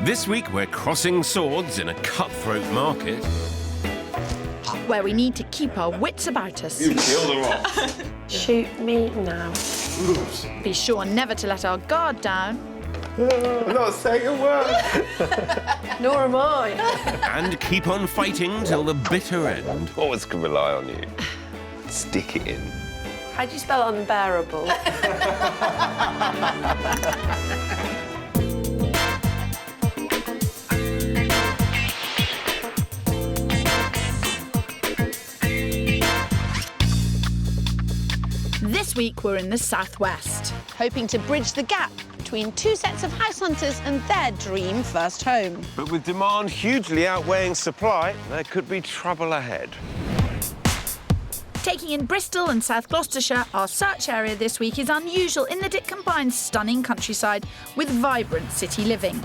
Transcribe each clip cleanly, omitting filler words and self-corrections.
This week we're crossing swords in a cutthroat market. Where we need to keep our wits about us. You killed her off. Shoot me now. Oops. Be sure never to let our guard down. I'm not saying a word. Nor am I. And keep on fighting till the bitter end. Always can rely on you. Stick it in. How do you spell unbearable? This week we're in the southwest, hoping to bridge the gap between two sets of house hunters and their dream first home. But with demand hugely outweighing supply, there could be trouble ahead. Taking in Bristol and South Gloucestershire, our search area this week is unusual in that it combines stunning countryside with vibrant city living.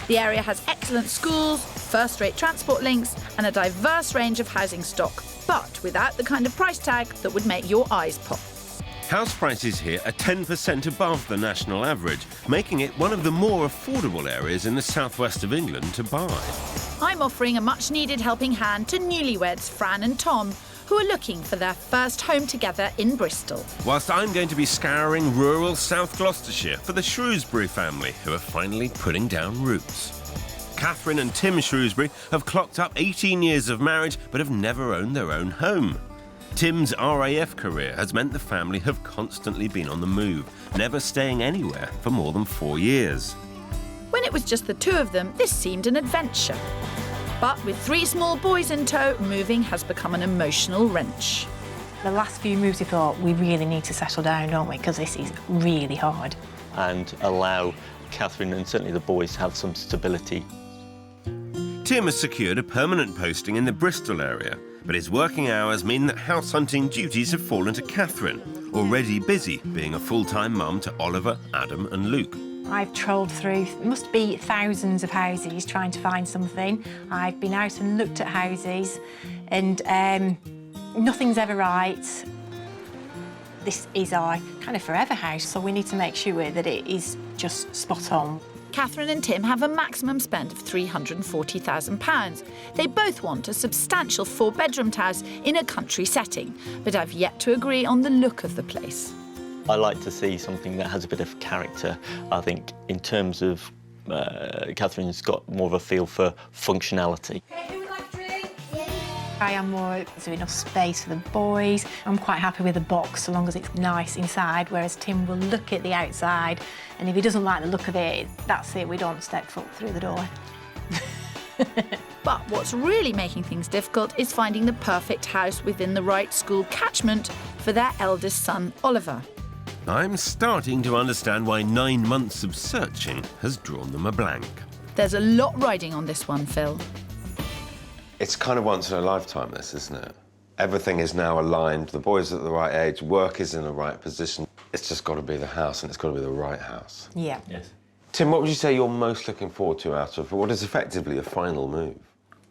The area has excellent schools, first-rate transport links and a diverse range of housing stock, but without the kind of price tag that would make your eyes pop. House prices here are 10% above the national average, making it one of the more affordable areas in the southwest of England to buy. I'm offering a much-needed helping hand to newlyweds Fran and Tom, who are looking for their first home together in Bristol. Whilst I'm going to be scouring rural South Gloucestershire for the Shrewsbury family, who are finally putting down roots. Catherine and Tim Shrewsbury have clocked up 18 years of marriage but have never owned their own home. Tim's RAF career has meant the family have constantly been on the move, never staying anywhere for more than 4 years. When it was just the two of them, this seemed an adventure. But with 3 small boys in tow, moving has become an emotional wrench. The last few moves we thought, we really need to settle down, don't we? Because this is really hard. And allow Catherine and certainly the boys to have some stability. Tim has secured a permanent posting in the Bristol area, but his working hours mean that house hunting duties have fallen to Catherine, already busy being a full-time mum to Oliver, Adam and Luke. I've trolled through, must be thousands of houses trying to find something. I've been out and looked at houses and nothing's ever right. This is our kind of forever house, so we need to make sure that it is just spot on. Catherine and Tim have a maximum spend of £340,000. They both want a substantial 4-bedroomed house in a country setting, but have yet to agree on the look of the place. I like to see something that has a bit of character. I think in terms of Catherine's got more of a feel for functionality. I am more, there's enough space for the boys. I'm quite happy with the box so long as it's nice inside, whereas Tim will look at the outside and if he doesn't like the look of it, that's it, we don't step foot through the door. But what's really making things difficult is finding the perfect house within the right school catchment for their eldest son, Oliver. I'm starting to understand why 9 months of searching has drawn them a blank. There's a lot riding on this one, Phil. It's kind of once in a lifetime, this, isn't it? Everything is now aligned. The boys are at the right age. Work is in the right position. It's just got to be the house, and it's got to be the right house. Yeah. Yes. Tim, what would you say you're most looking forward to out of what is effectively a final move?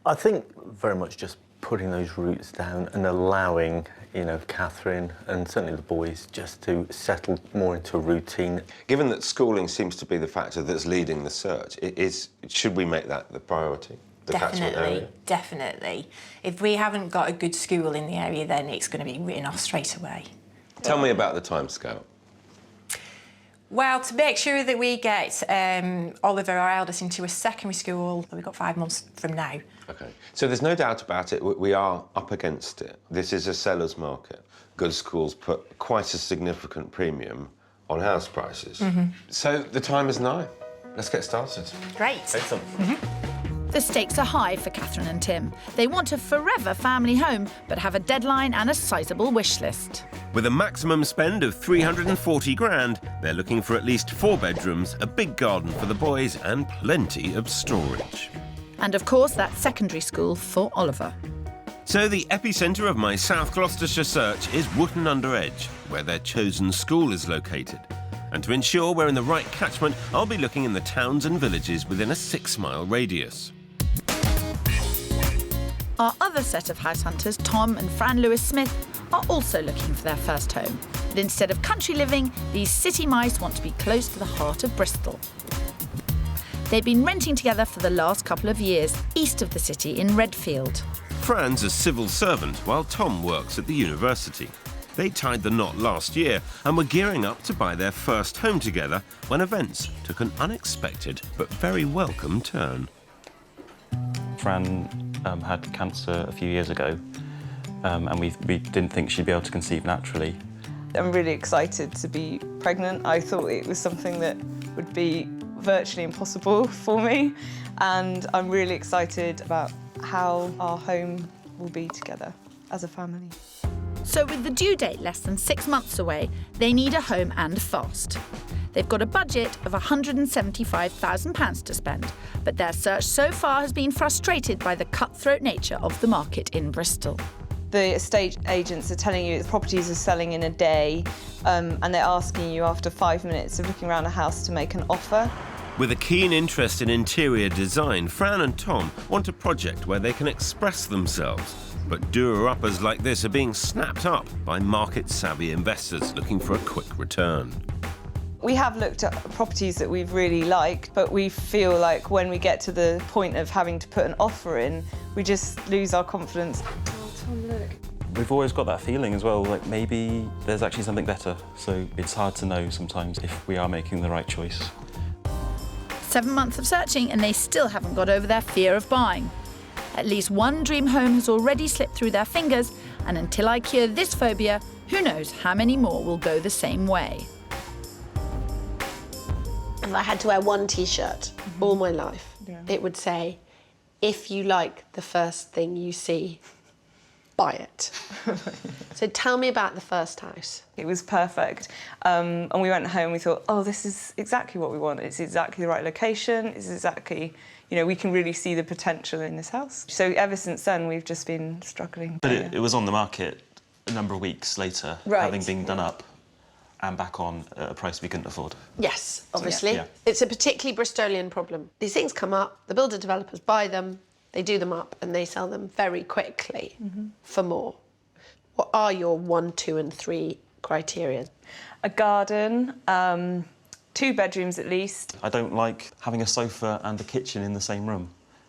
I think very much just putting those roots down and allowing, you know, Catherine and certainly the boys just to settle more into a routine. Given that schooling seems to be the factor that's leading the search, should we make that the priority? Definitely. If we haven't got a good school in the area, then it's going to be written off straight away. Tell me about the timescale. Well, to make sure that we get Oliver, our eldest, into a secondary school, we've got 5 months from now. OK. So there's no doubt about it, we are up against it. This is a seller's market. Good schools put quite a significant premium on house prices. So the time is now. Let's get started. Great. Excellent. The stakes are high for Catherine and Tim. They want a forever family home, but have a deadline and a sizable wish list. With a maximum spend of 340 grand, they're looking for at least 4 bedrooms, a big garden for the boys and plenty of storage. And of course, that secondary school for Oliver. So the epicentre of my South Gloucestershire search is Wootton-under-Edge, where their chosen school is located. And to ensure we're in the right catchment, I'll be looking in the towns and villages within a 6-mile radius. Our other set of house hunters, Tom and Fran Lewis-Smith, are also looking for their first home. But instead of country living, these city mice want to be close to the heart of Bristol. They've been renting together for the last couple of years, east of the city in Redfield. Fran's a civil servant while Tom works at the university. They tied the knot last year and were gearing up to buy their first home together when events took an unexpected but very welcome turn. Fran had cancer a few years ago, and we didn't think she'd be able to conceive naturally. I'm really excited to be pregnant. I thought it was something that would be virtually impossible for me, and I'm really excited about how our home will be together as a family. So with the due date less than 6 months away, they need a home and fast. They've got a budget of £175,000 to spend, but their search so far has been frustrated by the cutthroat nature of the market in Bristol. The estate agents are telling you that properties are selling in a day, and they're asking you after 5 minutes of looking around a house to make an offer. With a keen interest in interior design, Fran and Tom want a project where they can express themselves. But doer-uppers like this are being snapped up by market-savvy investors looking for a quick return. We have looked at properties that we've really liked, but we feel like when we get to the point of having to put an offer in, we just lose our confidence. Oh, Tom, look. We've always got that feeling as well, like maybe there's actually something better. So it's hard to know sometimes if we are making the right choice. 7 months of searching and they still haven't got over their fear of buying. At least one dream home has already slipped through their fingers, and until I cure this phobia, who knows how many more will go the same way. If I had to wear one T-shirt all my life, it would say, if you like the first thing you see, buy it. So tell me about the first house. It was perfect. And we went home and we thought, oh, this is exactly what we want. It's exactly the right location. It's exactly, you know, we can really see the potential in this house. So ever since then, we've just been struggling. But it was on the market a number of weeks later, Right. having been done up and back on at a price we couldn't afford. Yes, obviously. Yeah. It's a particularly Bristolian problem. These things come up, the builder developers buy them, they do them up and they sell them very quickly for more. What are your 1, 2 and 3 criteria? A garden, 2 bedrooms at least. I don't like having a sofa and a kitchen in the same room.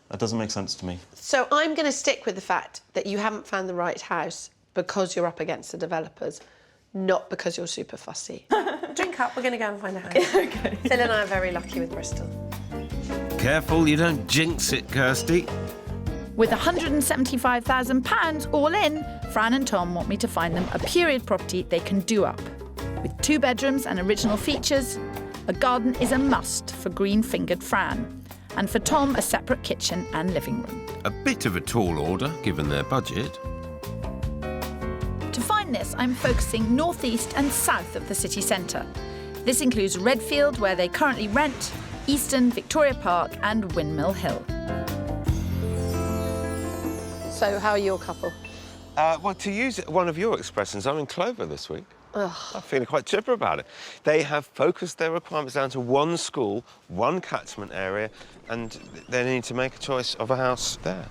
That doesn't make sense to me. So I'm going to stick with the fact that you haven't found the right house because you're up against the developers, not because you're super fussy. Drink up, we're going to go and find a house. Okay. Phil and I are very lucky with Bristol. Careful you don't jinx it, Kirsty. With £175,000 all in, Fran and Tom want me to find them a period property they can do up. With 2 bedrooms and original features, a garden is a must for green-fingered Fran, and for Tom a separate kitchen and living room. A bit of a tall order, given their budget. To find this, I'm focusing northeast and south of the city centre. This includes Redfield, where they currently rent, Easton, Victoria Park and Windmill Hill. So how are your couple? Well, to use one of your expressions, I'm in clover this week. I'm feeling quite chipper about it. They have focused their requirements down to one school, one catchment area, and they need to make a choice of a house there.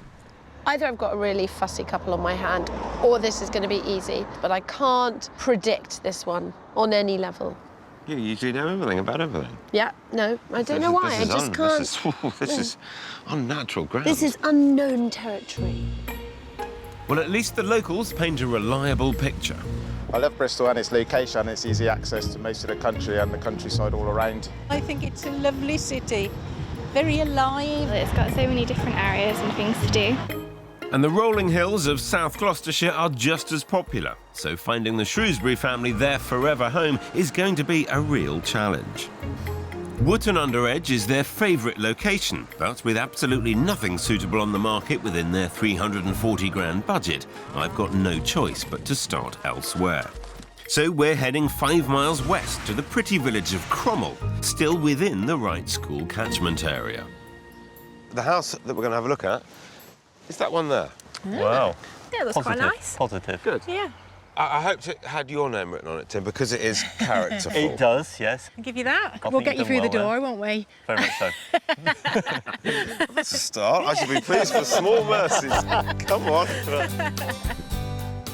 Either I've got a really fussy couple on my hand, or this is going to be easy, but I can't predict this one on any level. You usually know everything about everything. Yeah, no, I don't know why, I just can't. This is unnatural ground. This is unknown territory. Well, at least the locals paint a reliable picture. I love Bristol and its location. It's easy access to most of the country and the countryside all around. I think it's a lovely city, very alive. It's got so many different areas and things to do. And the rolling hills of South Gloucestershire are just as popular, so finding the Shrewsbury family their forever home is going to be a real challenge. Wootton-under-Edge is their favourite location, but with absolutely nothing suitable on the market within their 340 grand budget, I've got no choice but to start elsewhere. So we're heading 5 miles west to the pretty village of Cromwell, still within the Wright School catchment area. The house that we're going to have a look at is that one there. Wow. Yeah, that's quite nice. Positive. Good. Yeah. I hoped it had your name written on it, Tim, because it is characterful. It does, yes. I'll give you that. I We'll think get you you've through the done well door, won't we? Very much so. That's a start. I should be pleased for small mercies. Come on.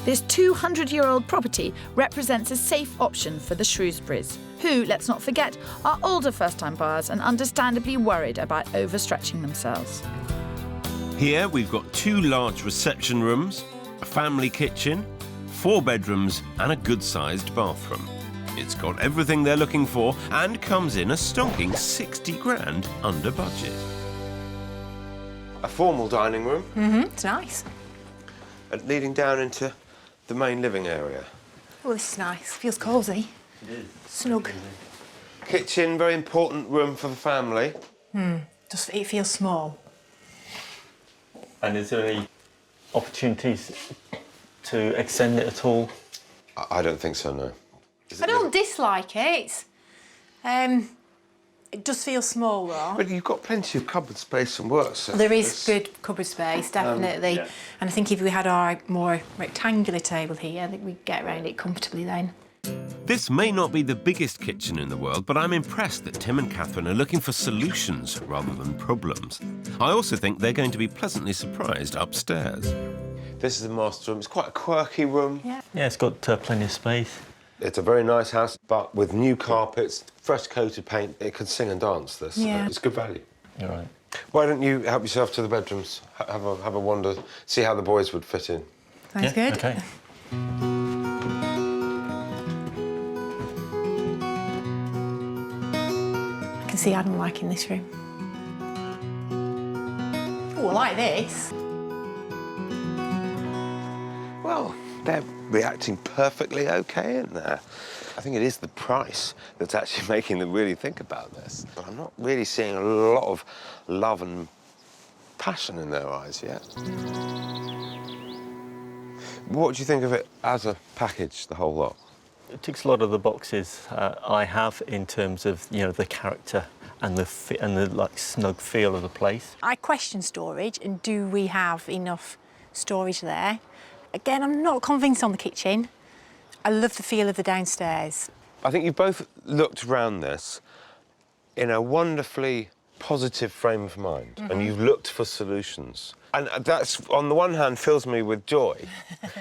This 200-year-old property represents a safe option for the Shrewsburys. who, let's not forget, are older first-time buyers and understandably worried about overstretching themselves. Here we've got 2 large reception rooms, a family kitchen, 4 bedrooms and a good-sized bathroom. It's got everything they're looking for and comes in a stonking 60 grand under budget. A formal dining room. It's nice. And leading down into the main living area. Oh, this is nice. Feels cosy. It is. Snug. Kitchen, very important room for the family. Just it feels small. And is there any opportunities to extend it at all? I don't think so, no. I don't dislike it. It does feel small, though. But you've got plenty of cupboard space and work surface. There is good cupboard space, definitely. Yeah. And I think if we had our more rectangular table here, I think we'd get around it comfortably then. This may not be the biggest kitchen in the world, but I'm impressed that Tim and Catherine are looking for solutions rather than problems. I also think they're going to be pleasantly surprised upstairs. This is the master room. It's quite a quirky room. Yeah. Yeah, it's got plenty of space. It's a very nice house, but with new carpets, fresh coated paint, it could sing and dance, this. Yeah. It's good value. You're right. Why don't you help yourself to the bedrooms, have a wander, see how the boys would fit in? Sounds good. OK. I can see Adam liking this room. Oh, I like this. Well, they're reacting perfectly OK in there. I think it is the price that's actually making them really think about this. But I'm not really seeing a lot of love and passion in their eyes yet. What do you think of it as a package, the whole lot? It ticks a lot of the boxes I have in terms of, you know, the character and the like snug feel of the place. I question storage, and do we have enough storage there? Again, I'm not convinced on the kitchen. I love the feel of the downstairs. I think you've both looked around this in a wonderfully positive frame of mind, and you've looked for solutions. And that's, on the one hand, fills me with joy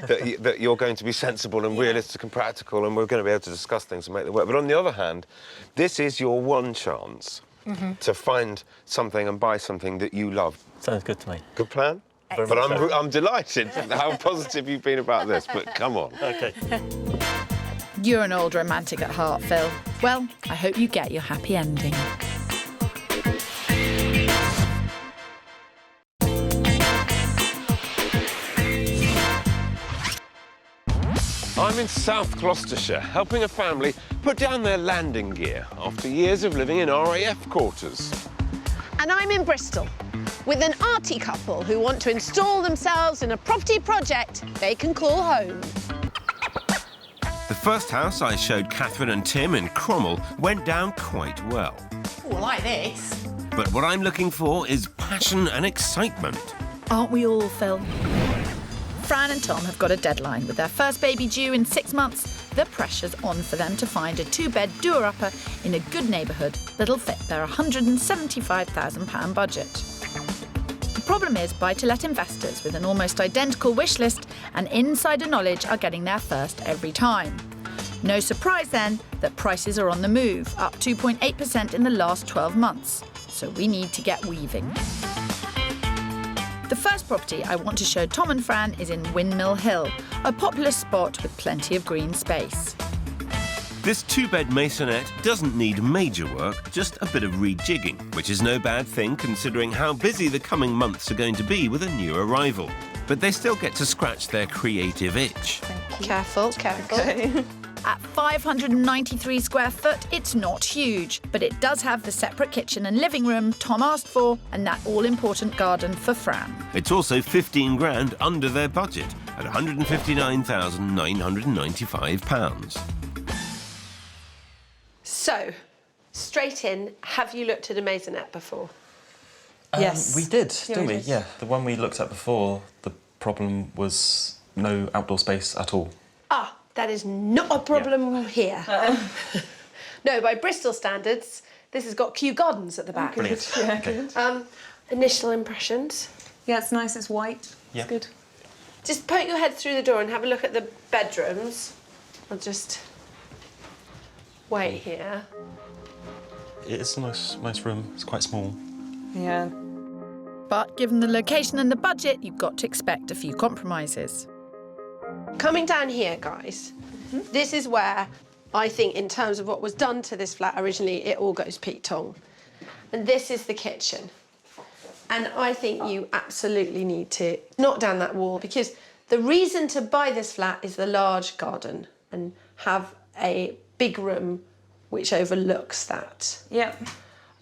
that you're going to be sensible and realistic and practical, and we're going to be able to discuss things and make them work. But on the other hand, this is your one chance to find something and buy something that you love. Sounds good to me. Good plan? But I'm delighted how positive you've been about this, but come on. OK. You're an old romantic at heart, Phil. Well, I hope you get your happy ending. I'm in South Gloucestershire, helping a family put down their landing gear after years of living in RAF quarters. And I'm in Bristol with an arty couple who want to install themselves in a property project they can call home. The first house I showed Catherine and Tim in Cromwell went down quite well. Oh, I like this. But what I'm looking for is passion and excitement. Aren't we all, Phil? Fran and Tom have got a deadline. With their first baby due in 6 months, the pressure's on for them to find a 2-bed doer-upper in a good neighbourhood that'll fit their £175,000 budget. The problem is buy-to-let investors with an almost identical wish list and insider knowledge are getting there first every time. No surprise then that prices are on the move, up 2.8% in the last 12 months. So we need to get weaving. The first property I want to show Tom and Fran is in Windmill Hill, a popular spot with plenty of green space. This 2-bed masonette doesn't need major work, just a bit of rejigging, which is no bad thing considering how busy the coming months are going to be with a new arrival. But they still get to scratch their creative itch. Careful, careful. Okay. At 593 square foot, it's not huge, but it does have the separate kitchen and living room Tom asked for and that all-important garden for Fran. It's also 15 grand under their budget at £159,995. So, straight in, have you looked at a maisonette before? Yes. We did, Yeah, didn't we we? did. Yeah. The one we looked at before, the problem was no outdoor space at all. Ah, that is not a problem here. No, by Bristol standards, this has got Kew Gardens at the back. Brilliant. Yeah, Okay. good. Initial impressions. Yeah, it's nice. It's white. Yeah. It's good. Just poke your head through the door and have a look at the bedrooms. I'll just... wait here. It's a nice room. It's quite small. Yeah. But given the location and the budget, you've got to expect a few compromises. Coming down here, guys, this is where I think in terms of what was done to this flat originally, it all goes Pete Tong. And this is the kitchen. And I think you absolutely need to knock down that wall, because the reason to buy this flat is the large garden and have a big room which overlooks that. Yeah.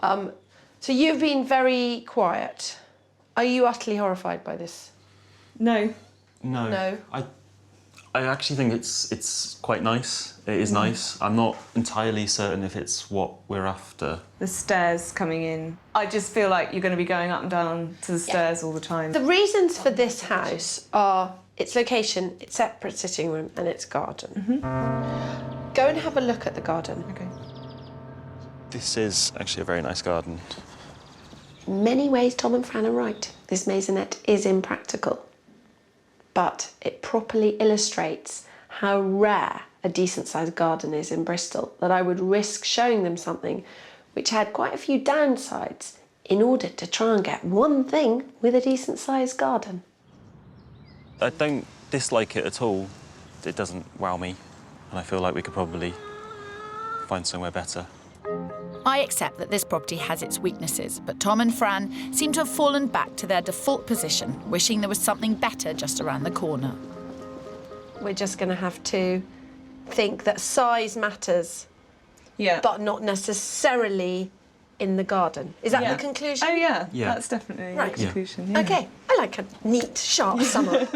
So you've been very quiet. Are you utterly horrified by this? No. No. I actually think it's quite nice. It is nice. I'm not entirely certain if it's what we're after. The stairs coming in. I just feel like you're going to be going up and down to the stairs all the time. The reasons for this house are its location, its separate sitting room and its garden. Go and have a look at the garden. Okay. This is actually a very nice garden. In many ways, Tom and Fran are right. This maisonette is impractical, but it properly illustrates how rare a decent-sized garden is in Bristol, that I would risk showing them something which had quite a few downsides in order to try and get one thing with a decent-sized garden. I don't dislike it at all. It doesn't wow me, and I feel like we could probably find somewhere better. I accept that this property has its weaknesses, but Tom and Fran seem to have fallen back to their default position, wishing there was something better just around the corner. We're just going to have to think that size matters, Yeah. but not necessarily in the garden. Is that Yeah. the conclusion? Oh, yeah. Yeah. That's definitely Right. the conclusion. Yeah. OK, I like a neat, sharp sum up.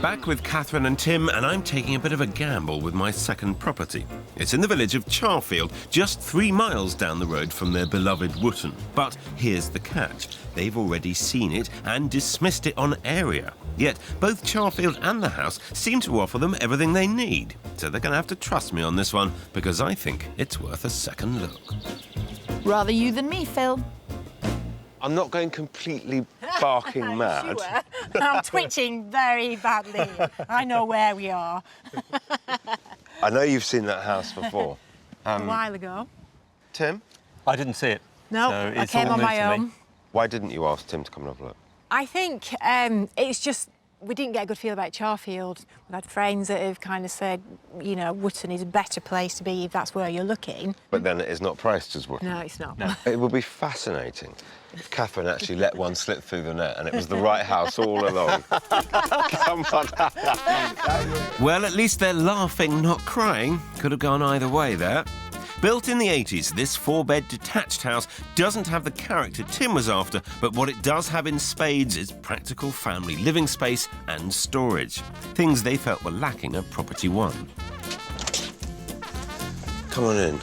Back with Catherine and Tim, and I'm taking a bit of a gamble with my second property. It's in the village of Charfield, just 3 miles down the road from their beloved Wootton. But here's the catch. They've already seen it and dismissed it on area. Yet both Charfield and the house seem to offer them everything they need. So they're going to have to trust me on this one, because I think it's worth a second look. Rather you than me, Phil. I'm not going completely barking mad. I'm twitching very badly. I know where we are. I know you've seen that house before. A while ago. Tim, I didn't see it. No, so I it's came all on new my to me. own. why didn't you ask Tim to come and have a look? I think it's just we didn't get a good feel about Charfield. We've had friends that have kind of said, you know, Wootton is a better place to be if that's where you're looking. But then it is not priced as Wootton. No, it's not. No. It would be fascinating if Catherine actually let one slip through the net and it was the right house all along. Come on. Well, at least they're laughing, not crying. Could have gone either way there. Built in the 80s, this 4-bed detached house doesn't have the character Tim was after, but what it does have in spades is practical family living space and storage. Things they felt were lacking at Property One. Come on in.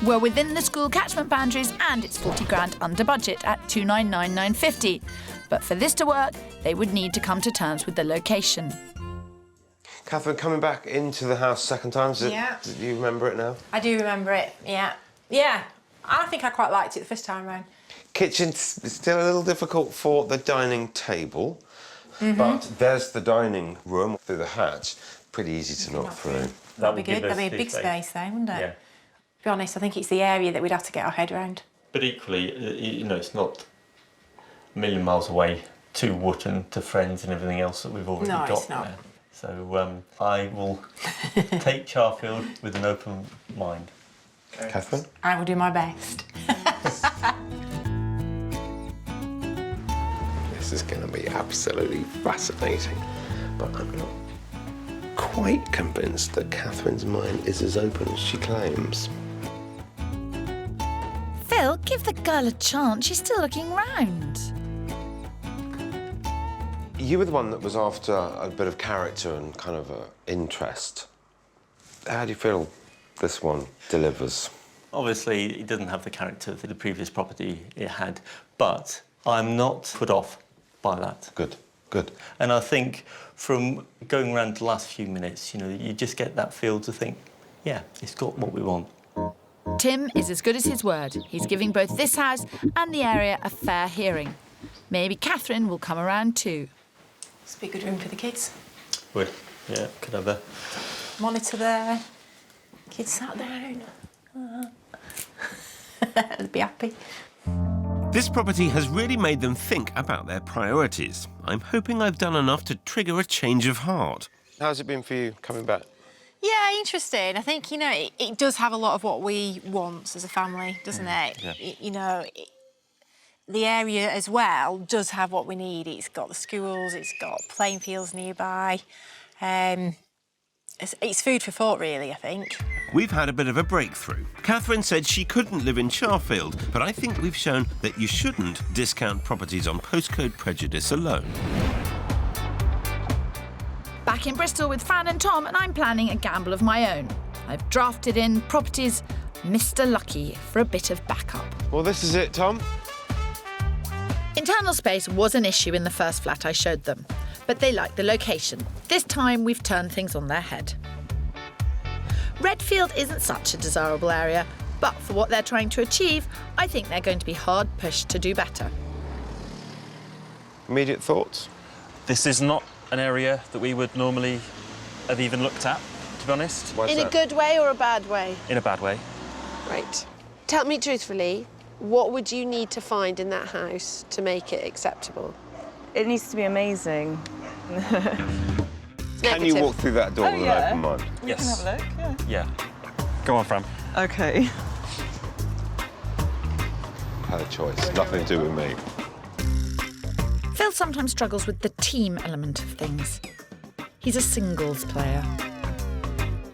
We're within the school catchment boundaries and it's 40 grand under budget at 299,950. But for this to work, they would need to come to terms with the location. Catherine, coming back into the house second time, do you remember it now? I do remember it, yeah. Yeah, I think I quite liked it the first time round. Kitchen's still a little difficult for the dining table, but there's the dining room through the hatch. Pretty easy to knock through. That'd be good. That'd be a big space there, wouldn't it? Yeah. To be honest, I think it's the area that we'd have to get our head around. But equally, you know, it's not a million miles away to Wootton, to friends and everything else that we've already got it's not. there. So I will take Charfield with an open mind. Catherine? I will do my best. This is going to be absolutely fascinating, but I'm not quite convinced that Catherine's mind is as open as she claims. Phil, give the girl a chance. She's still looking round. You were the one that was after a bit of character and kind of interest. How do you feel this one delivers? Obviously, it doesn't have the character of the previous property it had, but I'm not put off by that. Good, good. And I think from going around the last few minutes, you know, you just get that feel to think, yeah, it's got what we want. Tim is as good as his word. He's giving both this house and the area a fair hearing. Maybe Catherine will come around too. It's a big good room for the kids. Would, yeah, could have a Monitor there. Kids sat down. They'd be happy. This property has really made them think about their priorities. I'm hoping I've done enough to trigger a change of heart. How's it been for you coming back? Yeah, interesting. I think, you know, it does have a lot of what we want as a family, doesn't it? Yeah. You know, the area as well does have what we need. It's got the schools, it's got playing fields nearby. It's food for thought, really, I think. We've had a bit of a breakthrough. Catherine said she couldn't live in Charfield, but I think we've shown that you shouldn't discount properties on postcode prejudice alone. Back in Bristol with Fran and Tom, and I'm planning a gamble of my own. I've drafted in properties Mr. Lucky for a bit of backup. Well, this is it, Tom. Internal space was an issue in the first flat I showed them, but they liked the location. This time we've turned things on their head. Redfield isn't such a desirable area, but for what they're trying to achieve, I think they're going to be hard pushed to do better. Immediate thoughts? This is not an area that we would normally have even looked at, to be honest. Why's In that? a good way or a bad way? In a bad way. Right. Tell me truthfully, what would you need to find in that house to make it acceptable? It needs to be amazing. Can you walk through that door with an open mind? We Yes. can have a look, Yeah. Go on, Fran. yeah. OK. Her choice, nothing to do with me. Phil sometimes struggles with the team element of things. He's a singles player.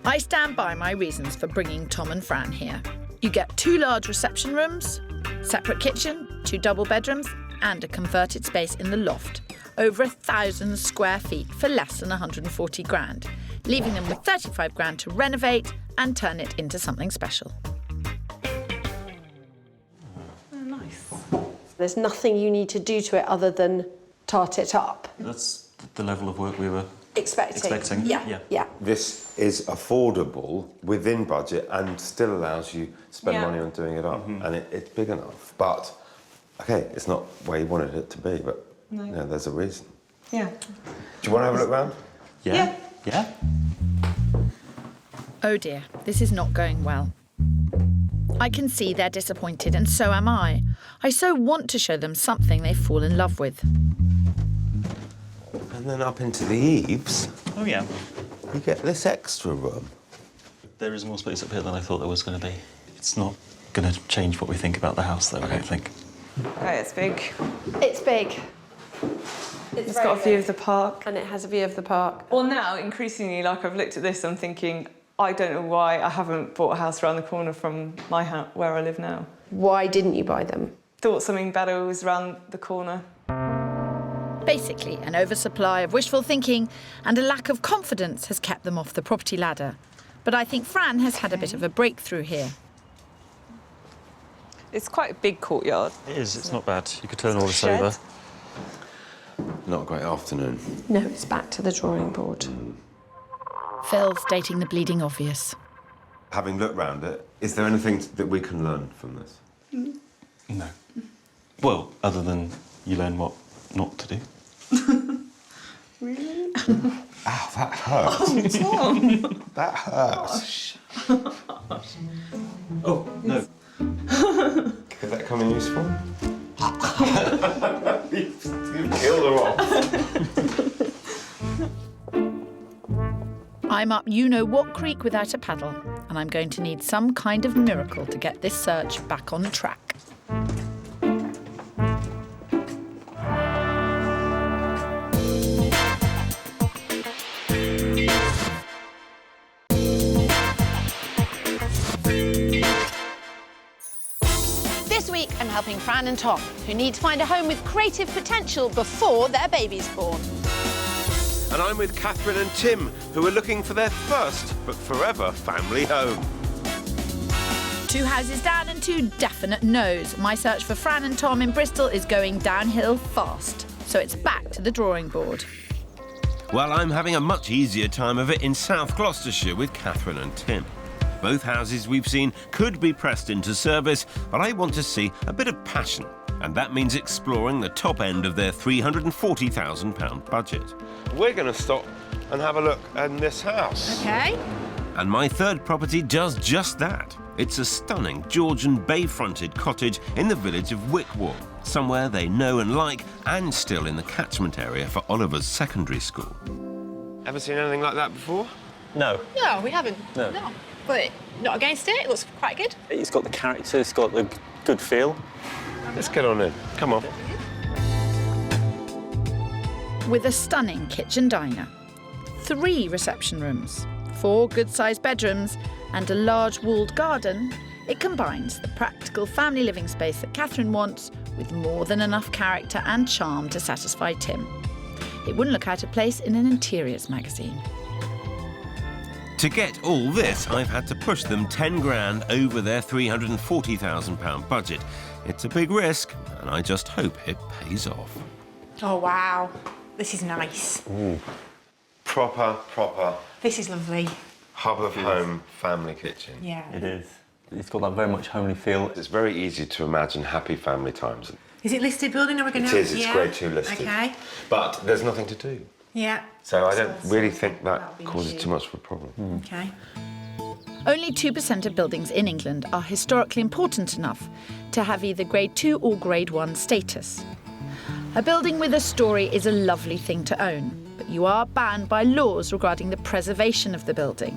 I stand by my reasons for bringing Tom and Fran here. You get 2 large reception rooms, separate kitchen, 2 double bedrooms, and a converted space in the loft. Over 1,000 square feet for less than 140 grand, leaving them with 35 grand to renovate and turn it into something special. There's nothing you need to do to it other than tart it up. That's the level of work we were Expecting. Yeah. This is affordable within budget and still allows you to spend money on doing it up. And it's big enough. But, OK, it's not where you wanted it to be, but you know, there's a reason. Yeah. Do you want to have a look round? Yeah. Yeah? Oh dear, this is not going well. I can see they're disappointed, and so am I. I so want to show them something they fall in love with. And then up into the eaves, Oh, yeah. you get this extra room. There is more space up here than I thought there was going to be. It's not going to change what we think about the house, though, I don't think. OK, it's big. It's big. It's got a view of the park. And it has a view of the park. Well, now, increasingly, like, I've looked at this, I'm thinking, I don't know why I haven't bought a house around the corner from my house, where I live now. Why didn't you buy them? Thought something better was around the corner. Basically, an oversupply of wishful thinking and a lack of confidence has kept them off the property ladder. But I think Fran has had a bit of a breakthrough here. It's quite a big courtyard. It is, it's not bad. You could turn all this Shed. over. Not a great afternoon. No, it's back to the drawing board. Phil stating the bleeding obvious. Having looked round it, is there anything that we can learn from this? No. Well, other than you learn what not to do. Really? Ow, that hurts. Oh, Tom! That hurts. Oh, no. Could that come in useful? You killed her off. I'm up you-know-what creek without a paddle, and I'm going to need some kind of miracle to get this search back on track. This week, I'm helping Fran and Tom, who need to find a home with creative potential before their baby's born. And I'm with Catherine and Tim, who are looking for their first, but forever, family home. 2 houses down and 2 definite no's. My search for Fran and Tom in Bristol is going downhill fast. So it's back to the drawing board. Well, I'm having a much easier time of it in South Gloucestershire with Catherine and Tim. Both houses we've seen could be pressed into service, but I want to see a bit of passion. And that means exploring the top end of their £340,000 budget. We're going to stop and have a look in this house. OK. And my third property does just that. It's a stunning Georgian bay-fronted cottage in the village of Wickwar, somewhere they know and like, and still in the catchment area for Oliver's secondary school. Ever seen anything like that before? No. No, we haven't. No. But not against it. It looks quite good. It's got the character, it's got the good feel. Let's get on in. Come on. With a stunning kitchen diner, 3 reception rooms, 4 good-sized bedrooms and a large walled garden, it combines the practical family living space that Catherine wants with more than enough character and charm to satisfy Tim. It wouldn't look out of place in an interiors magazine. To get all this, I've had to push them 10 grand over their £340,000 budget. It's a big risk, and I just hope it pays off. Oh, wow. This is nice. Ooh. Proper This is lovely. hub of home family kitchen. Yeah. It is. It's got that very much homely feel. It's very easy to imagine happy family times. Is it listed building? Are we going It to? is, it's grade 2 listed. OK. But there's nothing to do. Yeah. So I don't really think that'll that be causes an too much of a problem. OK. Only 2% of buildings in England are historically important enough to have either grade 2 or grade 1 status. A building with a story is a lovely thing to own, but you are bound by laws regarding the preservation of the building.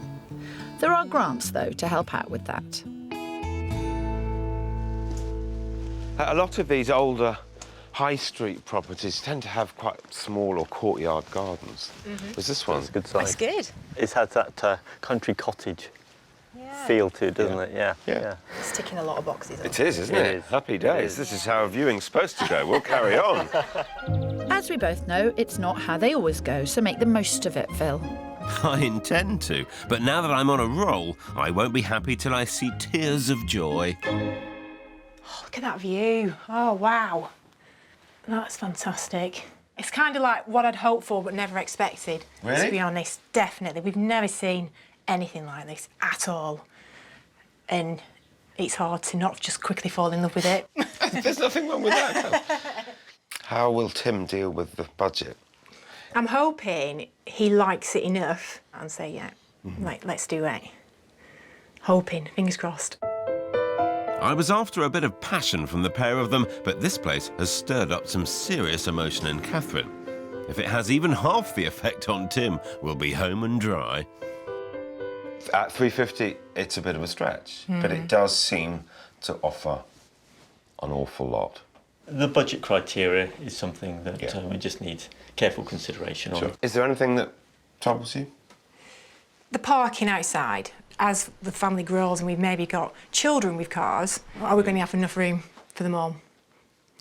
There are grants, though, to help out with that. A lot of these older high street properties tend to have quite small or courtyard gardens. There's this one. It's a good size. That's good. It has that country cottage feel to it, doesn't it? Yeah. It's ticking a lot of boxes. It is, isn't it? It is. Happy days. This is how a viewing's supposed to go. We'll carry on. As we both know, it's not how they always go, so make the most of it, Phil. I intend to, but now that I'm on a roll, I won't be happy till I see tears of joy. Look at that view. Oh, wow. That's fantastic. It's kind of like what I'd hoped for but never expected, Really? to be honest. Definitely. We've never seen anything like this at all. And it's hard to not just quickly fall in love with it. There's nothing wrong with that. How will Tim deal with the budget? I'm hoping he likes it enough and say, yeah, let's do it. Hoping, fingers crossed. I was after a bit of passion from the pair of them, but this place has stirred up some serious emotion in Catherine. If it has even half the effect on Tim, we'll be home and dry. At 350, it's a bit of a stretch, but it does seem to offer an awful lot. The budget criteria is something that we just need careful consideration on. Is there anything that troubles you? The parking outside, as the family grows and we've maybe got children with cars, are we going to have enough room for them all?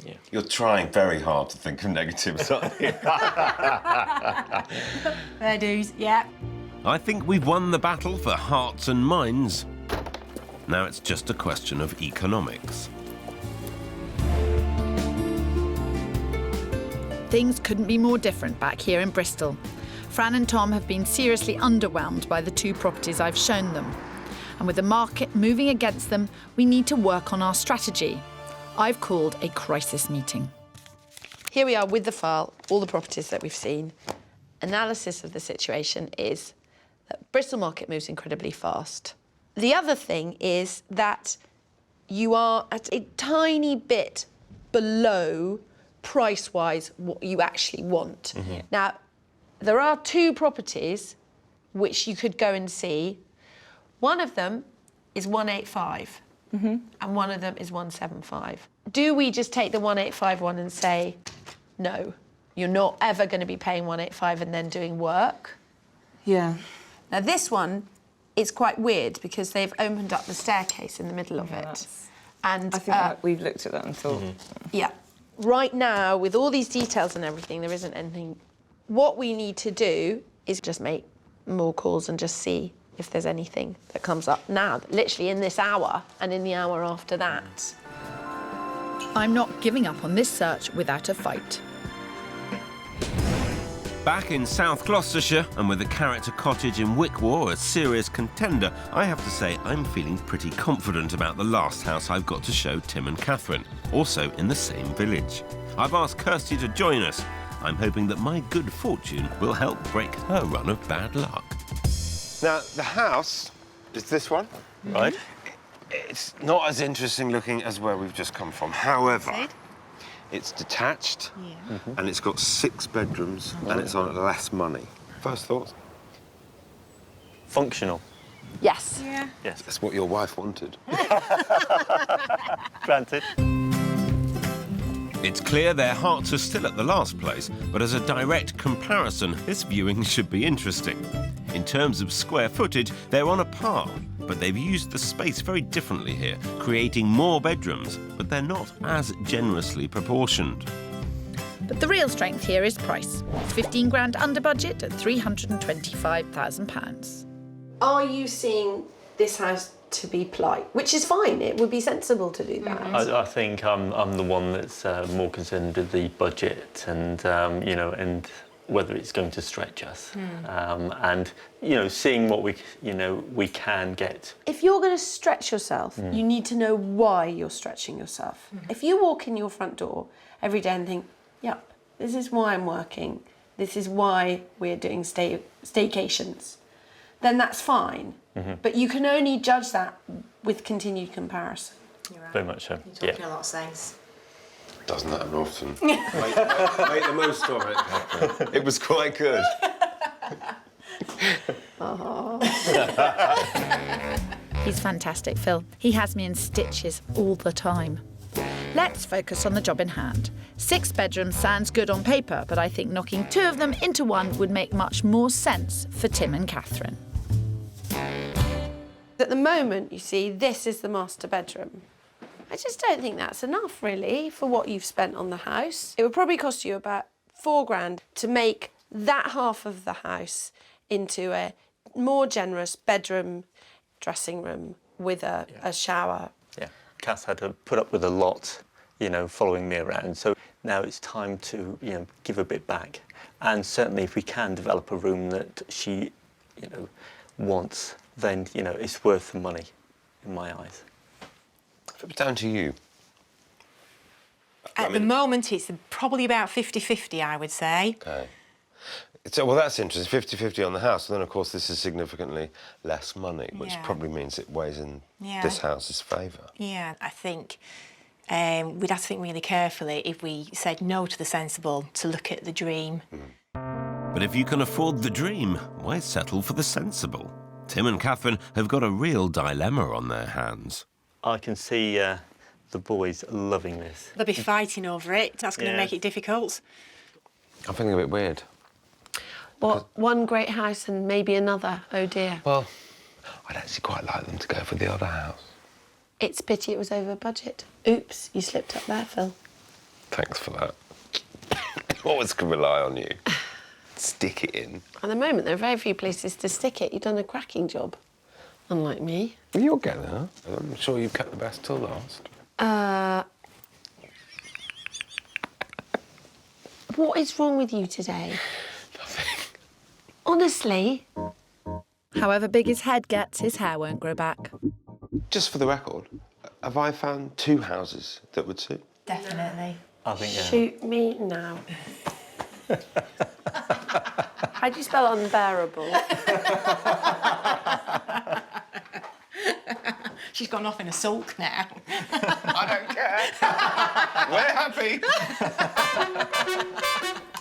Yeah. You're trying very hard to think of negatives, aren't you? Fair dues, yeah. I think we've won the battle for hearts and minds. Now it's just a question of economics. Things couldn't be more different back here in Bristol. Fran and Tom have been seriously underwhelmed by the 2 properties I've shown them. And with the market moving against them, we need to work on our strategy. I've called a crisis meeting. Here we are with the file, all the properties that we've seen. Analysis of the situation is that Bristol market moves incredibly fast. The other thing is that you are at a tiny bit below price-wise what you actually want. Now, there are 2 properties which you could go and see. One of them is 185 and one of them is 175. Do we just take the 185 one and say, no, you're not ever going to be paying 185 and then doing work? Yeah. Now, this one is quite weird because they've opened up the staircase in the middle of it. And I think we've looked at that and thought... Yeah. Right now, with all these details and everything, there isn't anything. What we need to do is just make more calls and just see if there's anything that comes up now, literally in this hour and in the hour after that. I'm not giving up on this search without a fight. Back in South Gloucestershire, and with the character cottage in Wickwar a serious contender, I have to say I'm feeling pretty confident about the last house I've got to show Tim and Catherine, also in the same village. I've asked Kirsty to join us. I'm hoping that my good fortune will help break her run of bad luck. Now, the house is this one. Right. It's not as interesting looking as where we've just come from. However, it's detached and it's got 6 bedrooms and it's on less money. First thoughts? Functional. Yes. Yeah. Yes. That's what your wife wanted. Granted. It's clear their hearts are still at the last place, but as a direct comparison, this viewing should be interesting. In terms of square footage, they're on a par, but they've used the space very differently here, creating more bedrooms, but they're not as generously proportioned. But the real strength here is price. 15 grand under budget at £325,000. Are you seeing this house to be polite? Which is fine, it would be sensible to do that. I think I'm the one that's more concerned with the budget and, you know, and whether it's going to stretch us. And, you know, seeing what we can get. If you're going to stretch yourself, you need to know why you're stretching yourself. If you walk in your front door every day and think, yep, this is why I'm working, this is why we're doing staycations, then that's fine. But you can only judge that with continued comparison. You're right. Very much so. You're talking a lot of sense. Doesn't happen often. make the most of it. It was quite good. He's fantastic, Phil. He has me in stitches all the time. Let's focus on the job in hand. 6 bedrooms sounds good on paper, but I think knocking 2 of them into one would make much more sense for Tim and Catherine. At the moment, you see, this is the master bedroom. I just don't think that's enough, really, for what you've spent on the house. It would probably cost you about 4 grand to make that half of the house into a more generous bedroom, dressing room with a shower. Yeah. Cass had to put up with a lot, you know, following me around. So now it's time to, you know, give a bit back. And certainly if we can develop a room that she, you know, wants, then, you know, it's worth the money in my eyes. If it was down to you. At the moment, it's probably about 50-50, I would say. Okay. So, well, that's interesting, 50-50 on the house, and then, of course, this is significantly less money, which probably means it weighs in this house's favour. Yeah, I think we'd have to think really carefully if we said no to the sensible to look at the dream. But if you can afford the dream, why settle for the sensible? Tim and Catherine have got a real dilemma on their hands. I can see the boys loving this. They'll be fighting over it. That's going to make it difficult. I'm feeling a bit weird. What, one great house and maybe another, oh dear. Well, I'd actually quite like them to go for the other house. It's a pity it was over budget. Oops, you slipped up there, Phil. Thanks for that. Always can rely on you. Stick it in. At the moment, there are very few places to stick it. You've done a cracking job, unlike me. Well, you'll get there. I'm sure you've kept the best till last. What is wrong with you today? Nothing. Honestly? However big his head gets, his hair won't grow back. Just for the record, have I found 2 houses that would suit? Definitely. I think, Shoot me now. How do you spell unbearable? She's gone off in a sulk now. I don't care. We're happy.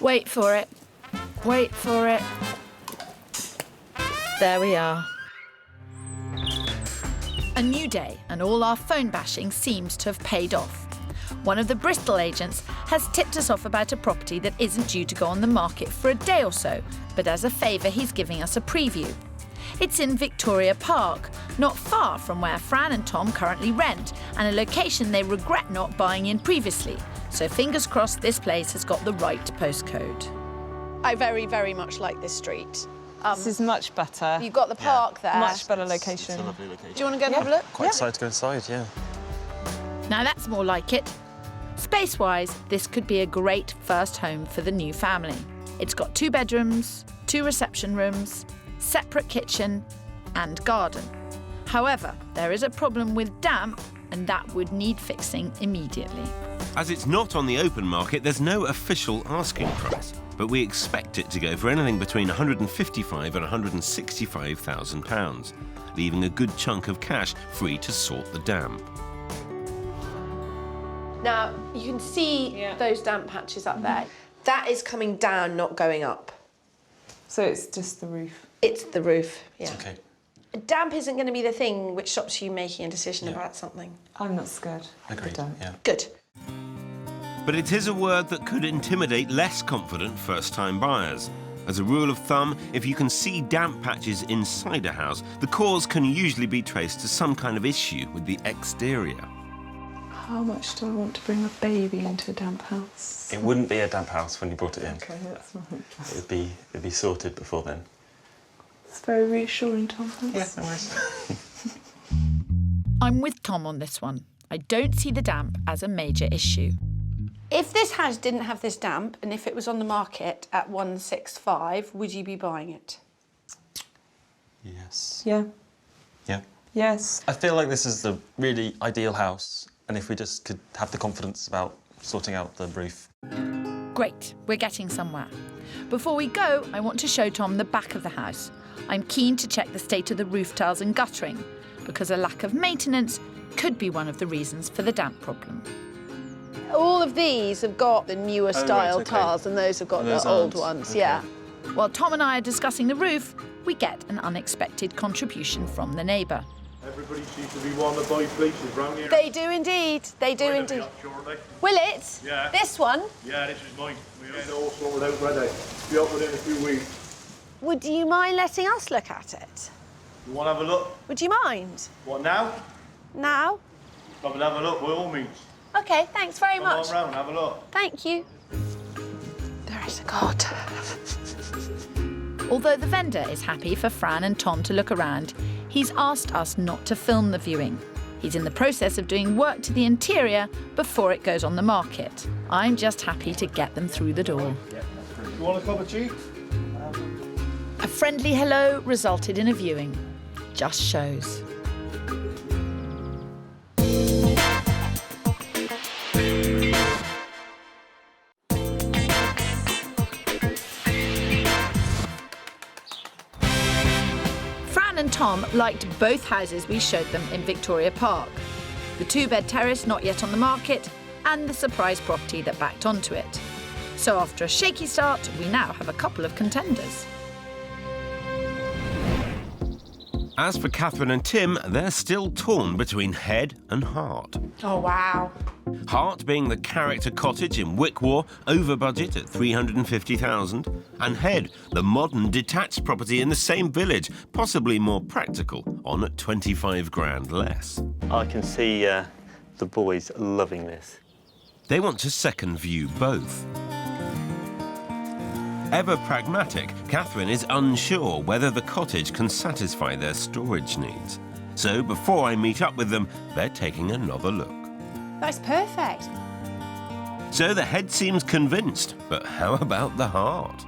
Wait for it. Wait for it. There we are. A new day, and all our phone bashing seems to have paid off. One of the Bristol agents has tipped us off about a property that isn't due to go on the market for a day or so, but as a favour he's giving us a preview. It's in Victoria Park, not far from where Fran and Tom currently rent, and a location they regret not buying in previously. So fingers crossed this place has got the right postcode. I very, very much like this street. This is much better. You've got the park there. Much better location. It's a lovely location. Do you want to go and have a look? Quite excited to go inside, yeah. Now that's more like it. Space-wise, this could be a great first home for the new family. It's got 2 bedrooms, 2 reception rooms, separate kitchen and garden. However, there is a problem with damp, and that would need fixing immediately. As it's not on the open market, there's no official asking price, but we expect it to go for anything between £155,000 and £165,000, leaving a good chunk of cash free to sort the damp. Now, you can see those damp patches up there. That is coming down, not going up. So it's just the roof? It's the roof, yeah. It's okay. Damp isn't going to be the thing which stops you making a decision about something. I'm not scared. Agreed, yeah. Good. But it is a word that could intimidate less confident first-time buyers. As a rule of thumb, if you can see damp patches inside a house, the cause can usually be traced to some kind of issue with the exterior. How much do I want to bring a baby into a damp house? It wouldn't be a damp house when you brought it in. Okay, that's fine. It'd be sorted before then. It's very reassuring, Tom. Thanks. Yeah, no worries. I'm with Tom on this one. I don't see the damp as a major issue. If this house didn't have this damp, and if it was on the market at 165, would you be buying it? Yes. Yeah. Yeah. Yes. I feel like this is the really ideal house, and if we just could have the confidence about sorting out the roof. Great, we're getting somewhere. Before we go, I want to show Tom the back of the house. I'm keen to check the state of the roof tiles and guttering, because a lack of maintenance could be one of the reasons for the damp problem. All of these have got the newer style tiles, and those have got the old ones, yeah. While Tom and I are discussing the roof, we get an unexpected contribution from the neighbour. Everybody seems to be wanting to buy places round here. They do indeed, they do indeed. Will it? Yeah. This one? Yeah, this is mine. We're getting it all sorted out ready. Be up within a few weeks. Would you mind letting us look at it? You want to have a look? Would you mind? What, now? Now? Come and have a look, by all means. OK, thanks very much. Come on round, have a look. Thank you. There is a God. Although the vendor is happy for Fran and Tom to look around, he's asked us not to film the viewing. He's in the process of doing work to the interior before it goes on the market. I'm just happy to get them through the door. You want a cup of tea? A friendly hello resulted in a viewing. Just shows. Fran and Tom liked both houses we showed them in Victoria Park. The two-bed terrace not yet on the market, and the surprise property that backed onto it. So after a shaky start, we now have a couple of contenders. As for Catherine and Tim, they're still torn between head and heart. Oh, wow. Heart being the character cottage in Wickwar, over budget at £350,000, and head, the modern detached property in the same village, possibly more practical, on at 25 grand less. I can see the boys loving this. They want to second view both. Ever pragmatic, Catherine is unsure whether the cottage can satisfy their storage needs. So before I meet up with them, they're taking another look. That's perfect. So the head seems convinced, but how about the heart?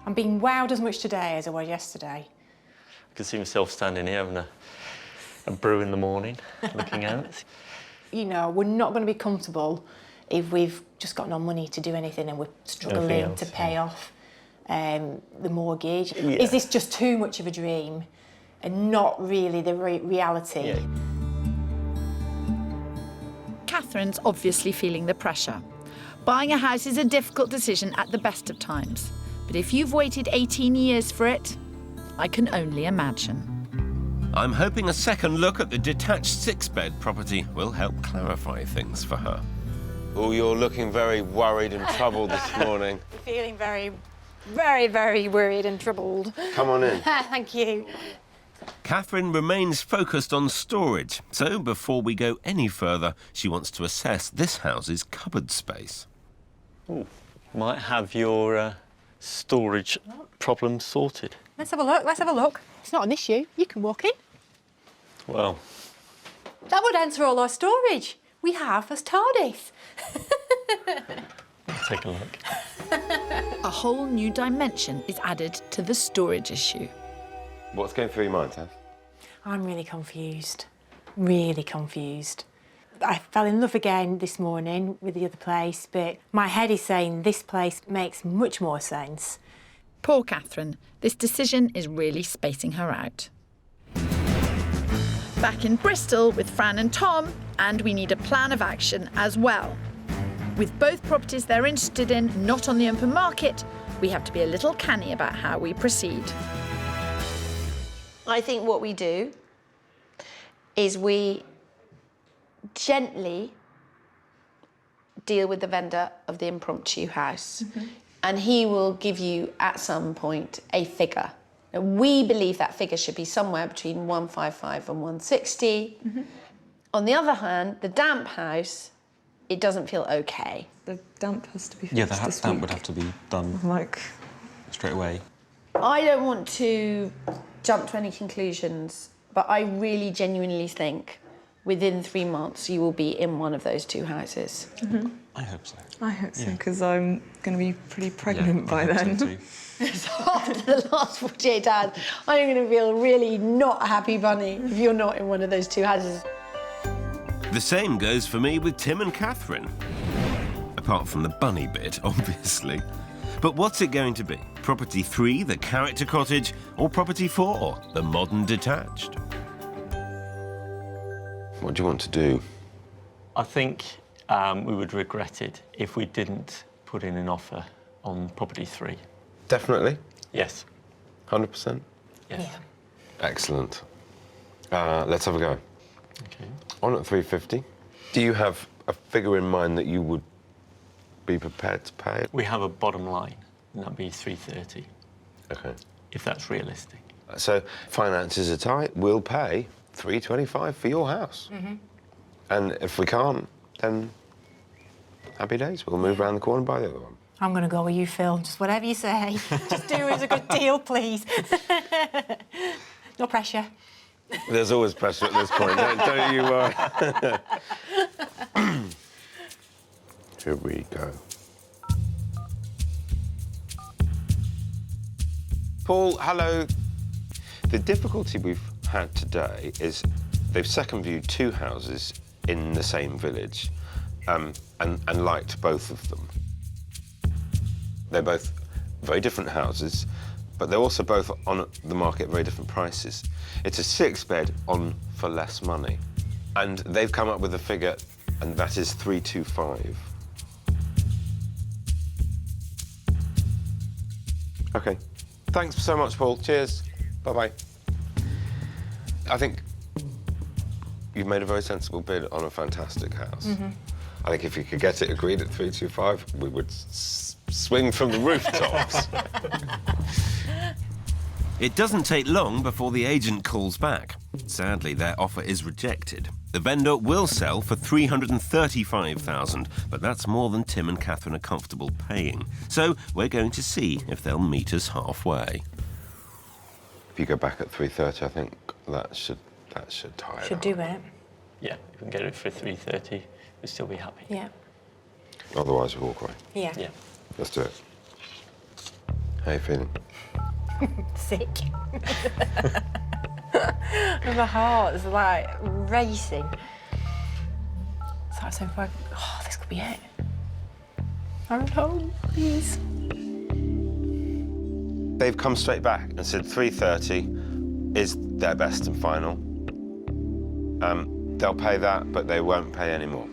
I'm being wowed as much today as I was yesterday. I can see myself standing here having a brew in the morning, looking out. You know, we're not going to be comfortable if we've just got no money to do anything and we're struggling to pay off the mortgage. Yeah. Is this just too much of a dream and not really the reality? Yeah. Catherine's obviously feeling the pressure. Buying a house is a difficult decision at the best of times, but if you've waited 18 years for it, I can only imagine. I'm hoping a second look at the detached six-bed property will help clarify things for her. Oh, you're looking very worried and troubled this morning. Feeling very, very, very worried and troubled. Come on in. Thank you. Catherine remains focused on storage, so before we go any further, she wants to assess this house's cupboard space. Ooh, might have your storage problem sorted. Let's have a look, let's have a look. It's not an issue, you can walk in. Well, that would answer all our storage. We have as TARDIS. take a look. A whole new dimension is added to the storage issue. What's going through your mind, Tav? I'm really confused. Really confused. I fell in love again this morning with the other place, but my head is saying this place makes much more sense. Poor Catherine. This decision is really spacing her out. Back in Bristol with Fran and Tom, and we need a plan of action as well. With both properties they're interested in not on the open market, we have to be a little canny about how we proceed. I think what we do is we gently deal with the vendor of the impromptu house, and he will give you at some point a figure. Now, we believe that figure should be somewhere between 155 and 160. On the other hand, the damp house, it doesn't feel okay. The damp has to be Yeah, finished the this damp week. would have to be done Like, straight away. I don't want to jump to any conclusions, but I really genuinely think within 3 months you will be in one of those two houses. I hope so. I hope so, because I'm going to be pretty pregnant by then. So after the last 48 hours, I'm going to feel really not happy bunny if you're not in one of those two houses. The same goes for me with Tim and Catherine. Apart from the bunny bit, obviously. But what's it going to be? Property 3, the character cottage, or property 4, the modern detached? What do you want to do? I think we would regret it if we didn't put in an offer on property 3. Definitely? Yes. 100%? Yes. Yeah. Excellent. Let's have a go. Okay. On at 350. Do you have a figure in mind that you would be prepared to pay? We have a bottom line, and that'd be 330, Okay. if that's realistic. So finances are tight, we'll pay 325 for your house. And if we can't, then happy days. We'll move around the corner and buy the other one. I'm going to go with you, Phil. Just whatever you say. Just do it as a good deal, please. No pressure. There's always pressure at this point, don't you worry. Here we go. Paul, hello. The difficulty we've had today is they've second viewed 2 houses in the same village and liked both of them. They're both very different houses, but they're also both on the market at very different prices. It's a 6-bed on for less money, and they've come up with a figure, and that is 325. Okay. Thanks so much, Paul. Cheers. Bye-bye. I think you've made a very sensible bid on a fantastic house. I think if you could get it agreed at 325, we would swing from the rooftops. It doesn't take long before the agent calls back. Sadly, their offer is rejected. The vendor will sell for $335,000, but that's more than Tim and Catherine are comfortable paying. So we're going to see if they'll meet us halfway. If you go back at 330, I think that should tie it Should up. do it. Yeah, if we can get it for 330, we'd still be happy. Yeah. Otherwise, we walk away. Yeah. Yeah. Let's do it. How you feeling? Sick. My heart's like racing. So I was saying, oh, this could be it. I'm home, please. They've come straight back and said 330 is their best and final. They'll pay that, but they won't pay any more.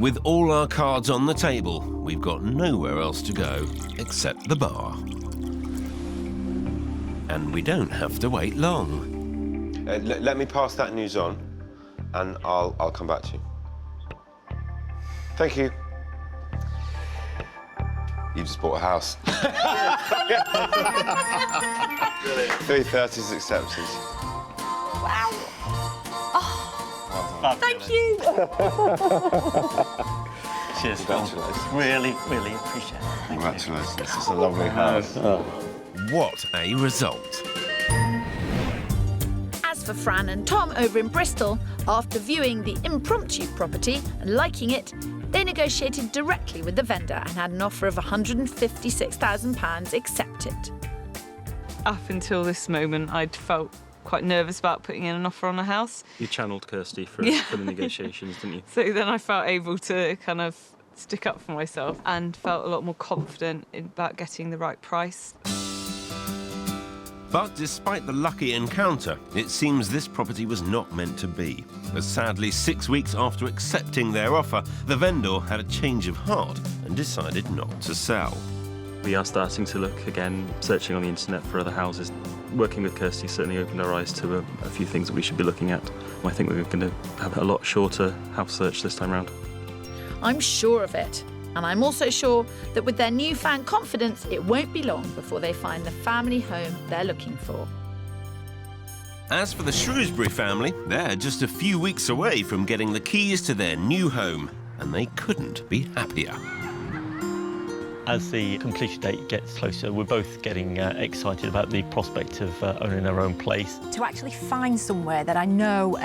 With all our cards on the table, we've got nowhere else to go except the bar. And we don't have to wait long. Let me pass that news on, and I'll come back to you. Thank you. You just bought a house. 330 is accepted. Wow. Oh, thank you. Cheers, Congratulations. Really, really appreciate it. Thank you. Congratulations. It's a lovely house. What a result. As for Fran and Tom over in Bristol, after viewing the impromptu property and liking it, they negotiated directly with the vendor and had an offer of £156,000 accepted. Up until this moment, I'd felt quite nervous about putting in an offer on a house. You channeled Kirsty for the negotiations, didn't you? So then I felt able to kind of stick up for myself and felt a lot more confident about getting the right price. But despite the lucky encounter, it seems this property was not meant to be. As sadly, 6 weeks after accepting their offer, the vendor had a change of heart and decided not to sell. We are starting to look again, searching on the internet for other houses. Working with Kirsty certainly opened our eyes to a few things that we should be looking at. I think we're going to have a lot shorter house search this time round. I'm sure of it. And I'm also sure that with their newfound confidence, it won't be long before they find the family home they're looking for. As for the Shrewsbury family, they're just a few weeks away from getting the keys to their new home, and they couldn't be happier. As the completion date gets closer, we're both getting excited about the prospect of owning our own place. To actually find somewhere that I know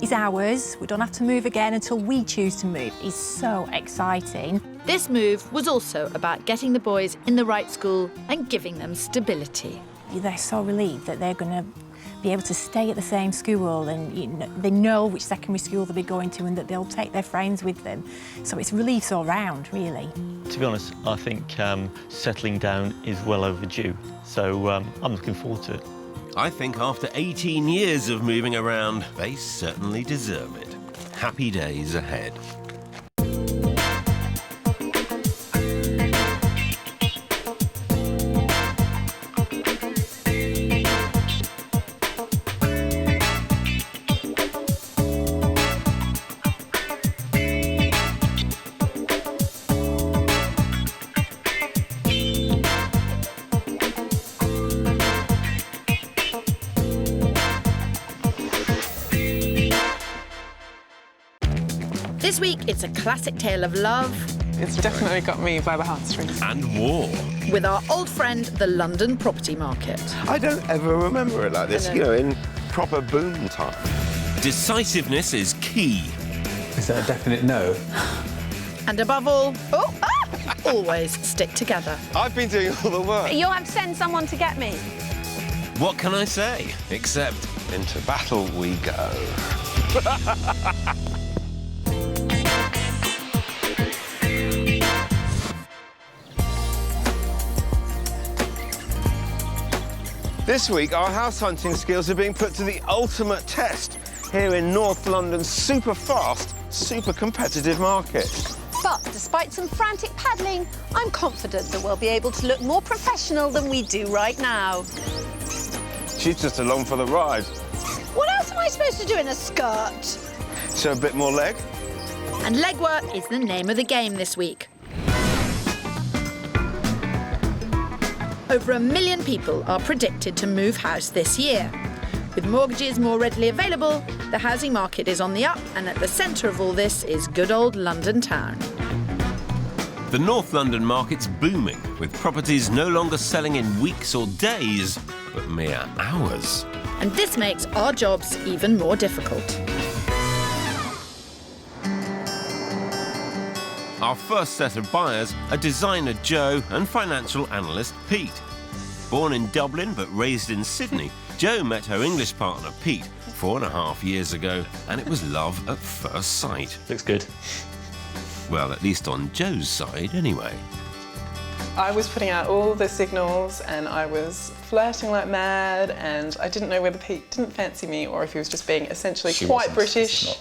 is ours, we don't have to move again until we choose to move, is so exciting. This move was also about getting the boys in the right school and giving them stability. They're so relieved that they're going to be able to stay at the same school, and they know which secondary school they'll be going to and that they'll take their friends with them. So it's relief all round, really. To be honest, I think settling down is well overdue, so I'm looking forward to it. I think after 18 years of moving around, they certainly deserve it. Happy days ahead. This week, it's a classic tale of love. It's definitely got me by the heartstrings. And war. With our old friend, the London property market. I don't ever remember it like this, in proper boom time. Decisiveness is key. Is that a definite no? And above all, always stick together. I've been doing all the work. You'll have to send someone to get me. What can I say? Except into battle we go. This week, our house hunting skills are being put to the ultimate test here in North London's super fast, super competitive market. But despite some frantic paddling, I'm confident that we'll be able to look more professional than we do right now. She's just along for the ride. What else am I supposed to do in a skirt? So a bit more leg? And legwork is the name of the game this week. Over 1 million people are predicted to move house this year. With mortgages more readily available, the housing market is on the up, and at the centre of all this is good old London town. the North London market's booming, with properties no longer selling in weeks or days, but mere hours. And this makes our jobs even more difficult. Our first set of buyers are designer Joe and financial analyst Pete. Born in Dublin but raised in Sydney, Joe met her English partner Pete 4.5 years ago, and it was love at first sight. Looks good. Well, at least on Joe's side, anyway. I was putting out all the signals and I was flirting like mad, and I didn't know whether Pete didn't fancy me or if he was just being essentially quite British.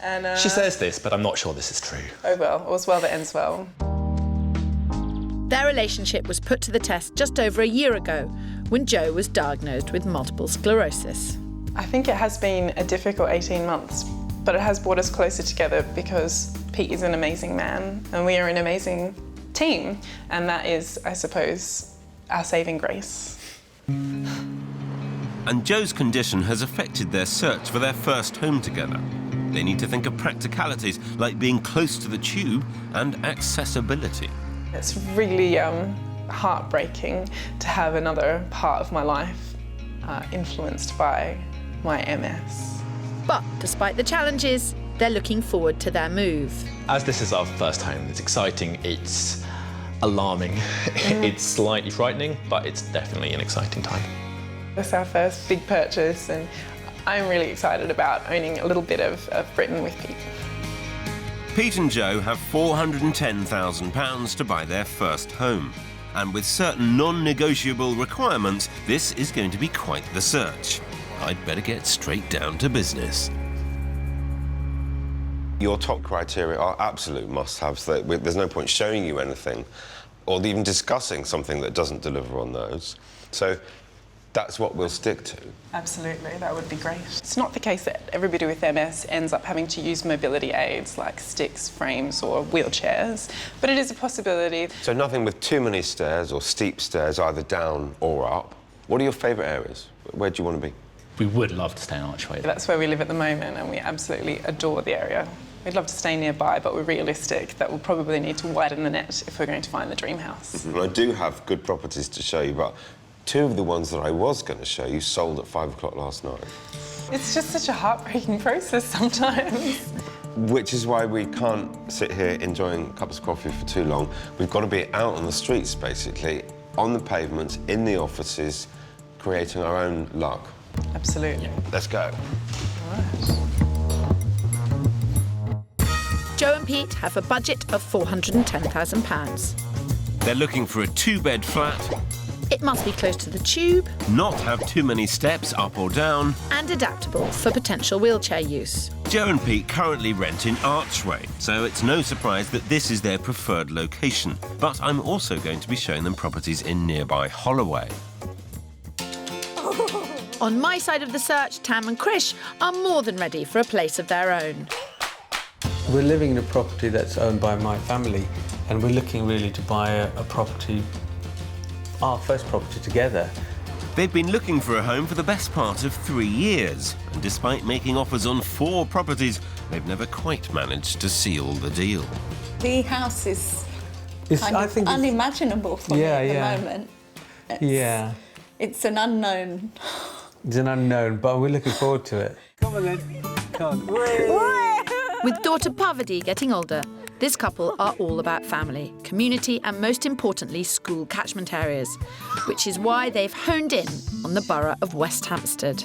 And, she says this, but I'm not sure this is true. Oh well, all's well that ends well. Their relationship was put to the test just over a year ago, when Joe was diagnosed with multiple sclerosis. I think it has been a difficult 18 months, but it has brought us closer together because Pete is an amazing man and we are an amazing team, and that is, I suppose, our saving grace. And Joe's condition has affected their search for their first home together. They need to think of practicalities like being close to the tube and accessibility. It's really heartbreaking to have another part of my life influenced by my MS. But despite the challenges, they're looking forward to their move. As this is our first home, it's exciting, it's alarming, it's slightly frightening, but it's definitely an exciting time. It's our first big purchase, and I'm really excited about owning a little bit of Britain with Pete. Pete and Joe have £410,000 to buy their first home. And with certain non-negotiable requirements, this is going to be quite the search. I'd better get straight down to business. Your top criteria are absolute must-haves. There's no point showing you anything or even discussing something that doesn't deliver on those. So that's what we'll stick to. Absolutely, that would be great. It's not the case that everybody with MS ends up having to use mobility aids like sticks, frames or wheelchairs, but it is a possibility. So nothing with too many stairs or steep stairs, either down or up. What are your favourite areas? Where do you want to be? We would love to stay in Archway. That's where we live at the moment, and we absolutely adore the area. We'd love to stay nearby, but we're realistic that we'll probably need to widen the net if we're going to find the dream house. I do have good properties to show you, but two of the ones that I was going to show you sold at 5 o'clock last night. It's just such a heartbreaking process sometimes. Which is why we can't sit here enjoying cups of coffee for too long. We've got to be out on the streets, basically, on the pavements, in the offices, creating our own luck. Absolutely. Let's go. Joe and Pete have a budget of £410,000. They're looking for a 2-bed flat, It must be close to the tube not have too many steps up or down, and adaptable for potential wheelchair use. Joe and Pete currently rent in Archway, so it's no surprise that this is their preferred location. But I'm also going to be showing them properties in nearby Holloway. On my side of the search, Tam and Krish are more than ready for a place of their own. We're living in a property that's owned by my family, and we're looking really to buy a property, our first property together. They've been looking for a home for the best part of 3 years, and despite making offers on 4 properties, they've never quite managed to seal the deal. The house is unimaginable for me at the moment. It's an unknown. It's an unknown, but we're looking forward to it. Come on then. Come on. With daughter Parvati getting older, this couple are all about family, community and, most importantly, school catchment areas, which is why they've honed in on the borough of West Hampstead.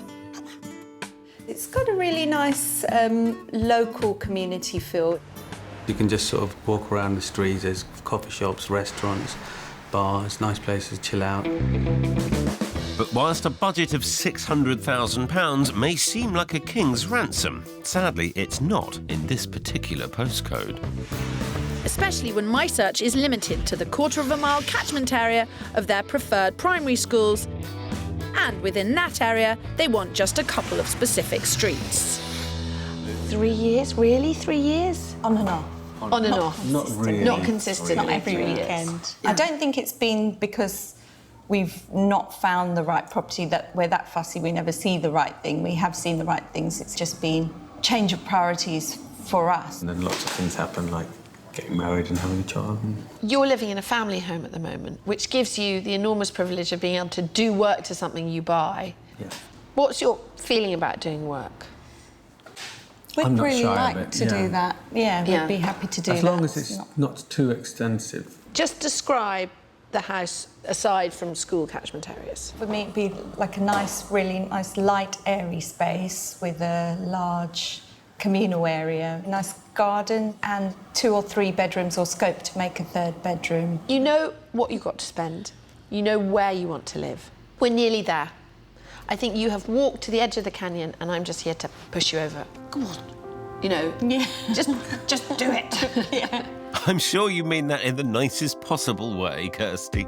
It's got a really nice local community feel. You can just sort of walk around the streets, there's coffee shops, restaurants, bars, nice places to chill out. But whilst a budget of £600,000 may seem like a king's ransom, sadly it's not in this particular postcode. Especially when my search is limited to the quarter-of-a-mile catchment area of their preferred primary schools, and within that area they want just a couple of specific streets. 3 years? Really? 3 years? On and off. On and off. Not really. Not consistently. Not every 3 years. weekend. I don't think it's been because we've not found the right property that we're that fussy, we never see the right thing. We have seen the right things. It's just been change of priorities for us. And then lots of things happen, like getting married and having a child. You're living in a family home at the moment, which gives you the enormous privilege of being able to do work to something you buy. Yeah. What's your feeling about doing work? We'd really like to do that. Yeah, we'd be happy to do that. As long as it's not too extensive. Just describe the house aside from school catchment areas. For me, it'd be like a nice, really nice, light, airy space with a large communal area, a nice garden and 2 or 3 bedrooms or scope to make a 3rd bedroom. You know what you've got to spend. You know where you want to live. We're nearly there. I think you have walked to the edge of the canyon and I'm just here to push you over. Come on. You know, just do it. Yeah. I'm sure you mean that in the nicest possible way, Kirsty.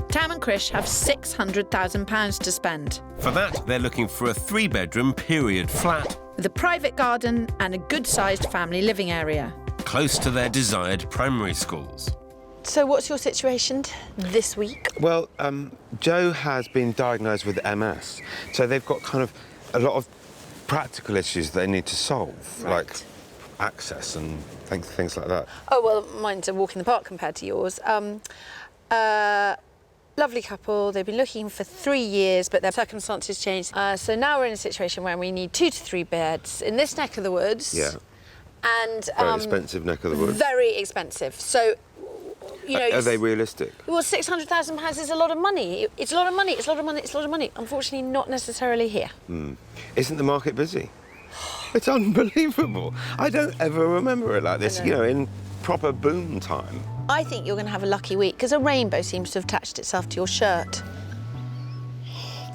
Tam and Krish have £600,000 to spend. For that, they're looking for a 3-bedroom period flat with a private garden and a good-sized family living area. close to their desired primary schools. So what's your situation this week? Well, Joe has been diagnosed with MS, so they've got kind of a lot of practical issues they need to solve, like access and things like that. Oh, well, mine's a walk in the park compared to yours. Lovely couple, they've been looking for 3 years, but their circumstances changed. So now we're in a situation where we need 2 to 3 beds in this neck of the woods. Yeah. And very expensive neck of the woods. Very expensive. So you know... Are they realistic? Well, £600,000 is a lot of money. It's a lot of money, it's a lot of money, it's a lot of money. Unfortunately, not necessarily here. Isn't the market busy? It's unbelievable. I don't ever remember it like this, you know, in proper boom time. I think you're going to have a lucky week, because a rainbow seems to have attached itself to your shirt.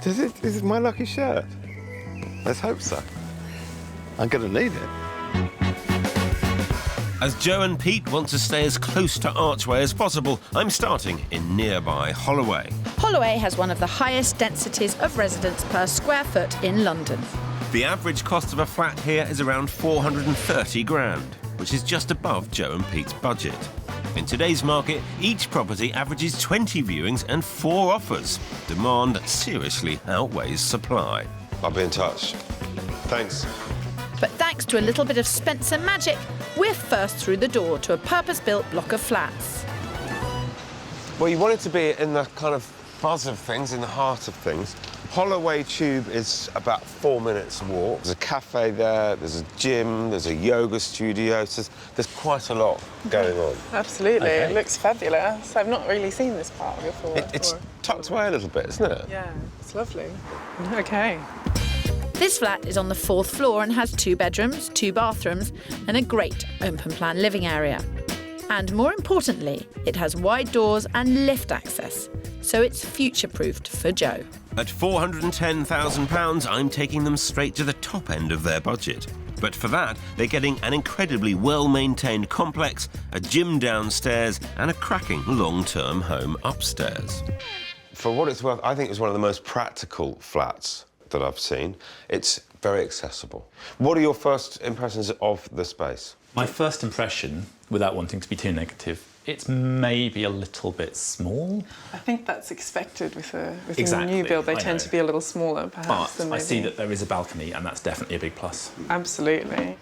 Does it? Is it my lucky shirt? Let's hope so. I'm going to need it. As Joe and Pete want to stay as close to Archway as possible, I'm starting in nearby Holloway. Holloway has one of the highest densities of residents per square foot in London. The average cost of a flat here is around 430 grand, which is just above Joe and Pete's budget. In today's market, each property averages 20 viewings and 4 offers. Demand seriously outweighs supply. I'll be in touch. Thanks. But thanks to a little bit of Spencer magic, we're first through the door to a purpose-built block of flats. Well, you want it to be in the kind of buzz of things, in the heart of things. Holloway Tube is about 4 minutes walk. There's a cafe there, there's a gym, there's a yoga studio. So there's quite a lot going on. Absolutely, Okay. It looks fabulous. I've not really seen this part before. It's tucked away a little bit, isn't it? Yeah, it's lovely. Okay. This flat is on the 4th floor and has 2 bedrooms, 2 bathrooms and a great open-plan living area. And more importantly, it has wide doors and lift access, so it's future-proofed for Joe. At £410,000, I'm taking them straight to the top end of their budget. But for that, they're getting an incredibly well-maintained complex, a gym downstairs and a cracking long-term home upstairs. For what it's worth, I think it's one of the most practical flats that I've seen. It's very accessible. What are your first impressions of the space? My first impression, without wanting to be too negative, it's maybe a little bit small. I think that's expected with a Exactly, new build. They I tend know. to be a little smaller, perhaps. But than I see maybe- that there is a balcony, and that's definitely a big plus. Absolutely.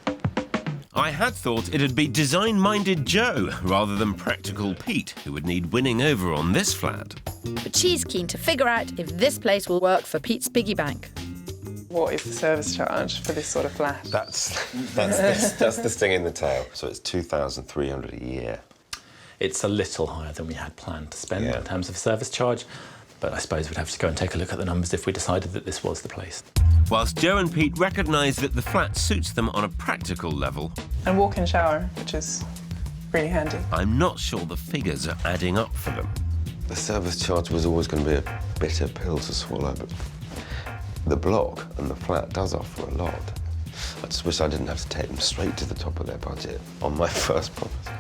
I had thought it'd be design-minded Joe rather than practical Pete who would need winning over on this flat. But she's keen to figure out if this place will work for Pete's piggy bank. What is the service charge for this sort of flat? That's the sting in the tail. So it's $2,300 a year. It's a little higher than we had planned to spend in terms of service charge, but I suppose we'd have to go and take a look at the numbers if we decided that this was the place. Whilst Joe and Pete recognise that the flat suits them on a practical level, And walk-in shower, which is really handy. I'm not sure the figures are adding up for them. The service charge was always going to be a bitter pill to swallow, but the block and the flat does offer a lot. I just wish I didn't have to take them straight to the top of their budget on my first property.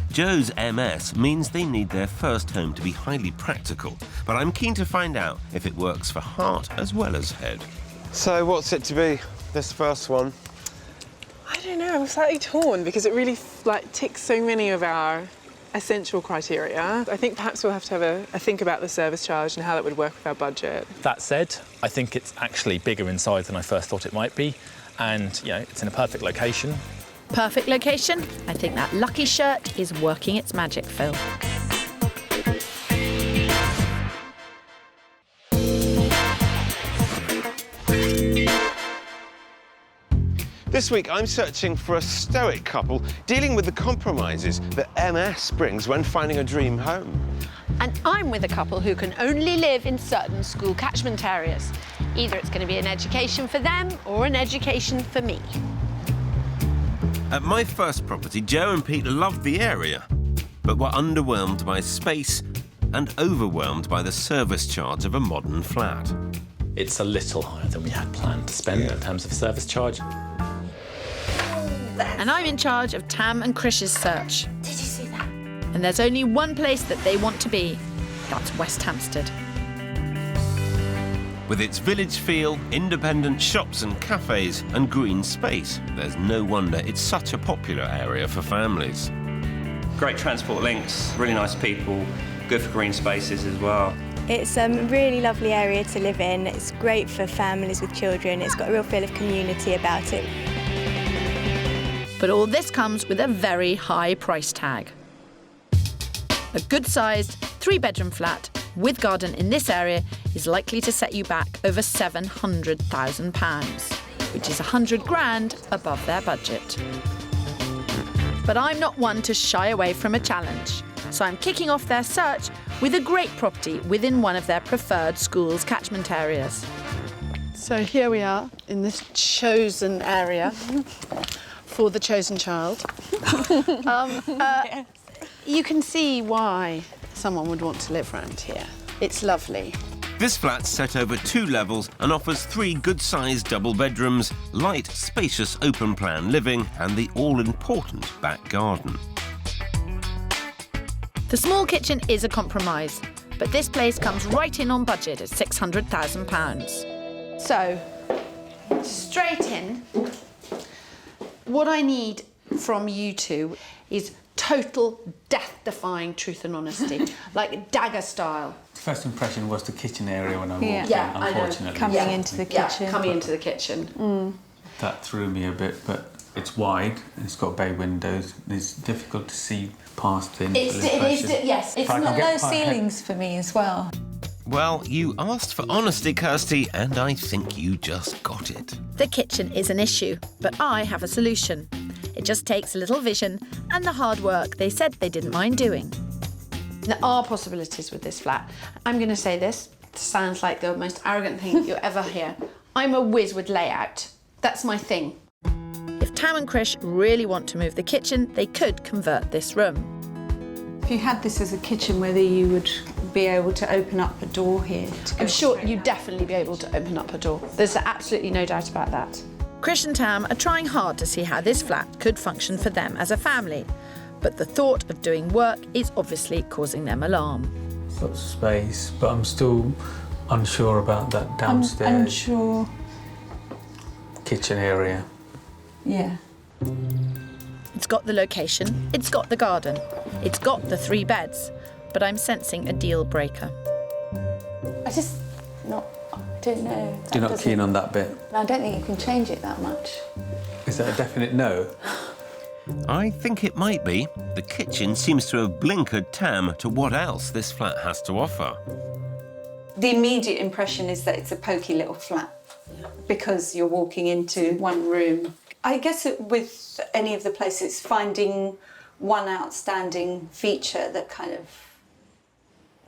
Joe's MS means they need their first home to be highly practical, but I'm keen to find out if it works for heart as well as head. So what's it to be, this first one? I don't know, I'm slightly torn because it really ticks so many of our essential criteria. I think perhaps we'll have to have a think about the service charge and how that would work with our budget. That said, I think it's actually bigger in size than I first thought it might be, and you know, it's in a perfect location. Perfect location? I think that lucky shirt is working its magic, Phil. This week, I'm searching for a stoic couple dealing with the compromises that MS brings when finding a dream home. And I'm with a couple who can only live in certain school catchment areas. Either it's going to be an education for them or an education for me. At my first property, Joe and Pete loved the area, but were underwhelmed by space and overwhelmed by the service charge of a modern flat. It's a little higher than we had planned to spend in terms of service charge. And I'm in charge of Tam and Krish's search. Did you see that? And there's only one place that they want to be. That's West Hampstead. With its village feel, independent shops and cafes, and green space, there's no wonder it's such a popular area for families. Great transport links, really nice people, good for green spaces as well. It's a really lovely area to live in. It's great for families with children. It's got a real feel of community about it. But all this comes with a very high price tag. A good-sized 3-bedroom flat with garden in this area is likely to set you back over £700,000, which is 100 grand above their budget. But I'm not one to shy away from a challenge. So I'm kicking off their search with a great property within one of their preferred schools' catchment areas. So here we are in this chosen area for the chosen child. You can see why someone would want to live around here. It's lovely. This flat's set over 2 levels and offers 3 good-sized double bedrooms, light, spacious open-plan living and the all-important back garden. The small kitchen is a compromise, but this place comes right in on budget at £600,000. So, straight in, what I need from you two is total death-defying truth and honesty, like dagger style. First impression was the kitchen area when I walked in, Yeah, unfortunately. Coming into the kitchen. Yeah, coming into the kitchen. That threw me a bit, but it's wide, and it's got bay windows, and it's difficult to see past in. Yes. It's not low ceilings for me as well. Well, you asked for honesty, Kirsty, and I think you just got it. The kitchen is an issue, but I have a solution. It just takes a little vision and the hard work they said they didn't mind doing. There are possibilities with this flat. I'm going to say this. It sounds like the most arrogant thing you'll ever hear. I'm a whiz with layout. That's my thing. If Tam and Krish really want to move the kitchen, they could convert this room. If you had this as a kitchen, whether you would be able to open up a door here. I'm sure you'd definitely be able to open up a door. There's absolutely no doubt about that. Krish and Tam are trying hard to see how this flat could function for them as a family. But the thought of doing work is obviously causing them alarm. Lots of space, but I'm still unsure about that downstairs Unsure. kitchen area. Yeah. It's got the location, it's got the garden, it's got the 3 beds, but I'm sensing a deal breaker. I don't know. You're not keen on that bit? I don't think you can change it that much. Is that a definite no? I think it might be. The kitchen seems to have blinkered Tam to what else this flat has to offer. The immediate impression is that it's a pokey little flat because you're walking into one room. I guess with any of the places, finding one outstanding feature that kind of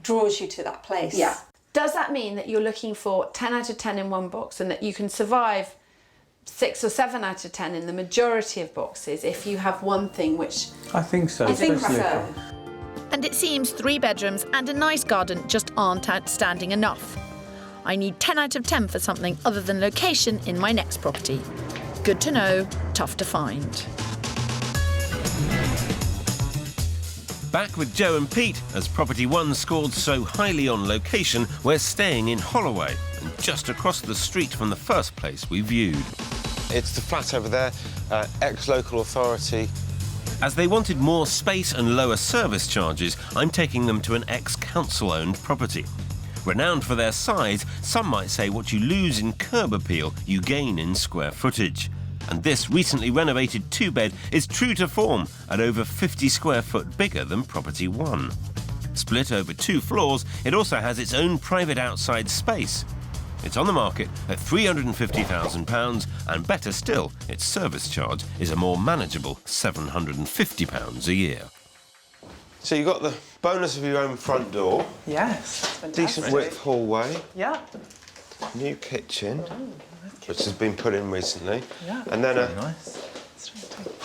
draws you to that place. Yeah. Does that mean that you're looking for 10 out of 10 in one box and that you can survive 6 or 7 out of 10 in the majority of boxes if you have one thing which... I think so. I think especially so. And it seems 3 bedrooms and a nice garden just aren't outstanding enough. I need 10 out of 10 for something other than location in my next property. Good to know, tough to find. Back with Joe and Pete, as Property 1 scored so highly on location, we're staying in Holloway, and just across the street from the first place we viewed. It's the flat over there, ex-local authority. As they wanted more space and lower service charges, I'm taking them to an ex-council-owned property. Renowned for their size, some might say what you lose in curb appeal, you gain in square footage. And this recently renovated 2-bed is true to form at over 50 square foot bigger than Property 1. Split over 2 floors, it also has its own private outside space. It's on the market at £350,000, and better still, its service charge is a more manageable £750 a year. So you've got the bonus of your own front door. Yes, fantastic. Decent width hallway. Yeah. New kitchen, which has been put in recently. Yeah. And then a nice.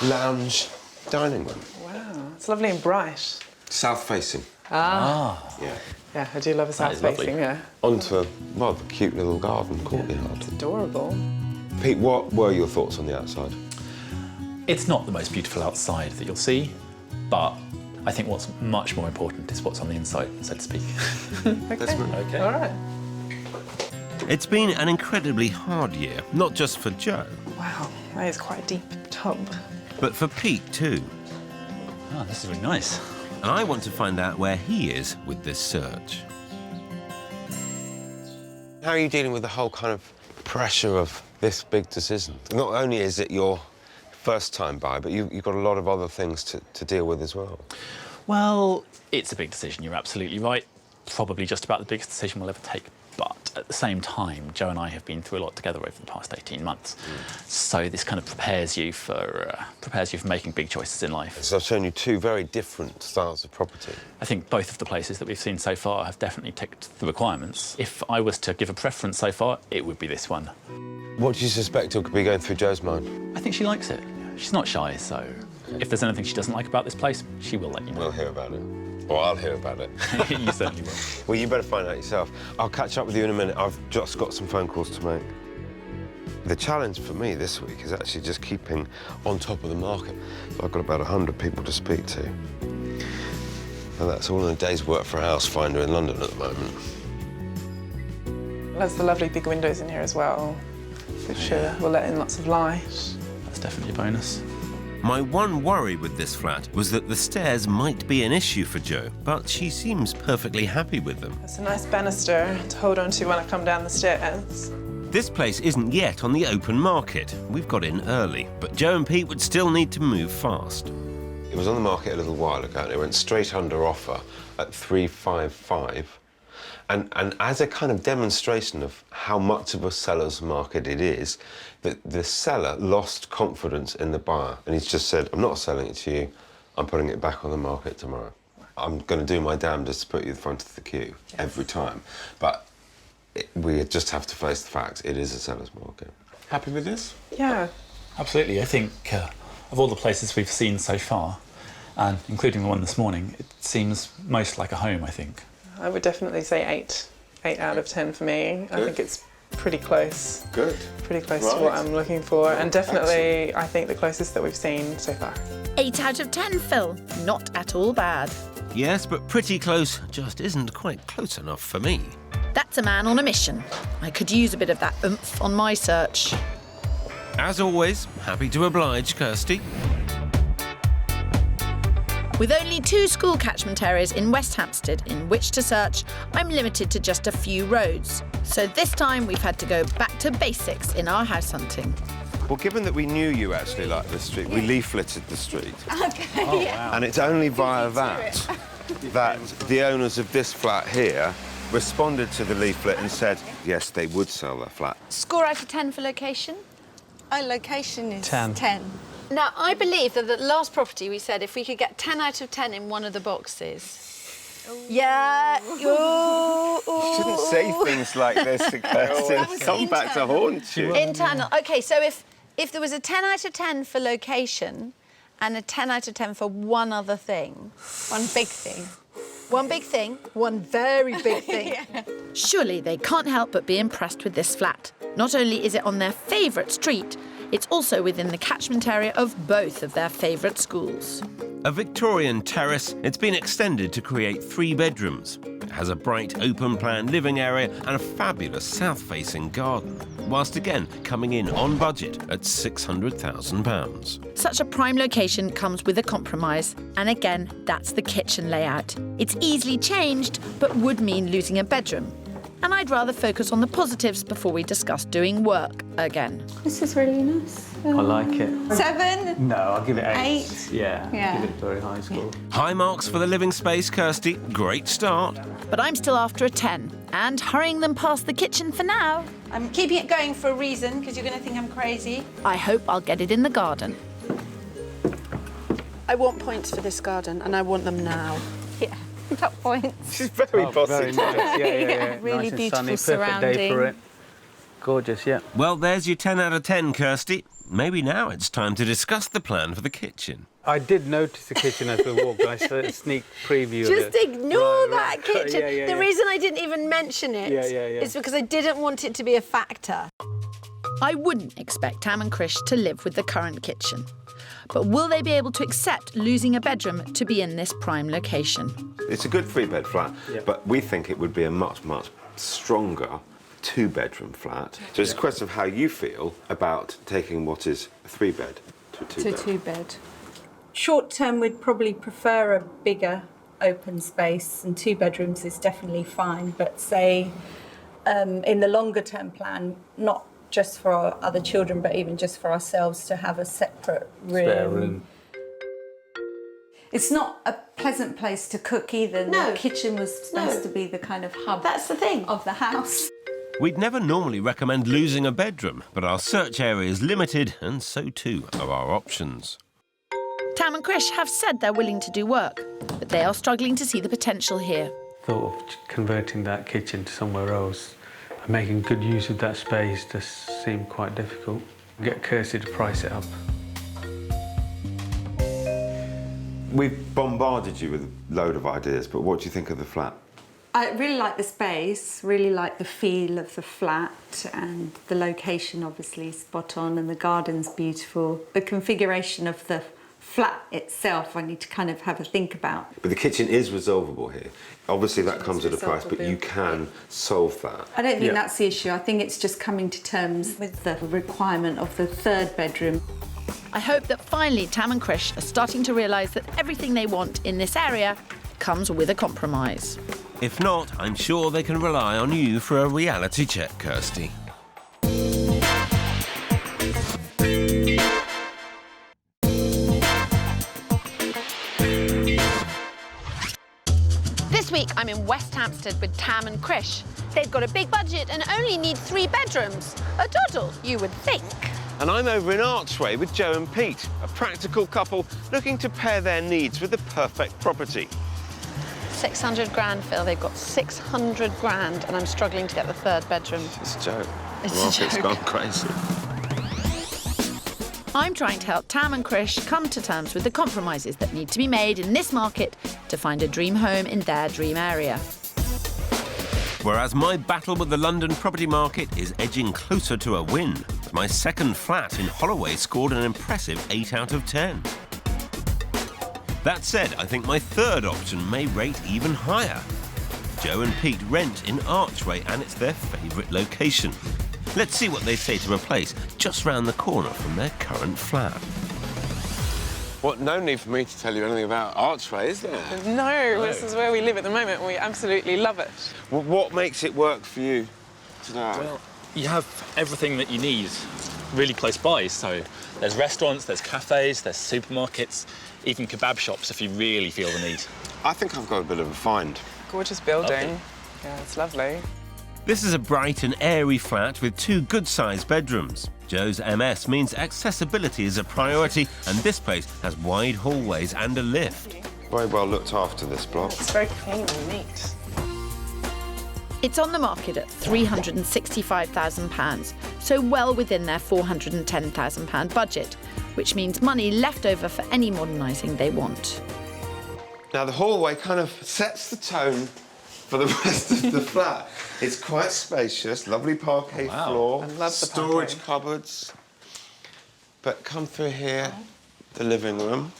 lounge dining room. Wow, it's lovely and bright. South-facing. Ah. Yeah. Yeah, I do love a south-facing, yeah. Onto a rather cute little garden courtyard. Adorable. Pete, what were your thoughts on the outside? It's not the most beautiful outside that you'll see, but I think what's much more important is what's on the inside, so to speak. Okay. All right. It's been an incredibly hard year, not just for Joe, Wow, that is quite a deep tub. but for Pete too. Oh, this is really nice. And I want to find out where he is with this search. How are you dealing with the whole kind of pressure of this big decision? Not only is it your first time buy, but you've got a lot of other things to deal with as well. Well, it's a big decision, you're absolutely right. Probably just about the biggest decision we'll ever take. But at the same time, Joe and I have been through a lot together over the past 18 months. So this kind of prepares you for making big choices in life. So I've shown you two very different styles of property. I think both of the places that we've seen so far have definitely ticked the requirements. If I was to give a preference so far, it would be this one. What do you suspect will be going through Joe's mind? I think she likes it. She's not shy, so if there's anything she doesn't like about this place, she will let you know. We'll hear about it. Or I'll hear about it. You certainly will. Well, you better find out yourself. I'll catch up with you in a minute. I've just got some phone calls to make. The challenge for me this week is actually just keeping on top of the market. So I've got about 100 people to speak to. And that's all in a day's work for a house finder in London at the moment. There's the lovely big windows in here as well, which will let in lots of light. That's definitely a bonus. My one worry with this flat was that the stairs might be an issue for Jo, but she seems perfectly happy with them. It's a nice banister to hold on to when I come down the stairs. This place isn't yet on the open market. We've got in early, but Jo and Pete would still need to move fast. It was on the market a little while ago and it went straight under offer at 355. And as a kind of demonstration of how much of a seller's market it is, the seller lost confidence in the buyer. And he's just said, I'm not selling it to you, I'm putting it back on the market tomorrow. I'm going to do my damnedest to put you in front of the queue every time. But we just have to face the fact it is a seller's market. Happy with this? Yeah. Absolutely. I think of all the places we've seen so far, and including the one this morning, it seems most like a home, I think. I would definitely say 8 out of 10 for me. I think it's pretty close. Good. Pretty close to what I'm looking for, and definitely I think the closest that we've seen so far. 8 out of 10, Phil. Not at all bad. Yes, but pretty close just isn't quite close enough for me. That's a man on a mission. I could use a bit of that oomph on my search. As always, happy to oblige, Kirsty. With only 2 school catchment areas in West Hampstead in which to search, I'm limited to just a few roads. So this time we've had to go back to basics in our house hunting. Well, given that we knew you actually liked the street, we leafleted the street. Okay. Oh, wow. And it's only via that the owners of this flat here responded to the leaflet and said, yes, they would sell their flat. Score out of 10 for location? Location is 10. 10. Now, I believe that the last property we said if we could get 10 out of 10 in one of the boxes. Yeah. You shouldn't say things like this to Kirsty. Come back to haunt you. Internal. OK, so if there was a 10 out of 10 for location and a 10 out of 10 for one other thing. One big thing. One big thing, one very big thing. Yeah. Surely they can't help but be impressed with this flat. Not only is it on their favourite street, it's also within the catchment area of both of their favourite schools. A Victorian terrace, it's been extended to create 3 bedrooms. It has a bright, open-plan living area and a fabulous south-facing garden, whilst again coming in on budget at £600,000. Such a prime location comes with a compromise, and again, that's the kitchen layout. It's easily changed, but would mean losing a bedroom. And I'd rather focus on the positives before we discuss doing work again. This is really nice. I like it. 7? No, I'll give it 8. 8? Yeah. Give it Victoria High School. High marks for the living space, Kirsty. Great start. But I'm still after a 10, and hurrying them past the kitchen for now. I'm keeping it going for a reason, because you're going to think I'm crazy. I hope I'll get it in the garden. I want points for this garden, and I want them now. Yeah, top points. She's very bossy. Very nice. Yeah. Really nice and beautiful sunny. Perfect day for it. Gorgeous, yeah. Well, there's your 10 out of 10, Kirsty. Maybe now it's time to discuss the plan for the kitchen. I did notice the kitchen as we walked. I saw a sneak preview Just of it. ignore that kitchen. Yeah. The reason I didn't even mention it is because I didn't want it to be a factor. I wouldn't expect Tam and Krish to live with the current kitchen. But will they be able to accept losing a bedroom to be in this prime location? It's a good 3-bed flat, but we think it would be a much, much stronger 2-bedroom flat. So it's a question of how you feel about taking what is a 3-bed to a 2-bed. To 2-bed. Short term, we'd probably prefer a bigger open space, and 2 bedrooms is definitely fine. But say in the longer term plan, not just for our other children, but even just for ourselves to have a separate room. Spare room. It's not a pleasant place to cook either. No. The kitchen was supposed to be the kind of hub. That's the thing. Of the house. We'd never normally recommend losing a bedroom, but our search area is limited, and so too are our options. Tam and Krish have said they're willing to do work, but they are struggling to see the potential here. Thought of converting that kitchen to somewhere else and making good use of that space just seemed quite difficult. Get Kirsty to price it up. We've bombarded you with a load of ideas, but what do you think of the flat? I really like the space, really like the feel of the flat, and the location obviously spot on, and the garden's beautiful. The configuration of the flat itself I need to kind of have a think about. But the kitchen is resolvable here. Obviously that comes at a price, but you can solve that. I don't think that's the issue. I think it's just coming to terms with the requirement of the third bedroom. I hope that finally Tam and Krish are starting to realise that everything they want in this area comes with a compromise. If not, I'm sure they can rely on you for a reality check, Kirsty. This week I'm in West Hampstead with Tam and Krish. They've got a big budget and only need 3 bedrooms. A doddle, you would think. And I'm over in Archway with Joe and Pete, a practical couple looking to pair their needs with the perfect property. 600 grand, Phil. They've got 600 grand and I'm struggling to get the third bedroom. It's a joke. It's the a market's joke. gone crazy. I'm trying to help Tam and Krish come to terms with the compromises that need to be made in this market to find a dream home in their dream area. Whereas my battle with the London property market is edging closer to a win. My second flat in Holloway scored an impressive 8 out of 10. That said, I think my third option may rate even higher. Joe and Pete rent in Archway and it's their favourite location. Let's see what they say to a place just round the corner from their current flat. What, no need for me to tell you anything about Archway, is there? No, this is where we live at the moment and we absolutely love it. Well, what makes it work for you today? Well, you have everything that you need really close by. So there's restaurants, there's cafes, there's supermarkets, even kebab shops if you really feel the need. I think I've got a bit of a find. Gorgeous building. Lovely. Yeah, it's lovely. This is a bright and airy flat with 2 good-sized bedrooms. Joe's MS means accessibility is a priority, and this place has wide hallways and a lift. Very well looked after, this block. It's very clean and neat. It's on the market at £365,000, so well within their £410,000 budget, which means money left over for any modernising they want. Now, the hallway kind of sets the tone for the rest of the flat. It's quite spacious, lovely parquet floor, I love the storage parquet. cupboards. But come through here, the living room.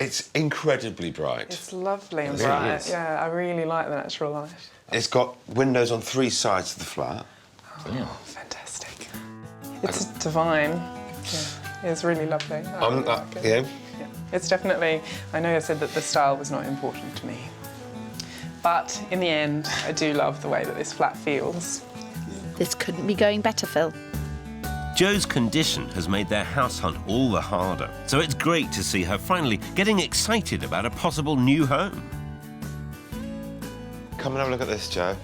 It's incredibly bright. It's lovely and It really bright. is. Yeah, I really like the natural light. It's got windows on 3 sides of the flat. Oh, fantastic. It's divine. Yeah, it's really lovely. I really like it. Yeah. Yeah. It's definitely, I know I said that the style was not important to me, but in the end, I do love the way that this flat feels. This couldn't be going better, Phil. Joe's condition has made their house hunt all the harder, so it's great to see her finally getting excited about a possible new home. Come and have a look at this, Joe.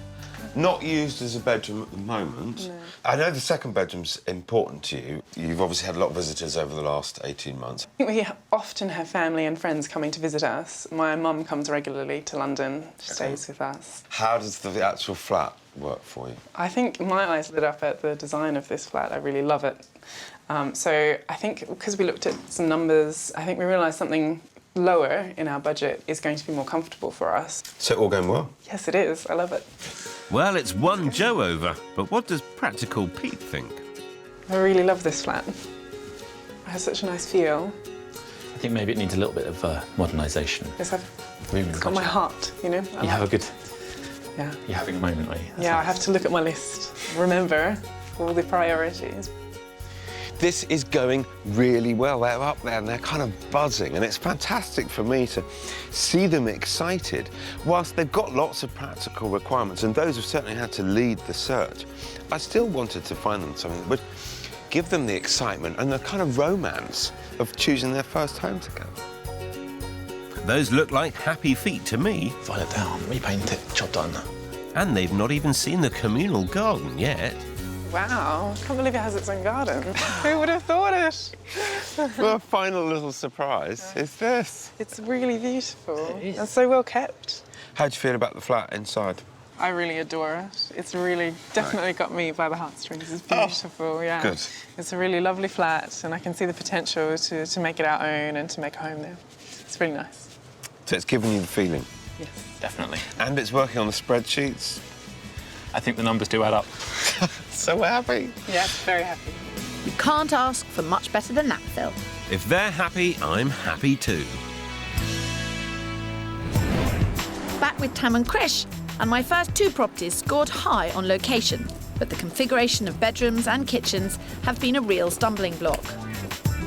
Not used as a bedroom at the moment. No. I know the second bedroom's important to you. You've obviously had a lot of visitors over the last 18 months. We often have family and friends coming to visit us. My mum comes regularly to London. She stays with us. How does the actual flat work for you? I think my eyes lit up at the design of this flat. I really love it. So I think because we looked at some numbers, I think we realised something lower in our budget is going to be more comfortable for us. So all going well? Yes, it is. I love it. Well, it's won Joe over, but what does practical Pete think? I really love this flat. It has such a nice feel. I think maybe it needs a little bit of modernisation. It's Room and got my budget. heart, you know? You have a good... Yeah. You're having a moment, are you? Yeah, I have to look at my list, remember all the priorities. This is going really well. They're up there and they're kind of buzzing, and it's fantastic for me to see them excited. Whilst they've got lots of practical requirements, and those have certainly had to lead the search, I still wanted to find them something that would give them the excitement and the kind of romance of choosing their first home together. Those look like happy feet to me. File it down, repaint it, job done. And they've not even seen the communal garden yet. Wow, I can't believe it has its own garden. Who would have thought it? Well, a final little surprise is this. It's really beautiful and so well kept. How do you feel about the flat inside? I really adore it. It's really definitely got me by the heartstrings. It's beautiful, yeah. Good. It's a really lovely flat, and I can see the potential to make it our own and to make a home there. It's really nice. So it's given you the feeling? Yes. Definitely. And it's working on the spreadsheets? I think the numbers do add up. So happy. Yeah, very happy. You can't ask for much better than that, Phil. If they're happy, I'm happy too. Back with Tam and Krish, and my first two properties scored high on location, but the configuration of bedrooms and kitchens have been a real stumbling block.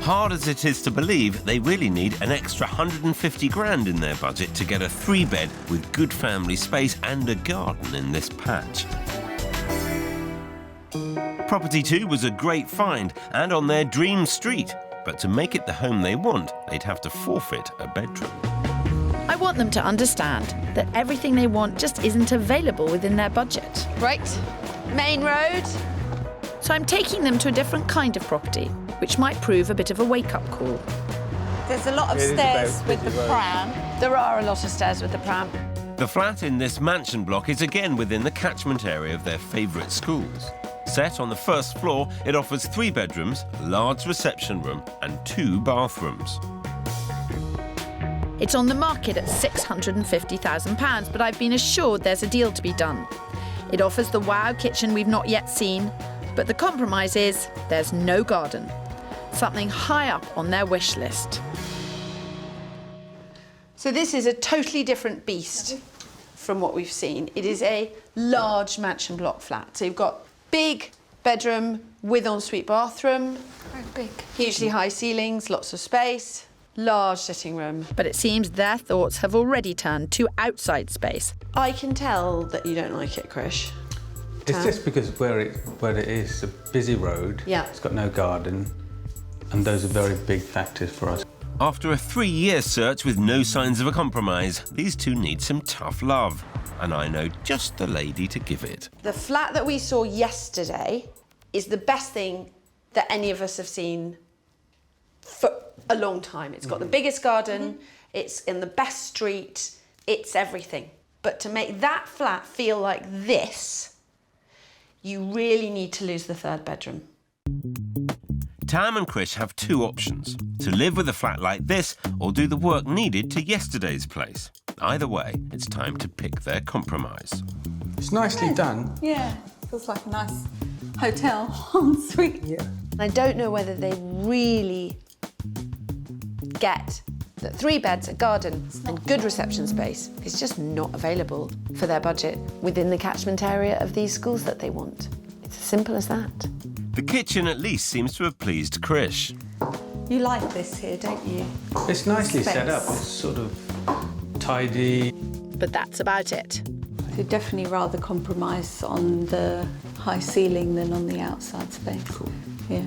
Hard as it is to believe, they really need an extra 150 grand in their budget to get a 3-bed with good family space and a garden in this patch. Property 2 was a great find and on their dream street, but to make it the home they want, they'd have to forfeit a bedroom. I want them to understand that everything they want just isn't available within their budget. Right, main road. So I'm taking them to a different kind of property, which might prove a bit of a wake-up call. There's a lot of stairs with the pram. There are a lot of stairs with the pram. The flat in this mansion block is again within the catchment area of their favourite schools. Set on the first floor, it offers 3 bedrooms, a large reception room and 2 bathrooms. It's on the market at £650,000, but I've been assured there's a deal to be done. It offers the wow kitchen we've not yet seen, but the compromise is there's no garden. Something high up on their wish list. So this is a totally different beast from what we've seen. It is a large mansion block flat. So you've got big bedroom with ensuite bathroom. Very big. Hugely high ceilings, lots of space, large sitting room. But it seems their thoughts have already turned to outside space. I can tell that you don't like it, Krish. It's just because where it is, a busy road, Yeah. it's got no garden, and those are very big factors for us. After a 3-year search with no signs of a compromise, these two need some tough love. And I know just the lady to give it. The flat that we saw yesterday is the best thing that any of us have seen for a long time. It's got the biggest garden, it's in the best street, it's everything. But to make that flat feel like this, you really need to lose the 3rd bedroom. Tam and Krish have 2 options: to live with a flat like this or do the work needed to yesterday's place. Either way, it's time to pick their compromise. It's nicely done. Yeah, feels like a nice hotel ensuite. Yeah. I don't know whether they really get that 3 beds, a garden and good reception space is just not available for their budget within the catchment area of these schools that they want. It's as simple as that. The kitchen at least seems to have pleased Krish. You like this here, don't you? It's nicely Space. set up. It's sort of tidy. But that's about it. I'd definitely rather compromise on the high ceiling than on the outside space. Cool. Yeah.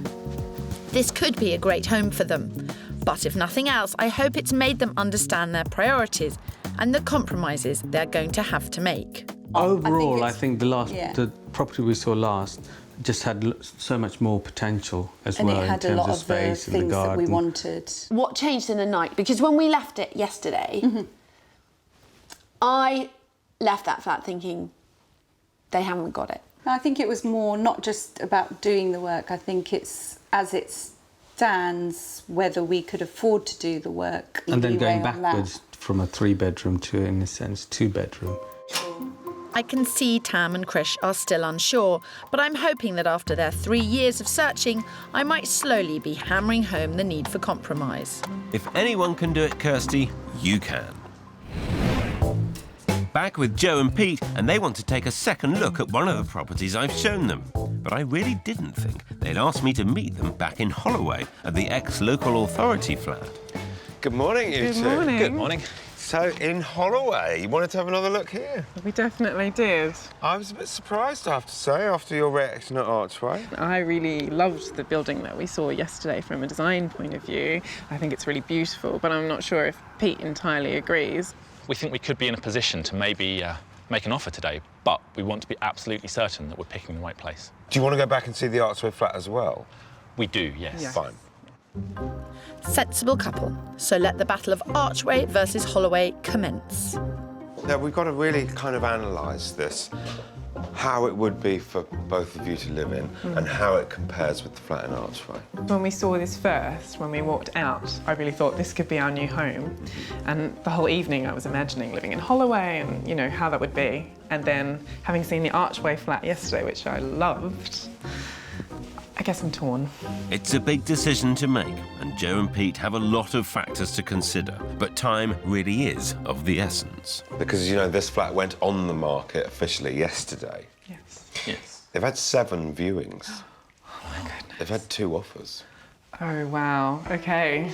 This could be a great home for them. But if nothing else, I hope it's made them understand their priorities and the compromises they're going to have to make. Overall, I think the property we saw last just had so much more potential as And well it had in a terms lot of of the space and the things that we garden. wanted. What changed in the night? Because when we left it yesterday, I left that flat thinking they haven't got it. I think it was more not just about doing the work. I think it's, as it stands, whether we could afford to do the work. And then going Leeway on that. backwards from a 3-bedroom to, in a sense, 2-bedroom. I can see Tam and Krish are still unsure, but I'm hoping that after their 3 years of searching, I might slowly be hammering home the need for compromise. If anyone can do it, Kirsty, you can. Back with Joe and Pete, and they want to take a second look at one of the properties I've shown them. But I really didn't think they'd asked me to meet them back in Holloway at the ex-local authority flat. Good morning, you two. Good morning. So, in Holloway, you wanted to have another look here? We definitely did. I was a bit surprised, I have to say, after your reaction at Archway. I really loved the building that we saw yesterday from a design point of view. I think it's really beautiful, but I'm not sure if Pete entirely agrees. We think we could be in a position to maybe make an offer today, but we want to be absolutely certain that we're picking the right place. Do you want to go back and see the Archway flat as well? We do, yes. Yeah. Fine. Sensible couple. So let the battle of Archway versus Holloway commence. Now, we've got to really kind of analyse this, how it would be for both of you to live in and how it compares with the flat in Archway. When we saw this first, when we walked out, I really thought this could be our new home. And the whole evening I was imagining living in Holloway and, you know, how that would be. And then having seen the Archway flat yesterday, which I loved, I guess I'm torn. It's a big decision to make, and Joe and Pete have a lot of factors to consider, but time really is of the essence. Because, you know, this flat went on the market officially yesterday. Yes. Yes. They've had 7 viewings. Oh, my goodness. They've had 2 offers. Oh, wow. OK.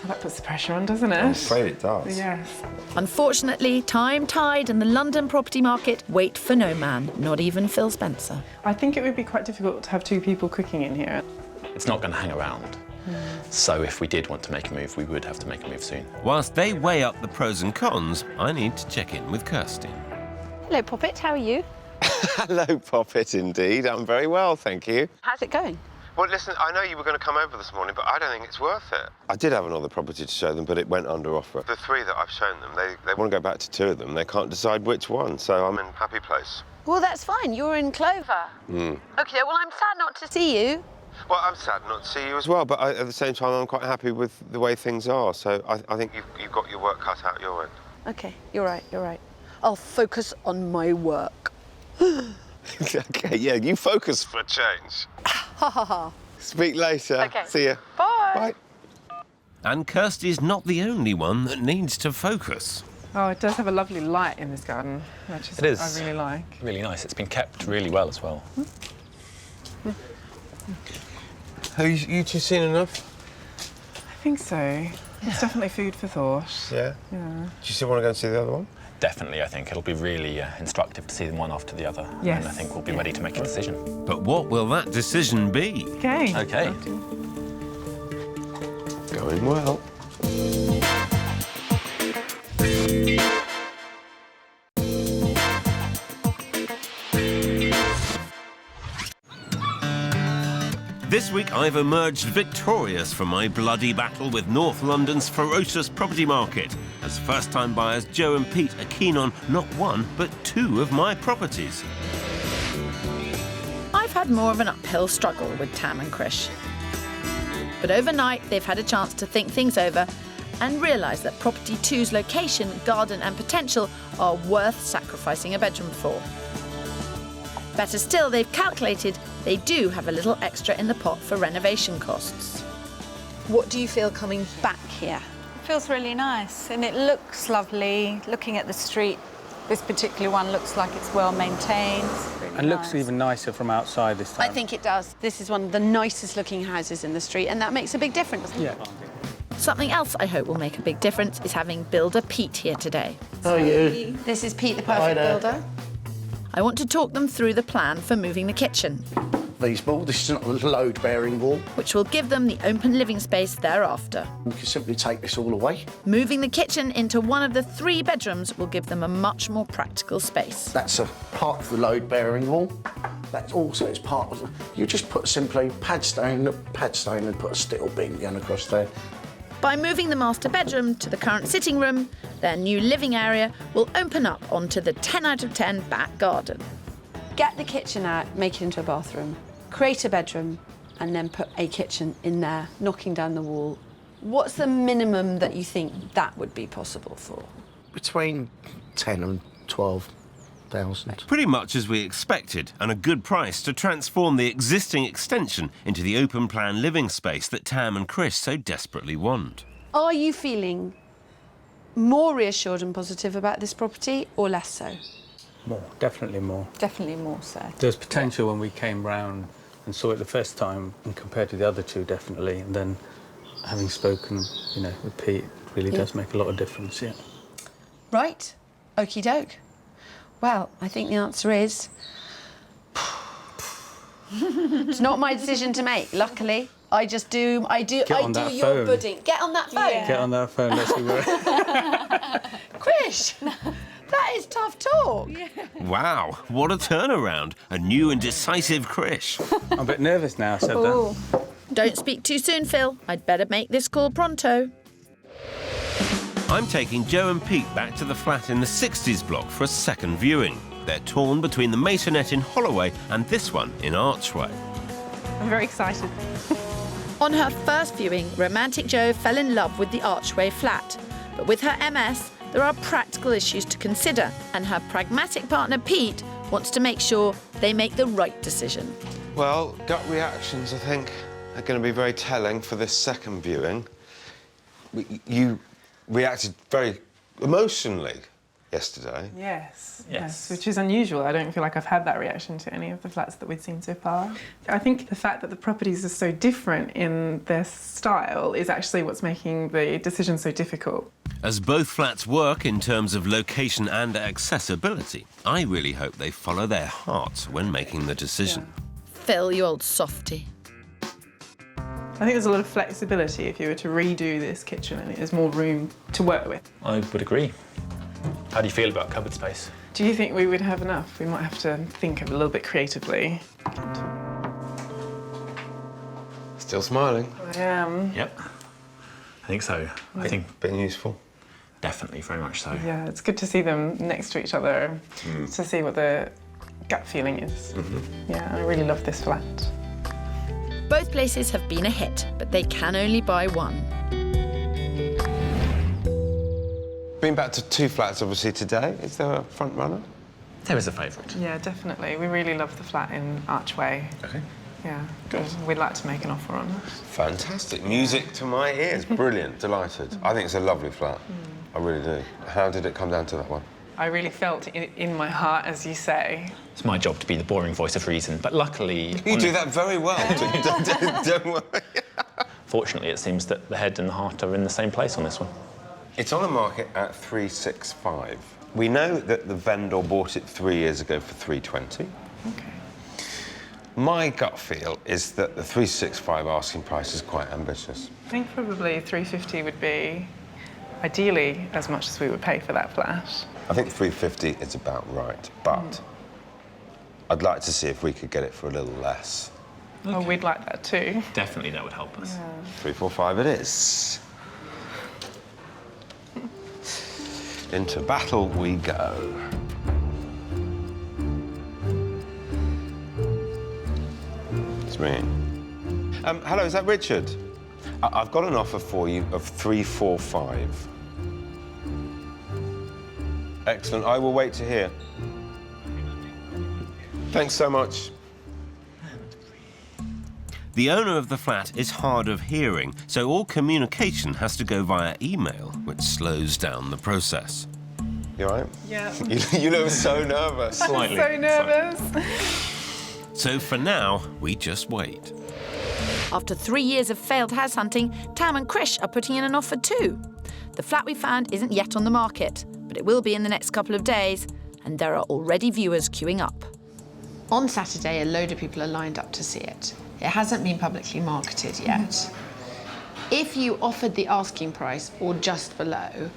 That puts the pressure on, doesn't it? I'm afraid it does. Yes. Unfortunately, time, tide and the London property market wait for no man, not even Phil Spencer. I think it would be quite difficult to have 2 people cooking in here. It's not going to hang around. So if we did want to make a move, we would have to make a move soon. Whilst they weigh up the pros and cons, I need to check in with Kirsty. Hello, Poppet. How are you? Hello, Poppet, indeed. I'm very well, thank you. How's it going? Well, listen, I know you were going to come over this morning, but I don't think it's worth it. I did have another property to show them, but it went under offer. The 3 that I've shown them, they want to go back to 2 of them. They can't decide which one, so I'm in a happy place. Well, that's fine. You're in Clover. OK, well, I'm sad not to see you. Well, I'm sad not to see you as well, but at the same time, I'm quite happy with the way things are, so I think you've got your work cut out your end. OK, you're right, you're right. I'll focus on my work. OK, yeah, you focus for a change. Ha ha ha. Speak later. OK. See ya. Bye. Bye. And Kirsty's not the only one that needs to focus. Oh, it does have a lovely light in this garden, which is It is. I really like. Really nice. It's been kept really well as well. Have you 2 seen enough? I think so. It's definitely food for thought. Yeah? Yeah. Do you still want to go and see the other one? Definitely, I think. It'll be really instructive to see them one after the other. Yes. And I think we'll be ready to make a decision. But what will that decision be? OK. OK. Going well. This week I've emerged victorious from my bloody battle with North London's ferocious property market, as first-time buyers Joe and Pete are keen on not 1 but 2 of my properties. I've had more of an uphill struggle with Tam and Krish. But overnight they've had a chance to think things over and realise that property 2's location, garden and potential are worth sacrificing a bedroom for. Better still, they've calculated they do have a little extra in the pot for renovation costs. What do you feel coming back here? It feels really nice and it looks lovely. Looking at the street, this particular one looks like it's well maintained. Really And looks nice. even nicer from outside this time. I think it does. This is one of the nicest looking houses in the street, and that makes a big difference. Yeah. Something else I hope will make a big difference is having builder Pete here today. How are you? This is Pete, the Hi perfect there. builder. I want to talk them through the plan for moving the kitchen, Feasible. This is not a load-bearing wall. which will give them the open living space thereafter. We can simply take this all away. Moving the kitchen into one of the 3 bedrooms will give them a much more practical space. That's a part of the load-bearing wall. That's also is part of. You just put simply pad stone and put a steel beam going across there. By moving the master bedroom to the current sitting room, their new living area will open up onto the 10 out of 10 back garden. Get the kitchen out, make it into a bathroom, create a bedroom, and then put a kitchen in there, knocking down the wall. What's the minimum that you think that would be possible for? Between 10 and 12,000. Pretty much as we expected, and a good price to transform the existing extension into the open-plan living space that Tam and Krish so desperately want. Are you feeling more reassured and positive about this property, or less so? More, definitely more. Definitely more so. There's potential when we came round and saw it the first time, and compared to the other 2, definitely. And then having spoken, you know, with Pete, it really does make a lot of difference, yeah. Right, okie doke. Well, I think the answer is... It's not my decision to make, luckily. I do your phone. pudding. Get on that phone. Get on that phone, let's see where... Krish, that is tough talk. Wow, what a turnaround. A new and decisive Krish. I'm a bit nervous now, I said that. Don't speak too soon, Phil. I'd better make this call pronto. I'm taking Joe and Pete back to the flat in the 60s block for a second viewing. They're torn between the Masonette in Holloway and this one in Archway. I'm very excited. On her first viewing, romantic Jo fell in love with the Archway flat. But with her MS, there are practical issues to consider, and her pragmatic partner Pete wants to make sure they make the right decision. Well, gut reactions, I think, are going to be very telling for this second viewing. You reacted very emotionally yesterday. Yes, which is unusual. I don't feel like I've had that reaction to any of the flats that we've seen so far. I think the fact that the properties are so different in their style is actually what's making the decision so difficult. As both flats work in terms of location and accessibility, I really hope they follow their hearts when making the decision. Phil, you old softy. I think there's a lot of flexibility if you were to redo this kitchen and there's more room to work with. I would agree. How do you feel about cupboard space? Do you think we would have enough? We might have to think of a little bit creatively. Still smiling. I am. Yep. I think so. I think been useful. Definitely, very much so. Yeah, it's good to see them next to each other to see what the gut feeling is. Yeah, I really love this flat. Both places have been a hit, but they can only buy one. Been back to two flats, obviously, today. Is there a front runner? There is a favourite. Yeah, definitely. We really love the flat in Archway. Okay. Yeah, we'd like to make an offer on it. Fantastic. Music to my ears. Brilliant. Delighted. I think it's a lovely flat. I really do. How did it come down to that one? I really felt in my heart, as you say. It's my job to be the boring voice of reason, but luckily... You do that very well. Don't worry. Fortunately, it seems that the head and the heart are in the same place on this one. It's on the market at 365. We know that the vendor bought it 3 years ago for 320. Okay. My gut feel is that the 365 asking price is quite ambitious. I think probably 350 would be, ideally, as much as we would pay for that flat. I think 350 is about right, but I'd like to see if we could get it for a little less. Okay. Oh, we'd like that too. Definitely, that would help us. Yeah. 345 it is. Into battle we go. It's ringing. Hello, is that Richard? I've got an offer for you of 345. Excellent, I will wait to hear. Thanks so much. The owner of the flat is hard of hearing, so all communication has to go via email, which slows down the process. You all right? Yeah. You look so nervous. Slightly. I'm so nervous. So for now, we just wait. After 3 years of failed house hunting, Tam and Krish are putting in an offer too. The flat we found isn't yet on the market, but it will be in the next couple of days, and there are already viewers queuing up. On Saturday, a load of people are lined up to see it. It hasn't been publicly marketed yet. If you offered the asking price or just below,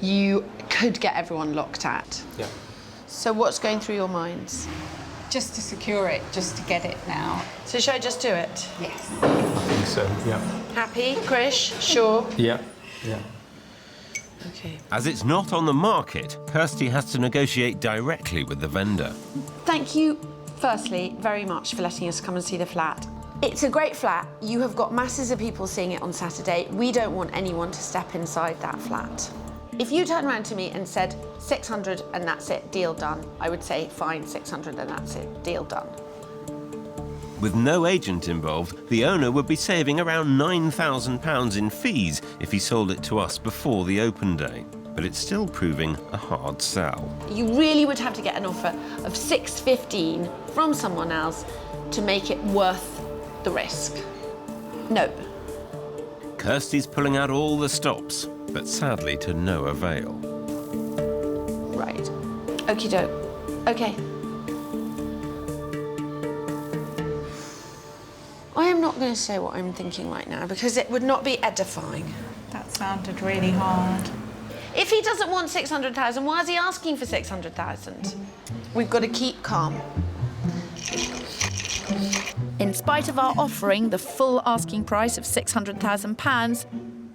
you could get everyone locked at. Yeah. So what's going through your minds? Just to secure it, just to get it now. So should I just do it? Yes. I think so, yeah. Happy? Krish? Sure? Yeah, yeah. Okay. As it's not on the market, Kirsty has to negotiate directly with the vendor. Thank you, firstly, very much for letting us come and see the flat. It's a great flat. You have got masses of people seeing it on Saturday. We don't want anyone to step inside that flat. If you turned around to me and said 600 and that's it, deal done, I would say fine, 600 and that's it, deal done. With no agent involved, the owner would be saving around £9,000 in fees if he sold it to us before the open day. But it's still proving a hard sell. You really would have to get an offer of 615 from someone else to make it worth the risk. No. Kirsty's pulling out all the stops, but sadly to no avail. Right. Okie doke. Okay. I am not going to say what I'm thinking right now because it would not be edifying. That sounded really hard. If he doesn't want 600,000, why is he asking for 600,000? We've got to keep calm. In spite of our offering the full asking price of £600,000,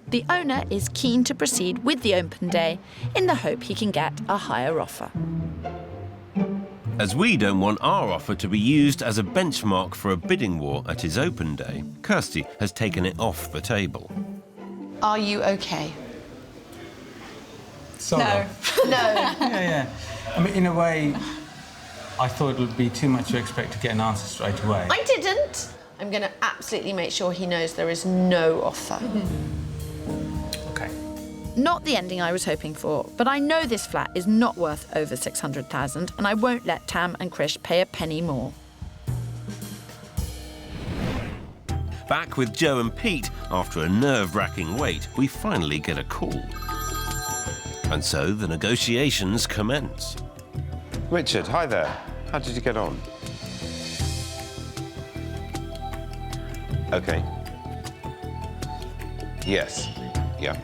the owner is keen to proceed with the open day in the hope he can get a higher offer. As we don't want our offer to be used as a benchmark for a bidding war at his open day, Kirsty has taken it off the table. Are you okay? Sort of. No. Yeah. I mean, in a way, I thought it would be too much to expect to get an answer straight away. I didn't. I'm going to absolutely make sure he knows there is no offer. Okay. Not the ending I was hoping for, but I know this flat is not worth over 600,000 and I won't let Tam and Krish pay a penny more. Back with Joe and Pete, after a nerve-wracking wait, we finally get a call. And so the negotiations commence. Richard, hi there. How did you get on? Okay. Yes. Yeah.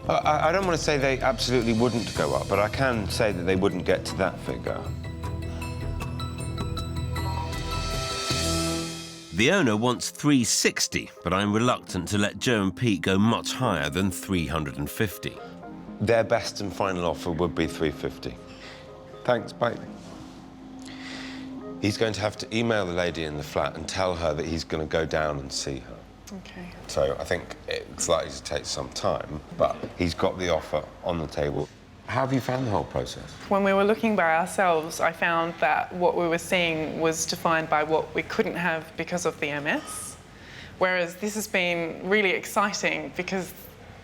I don't want to say they absolutely wouldn't go up, but I can say that they wouldn't get to that figure. The owner wants 360, but I'm reluctant to let Joe and Pete go much higher than 350. Their best and final offer would be 350. Thanks, bye. He's going to have to email the lady in the flat and tell her that he's going to go down and see her. Okay. So I think it's likely to take some time, but he's got the offer on the table. How have you found the whole process? When we were looking by ourselves, I found that what we were seeing was defined by what we couldn't have because of the MS, whereas this has been really exciting because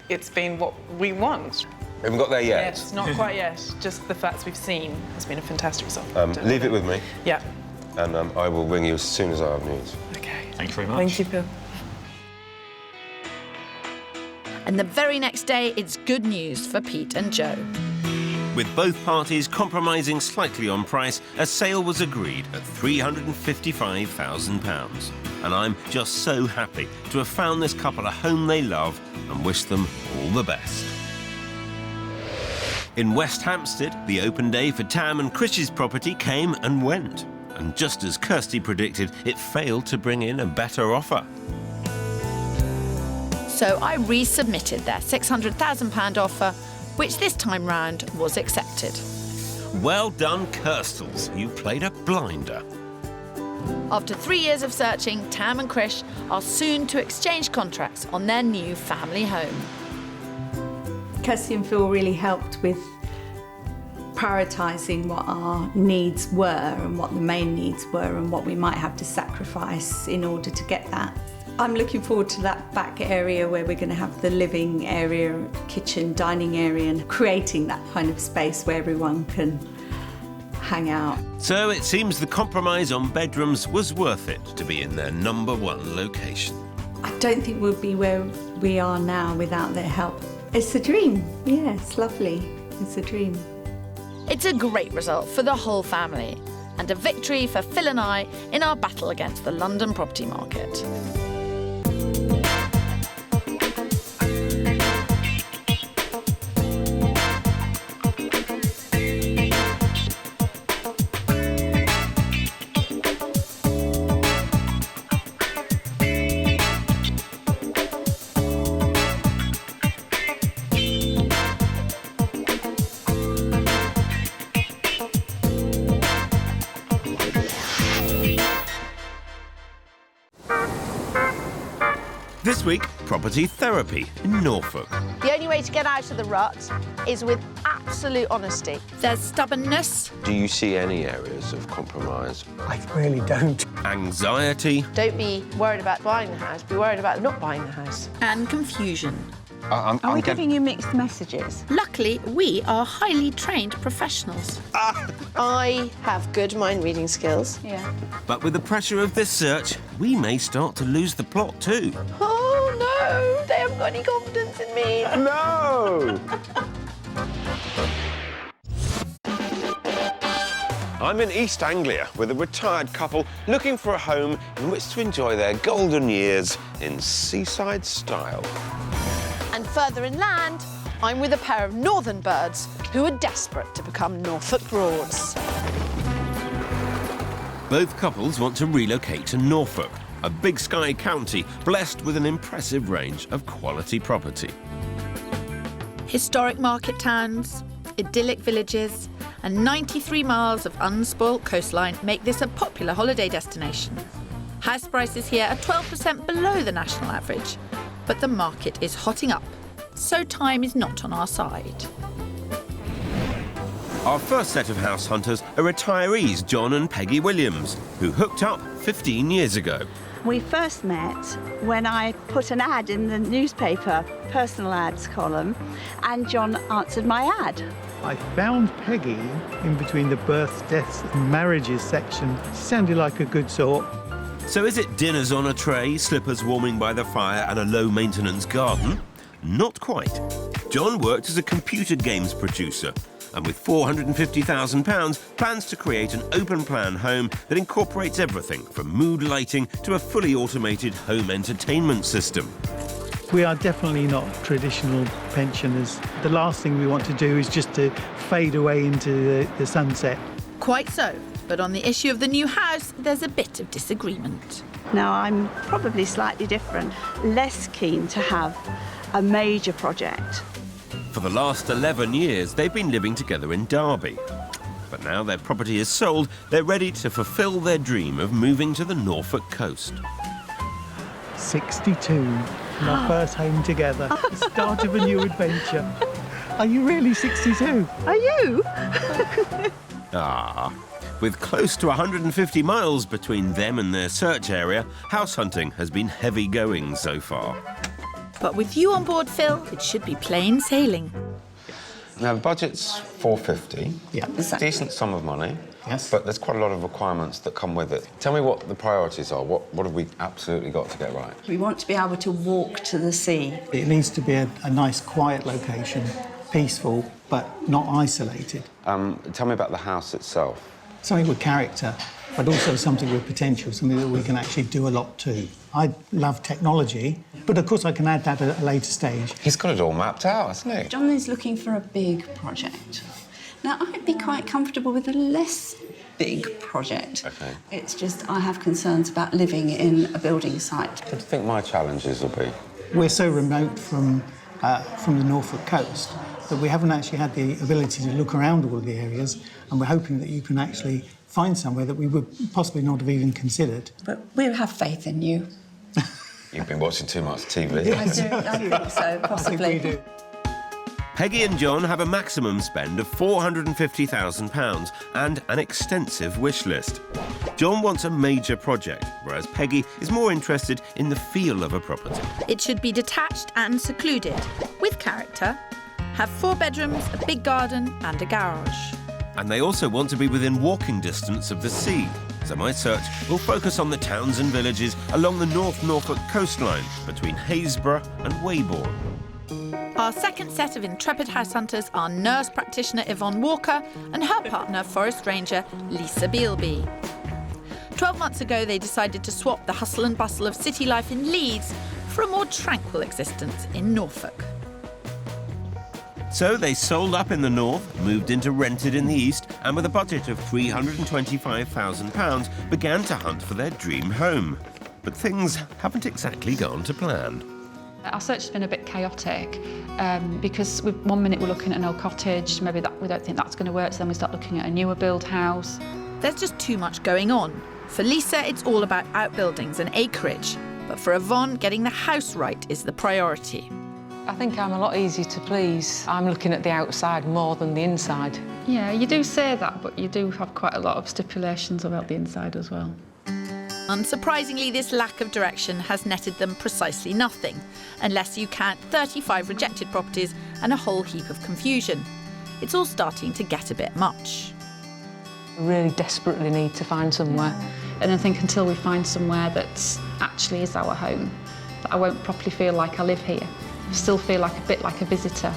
it's been what we want. We haven't got there yet. Yes, not quite yet. Just the flats we've seen has been a fantastic result. Leave it with me. Yeah. And I will ring you as soon as I have news. Okay. Thanks very much. Thank you, Phil. And the very next day, it's good news for Pete and Joe. With both parties compromising slightly on price, a sale was agreed at £355,000. And I'm just so happy to have found this couple a home they love and wish them all the best. In West Hampstead, the open day for Tam and Krish's property came and went. And just as Kirsty predicted, it failed to bring in a better offer. So I resubmitted their £600,000 offer, which this time round was accepted. Well done, Kirstles. You played a blinder. After 3 years of searching, Tam and Krish are soon to exchange contracts on their new family home. Kirsty and Phil really helped with prioritising what our needs were and what the main needs were and what we might have to sacrifice in order to get that. I'm looking forward to that back area where we're going to have the living area, kitchen, dining area, and creating that kind of space where everyone can hang out. So it seems the compromise on bedrooms was worth it to be in their #1 location. I don't think we'll be where we are now without their help. It's a dream. Yeah, it's lovely. It's a dream. It's a great result for the whole family and a victory for Phil and I in our battle against the London property market. This week, property therapy in Norfolk. The only way to get out of the rut is with absolute honesty. There's stubbornness. Do you see any areas of compromise? I really don't. Anxiety. Don't be worried about buying the house, be worried about not buying the house. And confusion. Are we giving you mixed messages? Luckily, we are highly trained professionals. I have good mind-reading skills. Yeah. But with the pressure of this search, we may start to lose the plot too. Oh, no! no, they haven't got any confidence in me. No! I'm in East Anglia with a retired couple looking for a home in which to enjoy their golden years in seaside style. And further inland, I'm with a pair of northern birds who are desperate to become Norfolk Broads. Both couples want to relocate to Norfolk, a big sky county blessed with an impressive range of quality property. Historic market towns, idyllic villages, and 93 miles of unspoilt coastline make this a popular holiday destination. House prices here are 12% below the national average, but the market is hotting up, so time is not on our side. Our first set of house hunters are retirees John and Peggy Williams, who hooked up 15 years ago. We first met when I put an ad in the newspaper, personal ads column, and John answered my ad. I found Peggy in between the births, deaths and marriages section. She sounded like a good sort. So is it dinners on a tray, slippers warming by the fire and a low-maintenance garden? Not quite. John worked as a computer games producer and with £450,000 plans to create an open-plan home that incorporates everything from mood lighting to a fully automated home entertainment system. We are definitely not traditional pensioners. The last thing we want to do is just to fade away into the sunset. Quite so, but on the issue of the new house, there's a bit of disagreement. Now, I'm probably slightly different, less keen to have a major project. For the last 11 years, they've been living together in Derby. But now their property is sold, they're ready to fulfil their dream of moving to the Norfolk coast. 62, our first home together. The start of a new adventure. Are you really 62? Are you? Ah. With close to 150 miles between them and their search area, house hunting has been heavy going so far. But with you on board, Phil, it should be plain sailing. Now, the budget's $450. Yeah. Decent sum of money. Yes. But there's quite a lot of requirements that come with it. Tell me what the priorities are. What have we absolutely got to get right? We want to be able to walk to the sea. It needs to be a nice, quiet location, peaceful, but not isolated. Tell me about the house itself. Something with character, but also something with potential, something that we can actually do a lot to. I love technology, but of course I can add that at a later stage. He's got it all mapped out, hasn't he? John is looking for a big project. Now, I'd be quite comfortable with a less big project. OK. It's just I have concerns about living in a building site. What do you think my challenges will be? We're so remote from the Norfolk coast that we haven't actually had the ability to look around all the areas, and we're hoping that you can actually find somewhere that we would possibly not have even considered. But we have faith in you. You've been watching too much TV. I think so, possibly. I think we do. Peggy and John have a maximum spend of £450,000 and an extensive wish list. John wants a major project, whereas Peggy is more interested in the feel of a property. It should be detached and secluded, with character, have 4 bedrooms, a big garden and a garage. And they also want to be within walking distance of the sea. So my search will focus on the towns and villages along the North Norfolk coastline between Haysborough and Weybourne. Our second set of intrepid house hunters are nurse practitioner Yvonne Walker and her partner, forest ranger Lisa Bealby. 12 months ago, they decided to swap the hustle and bustle of city life in Leeds for a more tranquil existence in Norfolk. So they sold up in the north, moved into rented in the east, and with a budget of £325,000 began to hunt for their dream home. But things haven't exactly gone to plan. Our search has been a bit chaotic because one minute we're looking at an old cottage, maybe we don't think that's going to work, so then we start looking at a newer build house. There's just too much going on. For Lisa, it's all about outbuildings and acreage, but for Yvonne, getting the house right is the priority. I think I'm a lot easier to please. I'm looking at the outside more than the inside. Yeah, you do say that, but you do have quite a lot of stipulations about the inside as well. Unsurprisingly, this lack of direction has netted them precisely nothing, unless you count 35 rejected properties and a whole heap of confusion. It's all starting to get a bit much. I really desperately need to find somewhere. And I think until we find somewhere that actually is our home, that I won't properly feel like I live here. Still feel like a bit like a visitor.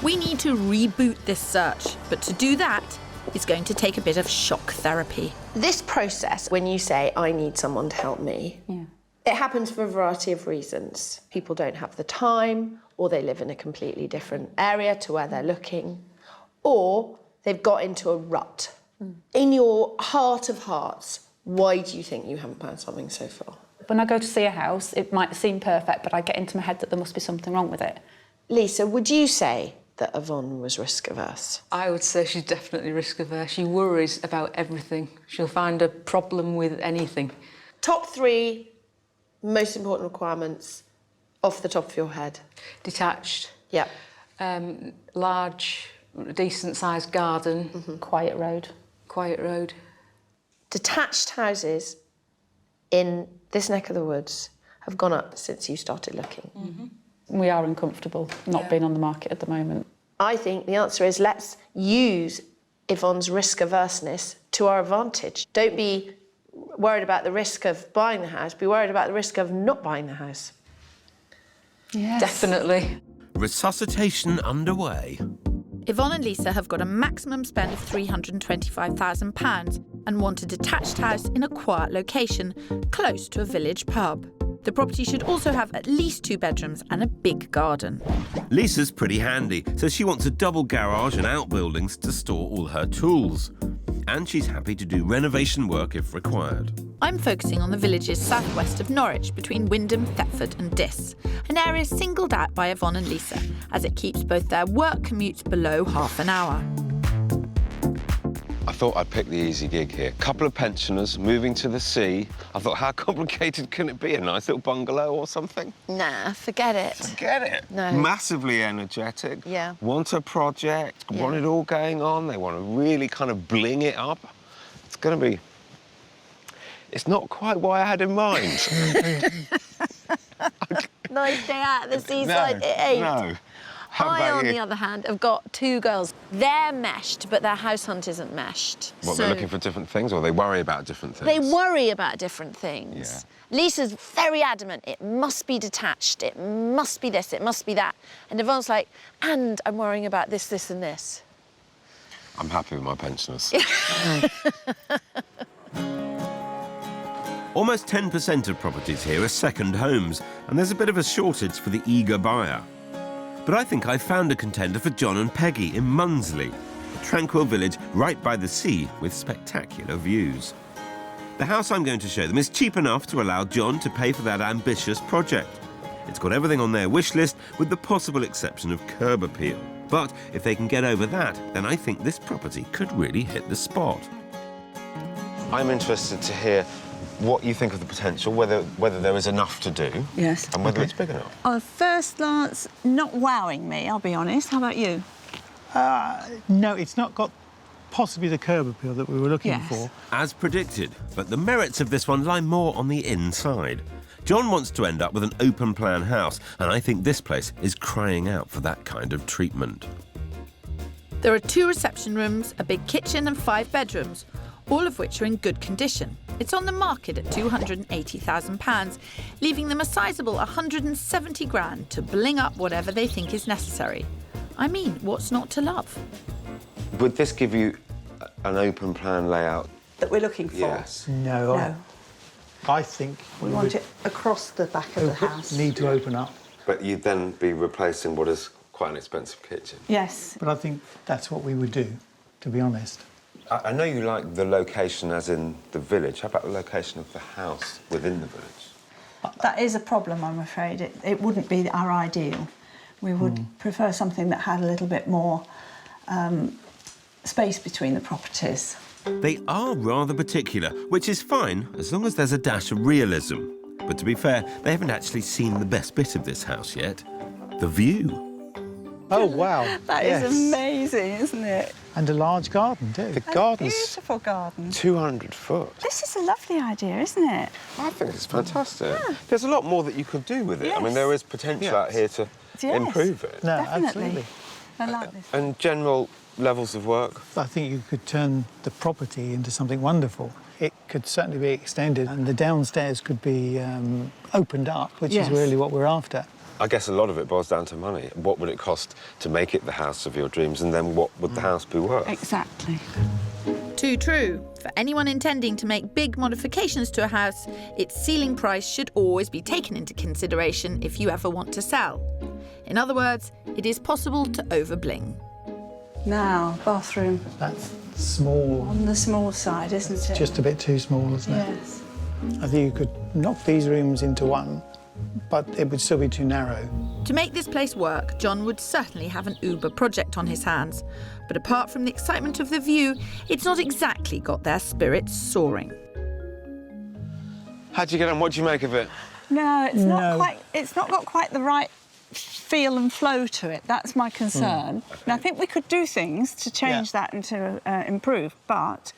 We need to reboot this search, but to do that is going to take a bit of shock therapy. This process, when you say, I need someone to help me, it happens for a variety of reasons. People don't have the time, or they live in a completely different area to where they're looking, or they've got into a rut. In your heart of hearts, why do you think you haven't found something so far? When I go to see a house, it might seem perfect, but I get into my head that there must be something wrong with it. Lisa, would you say that Yvonne was risk-averse? I would say she's definitely risk-averse. She worries about everything. She'll find a problem with anything. Top 3 most important requirements off the top of your head. Detached. Yeah. Large, decent-sized garden. Quiet road. Quiet road. Detached houses in this neck of the woods have gone up since you started looking. We are uncomfortable not being on the market at the moment. I think the answer is let's use Yvonne's risk-averseness to our advantage. Don't be worried about the risk of buying the house, be worried about the risk of not buying the house. Yes. Definitely. Resuscitation underway. Yvonne and Lisa have got a maximum spend of £325,000 and want a detached house in a quiet location, close to a village pub. The property should also have at least 2 bedrooms and a big garden. Lisa's pretty handy, so she wants a double garage and outbuildings to store all her tools. And she's happy to do renovation work if required. I'm focusing on the villages southwest of Norwich, between Wymondham, Thetford and Diss, an area singled out by Yvonne and Lisa, as it keeps both their work commutes below half an hour. I thought I'd pick the easy gig here. Couple of pensioners moving to the sea. I thought, how complicated can it be? A nice little bungalow or something? Nah, forget it. Forget it. No. Massively energetic. Yeah. Want a project, want it all going on. They want to really kind of bling it up. It's going to be... It's not quite what I had in mind. Nice day out at the seaside, it ain't. No. How I, about on you? the other hand, have got 2 girls. They're meshed, but their house hunt isn't meshed. What, they're looking for different things, or they worry about different things? They worry about different things. Yeah. Lisa's very adamant, it must be detached, it must be this, it must be that. And Yvonne's like, and I'm worrying about this, this and this. I'm happy with my pensioners. Almost 10% of properties here are second homes, and there's a bit of a shortage for the eager buyer. But I think I found a contender for John and Peggy in Munsley, a tranquil village right by the sea with spectacular views. The house I'm going to show them is cheap enough to allow John to pay for that ambitious project. It's got everything on their wish list with the possible exception of curb appeal. But if they can get over that, then I think this property could really hit the spot. I'm interested to hear what you think of the potential, whether there is enough to do. Yes. And whether it's big enough. On first glance, not wowing me, I'll be honest. How about you? No, it's not got possibly the curb appeal that we were looking for. As predicted, but the merits of this one lie more on the inside. John wants to end up with an open-plan house, and I think this place is crying out for that kind of treatment. There are 2 reception rooms, a big kitchen and 5 bedrooms, all of which are in good condition. It's on the market at £280,000, leaving them a sizable 170 grand to bling up whatever they think is necessary. I mean, what's not to love? Would this give you an open plan layout? That we're looking for? Yes. No. No. I think We want it across the back of the house. need to open up. But you'd then be replacing what is quite an expensive kitchen. Yes. But I think that's what we would do, to be honest. I know you like the location as in the village. How about the location of the house within the village? That is a problem, I'm afraid. It wouldn't be our ideal. We would prefer something that had a little bit more space between the properties. They are rather particular, which is fine as long as there's a dash of realism. But to be fair, they haven't actually seen the best bit of this house yet. The view. Oh, wow. That is amazing, isn't it? And a large garden, too. The garden's Beautiful garden. 200 foot. This is a lovely idea, isn't it? I think it's fantastic. There's a lot more that you could do with it. I mean, there is potential out here to improve it. No, Definitely. absolutely. I like this. And general levels of work? I think you could turn the property into something wonderful. It could certainly be extended, and the downstairs could be opened up, which is really what we're after. I guess a lot of it boils down to money. What would it cost to make it the house of your dreams, and then what would the house be worth? Exactly. Too true. For anyone intending to make big modifications to a house, its ceiling price should always be taken into consideration if you ever want to sell. In other words, it is possible to over-bling. Now, bathroom. That's small. On the small side, isn't it? Just a bit too small, isn't it? Yes. I think you could knock these rooms into one, but it would still be too narrow. To make this place work, John would certainly have an uber project on his hands. But apart from the excitement of the view, it's not exactly got their spirits soaring. How'd you get on? What do you make of it? No, it's not quite. It's not got quite the right feel and flow to it. That's my concern. Okay. And I think we could do things to change that and to improve, but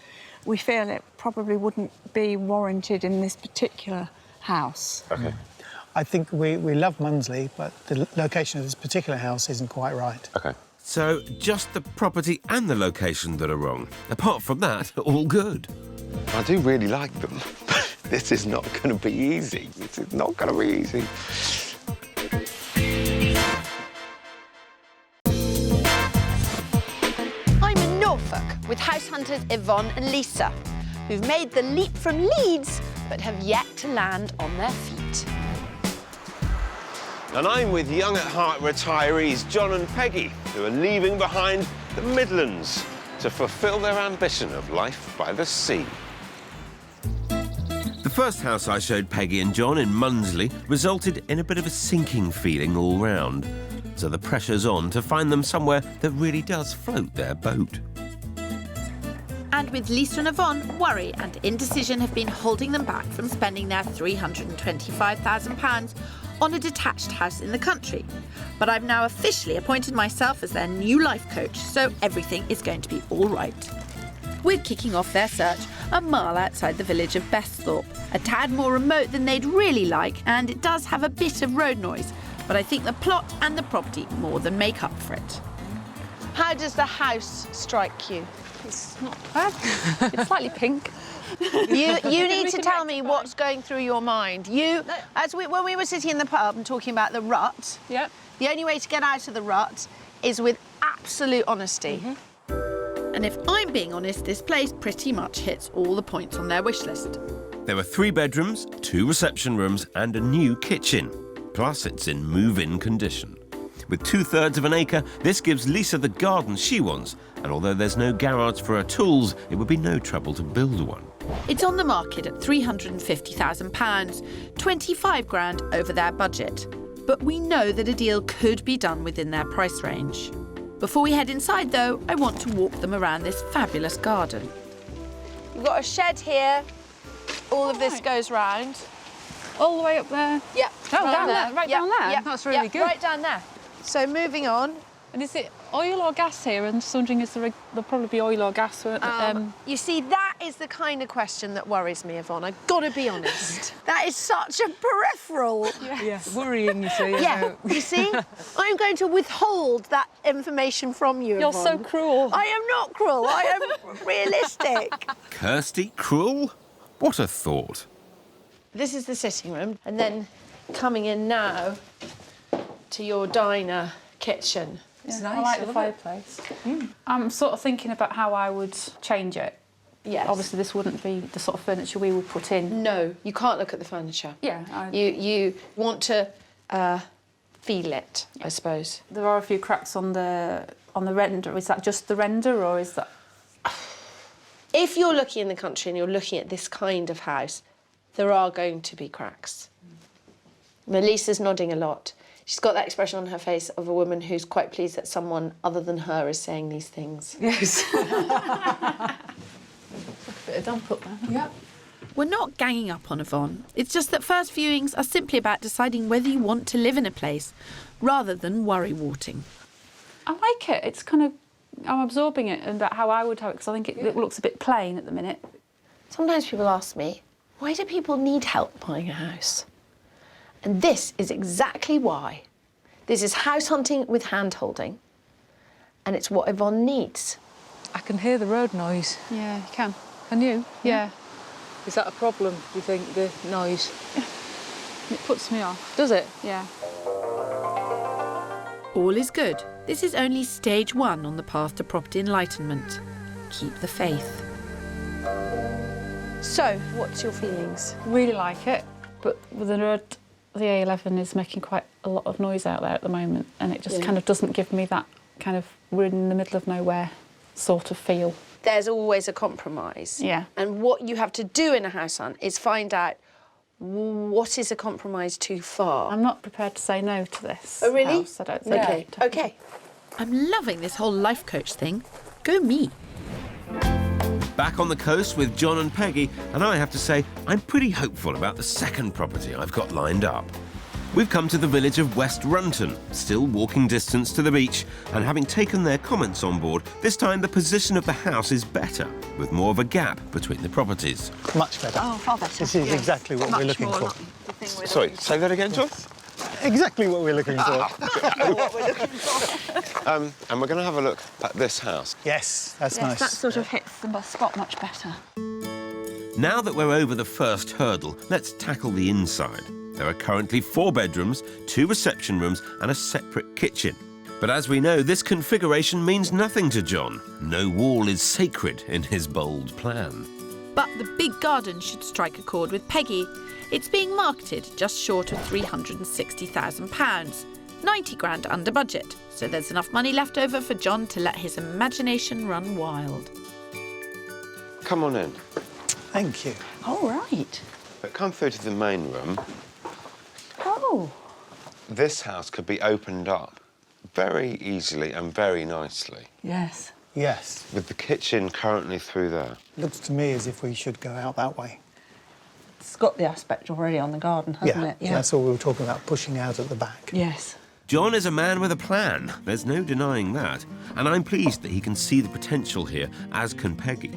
we feel it probably wouldn't be warranted in this particular house. Okay. I think we love Munsley, but the location of this particular house isn't quite right. Okay. So, just the property and the location that are wrong. Apart from that, all good. I do really like them, but this is not going to be easy. This is not going to be easy. I'm in Norfolk with house hunters Yvonne and Lisa, who've made the leap from Leeds but have yet to land on their feet. And I'm with young at heart retirees John and Peggy, who are leaving behind the Midlands to fulfil their ambition of life by the sea. The first house I showed Peggy and John in Munsley resulted in a bit of a sinking feeling all round. So the pressure's on to find them somewhere that really does float their boat. And with Lisa and Yvonne, worry and indecision have been holding them back from spending their £325,000 on a detached house in the country. But I've now officially appointed myself as their new life coach, so everything is going to be all right. We're kicking off their search a mile outside the village of Besthorpe, a tad more remote than they'd really like, and it does have a bit of road noise, but I think the plot and the property more than make up for it. How does the house strike you? It's not bad. It's slightly pink. You need to tell me what's going through your mind. When we were sitting in the pub and talking about the rut, the only way to get out of the rut is with absolute honesty. And if I'm being honest, this place pretty much hits all the points on their wish list. There were 3 bedrooms, 2 reception rooms and a new kitchen. Plus, it's in move-in condition. With 2/3 of an acre, this gives Lisa the garden she wants, and although there's no garage for her tools, it would be no trouble to build one. It's on the market at £350,000, 25 grand over their budget. But we know that a deal could be done within their price range. Before we head inside, though, I want to walk them around this fabulous garden. You've got a shed here. All of this goes round. All the way up there? Yeah. Oh, down there, right down there? Yeah. That's really good. Right down there. So moving on. And is it oil or gas here? And just wondering, there'll probably be oil or gas. You see, that is the kind of question that worries me, Yvonne. I've got to be honest. That is such a peripheral. Yes, worrying, you see. Yeah, you see? I'm going to withhold that information from you, You're Yvonne. so cruel. I am not cruel. I am realistic. Kirsty, cruel? What a thought. This is the sitting room, and then coming in now to your diner kitchen. It's nice. I like the fireplace. I'm sort of thinking about how I would change it. Yes. Obviously, this wouldn't be the sort of furniture we would put in. No, you can't look at the furniture. Yeah. You want to feel it, I suppose. There are a few cracks on the render. Is that just the render, or is that? If you're looking in the country and you're looking at this kind of house, there are going to be cracks. Melissa's nodding a lot. She's got that expression on her face of a woman who's quite pleased that someone other than her is saying these things. Yes. Bit of damp up there. Yeah. We're not ganging up on Yvonne. It's just that first viewings are simply about deciding whether you want to live in a place rather than worry-warting. I like it. It's kind of... I'm absorbing it and about how I would have it, because I think it looks a bit plain at the minute. Sometimes people ask me, why do people need help buying a house? And this is exactly why. This is house hunting with hand-holding, and it's what Yvonne needs. I can hear the road noise. Yeah, you can. Can you? Yeah. Is that a problem, do you think, the noise? It puts me off. Does it? Yeah. All is good. This is only stage 1 on the path to property enlightenment. Keep the faith. So, what's your feelings? Really like it, but with the road, the A11 is making quite a lot of noise out there at the moment, and it just kind of doesn't give me that kind of we're in the middle of nowhere sort of feel. There's always a compromise. Yeah. And what you have to do in a house hunt is find out what is a compromise too far. I'm not prepared to say no to this. Oh, really? House, I don't think. Okay. Okay. I'm loving this whole life coach thing. Go me. Back on the coast with John and Peggy, and I have to say, I'm pretty hopeful about the second property I've got lined up. We've come to the village of West Runton, still walking distance to the beach, and having taken their comments on board, this time the position of the house is better, with more of a gap between the properties. Much better. Oh, far better. This is exactly what we're looking for. Sorry, say that again, John? Exactly what we're looking for. And we're going to have a look at this house. Yes, that's Yes, nice. that sort of hits the spot much better. Now that we're over the first hurdle, let's tackle the inside. There are currently 4 bedrooms, 2 reception rooms and a separate kitchen. But as we know, this configuration means nothing to John. No wall is sacred in his bold plan. But the big garden should strike a chord with Peggy. It's being marketed just short of £360,000, 90 grand under budget. So there's enough money left over for John to let his imagination run wild. Come on in. Thank you. All right. But come through to the main room. Oh. This house could be opened up very easily and very nicely. Yes. Yes. With the kitchen currently through there. Looks to me as if we should go out that way. It's got the aspect already on the garden, hasn't it? That's all we were talking about, pushing out at the back. Yes. John is a man with a plan. There's no denying that. And I'm pleased that he can see the potential here, as can Peggy.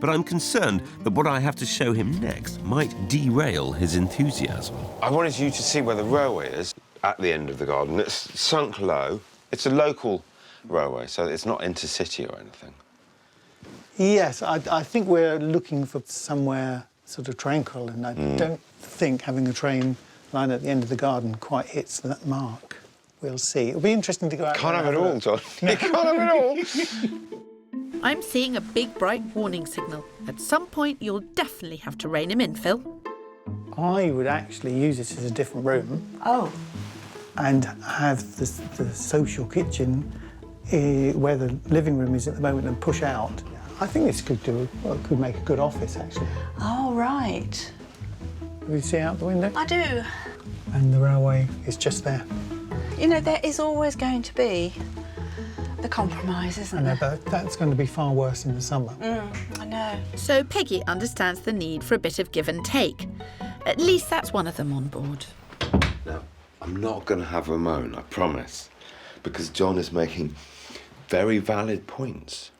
But I'm concerned that what I have to show him next might derail his enthusiasm. I wanted you to see where the railway is at the end of the garden. It's sunk low. It's a local railway, so it's not intercity or anything. Yes, I think we're looking for somewhere sort of tranquil, and I don't think having a train line at the end of the garden quite hits that mark. We'll see. It'll be interesting to go out Can't there have it and all, John. You can't have it all. I'm seeing a big, bright warning signal. At some point, you'll definitely have to rein him in, Phil. I would actually use this as a different room. Oh. And have the social kitchen where the living room is at the moment and push out. I think this could could make a good office, actually. Oh, right. Do you see out the window? I do. And the railway is just there. You know, there is always going to be the compromise, isn't there? But that's going to be far worse in the summer. I know. So Peggy understands the need for a bit of give and take. At least that's one of them on board. Now, I'm not going to have a moan, I promise, because John is making very valid points.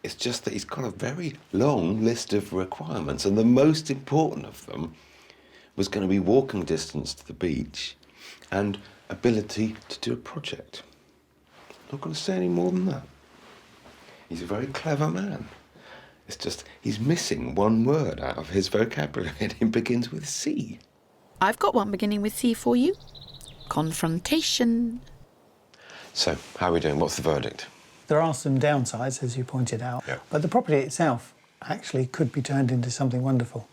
It's just that he's got a very long list of requirements, and the most important of them was going to be walking distance to the beach and ability to do a project. Not going to say any more than that. He's a very clever man. It's just he's missing one word out of his vocabulary, and it begins with C. I've got one beginning with C for you. Confrontation. So, how are we doing? What's the verdict? There are some downsides, as you pointed out, but the property itself actually could be turned into something wonderful.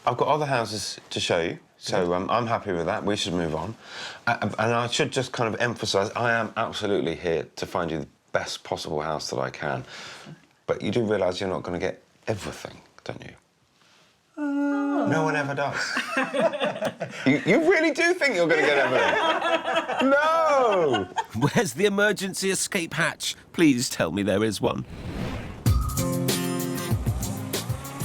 I've got other houses to show you, so I'm happy with that. We should move on. And I should just kind of emphasise, I am absolutely here to find you the best possible house that I can. But you do realise you're not going to get everything, don't you? No one ever does. You really do think you're going to get everything? No! Where's the emergency escape hatch? Please tell me there is one.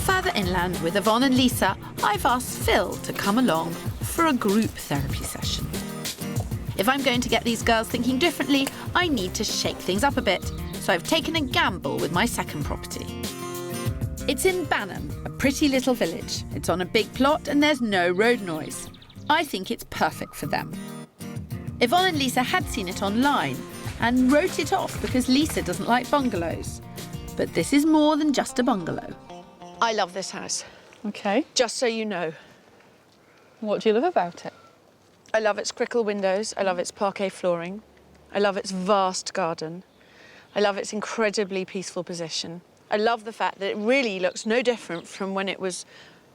Further inland with Yvonne and Lisa, I've asked Phil to come along for a group therapy session. If I'm going to get these girls thinking differently, I need to shake things up a bit. So I've taken a gamble with my second property. It's in Banham, a pretty little village. It's on a big plot and there's no road noise. I think it's perfect for them. Yvonne and Lisa had seen it online and wrote it off because Lisa doesn't like bungalows. But this is more than just a bungalow. I love this house. OK. Just so you know. What do you love about it? I love its crickle windows. I love its parquet flooring. I love its vast garden. I love its incredibly peaceful position. I love the fact that it really looks no different from when it was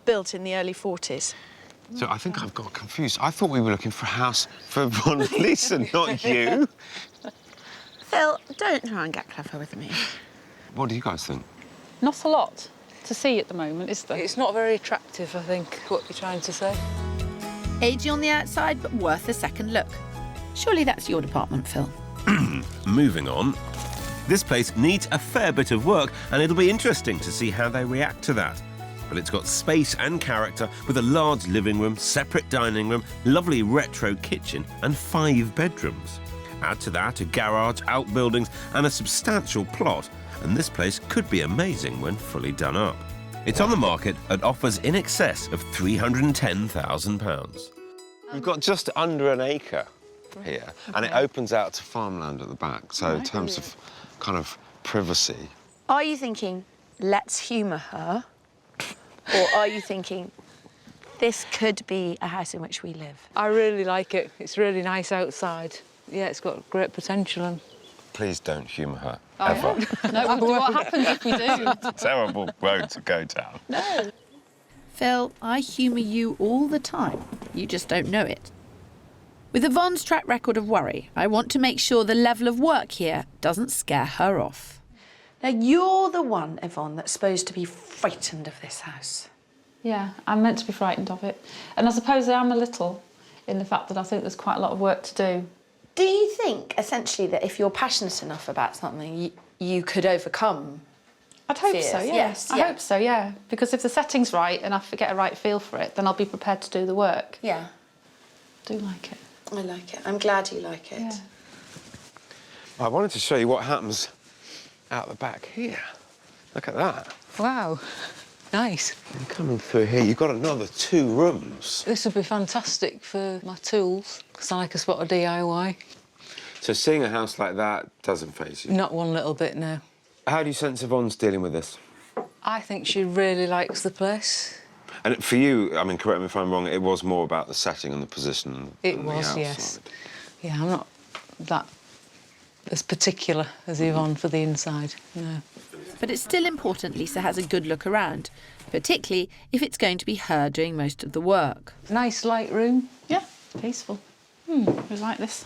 built in the early 40s. So I think I've got confused. I thought we were looking for a house for Yvonne and Lisa, not you. Phil, don't try and get clever with me. What do you guys think? Not a lot to see at the moment, is there? It's not very attractive, I think, what you're trying to say. Agey on the outside, but worth a second look. Surely that's your department, Phil. Moving on. This place needs a fair bit of work, and it'll be interesting to see how they react to that. But it's got space and character, with a large living room, separate dining room, lovely retro kitchen and 5 bedrooms. Add to that a garage, outbuildings and a substantial plot, and this place could be amazing when fully done up. It's on the market at offers in excess of £310,000. We've got just under an acre here, and it opens out to farmland at the back. So in terms of kind of privacy. Are you thinking, let's humour her? Or are you thinking, this could be a house in which we live? I really like it. It's really nice outside. Yeah, it's got great potential. And Please don't humour her, ever. No, what happens if we do? It's a terrible road to go down. No. Phil, I humour you all the time. You just don't know it. With Yvonne's track record of worry, I want to make sure the level of work here doesn't scare her off. Now, you're the one, Yvonne, that's supposed to be frightened of this house. Yeah, I'm meant to be frightened of it. And I suppose I am a little, in the fact that I think there's quite a lot of work to do. Do you think, essentially, that if you're passionate enough about something, you could overcome I'd hope fears? so, yeah. Yes, I hope so, yeah. Because if the setting's right and I get a right feel for it, then I'll be prepared to do the work. Yeah. I do like it. I like it. I'm glad you like it. Yeah. I wanted to show you what happens out the back here. Look at that. wow, nice. And coming through here, you've got another 2 rooms. This would be fantastic for my tools, because I like a spot of DIY. So seeing a house like that doesn't faze you? Not one little bit, no. How do you sense Yvonne's dealing with this? I think she really likes the place. And for you, I mean, correct me if I'm wrong, it was more about the setting and the position It than was, the yes. outside. Yeah, I'm not that as particular as Yvonne for the inside, no. But it's still important Lisa has a good look around, particularly if it's going to be her doing most of the work. Nice light room. Yeah, peaceful. We like this.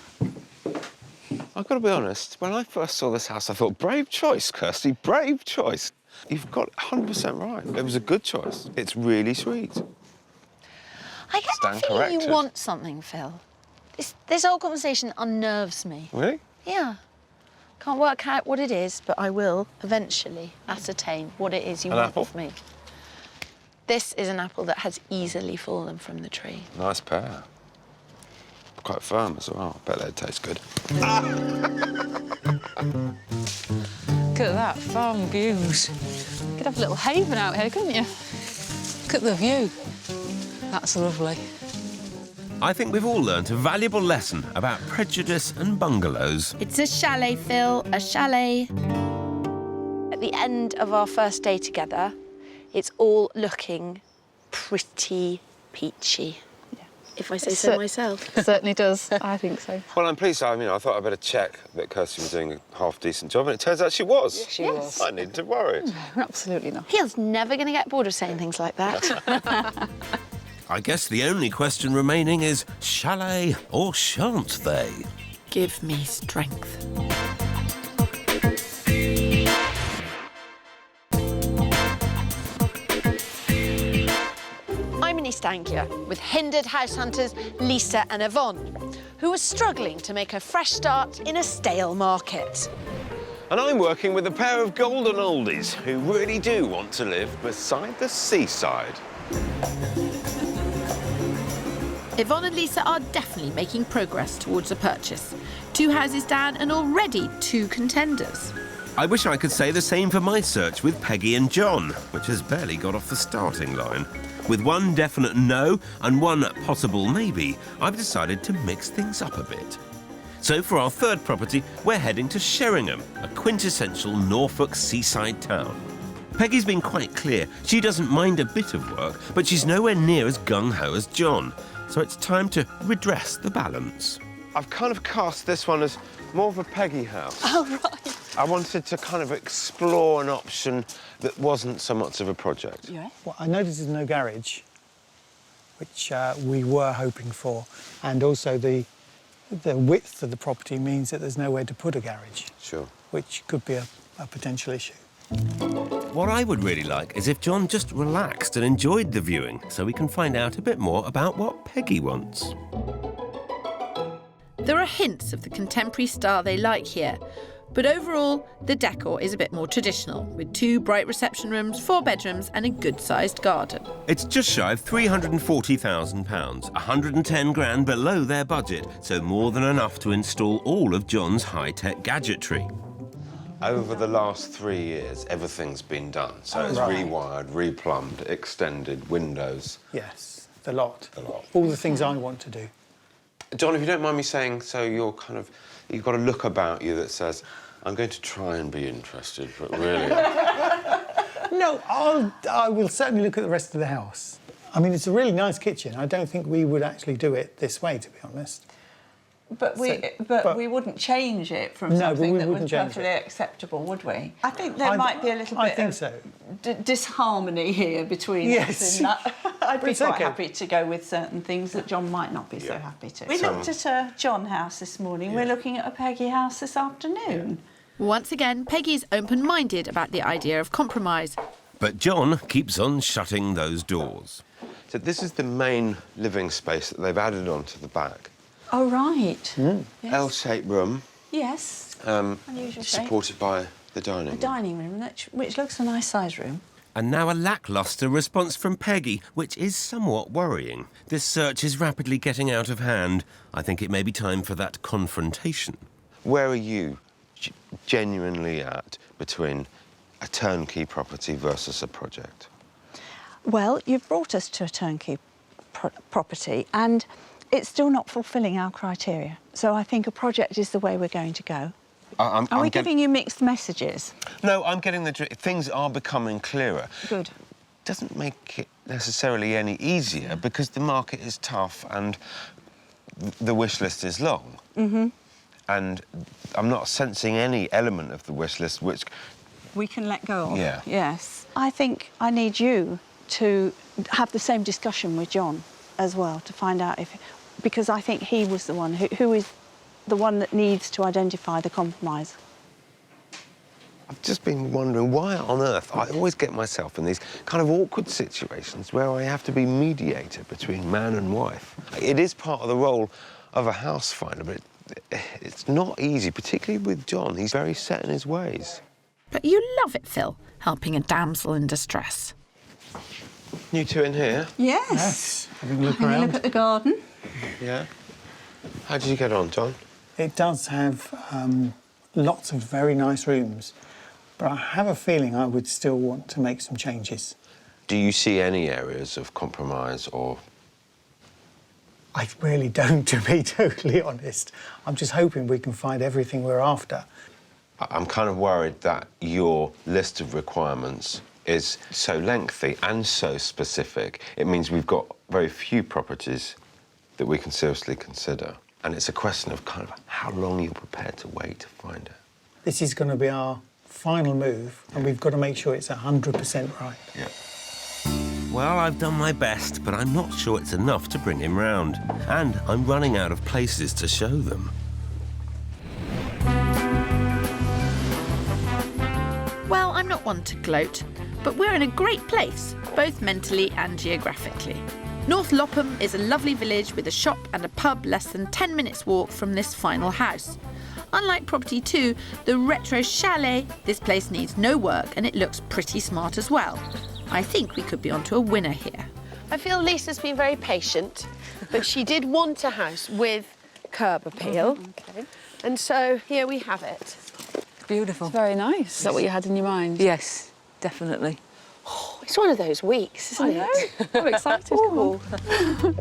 I've got to be honest, when I first saw this house, I thought, brave choice, Kirsty, brave choice. You've got 100% right. It was a good choice. It's really sweet. I get Stand the feeling corrected. you want something, Phil. This whole conversation unnerves me. Really? Yeah. Can't work out what it is, but I will eventually ascertain what it is you An want apple? of me. This is an apple that has easily fallen from the tree. Nice pear. Quite firm as well. Bet they'd taste good. Look at that, farm views. You could have a little haven out here, couldn't you? Look at the view. That's lovely. I think we've all learnt a valuable lesson about prejudice and bungalows. It's a chalet, Phil, a chalet. At the end of our first day together, it's all looking pretty peachy. Yeah. If I say so myself. It certainly does. I think so. Well, I'm pleased. I thought I'd better check that Kirsty was doing a half-decent job, and it turns out she was. Yes, she was. I needn't have worried. Absolutely not. Phil's never going to get bored of saying things like that. I guess the only question remaining is, chalet or shan't they? Give me strength. I'm in East Anglia with hindered house hunters Lisa and Yvonne, who are struggling to make a fresh start in a stale market. And I'm working with a pair of golden oldies who really do want to live beside the seaside. Yvonne and Lisa are definitely making progress towards a purchase. 2 houses down and already 2 contenders. I wish I could say the same for my search with Peggy and John, which has barely got off the starting line. With 1 definite no and 1 possible maybe, I've decided to mix things up a bit. So for our 3rd property, we're heading to Sheringham, a quintessential Norfolk seaside town. Peggy's been quite clear. She doesn't mind a bit of work, but she's nowhere near as gung-ho as John. So it's time to redress the balance. I've kind of cast this one as more of a Peggy house. Oh, right. I wanted to kind of explore an option that wasn't so much of a project. Yeah. Well, I noticed there's no garage, which we were hoping for, and also the width of the property means that there's nowhere to put a garage. Sure. Which could be a potential issue. What I would really like is if John just relaxed and enjoyed the viewing, so we can find out a bit more about what Peggy wants. There are hints of the contemporary style they like here, but overall, the decor is a bit more traditional, with 2 bright reception rooms, 4 bedrooms and a good-sized garden. It's just shy of £340,000, 110 grand below their budget, so more than enough to install all of John's high-tech gadgetry. Over the last 3 years, everything's been done. So it's rewired, replumbed, extended, windows. Yes, the lot. The lot. All the things I want to do. John, if you don't mind me saying, so you've got a look about you that says, I'm going to try and be interested, but really... No, I will certainly look at the rest of the house. I mean, it's a really nice kitchen. I don't think we would actually do it this way, to be honest. But we wouldn't change it from something that was perfectly acceptable, would we? I think there might be a little bit of disharmony here between us in that. I'd be quite happy to go with certain things that John might not be so happy to. We looked at a John house this morning. We're looking at a Peggy house this afternoon. Once again, Peggy's open-minded about the idea of compromise. But John keeps on shutting those doors. So this is the main living space that they've added onto the back. Oh, right. Mm. Yes. L-shaped room. Yes. Unusual supported by the dining room. The dining room, which looks a nice size room. And now a lacklustre response from Peggy, which is somewhat worrying. This search is rapidly getting out of hand. I think it may be time for that confrontation. Where are you genuinely at between a turnkey property versus a project? Well, you've brought us to a turnkey property and it's still not fulfilling our criteria. So I think a project is the way we're going to go. Are we giving you mixed messages? No, I'm getting things are becoming clearer. Good. Doesn't make it necessarily any easier because the market is tough and the wish list is long. Mm-hmm. And I'm not sensing any element of the wish list which... we can let go of. Yeah. Yes. I think I need you to have the same discussion with John as well to find out if... because I think he was the one who is the one that needs to identify the compromise. I've just been wondering why on earth I always get myself in these kind of awkward situations where I have to be mediator between man and wife. It is part of the role of a house finder, but it's not easy, particularly with John. He's very set in his ways. But you love it, Phil, helping a damsel in distress. You two in here? Yes. Having a look Having around. a look at the garden. Yeah. How did you get on, John? It does have lots of very nice rooms, but I have a feeling I would still want to make some changes. Do you see any areas of compromise or... I really don't, to be totally honest. I'm just hoping we can find everything we're after. I'm kind of worried that your list of requirements is so lengthy and so specific. It means we've got very few properties that we can seriously consider. And it's a question of kind of how long you're prepared to wait to find it. This is going to be our final move, and we've got to make sure it's 100% right. Yeah. Well, I've done my best, but I'm not sure it's enough to bring him round. And I'm running out of places to show them. Well, I'm not one to gloat, but we're in a great place, both mentally and geographically. North Lopham is a lovely village with a shop and a pub less than 10 minutes walk from this final house. Unlike property 2, the retro chalet, this place needs no work and it looks pretty smart as well. I think we could be onto a winner here. I feel Lisa's been very patient, but she did want a house with curb appeal. Okay. And so here we have it. Beautiful. It's very nice. Is that what you had in your mind? Yes, definitely. Oh, it's one of those weeks, isn't it? I'm excited. Come on.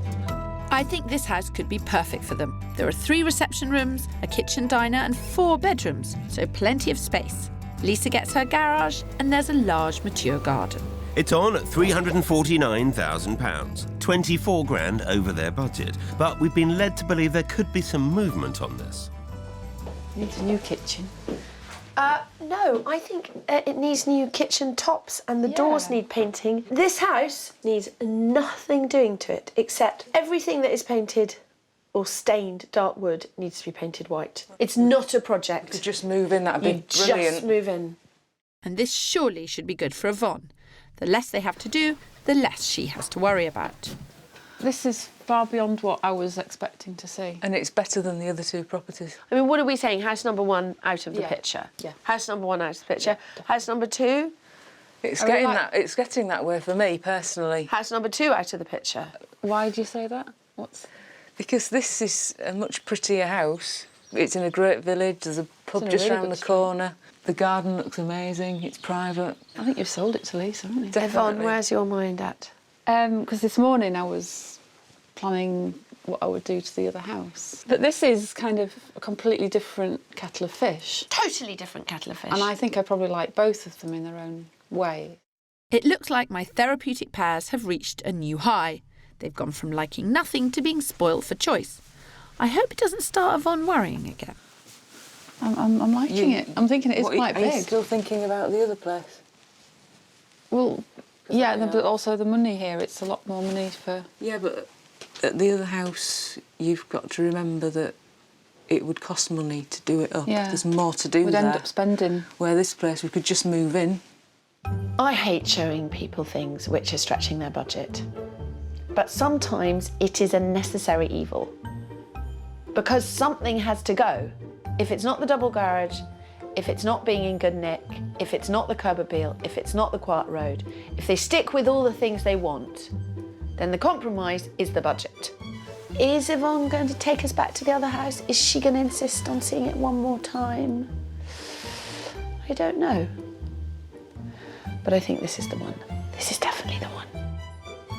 I think this house could be perfect for them. There are 3 reception rooms, a kitchen diner and 4 bedrooms, so plenty of space. Lisa gets her garage and there's a large mature garden. It's on at £349,000, 24 grand over their budget. But we've been led to believe there could be some movement on this. Needs a new kitchen. No, I think it needs new kitchen tops and the doors need painting. This house needs nothing doing to it except everything that is painted or stained dark wood needs to be painted white. It's not a project. You could just move in, that'd be brilliant. Just move in. And this surely should be good for Yvonne. The less they have to do, the less she has to worry about. This is far beyond what I was expecting to see. And it's better than the other two properties. I mean, what are we saying? House number 1 out of the picture. Yeah. House number 1 out of the picture. House number 2. It's getting that way for me personally. House number 2 out of the picture. Why do you say that? Because this is a much prettier house. It's in a great village. There's a pub just round the corner. The garden looks amazing. It's private. I think you've sold it to Lisa, haven't you? Yvonne, where's your mind at? Because this morning I was planning what I would do to the other house. But this is kind of a completely different kettle of fish. Totally different kettle of fish. And I think I probably like both of them in their own way. It looks like my therapeutic pairs have reached a new high. They've gone from liking nothing to being spoiled for choice. I hope it doesn't start Yvonne worrying again. I'm liking it. I'm thinking it is quite big. Are you still thinking about the other place? Well, yeah, but also the money here. It's a lot more money for... Yeah, but at the other house, you've got to remember that it would cost money to do it up. Yeah. There's more to do We'd there. end up spending. Where this place, we could just move in. I hate showing people things which are stretching their budget. But sometimes it is a necessary evil. Because something has to go. If it's not the double garage, if it's not being in good nick, if it's not the curb appeal, if it's not the quiet road, if they stick with all the things they want, then the compromise is the budget. Is Yvonne going to take us back to the other house? Is she going to insist on seeing it one more time? I don't know. But I think this is the one. This is definitely the one.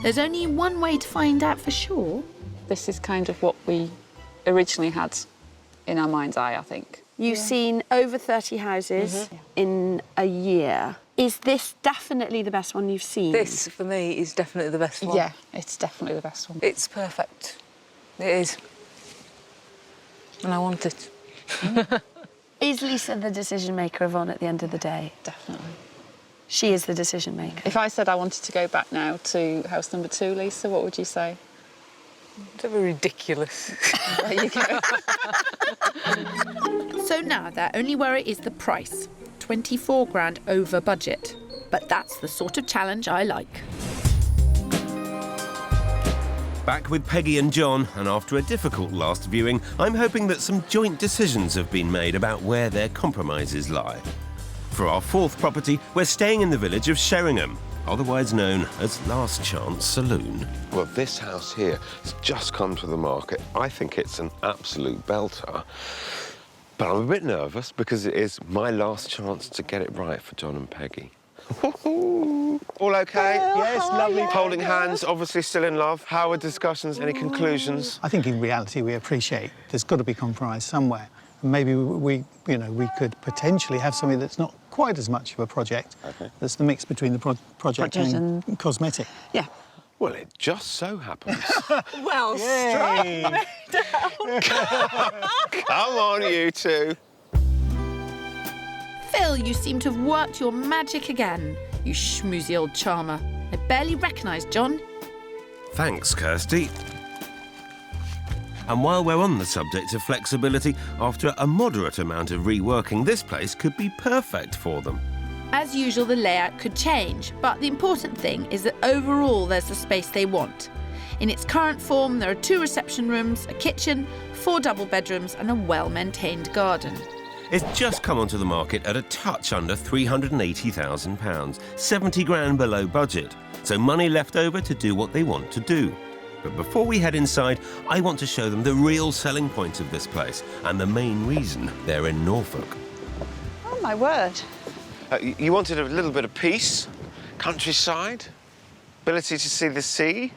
There's only one way to find out for sure. This is kind of what we originally had in our mind's eye, I think. You've seen over 30 houses in a year. Is this definitely the best one you've seen? This, for me, is definitely the best one. Yeah, it's definitely the best one. It's perfect. It is. And I want it. Is Lisa the decision maker, Yvonne, at the end of the day? Definitely. She is the decision maker. If I said I wanted to go back now to house number 2, Lisa, what would you say? It's very ridiculous. There you go. So now their only worry is the price. 24 grand over budget. But that's the sort of challenge I like. Back with Peggy and John, and after a difficult last viewing, I'm hoping that some joint decisions have been made about where their compromises lie. For our 4th property, we're staying in the village of Sheringham, otherwise known as Last Chance Saloon. Well, this house here has just come to the market. I think it's an absolute belter. But I'm a bit nervous because it is my last chance to get it right for John and Peggy. All okay? Yes, lovely. Holding hands, obviously still in love. How are discussions? Any conclusions? I think in reality we appreciate there's got to be compromise somewhere. And maybe we could potentially have something that's not quite as much of a project. Okay. That's the mix between the project and cosmetic. Yeah. Well, it just so happens. Well struck. Come on, you two. Phil, you seem to have worked your magic again, you schmoozy old charmer. I barely recognised John. Thanks, Kirsty. And while we're on the subject of flexibility, after a moderate amount of reworking, this place could be perfect for them. As usual, the layout could change, but the important thing is that overall there's the space they want. In its current form, there are 2 reception rooms, a kitchen, 4 double bedrooms and a well-maintained garden. It's just come onto the market at a touch under £380,000, 70 grand below budget, so money left over to do what they want to do. But before we head inside, I want to show them the real selling point of this place and the main reason they're in Norfolk. Oh, my word. You wanted a little bit of peace, countryside, ability to see the sea.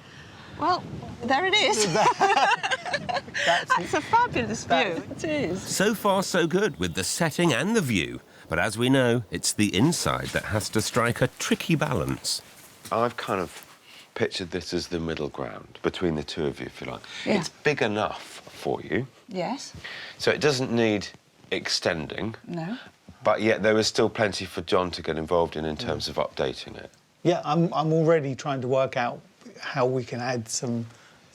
Well, there it is. That's a fabulous view. It is. So far, so good with the setting and the view. But as we know, it's the inside that has to strike a tricky balance. I've kind of pictured this as the middle ground between the two of you, if you like. Yeah. It's big enough for you. Yes. So it doesn't need extending. No. But yet there is still plenty for John to get involved in terms of updating it. Yeah, I'm already trying to work out how we can add some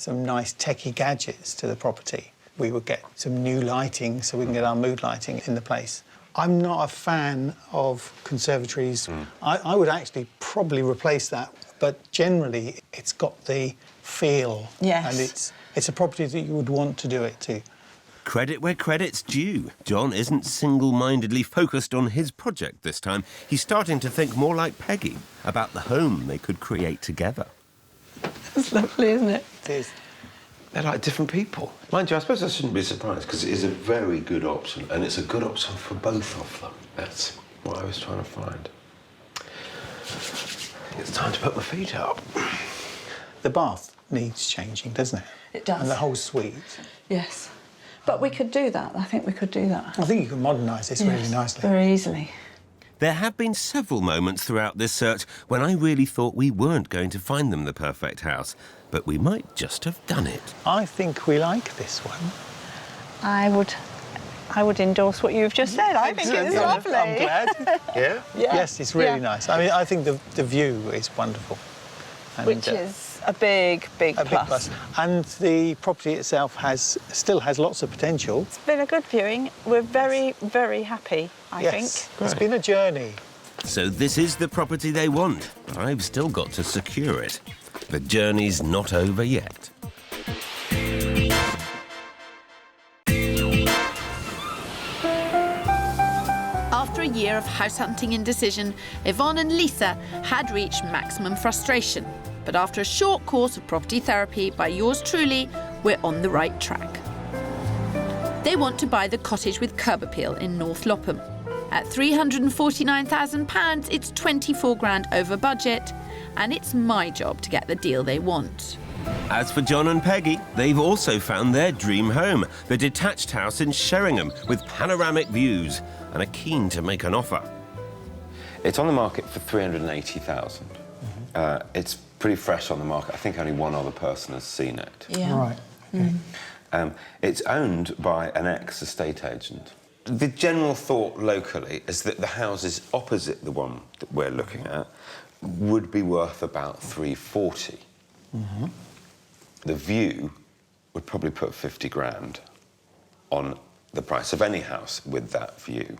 nice techie gadgets to the property. We would get some new lighting so we can get our mood lighting in the place. I'm not a fan of conservatories. I would actually probably replace that, but generally it's got the feel. Yes. And it's a property that you would want to do it to. Credit where credit's due. John isn't single-mindedly focused on his project this time. He's starting to think more like Peggy about the home they could create together. It's lovely, isn't it? It is. They're like different people. Mind you, I suppose I shouldn't be surprised, because it is a very good option, and it's a good option for both of them. That's what I was trying to find. It's time to put my feet up. The bath needs changing, doesn't it? It does. And the whole suite. Yes. But we could do that. I think we could do that. I think you can modernise this really nicely. Very easily. There have been several moments throughout this search when I really thought we weren't going to find them the perfect house, but we might just have done it. I think we like this one. I would endorse what you've just said. I think it's lovely. I'm glad. Yeah? Yes, it's really nice. I mean, I think the view is wonderful. And, Which is a big, big plus. Big plus. And the property itself still has lots of potential. It's been a good viewing. We're very, very happy, I think. It's been a journey. So this is the property they want, but I've still got to secure it. The journey's not over yet. After a year of house hunting indecision, Yvonne and Lisa had reached maximum frustration. But after a short course of property therapy by yours truly, we're on the right track. They want to buy the cottage with curb appeal in North Lopham. At £349,000, it's 24 grand over budget, and it's my job to get the deal they want. As for John and Peggy, they've also found their dream home, the detached house in Sheringham with panoramic views, and are keen to make an offer. It's on the market for £380,000. It's pretty fresh on the market. I think only one other person has seen it. Yeah. Right. Okay. It's owned by an ex-estate agent. The general thought locally is that the houses opposite the one that we're looking at would be worth about £340,000. The view would probably put 50 grand on the price of any house with that view.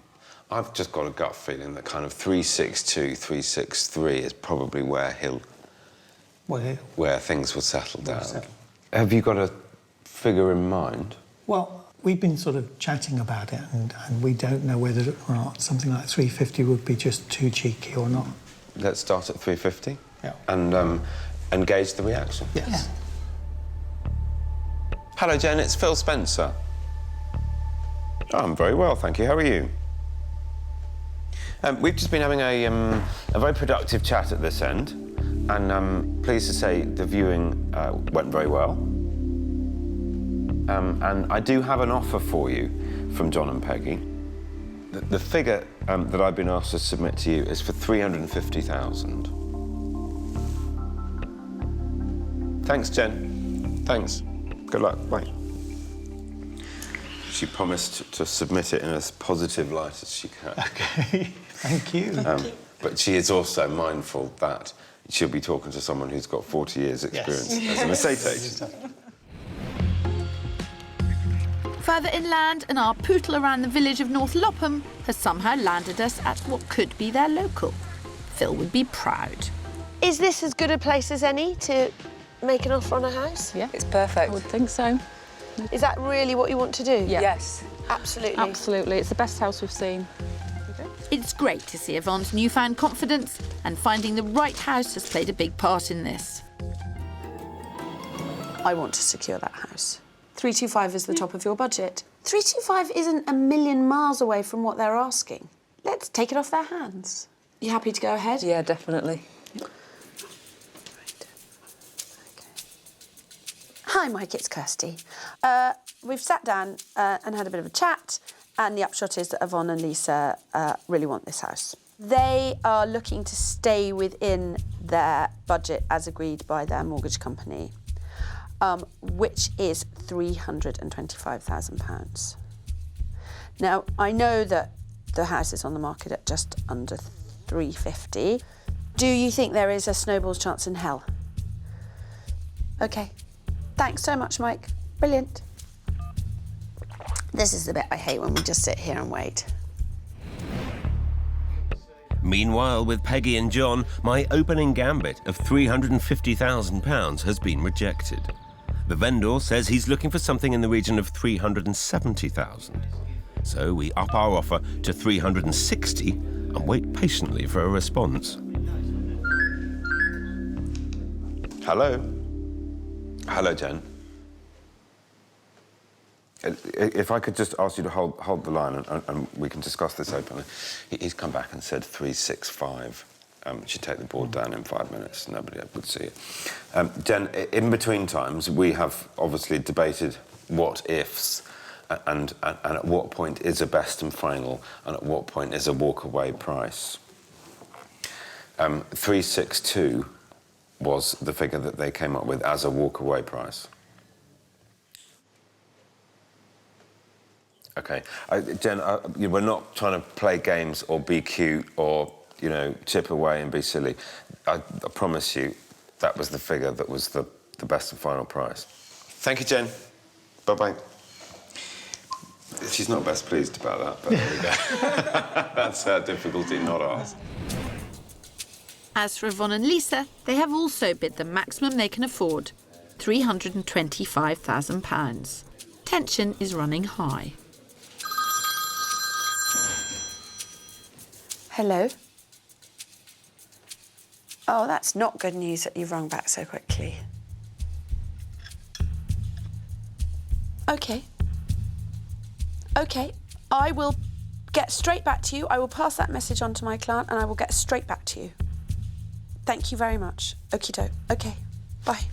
I've just got a gut feeling that kind of 362, 363 is probably where where things will settle down. Have you got a figure in mind? Well, we've been sort of chatting about it, and we don't know whether or not something like 350 would be just too cheeky or not. Let's start at 350. Yeah. And gauge the reaction. Yes. Yeah. Hello, Jen. It's Phil Spencer. Oh, I'm very well, thank you. How are you? We've just been having a very productive chat at this end, and I'm pleased to say the viewing went very well. And I do have an offer for you from John and Peggy. The figure that I've been asked to submit to you is for £350,000. Thanks, Jen. Thanks. Good luck. Bye. She promised to submit it in as positive light as she can. OK, thank you. But she is also mindful that she'll be talking to someone who's got 40 years' experience as an estate agent. Further inland, and our pootle around the village of North Lopham has somehow landed us at what could be their local. Phil would be proud. Is this as good a place as any to make an offer on a house? Yeah. It's perfect. I would think so. Is that really what you want to do? Yeah. Yes. Absolutely. Absolutely. It's the best house we've seen. It's great to see Yvonne's newfound confidence, and finding the right house has played a big part in this. I want to secure that house. 325 is the top of your budget. 325 isn't a million miles away from what they're asking. Let's take it off their hands. You happy to go ahead? Yeah, definitely. Hi, Mike, it's Kirsty. We've sat down and had a bit of a chat, And the upshot is that Yvonne and Lisa really want this house. They are looking to stay within their budget as agreed by their mortgage company, which is £325,000. Now, I know that the house is on the market at just under £350,000. Do you think there is a snowball's chance in hell? OK. Thanks so much, Mike. Brilliant. This is the bit I hate, when we just sit here and wait. Meanwhile, with Peggy and John, my opening gambit of £350,000 has been rejected. The vendor says he's looking for something in the region of £370,000. So we up our offer to £360,000 and wait patiently for a response. Hello? Hello, Jen. If I could just ask you to hold the line and we can discuss this openly. He's come back and said 365. Should take the board down in 5 minutes. Nobody would see it. Jen, in between times, we have obviously debated what ifs and at what point is a best and final and at what point is a walk-away price. 362 was the figure that they came up with as a walk-away price. OK. Jen, we're not trying to play games or be cute or, you know, chip away and be silly. I promise you that was the figure that was the best and final price. Thank you, Jen. Bye-bye. She's not best pleased about that, but there we go. That's her difficulty, not ours. As for Yvonne and Lisa, they have also bid the maximum they can afford, £325,000. Tension is running high. Hello? Oh, that's not good news that you've rung back so quickly. OK. OK, I will get straight back to you. I will pass that message on to my client and I will get straight back to you. Thank you very much. Okie doke. OK, bye.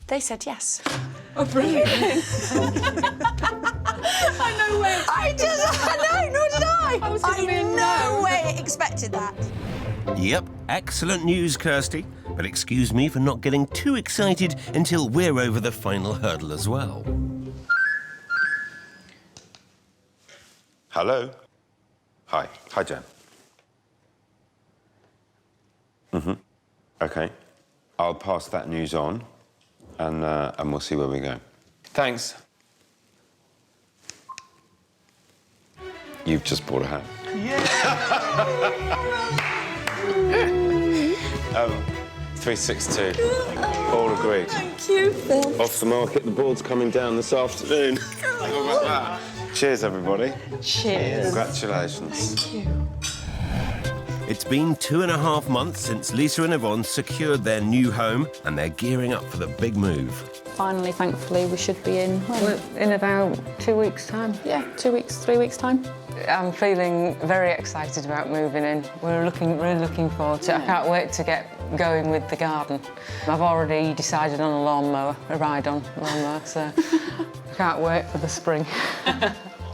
They said yes. Oh, brilliant. I know where. I know, nor did I. I no way expected that. Yep, excellent news, Kirsty. But excuse me for not getting too excited until we're over the final hurdle as well. Hello? Hi. Hi, Jen. OK. I'll pass that news on and we'll see where we go. Thanks. You've just bought a house. Yeah. 362. All agreed. Thank you. Off the market. The board's coming down this afternoon. How about that? Cheers, everybody. Cheers. Congratulations. Thank you. It's been 2.5 months since Lisa and Yvonne secured their new home and they're gearing up for the big move. Finally, thankfully, we should be in... In about 2 weeks' time. Yeah, 2 weeks, 3 weeks' time. I'm feeling very excited about moving in. We're really looking forward to it. I can't wait to get going with the garden. I've already decided on a lawnmower, a ride-on lawnmower, so I can't wait for the spring.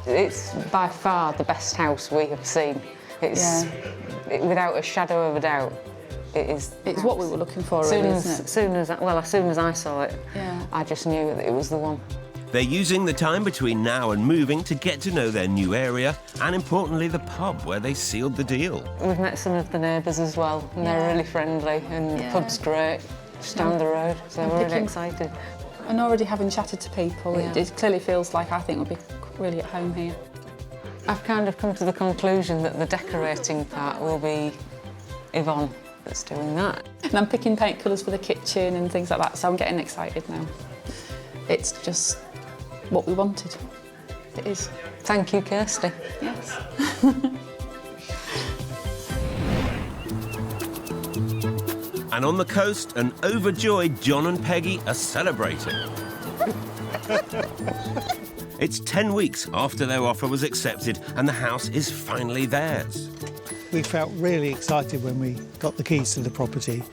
It's by far the best house we have seen. It's, without a shadow of a doubt, it is. It's what we were looking for, really, isn't it? As soon as I saw it, I just knew that it was the one. They're using the time between now and moving to get to know their new area and, importantly, the pub where they sealed the deal. We've met some of the neighbours as well, and they're really friendly, and the pub's great, just down the road, so we're really excited. And already having chatted to people, it clearly feels like I think we'll be really at home here. I've kind of come to the conclusion that the decorating part will be Yvonne that's doing that. And I'm picking paint colours for the kitchen and things like that, so I'm getting excited now. It's just what we wanted. It is. Thank you, Kirsty. Yes. And on the coast, an overjoyed John and Peggy are celebrating. It's 10 weeks after their offer was accepted and the house is finally theirs. We felt really excited when we got the keys to the property.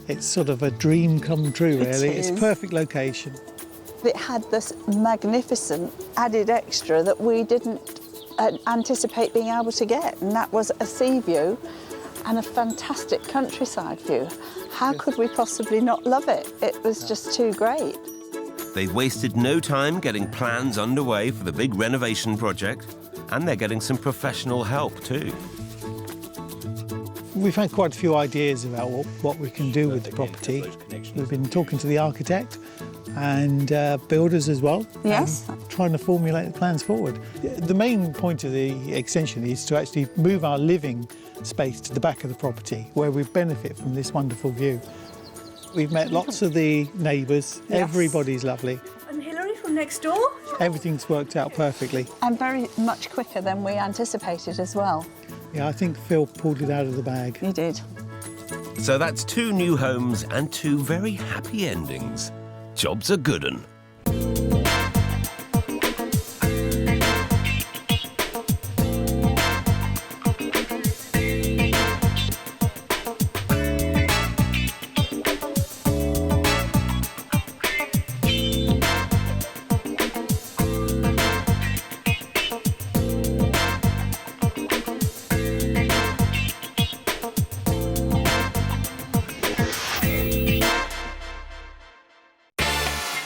It's sort of a dream come true, really. It's perfect location. It had this magnificent added extra that we didn't anticipate being able to get, and that was a sea view and a fantastic countryside view. How could we possibly not love it? It was just too great. They've wasted no time getting plans underway for the big renovation project, and they're getting some professional help too. We've had quite a few ideas about what we can do with the property. We've been talking to the architect and builders as well. Yes. Trying to formulate the plans forward. The main point of the extension is to actually move our living space to the back of the property, where we benefit from this wonderful view. We've met lots of the neighbours. Yes. Everybody's lovely. And Hilary from next door. Everything's worked out perfectly. And very much quicker than we anticipated as well. Yeah, I think Phil pulled it out of the bag. He did. So that's 2 new homes and 2 very happy endings. Job's a good 'un.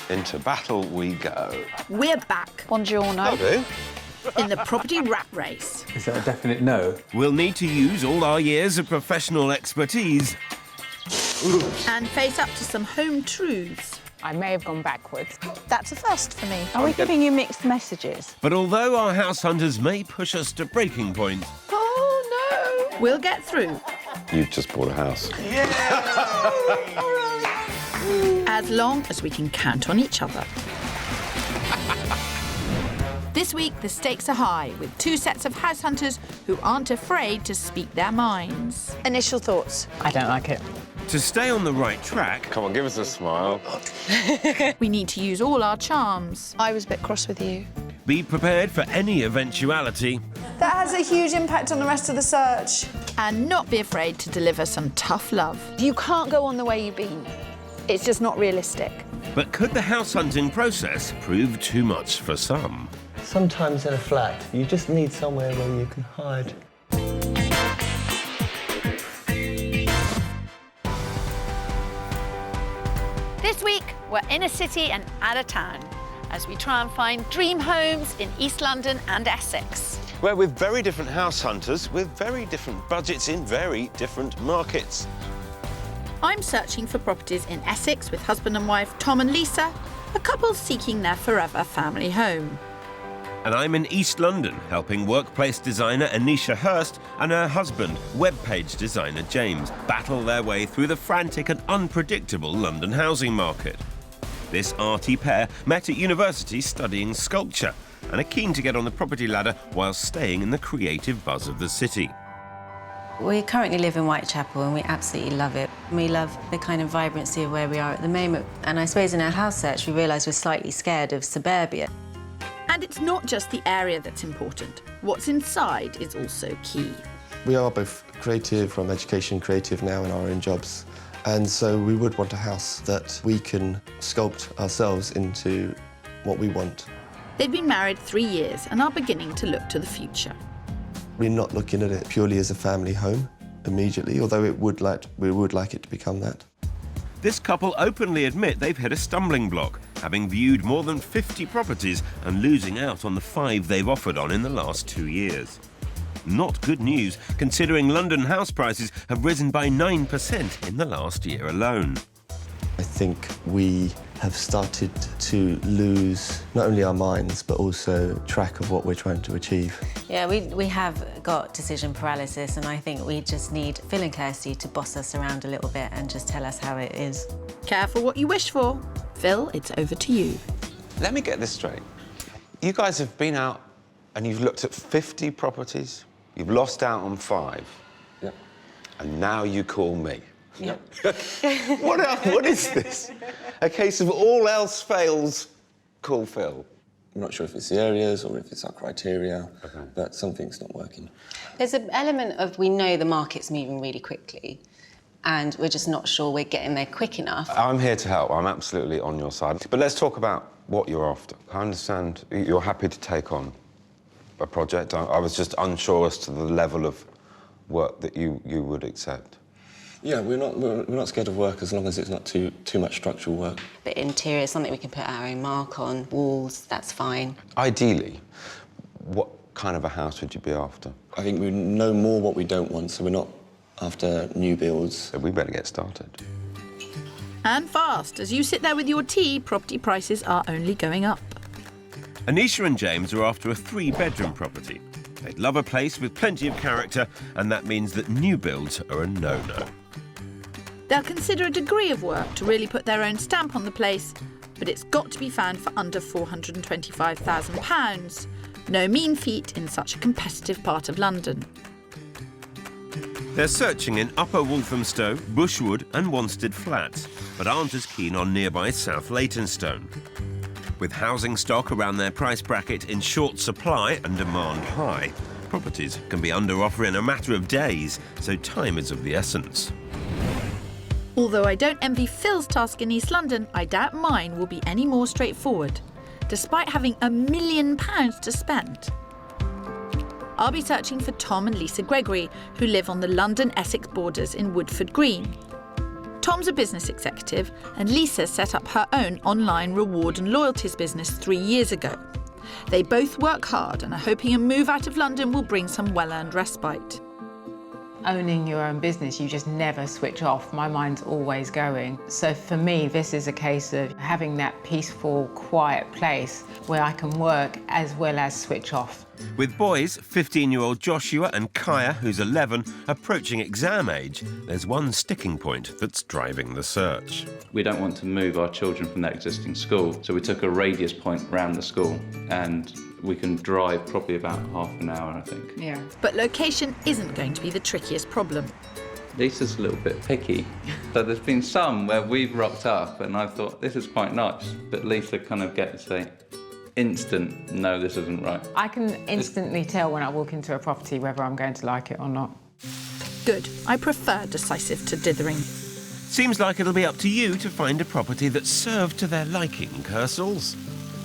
Into battle we go. We're back. Buongiorno. Hello. In the property rat race. Is that a definite no? We'll need to use all our years of professional expertise. And face up to some home truths. I may have gone backwards. That's a first for me. Are we giving you mixed messages? But although our house hunters may push us to breaking point, Oh no! We'll get through. You've just bought a house. As long as we can count on each other. This week, the stakes are high, with 2 sets of house hunters who aren't afraid to speak their minds. Initial thoughts. I don't like it. to stay on the right track... Come on, give us a smile. We need to use all our charms. I was a bit cross with you. Be prepared for any eventuality. That has a huge impact on the rest of the search. And not be afraid to deliver some tough love. You can't go on the way you've been. It's just not realistic. But could the house hunting process prove too much for some? Sometimes in a flat, you just need somewhere where you can hide. This week, we're in a city and out of town as we try and find dream homes in East London and Essex. Where with very different house hunters with very different budgets in very different markets. I'm searching for properties in Essex with husband and wife Tom and Lisa, a couple seeking their forever family home. And I'm in East London, helping workplace designer Anisha Hurst and her husband, webpage designer James, battle their way through the frantic and unpredictable London housing market. This arty pair met at university studying sculpture and are keen to get on the property ladder while staying in the creative buzz of the city. We currently live in Whitechapel and we absolutely love it. We love the kind of vibrancy of where we are at the moment. And I suppose in our house search we realised we're slightly scared of suburbia. And it's not just the area that's important. What's inside is also key. We are both creative, from education, creative now in our own jobs. And so we would want a house that we can sculpt ourselves into what we want. They've been married 3 years and are beginning to look to the future. We're not looking at it purely as a family home immediately, although we would like it to become that. This couple openly admit they've hit a stumbling block, having viewed more than 50 properties and losing out on the 5 they've offered on in the last 2 years. Not good news, considering London house prices have risen by 9% in the last year alone. I think we have started to lose not only our minds, but also track of what we're trying to achieve. Yeah, we have got decision paralysis and I think we just need Phil and Kirsty to boss us around a little bit and just tell us how it is. Careful what you wish for. Phil, it's over to you. Let me get this straight. You guys have been out and you've looked at 50 properties, you've lost out on 5. Yep. And now you call me. Yep. What is this? A case of all else fails, call Phil. I'm not sure if it's the areas or if it's our criteria, but something's not working. There's an element of we know the market's moving really quickly and we're just not sure we're getting there quick enough. I'm here to help. I'm absolutely on your side. But let's talk about what you're after. I understand you're happy to take on a project. I was just unsure as to the level of work that you would accept. Yeah, we're not scared of work as long as it's not too much structural work. But interior, something we can put our own mark on, walls, that's fine. Ideally, what kind of a house would you be after? I think we know more what we don't want, so we're not after new builds. So we better get started. And fast. As you sit there with your tea, property prices are only going up. Anisha and James are after a 3-bedroom property. They'd love a place with plenty of character, and that means that new builds are a no-no. They'll consider a degree of work to really put their own stamp on the place, but it's got to be found for under £425,000. No mean feat in such a competitive part of London. They're searching in Upper Walthamstow, Bushwood and Wanstead flats, but aren't as keen on nearby South Leytonstone. With housing stock around their price bracket in short supply and demand high, properties can be under offer in a matter of days, so time is of the essence. Although I don't envy Phil's task in East London, I doubt mine will be any more straightforward, despite having £1 million to spend. I'll be searching for Tom and Lisa Gregory, who live on the London-Essex borders in Woodford Green. Tom's a business executive, and Lisa set up her own online reward and loyalties business 3 years ago. They both work hard and are hoping a move out of London will bring some well-earned respite. Owning your own business, you just never switch off. My mind's always going. So for me, this is a case of having that peaceful, quiet place where I can work as well as switch off. With boys, 15-year-old Joshua and Kaya, who's 11, approaching exam age, there's one sticking point that's driving the search. We don't want to move our children from their existing school, so we took a radius point round the school, and we can drive probably about half an hour, I think. Yeah. But location isn't going to be the trickiest problem. Lisa's a little bit picky, so there's been some where we've rocked up and I thought this is quite nice, but Lisa kind of gets a instant, no, this isn't right. I can instantly tell when I walk into a property whether I'm going to like it or not. Good. I prefer decisive to dithering. Seems like it'll be up to you to find a property that's served to their liking, Kersels.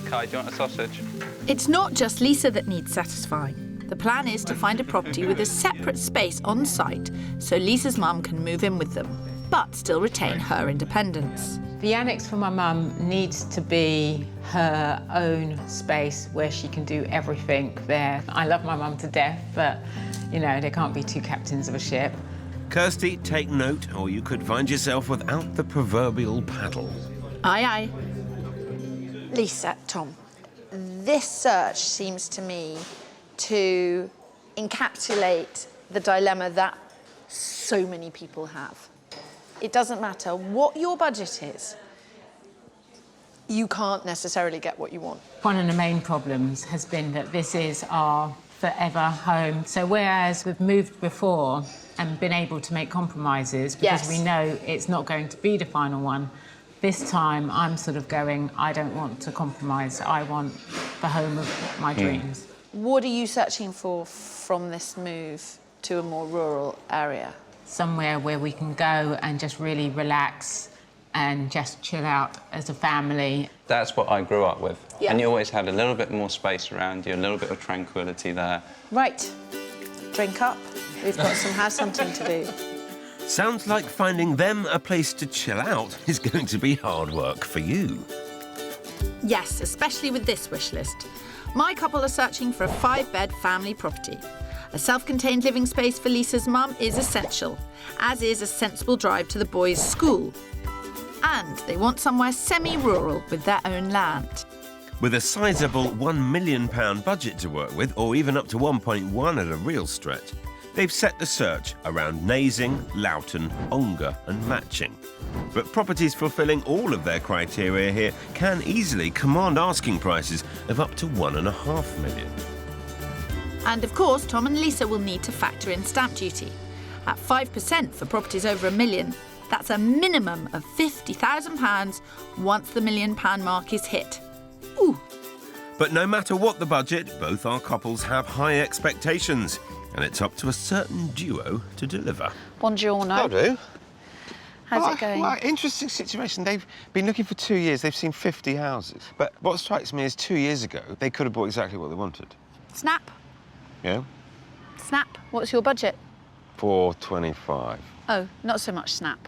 Kai, do you want a sausage? It's not just Lisa that needs satisfying. The plan is to find a property with a separate space on site so Lisa's mum can move in with them, but still retain her independence. The annex for my mum needs to be her own space where she can do everything there. I love my mum to death, but, you know, there can't be two captains of a ship. Kirsty, take note, or you could find yourself without the proverbial paddle. Aye, aye. Lisa, Tom, this search seems to me to encapsulate the dilemma that so many people have. It doesn't matter what your budget is, you can't necessarily get what you want. One of the main problems has been that this is our forever home. So whereas we've moved before and been able to make compromises because we know it's not going to be the final one, this time I'm sort of going, I don't want to compromise. I want the home of my dreams. What are you searching for from this move to a more rural area? Somewhere where we can go and just really relax and just chill out as a family. That's what I grew up with. Yeah. And you always had a little bit more space around you, a little bit of tranquility there. Right, drink up. We've got some house hunting to do. Sounds like finding them a place to chill out is going to be hard work for you. Yes, especially with this wish list. My couple are searching for a 5-bed family property. A self-contained living space for Lisa's mum is essential, as is a sensible drive to the boys' school. And they want somewhere semi-rural with their own land. With a sizable £1 million budget to work with, or even up to 1.1 at a real stretch, they've set the search around Nazing, Loughton, Ongar and Matching. But properties fulfilling all of their criteria here can easily command asking prices of up to £1.5 million. And of course, Tom and Lisa will need to factor in stamp duty. At 5% for properties over £1 million, that's a minimum of £50,000 once the £1 million mark is hit. Ooh. But no matter what the budget, both our couples have high expectations, and it's up to a certain duo to deliver. Buongiorno. How do? How's it going? Well, interesting situation. They've been looking for 2 years. They've seen 50 houses. But what strikes me is 2 years ago, they could have bought exactly what they wanted. Snap. Yeah? Snap. What's your budget? 425. Oh, not so much Snap.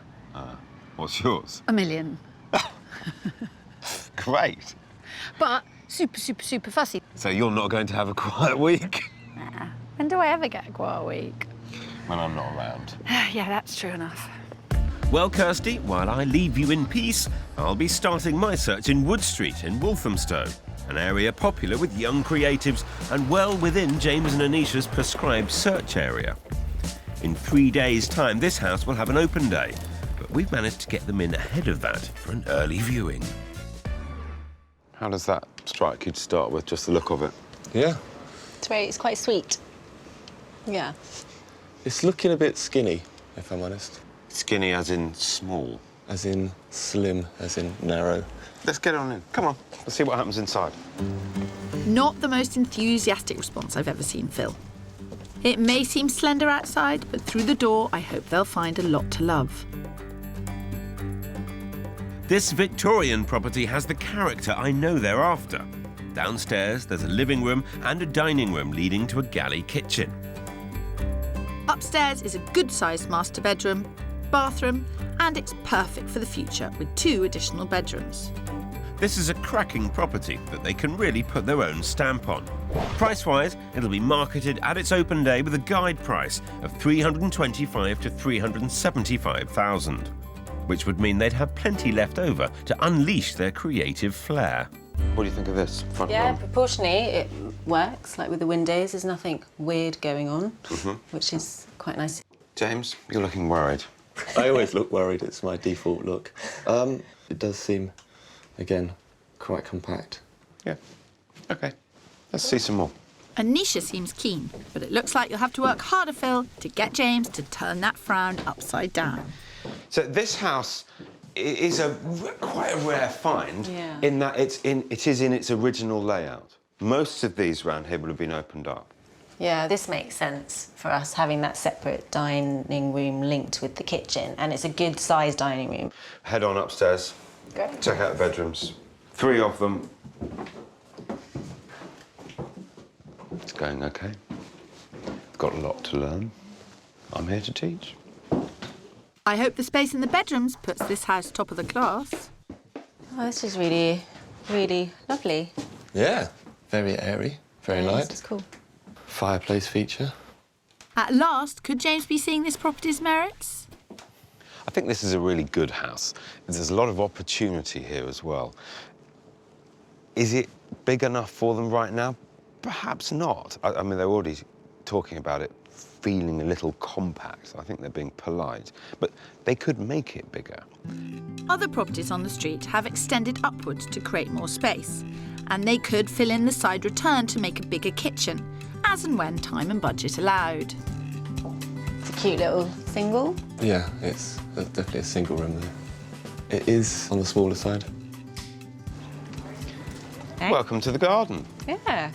What's yours? $1 million. Great. But super, super, super fussy. So you're not going to have a quiet week? Nah. When do I ever get a quiet week? When I'm not around. Yeah, that's true enough. Well, Kirsty, while I leave you in peace, I'll be starting my search in Wood Street in Walthamstow, an area popular with young creatives and well within James and Anisha's prescribed search area. In 3 days' time, this house will have an open day, but we've managed to get them in ahead of that for an early viewing. How does that strike you to start with, just the look of it? Yeah. It's quite sweet. Yeah. It's looking a bit skinny, if I'm honest. Skinny as in small? As in slim, as in narrow. Let's get on in. Come on, let's see what happens inside. Not the most enthusiastic response I've ever seen, Phil. It may seem slender outside, but through the door, I hope they'll find a lot to love. This Victorian property has the character I know they're after. Downstairs, there's a living room and a dining room leading to a galley kitchen. Upstairs is a good-sized master bedroom, bathroom, and it's perfect for the future with 2 additional bedrooms. This is a cracking property that they can really put their own stamp on. Price-wise, it'll be marketed at its open day with a guide price of $325,000 to $375,000, which would mean they'd have plenty left over to unleash their creative flair. What do you think of this front Yeah, room? proportionally, it works. Like with the windows, there's nothing weird going on, which is quite nice. James, you're looking worried. I always look worried. It's my default look. It does seem, again, quite compact. Yeah. OK. Let's see some more. Anisha seems keen, but it looks like you'll have to work harder, Phil, to get James to turn that frown upside down. So this house is quite a rare find in that it is in its original layout. Most of these around here would have been opened up. Yeah, this makes sense for us, having that separate dining room linked with the kitchen, and it's a good-sized dining room. Head on upstairs. Great. Check out the bedrooms. 3 of them. It's going OK. Got a lot to learn. I'm here to teach. I hope the space in the bedrooms puts this house top of the class. Oh, this is really, really lovely. Yeah, very airy, very light. This is cool. Fireplace feature. At last, could James be seeing this property's merits? I think this is a really good house. There's a lot of opportunity here as well. Is it big enough for them right now? Perhaps not. I mean, they're already talking about it feeling a little compact. I think they're being polite. But they could make it bigger. Other properties on the street have extended upwards to create more space, and they could fill in the side return to make a bigger kitchen, as and when time and budget allowed. It's a cute little single. Yeah, it's definitely a single room there. It is on the smaller side. Hey. Welcome to the garden. Yeah.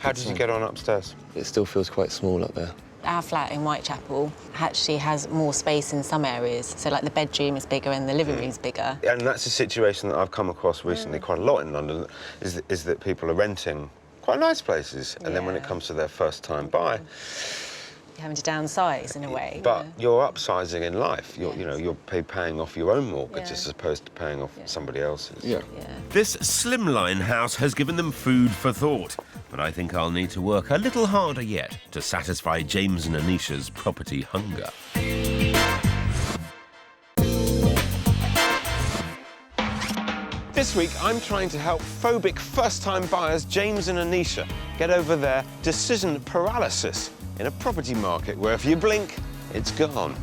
How did you get on upstairs? It still feels quite small up there. Our flat in Whitechapel actually has more space in some areas. So, like, the bedroom is bigger and the living room's bigger. And that's a situation that I've come across recently quite a lot in London, is that people are renting quite nice places, and then when it comes to their first time buy... You're having to downsize in a way. But you're upsizing in life. You're paying off your own mortgage as opposed to paying off somebody else's. This slimline house has given them food for thought, but I think I'll need to work a little harder yet to satisfy James and Anisha's property hunger. This week, I'm trying to help phobic first-time buyers James and Anisha get over their decision paralysis in a property market where if you blink, it's gone.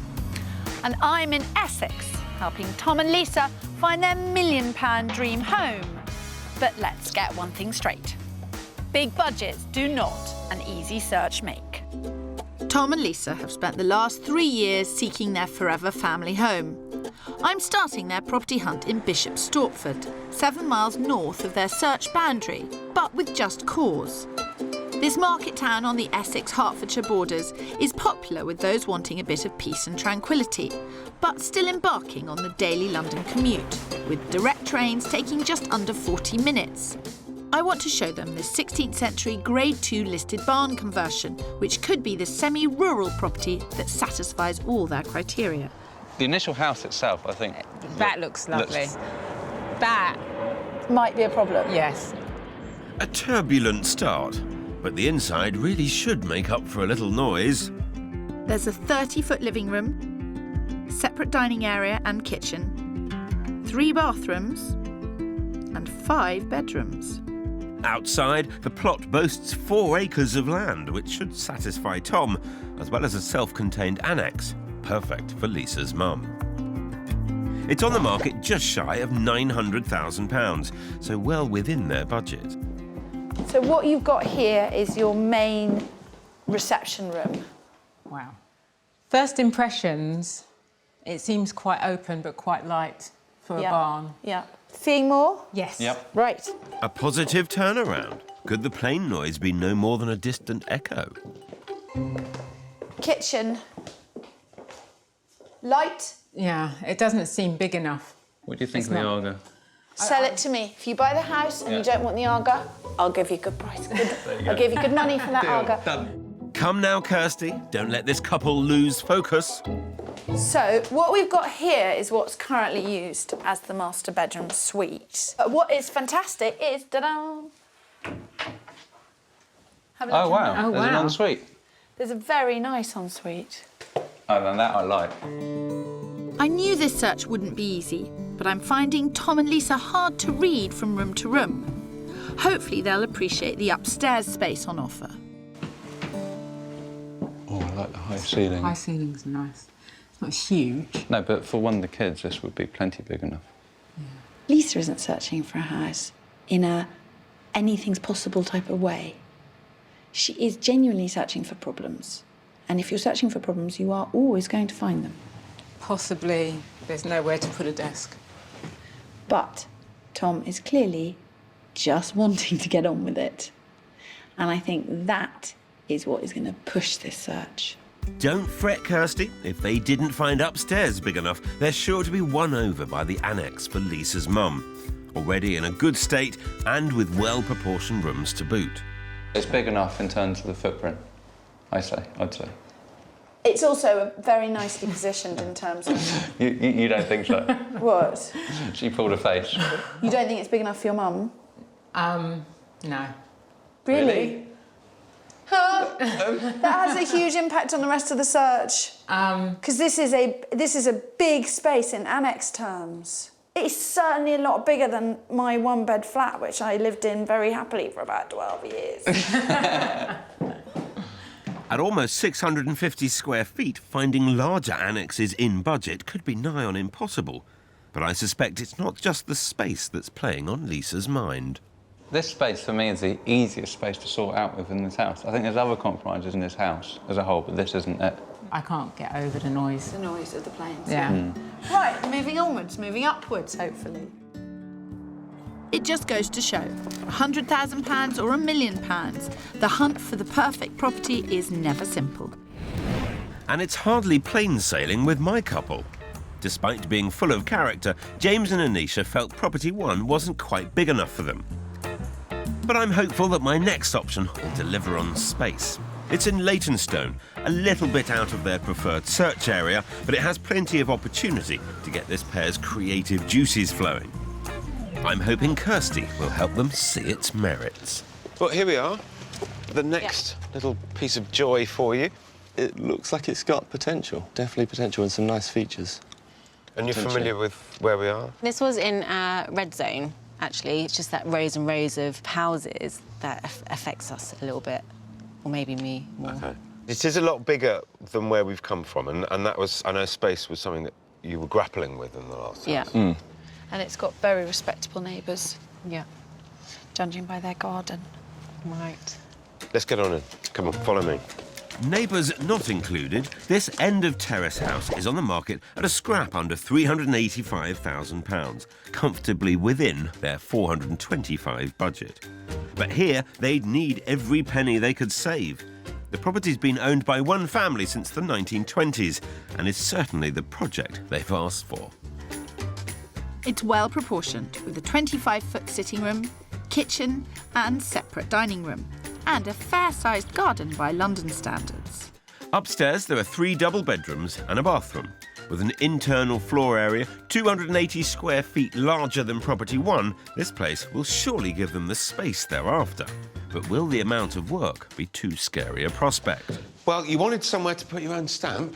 And I'm in Essex, helping Tom and Lisa find their £1 million dream home. But let's get one thing straight. Big budgets do not an easy search make. Tom and Lisa have spent the last 3 years seeking their forever family home. I'm starting their property hunt in Bishop Stortford, 7 miles north of their search boundary, but with just cause. This market town on the Essex-Hertfordshire borders is popular with those wanting a bit of peace and tranquility, but still embarking on the daily London commute, with direct trains taking just under 40 minutes. I want to show them this 16th century Grade 2 listed barn conversion, which could be the semi-rural property that satisfies all their criteria. The initial house itself, I think... That looks lovely. That might be a problem. Yes. A turbulent start, but the inside really should make up for a little noise. There's a 30-foot living room, separate dining area and kitchen, 3 bathrooms and 5 bedrooms. Outside, the plot boasts 4 acres of land, which should satisfy Tom, as well as a self-contained annex, perfect for Lisa's mum. It's on the market just shy of £900,000, so well within their budget. So what you've got here is your main reception room. Wow. First impressions, it seems quite open but quite light for a barn. Yeah. Seeing more? Yes. Yep. Right. A positive turnaround. Could the plane noise be no more than a distant echo? Kitchen. Light. Yeah, it doesn't seem big enough. What do you think of the Arga? Sell it to me. If you buy the house and you don't want the Arga, I'll give you a good price. I'll give you good money for that Arga. Done. Come now, Kirsty. Don't let this couple lose focus. So what we've got here is what's currently used as the master bedroom suite. What is fantastic is, ta-da! Have a look Oh, wow. in there. There's an ensuite. There's a very nice ensuite. Oh, and that I like. I knew this search wouldn't be easy, but I'm finding Tom and Lisa hard to read from room to room. Hopefully they'll appreciate the upstairs space on offer. Oh, I like the high ceiling. High ceilings are nice. It's not huge. No, but for one of the kids, this would be plenty big enough. Lisa isn't searching for a house in a anything's possible type of way. She is genuinely searching for problems. And if you're searching for problems, you are always going to find them. Possibly there's nowhere to put a desk. But Tom is clearly just wanting to get on with it. And I think that is what is going to push this search. Don't fret, Kirsty. If they didn't find upstairs big enough, they're sure to be won over by the annex for Lisa's mum. Already in a good state and with well-proportioned rooms to boot. It's big enough in terms of the footprint, I'd say. It's also very nicely positioned in terms of... You don't think so? What? She pulled a face. You don't think it's big enough for your mum? No. Really? That has a huge impact on the rest of the search. Because this is a big space in annex terms. It's certainly a lot bigger than my one-bed flat, which I lived in very happily for about 12 years. At almost 650 square feet, finding larger annexes in budget could be nigh on impossible. But I suspect it's not just the space that's playing on Lisa's mind. This space, for me, is the easiest space to sort out within this house. I think there's other compromises in this house as a whole, but this isn't it. I can't get over the noise. The noise of the planes. Yeah. Right, moving onwards, moving upwards, hopefully. It just goes to show, £100,000 or £1 million, the hunt for the perfect property is never simple. And it's hardly plain sailing with my couple. Despite being full of character, James and Anisha felt property 1 wasn't quite big enough for them. But I'm hopeful that my next option will deliver on space. It's in Leytonstone, a little bit out of their preferred search area, but it has plenty of opportunity to get this pair's creative juices flowing. I'm hoping Kirsty will help them see its merits. Well, here we are. The next little piece of joy for you. It looks like it's got potential, definitely potential, and some nice features. And you're familiar with where we are? This was in red zone, actually. It's just that rows and rows of houses that affects us a little bit, or maybe me more. Okay. It is a lot bigger than where we've come from, and that was, I know space was something that you were grappling with in the last Yeah. house. And it's got very respectable neighbours. Yeah. Judging by their garden. Right. Let's get on in. Come on, follow me. Neighbours not included, this end of terrace house is on the market at a scrap under £385,000, comfortably within their £425 budget. But here, they'd need every penny they could save. The property's been owned by one family since the 1920s and is certainly the project they've asked for. It's well proportioned, with a 25-foot sitting room, kitchen and separate dining room, and a fair-sized garden by London standards. Upstairs, there are 3 double bedrooms and a bathroom, with an internal floor area 280 square feet larger than Property 1. This place will surely give them the space they're after. But will the amount of work be too scary a prospect? Well, you wanted somewhere to put your own stamp,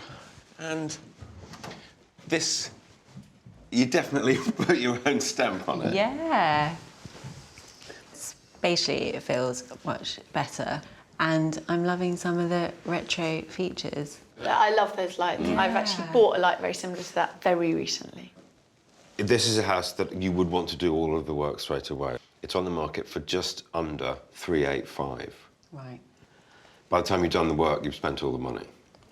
and this, you definitely put your own stamp on it. Yeah. Spatially, it feels much better. And I'm loving some of the retro features. I love those lights. Yeah. I've actually bought a light very similar to that very recently. This is a house that you would want to do all of the work straight away. It's on the market for just under 385. Right. By the time you've done the work, you've spent all the money.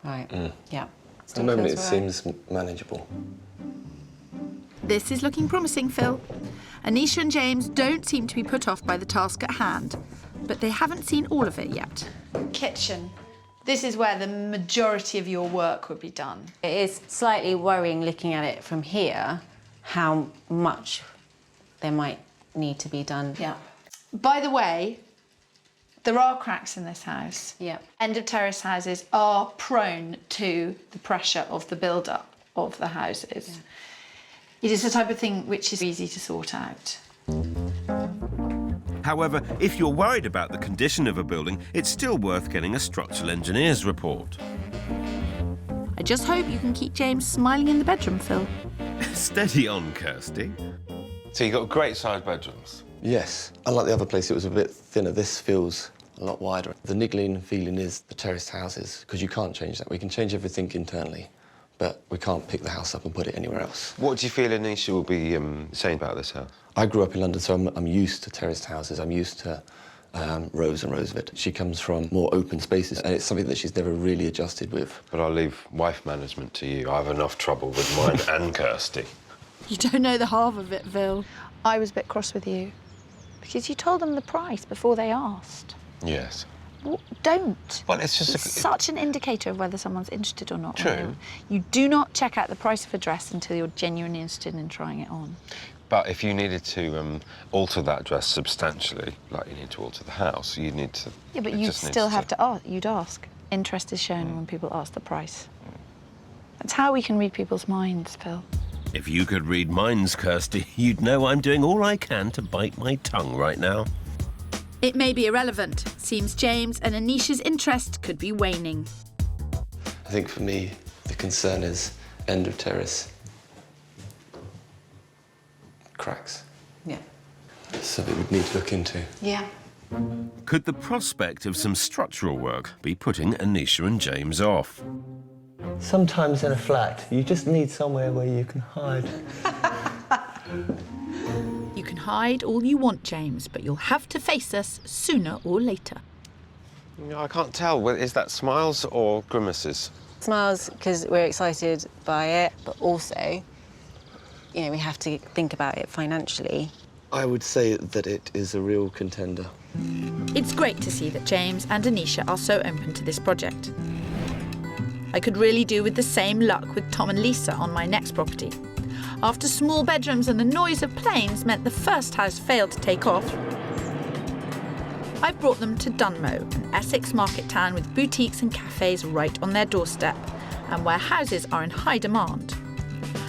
Right. Yeah. At the moment, it seems manageable. This is looking promising, Phil. Anisha and James don't seem to be put off by the task at hand, but they haven't seen all of it yet. Kitchen. This is where the majority of your work would be done. It is slightly worrying looking at it from here, how much there might need to be done. Yeah. By the way, there are cracks in this house. Yeah. End of terrace houses are prone to the pressure of the build-up of the houses. Yeah. It is the type of thing which is easy to sort out. However, if you're worried about the condition of a building, it's still worth getting a structural engineer's report. I just hope you can keep James smiling in the bedroom, Phil. Steady on, Kirsty. So you've got great sized bedrooms? Yes. Unlike the other place, it was a bit thinner. This feels a lot wider. The niggling feeling is the terraced houses, because you can't change that. We can change everything internally, but we can't pick the house up and put it anywhere else. What do you feel Anisha will be saying about this house? I grew up in London, so I'm used to terraced houses. I'm used to rows and rows of it. She comes from more open spaces, and it's something that she's never really adjusted with. But I'll leave wife management to you. I have enough trouble with mine and Kirsty. You don't know the half of it, Phil. I was a bit cross with you because you told them the price before they asked. Yes. Well, don't. Well, it's just such an indicator of whether someone's interested or not. True. You do not check out the price of a dress until you're genuinely interested in trying it on. But if you needed to alter that dress substantially, like you need to alter the house, you need to... Yeah, but you'd still have to ask. You'd ask. Interest is shown when people ask the price. That's how we can read people's minds, Phil. If you could read minds, Kirsty, you'd know I'm doing all I can to bite my tongue right now. It may be irrelevant. Seems James and Anisha's interest could be waning. I think for me, the concern is end of terrace. Cracks. Yeah. Something we'd need to look into. Yeah. Could the prospect of some structural work be putting Anisha and James off? Sometimes in a flat, you just need somewhere where you can hide. You can hide all you want, James, but you'll have to face us sooner or later. No, I can't tell. Is that smiles or grimaces? Smiles because we're excited by it, but also, you know, we have to think about it financially. I would say that it is a real contender. It's great to see that James and Anisha are so open to this project. I could really do with the same luck with Tom and Lisa on my next property. After small bedrooms and the noise of planes meant the first house failed to take off, I've brought them to Dunmow, an Essex market town with boutiques and cafes right on their doorstep, and where houses are in high demand.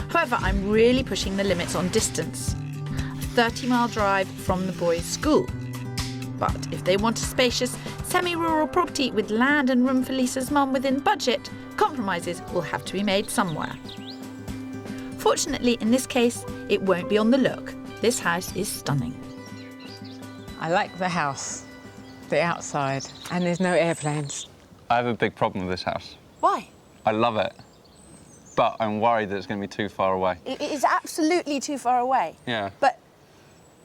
However, I'm really pushing the limits on distance. A 30-mile drive from the boys' school. But if they want a spacious, semi-rural property with land and room for Lisa's mum within budget, compromises will have to be made somewhere. Fortunately, in this case, it won't be on the look. This house is stunning. I like the house, the outside, and there's no airplanes. I have a big problem with this house. Why? I love it, but I'm worried that it's going to be too far away. It is absolutely too far away. Yeah. But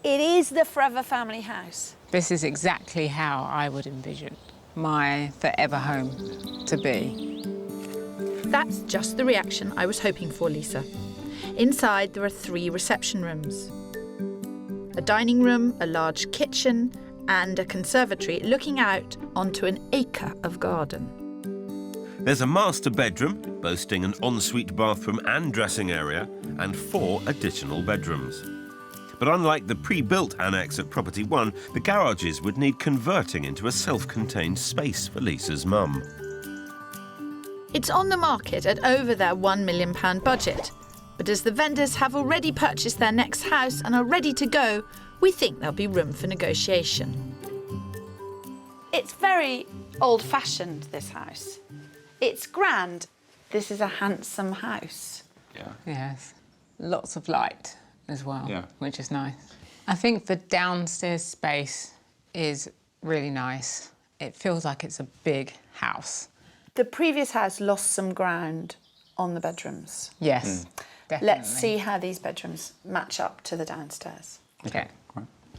it is the forever family house. This is exactly how I would envision my forever home to be. That's just the reaction I was hoping for, Lisa. Inside, there are 3 reception rooms. A dining room, a large kitchen, and a conservatory looking out onto an acre of garden. There's a master bedroom, boasting an ensuite bathroom and dressing area, and 4 additional bedrooms. But unlike the pre-built annex at Property 1, the garages would need converting into a self-contained space for Lisa's mum. It's on the market at over their £1 million budget. But as the vendors have already purchased their next house and are ready to go, we think there'll be room for negotiation. It's very old-fashioned, this house. It's grand. This is a handsome house. Yeah. Yes. Lots of light as well, Yeah. which is nice. I think the downstairs space is really nice. It feels like it's a big house. The previous house lost some ground on the bedrooms. Yes, definitely. Let's see how these bedrooms match up to the downstairs. Okay.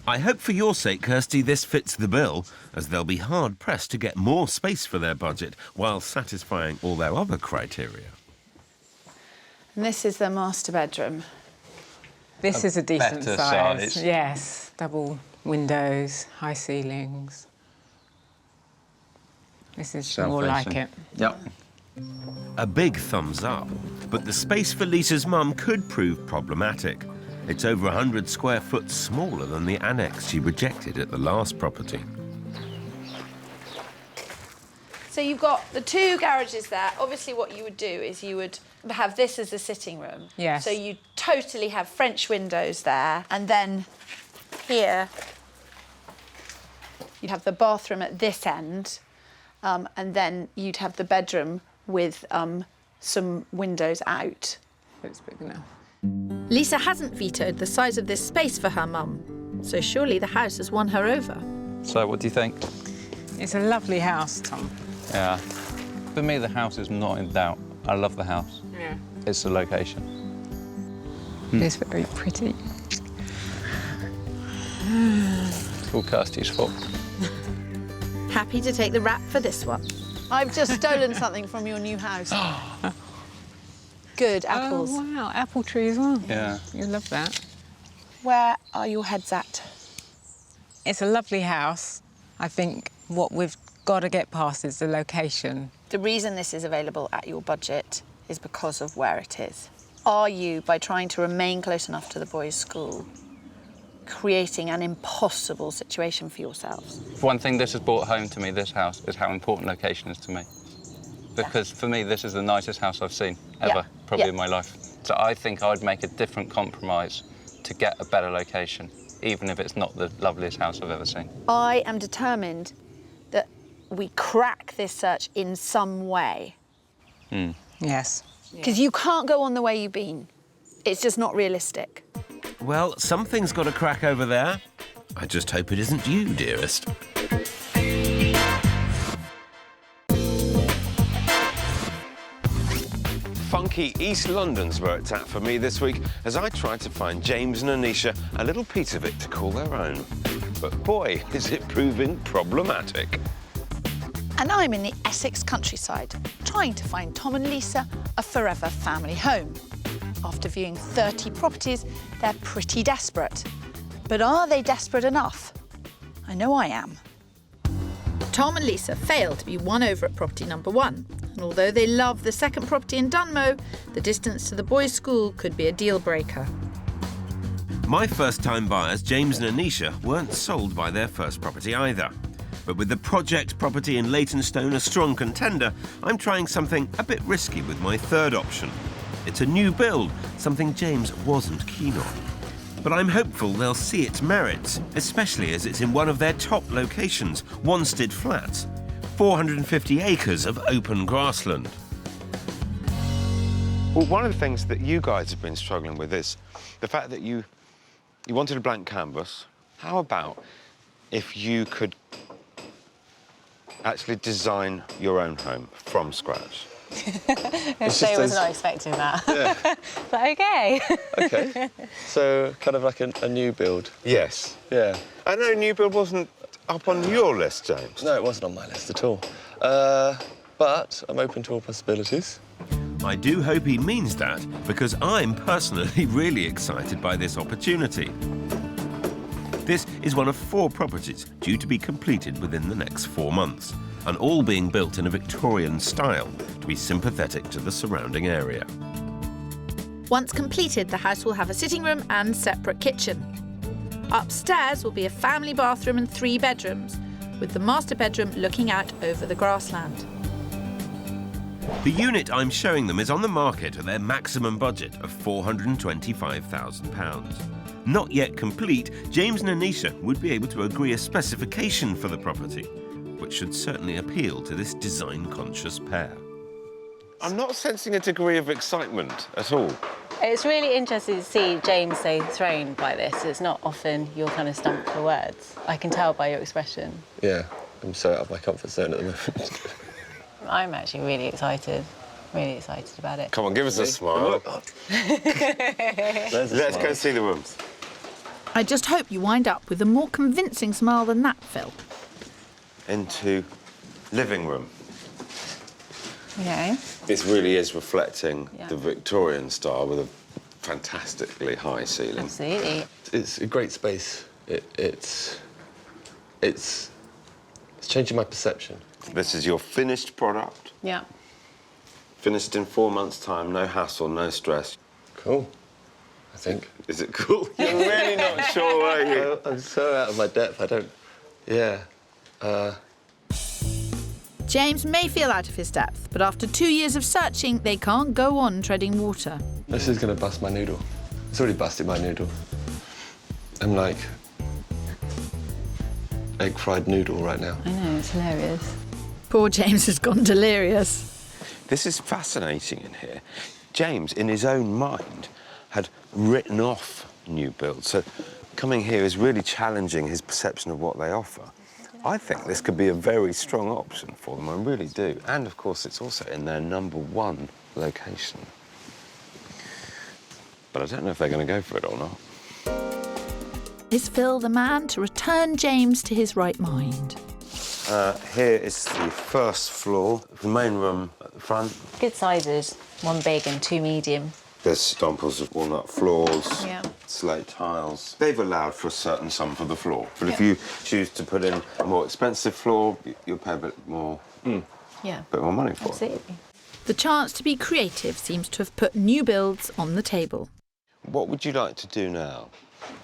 I hope for your sake, Kirsty, this fits the bill, as they'll be hard-pressed to get more space for their budget while satisfying all their other criteria. And this is the master bedroom. This is a decent better size. size. Yes, double windows, high ceilings. This is more like it. Yep. A big thumbs up, but the space for Lisa's mum could prove problematic. It's over 100 square foot smaller than the annex she rejected at the last property. So you've got the 2 garages there. Obviously what you would do is you would have this as a sitting room. Yes. So you totally have French windows there. And then here, you'd have the bathroom at this end. And then you'd have the bedroom with some windows out. It's big enough. Lisa hasn't vetoed the size of this space for her mum, so surely the house has won her over. So what do you think? It's a lovely house, Tom. Yeah. For me, the house is not in doubt. I love the house. Yeah. It's the location. It's very pretty. It's all Kirsty's fault. Happy to take the rap for this one. I've just stolen something from your new house. Good apples. Oh, wow, apple tree as well. Yeah. You love that. Where are your heads at? It's a lovely house. I think what we've got to get past is the location. The reason this is available at your budget is because of where it is. Are you, by trying to remain close enough to the boys' school, creating an impossible situation for yourselves? One thing this has brought home to me, this house, is how important location is to me. Because for me, this is the nicest house I've seen ever, probably in my life. So I think I'd make a different compromise to get a better location, even if it's not the loveliest house I've ever seen. I am determined that we crack this search in some way. Yes. Because you can't go on the way you've been. It's just not realistic. Well, something's got to crack over there. I just hope it isn't you, dearest. Funky East London's where it's at for me this week, as I tried to find James and Anisha a little piece of it to call their own. But boy, is it proving problematic. And I'm in the Essex countryside, trying to find Tom and Lisa a forever family home. After viewing 30 properties, they're pretty desperate. But are they desperate enough? I know I am. Tom and Lisa failed to be won over at property number 1. And although they love the second property in Dunmow, the distance to the boys' school could be a deal breaker. My first-time buyers, James and Anisha, weren't sold by their first property either. But with the project property in Leytonstone a strong contender, I'm trying something a bit risky with my third option. It's a new build, something James wasn't keen on. But I'm hopeful they'll see its merits, especially as it's in one of their top locations, Wanstead Flats. 450 acres of open grassland. Well, one of the things that you guys have been struggling with is the fact that you wanted a blank canvas. How about if you could actually design your own home from scratch? They was not expecting that. Yeah. But OK. OK. So kind of like a new build? Yes. Yeah. I know new build wasn't up on your list, James. No, it wasn't on my list at all. But I'm open to all possibilities. I do hope he means that, because I'm personally really excited by this opportunity. This is one of 4 properties due to be completed within the next 4 months, and all being built in a Victorian style to be sympathetic to the surrounding area. Once completed, the house will have a sitting room and separate kitchen. Upstairs will be a family bathroom and 3 bedrooms, with the master bedroom looking out over the grassland. The unit I'm showing them is on the market at their maximum budget of £425,000. Not yet complete, James and Anisha would be able to agree a specification for the property, which should certainly appeal to this design-conscious pair. I'm not sensing a degree of excitement at all. It's really interesting to see James so thrown by this. It's not often you're kind of stumped for words. I can tell by your expression. Yeah, I'm so out of my comfort zone at the moment. I'm actually really excited about it. Come on, give us a smile. Let's go see the rooms. I just hope you wind up with a more convincing smile than that, Phil. Into living room. Okay. This really is reflecting the Victorian style with a fantastically high ceiling. Absolutely. It's a great space. It's changing my perception. This is your finished product. Yeah. Finished in 4 months' time, no hassle, no stress. Cool, I think. Is it cool? You're really not sure, are you? I'm so out of my depth, I don't... Yeah. James may feel out of his depth, but after 2 years of searching, they can't go on treading water. This is going to bust my noodle. It's already busted my noodle. I'm like egg fried noodle right now. I know, it's hilarious. Poor James has gone delirious. This is fascinating in here. James, in his own mind, had written off new builds, so coming here is really challenging his perception of what they offer. I think this could be a very strong option for them, I really do. And, of course, it's also in their #1 location. But I don't know if they're going to go for it or not. Is Phil the man to return James to his right mind? Here is the first floor, the main room at the front. Good sizes, 1 big and 2 medium. There's examples of walnut floors, Yeah. slate tiles. They've allowed for a certain sum for the floor, but if you choose to put in a more expensive floor, you'll pay a bit more, Yeah. bit more money for it. Absolutely. The chance to be creative seems to have put new builds on the table. What would you like to do now?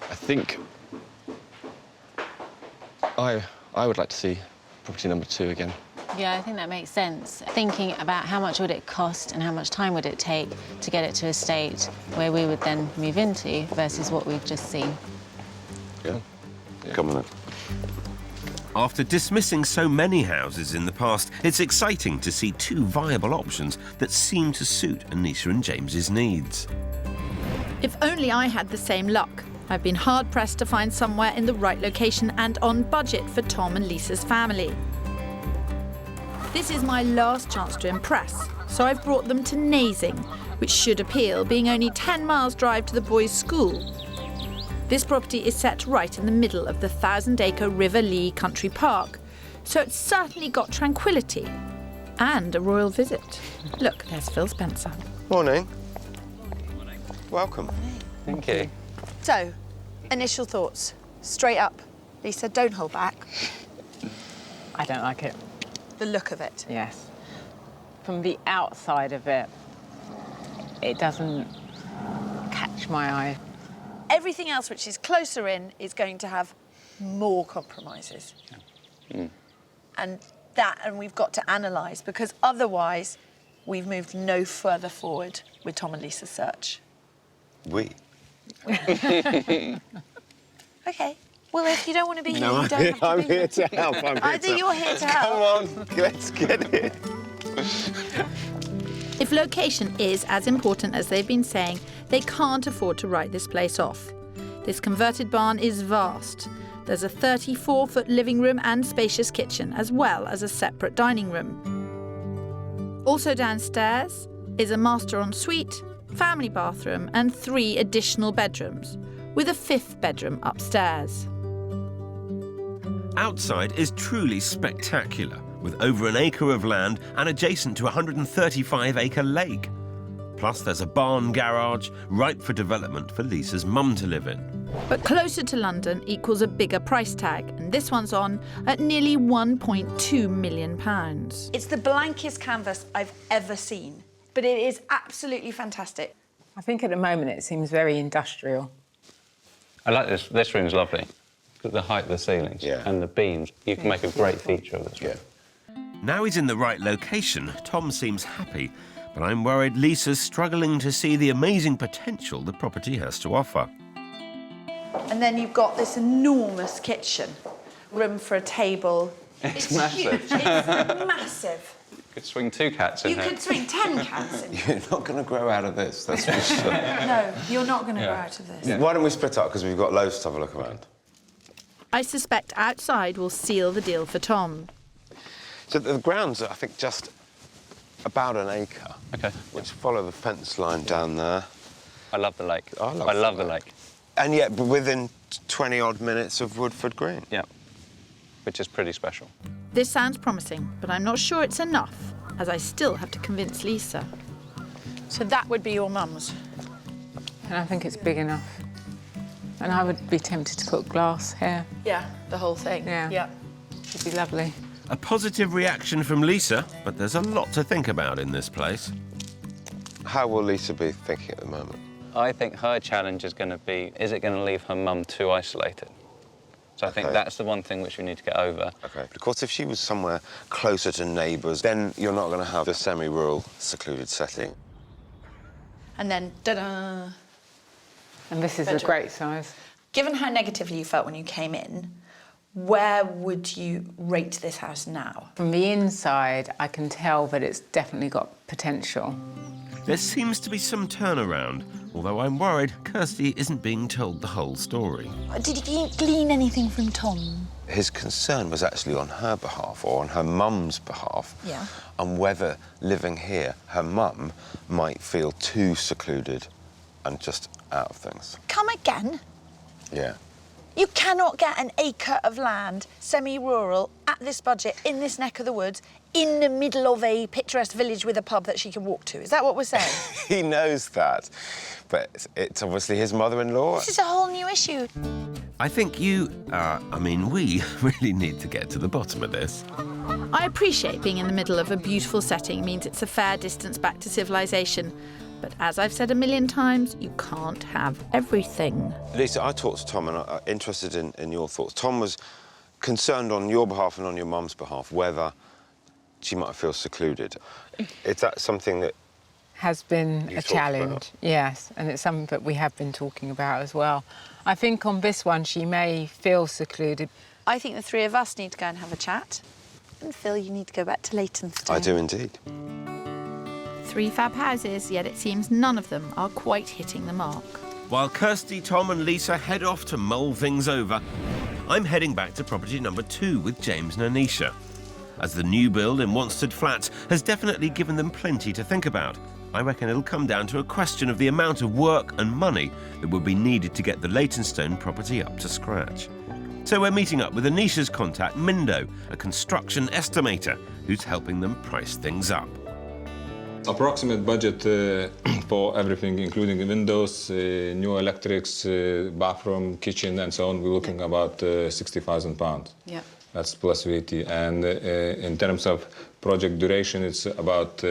I think I would like to see property #2 again. Yeah, I think that makes sense. Thinking about how much would it cost and how much time would it take to get it to a state where we would then move into versus what we've just seen. Yeah. Come on then. After dismissing so many houses in the past, it's exciting to see 2 viable options that seem to suit Anisha and James's needs. If only I had the same luck. I've been hard-pressed to find somewhere in the right location and on budget for Tom and Lisa's family. This is my last chance to impress, so I've brought them to Nazing, which should appeal, being only 10 miles drive to the boys' school. This property is set right in the middle of the 1,000-acre River Lee Country Park, so it's certainly got tranquility and a royal visit. Look, there's Phil Spencer. Morning. Welcome. Thank you. So, initial thoughts. Straight up. Lisa, don't hold back. I don't like it. The look of it. Yes. From the outside of it, it doesn't catch my eye. Everything else which is closer in is going to have more compromises. And we've got to analyse, because otherwise we've moved no further forward with Tom and Lisa's search. We? OK. Well, if you don't want to be here, No, you don't have to I'm be here to help. You're here to help. Come on, let's get it. If location is as important as they've been saying, they can't afford to write this place off. This converted barn is vast. There's a 34-foot living room and spacious kitchen, as well as a separate dining room. Also downstairs is a master ensuite, family bathroom and 3 additional bedrooms, with a 5th bedroom upstairs. Outside is truly spectacular, with over an acre of land and adjacent to a 135-acre lake. Plus, there's a barn garage, ripe for development for Lisa's mum to live in. But closer to London equals a bigger price tag, and this one's on at nearly £1.2 million. It's the blankest canvas I've ever seen, but it is absolutely fantastic. I think at the moment it seems very industrial. I like this. This room's lovely. The height of the ceilings and the beams. You can make a great feature of this room. Now he's in the right location, Tom seems happy, but I'm worried Lisa's struggling to see the amazing potential the property has to offer. And then you've got this enormous kitchen, room for a table. It's massive. Huge. It's massive. You could swing 2 cats in You here. could swing 10 cats in. You're not going to grow out of this, that's for sure. No, you're not going to grow out of this. Why don't we split up, because we've got loads to have a look around. I suspect outside will seal the deal for Tom. So the grounds are, I think, just about an acre. OK. Which follow the fence line down there. I love the lake. I love the lake. And yet within 20-odd minutes of Woodford Green. Yeah, which is pretty special. This sounds promising, but I'm not sure it's enough, as I still have to convince Lisa. So that would be your mum's? And I think it's big enough. And I would be tempted to put glass here. Yeah, the whole thing. Yeah. It'd be lovely. A positive reaction from Lisa, but there's a lot to think about in this place. How will Lisa be thinking at the moment? I think her challenge is going to be, is it going to leave her mum too isolated? So I think that's the one thing which we need to get over. OK. Of course, if she was somewhere closer to neighbours, then you're not going to have the semi-rural, secluded setting. And then, da-da! And this is a great size. Given how negatively you felt when you came in, where would you rate this house now? From the inside, I can tell that it's definitely got potential. There seems to be some turnaround, although I'm worried Kirsty isn't being told the whole story. Did you glean anything from Tom? His concern was actually on her behalf, or on her mum's behalf, Yeah. and whether living here, her mum might feel too secluded and just out of things. Come again? Yeah. You cannot get an acre of land, semi-rural, at this budget, in this neck of the woods, in the middle of a picturesque village with a pub that she can walk to. Is that what we're saying? He knows that, but it's obviously his mother-in-law. This is a whole new issue. I think we really need to get to the bottom of this. I appreciate being in the middle of a beautiful setting means it's a fair distance back to civilization. But as I've said a million times, you can't have everything. Lisa, I talked to Tom and I'm interested in your thoughts. Tom was concerned on your behalf and on your mum's behalf whether she might feel secluded. Is that something that has been a challenge, yes, and it's something that we have been talking about as well. I think on this one she may feel secluded. I think the three of us need to go and have a chat. And Phil, you need to go back to Leytonstone. I do indeed. 3 fab houses, yet it seems none of them are quite hitting the mark. While Kirsty, Tom and Lisa head off to mull things over, I'm heading back to property number 2 with James and Anisha, as the new build in Wanstead Flats has definitely given them plenty to think about. I reckon it'll come down to a question of the amount of work and money that would be needed to get the Leytonstone property up to scratch. So we're meeting up with Anisha's contact, Mindo, a construction estimator, who's helping them price things up. Approximate budget for everything, including the windows, new electrics, bathroom, kitchen, and so on, we're looking about £60,000. Yeah. That's plus VAT. And in terms of project duration, it's about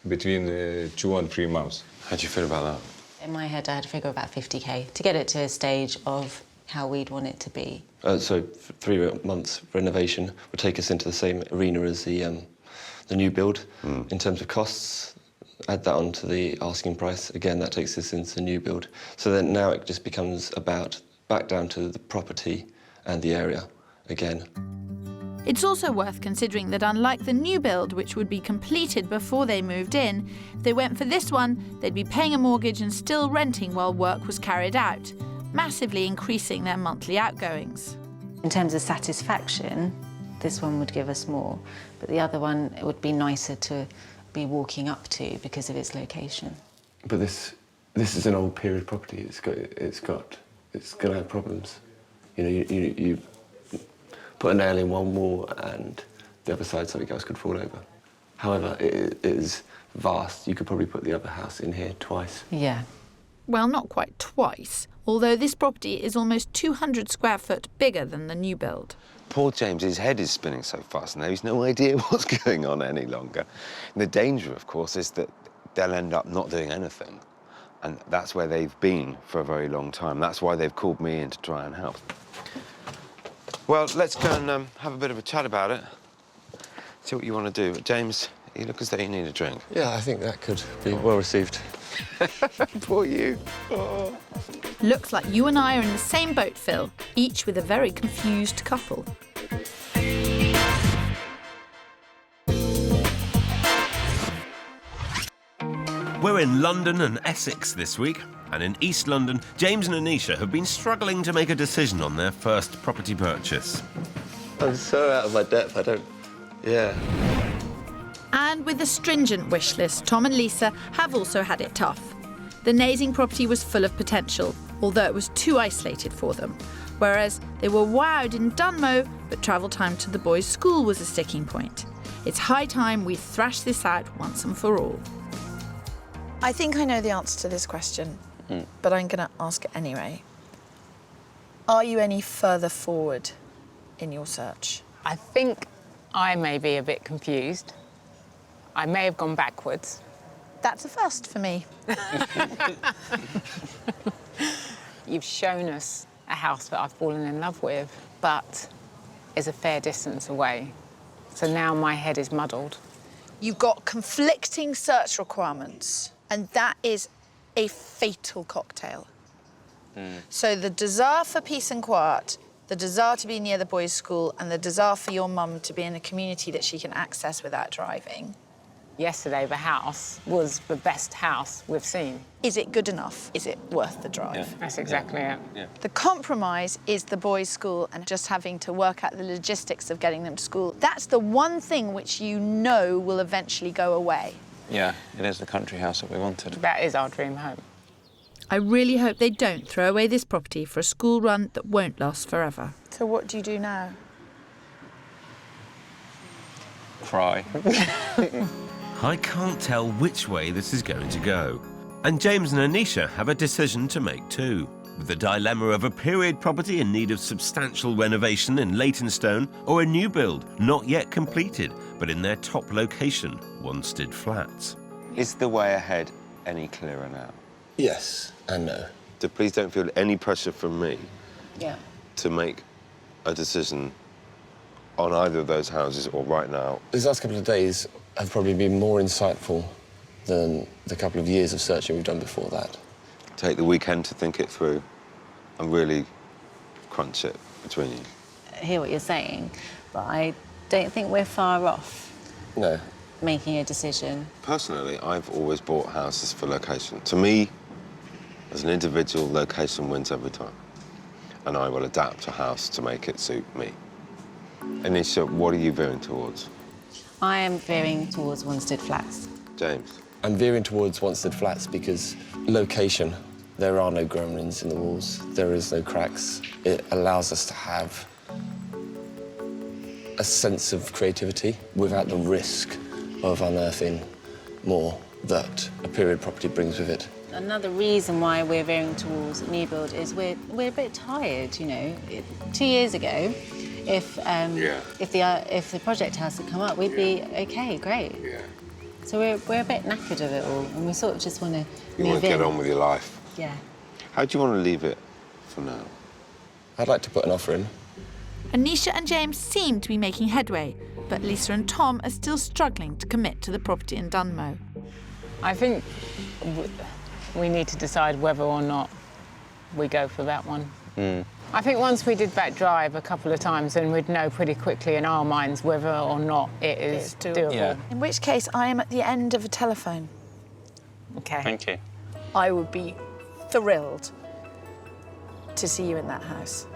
between 2 and 3 months. How do you feel about that? In my head, I had to figure about 50k to get it to a stage of how we'd want it to be. So 3 months renovation would take us into the same arena as the new build. In terms of costs, add that onto the asking price. Again, that takes us into the new build. So then now it just becomes about back down to the property and the area again. It's also worth considering that unlike the new build, which would be completed before they moved in, if they went for this one, they'd be paying a mortgage and still renting while work was carried out, massively increasing their monthly outgoings. In terms of satisfaction, this one would give us more, but the other one, it would be nicer to be walking up to because of its location. But this is an old period property. It's going to have problems. You know, you put a nail in one wall and the other side something else could fall over. However, it is vast. You could probably put the other house in here twice. Yeah. Well, not quite twice, although this property is almost 200 square foot bigger than the new build. Poor James, his head is spinning so fast now, he's no idea what's going on any longer. And the danger, of course, is that they'll end up not doing anything. And that's where they've been for a very long time. That's why they've called me in to try and help. Well, let's go and have a bit of a chat about it. See what you want to do. James, you look as though you need a drink. Yeah, I think that could be well received. Poor you. Oh. Looks like you and I are in the same boat, Phil, each with a very confused couple. We're in London and Essex this week, and in East London, James and Anisha have been struggling to make a decision on their first property purchase. I'm so out of my depth, yeah. And with a stringent wish list, Tom and Lisa have also had it tough. The Nazing property was full of potential, although it was too isolated for them, whereas they were wowed in Dunmow, but travel time to the boys' school was a sticking point. It's high time we thrash this out once and for all. I think I know the answer to this question, but I'm going to ask it anyway. Are you any further forward in your search? I think I may be a bit confused. I may have gone backwards. That's a first for me. You've shown us a house that I've fallen in love with, but is a fair distance away. So now my head is muddled. You've got conflicting search requirements, and that is a fatal cocktail. So the desire for peace and quiet, the desire to be near the boys' school, and the desire for your mum to be in a community that she can access without driving. Yesterday, the house was the best house we've seen. Is it good enough? Is it worth the drive? Yeah. That's exactly it. Yeah. The compromise is the boys' school and just having to work out the logistics of getting them to school. That's the one thing which you know will eventually go away. Yeah, it is the country house that we wanted. That is our dream home. I really hope they don't throw away this property for a school run that won't last forever. So what do you do now? Cry. I can't tell which way this is going to go. And James and Anisha have a decision to make too, with the dilemma of a period property in need of substantial renovation in Leytonstone or a new build, not yet completed, but in their top location, Wanstead Flats. Is the way ahead any clearer now? Yes and no. So please don't feel any pressure from me to make a decision on either of those houses or right now. These last couple of days have probably been more insightful than the couple of years of searching we've done before that. Take the weekend to think it through and really crunch it between you. I hear what you're saying, but I don't think we're far off making a decision. Personally, I've always bought houses for location. To me, as an individual, location wins every time. And I will adapt a house to make it suit me. Anisha, what are you veering towards? I am veering towards Wanstead Flats. James? I'm veering towards Wanstead Flats because location, there are no gremlins in the walls, there is no cracks. It allows us to have a sense of creativity without the risk of unearthing more that a period property brings with it. Another reason why we're veering towards a new build is we're a bit tired, you know. 2 years ago, if the project house had come up, we'd be okay, great. Yeah. So we're a bit knackered of it all, and we sort of just want to move in. You want to get on with your life. Yeah. How do you want to leave it for now? I'd like to put an offer in. Anisha and James seem to be making headway, but Lisa and Tom are still struggling to commit to the property in Dunmow. I think we need to decide whether or not we go for that one. I think once we did that drive a couple of times, then we'd know pretty quickly in our minds whether or not it is doable. Yeah. In which case, I am at the end of a telephone. Okay. Thank you. I would be thrilled to see you in that house.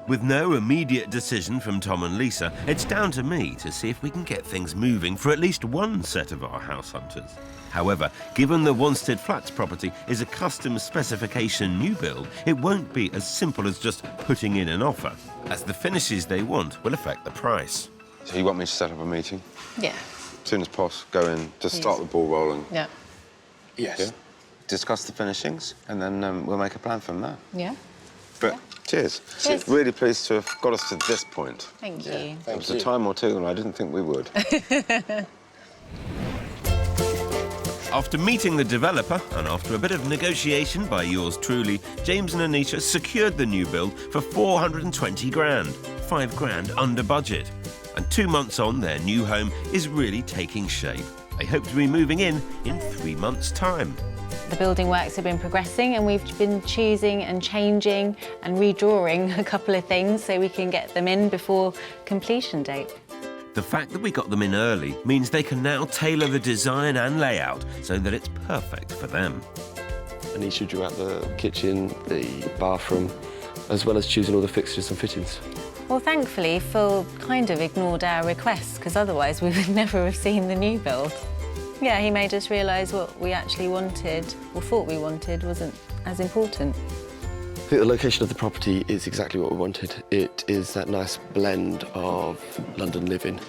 With no immediate decision from Tom and Lisa, it's down to me to see if we can get things moving for at least one set of our house hunters. However, given the Wanstead Flats property is a custom specification new build, it won't be as simple as just putting in an offer, as the finishes they want will affect the price. So you want me to set up a meeting? Yeah. As soon as possible, go in, just start the ball rolling. Yeah. Yes. Yeah? discuss the finishings, and then we'll make a plan from there. Yeah. But cheers. Cheers. Really pleased to have got us to this point. Thank you. It was a time or two, and I didn't think we would. After meeting the developer and after a bit of negotiation by yours truly, James and Anita secured the new build for 420 grand, 5 grand under budget. And 2 months on, their new home is really taking shape. They hope to be moving in 3 months' time. The building works have been progressing and we've been choosing and changing and redrawing a couple of things so we can get them in before completion date. The fact that we got them in early means they can now tailor the design and layout so that it's perfect for them. Anisha drew out the kitchen, the bathroom, as well as choosing all the fixtures and fittings. Well, thankfully, Phil kind of ignored our requests because otherwise we would never have seen the new build. Yeah, he made us realise what we actually wanted, or thought we wanted, wasn't as important. I think the location of the property is exactly what we wanted. It is that nice blend of London living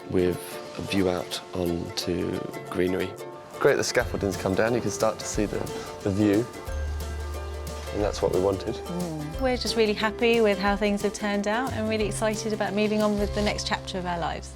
with a view out onto greenery. Great, the scaffolding's come down, you can start to see the view, and that's what we wanted. We're just really happy with how things have turned out and really excited about moving on with the next chapter of our lives.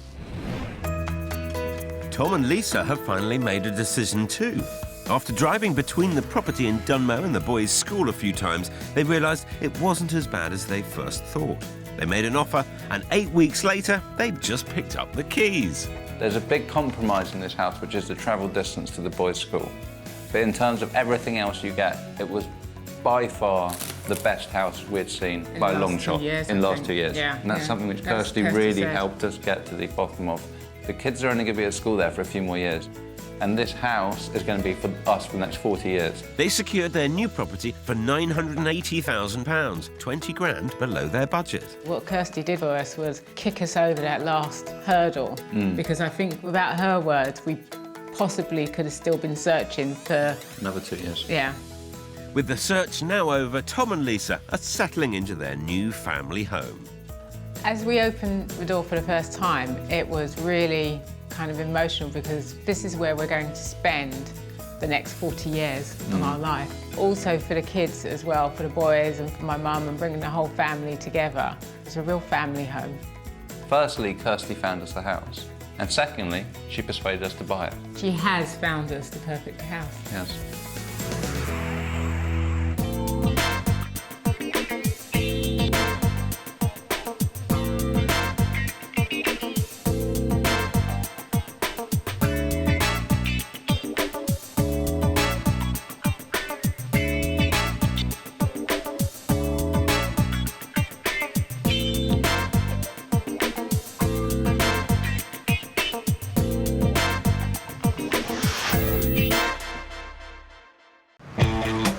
Tom and Lisa have finally made a decision too. After driving between the property in Dunmow and the boys' school a few times, they realised it wasn't as bad as they first thought. They made an offer, and 8 weeks later, they'd just picked up the keys. There's a big compromise in this house, which is the travel distance to the boys' school. But in terms of everything else you get, it was by far the best house we'd seen by a long shot in the last 2 years. Yeah, and that's something which Kirsty really helped us get to the bottom of. The kids are only going to be at school there for a few more years. And this house is going to be for us for the next 40 years. They secured their new property for £980,000, 20 grand below their budget. What Kirsty did for us was kick us over that last hurdle, because I think without her words, we possibly could have still been searching for... Another 2 years. Yeah. With the search now over, Tom and Lisa are settling into their new family home. As we opened the door for the first time, it was really kind of emotional because this is where we're going to spend the next 40 years of our life. Also for the kids as well, for the boys and for my mum, and bringing the whole family together. It's a real family home. Firstly, Kirsty found us the house. And secondly, she persuaded us to buy it. She has found us the perfect house. Yes.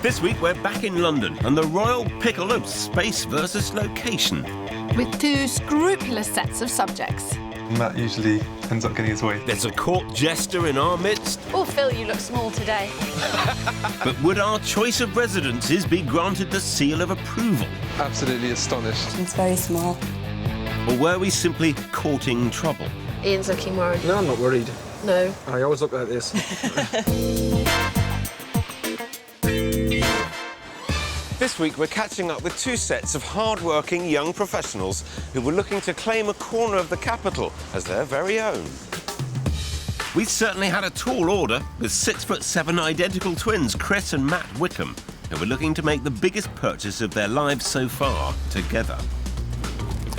This week we're back in London and the royal pickle of space versus location. With two scrupulous sets of subjects. Matt usually ends up getting his way. There's a court jester in our midst. Oh, Phil, you look small today. But would our choice of residences be granted the seal of approval? Absolutely astonished. It's very small. Or were we simply courting trouble? Ian's looking worried. No, I'm not worried. No. I always look like this. This week we're catching up with two sets of hard-working young professionals who were looking to claim a corner of the capital as their very own. We certainly had a tall order with 6'7" identical twins Chris and Matt Wickham, who were looking to make the biggest purchase of their lives so far together.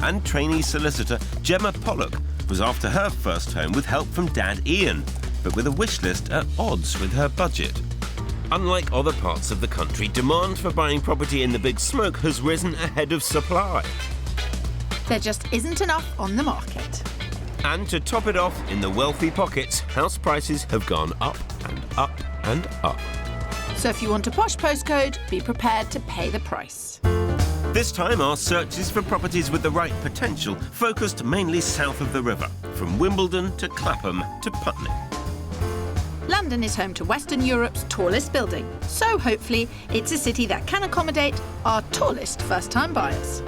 And trainee solicitor Gemma Pollock was after her first home with help from Dad Ian, but with a wish list at odds with her budget. Unlike other parts of the country, demand for buying property in the Big Smoke has risen ahead of supply. There just isn't enough on the market. And to top it off, in the wealthy pockets, house prices have gone up and up and up. So if you want a posh postcode, be prepared to pay the price. This time our searches for properties with the right potential focused mainly south of the river, from Wimbledon to Clapham to Putney. London is home to Western Europe's tallest building, so hopefully it's a city that can accommodate our tallest first-time buyers.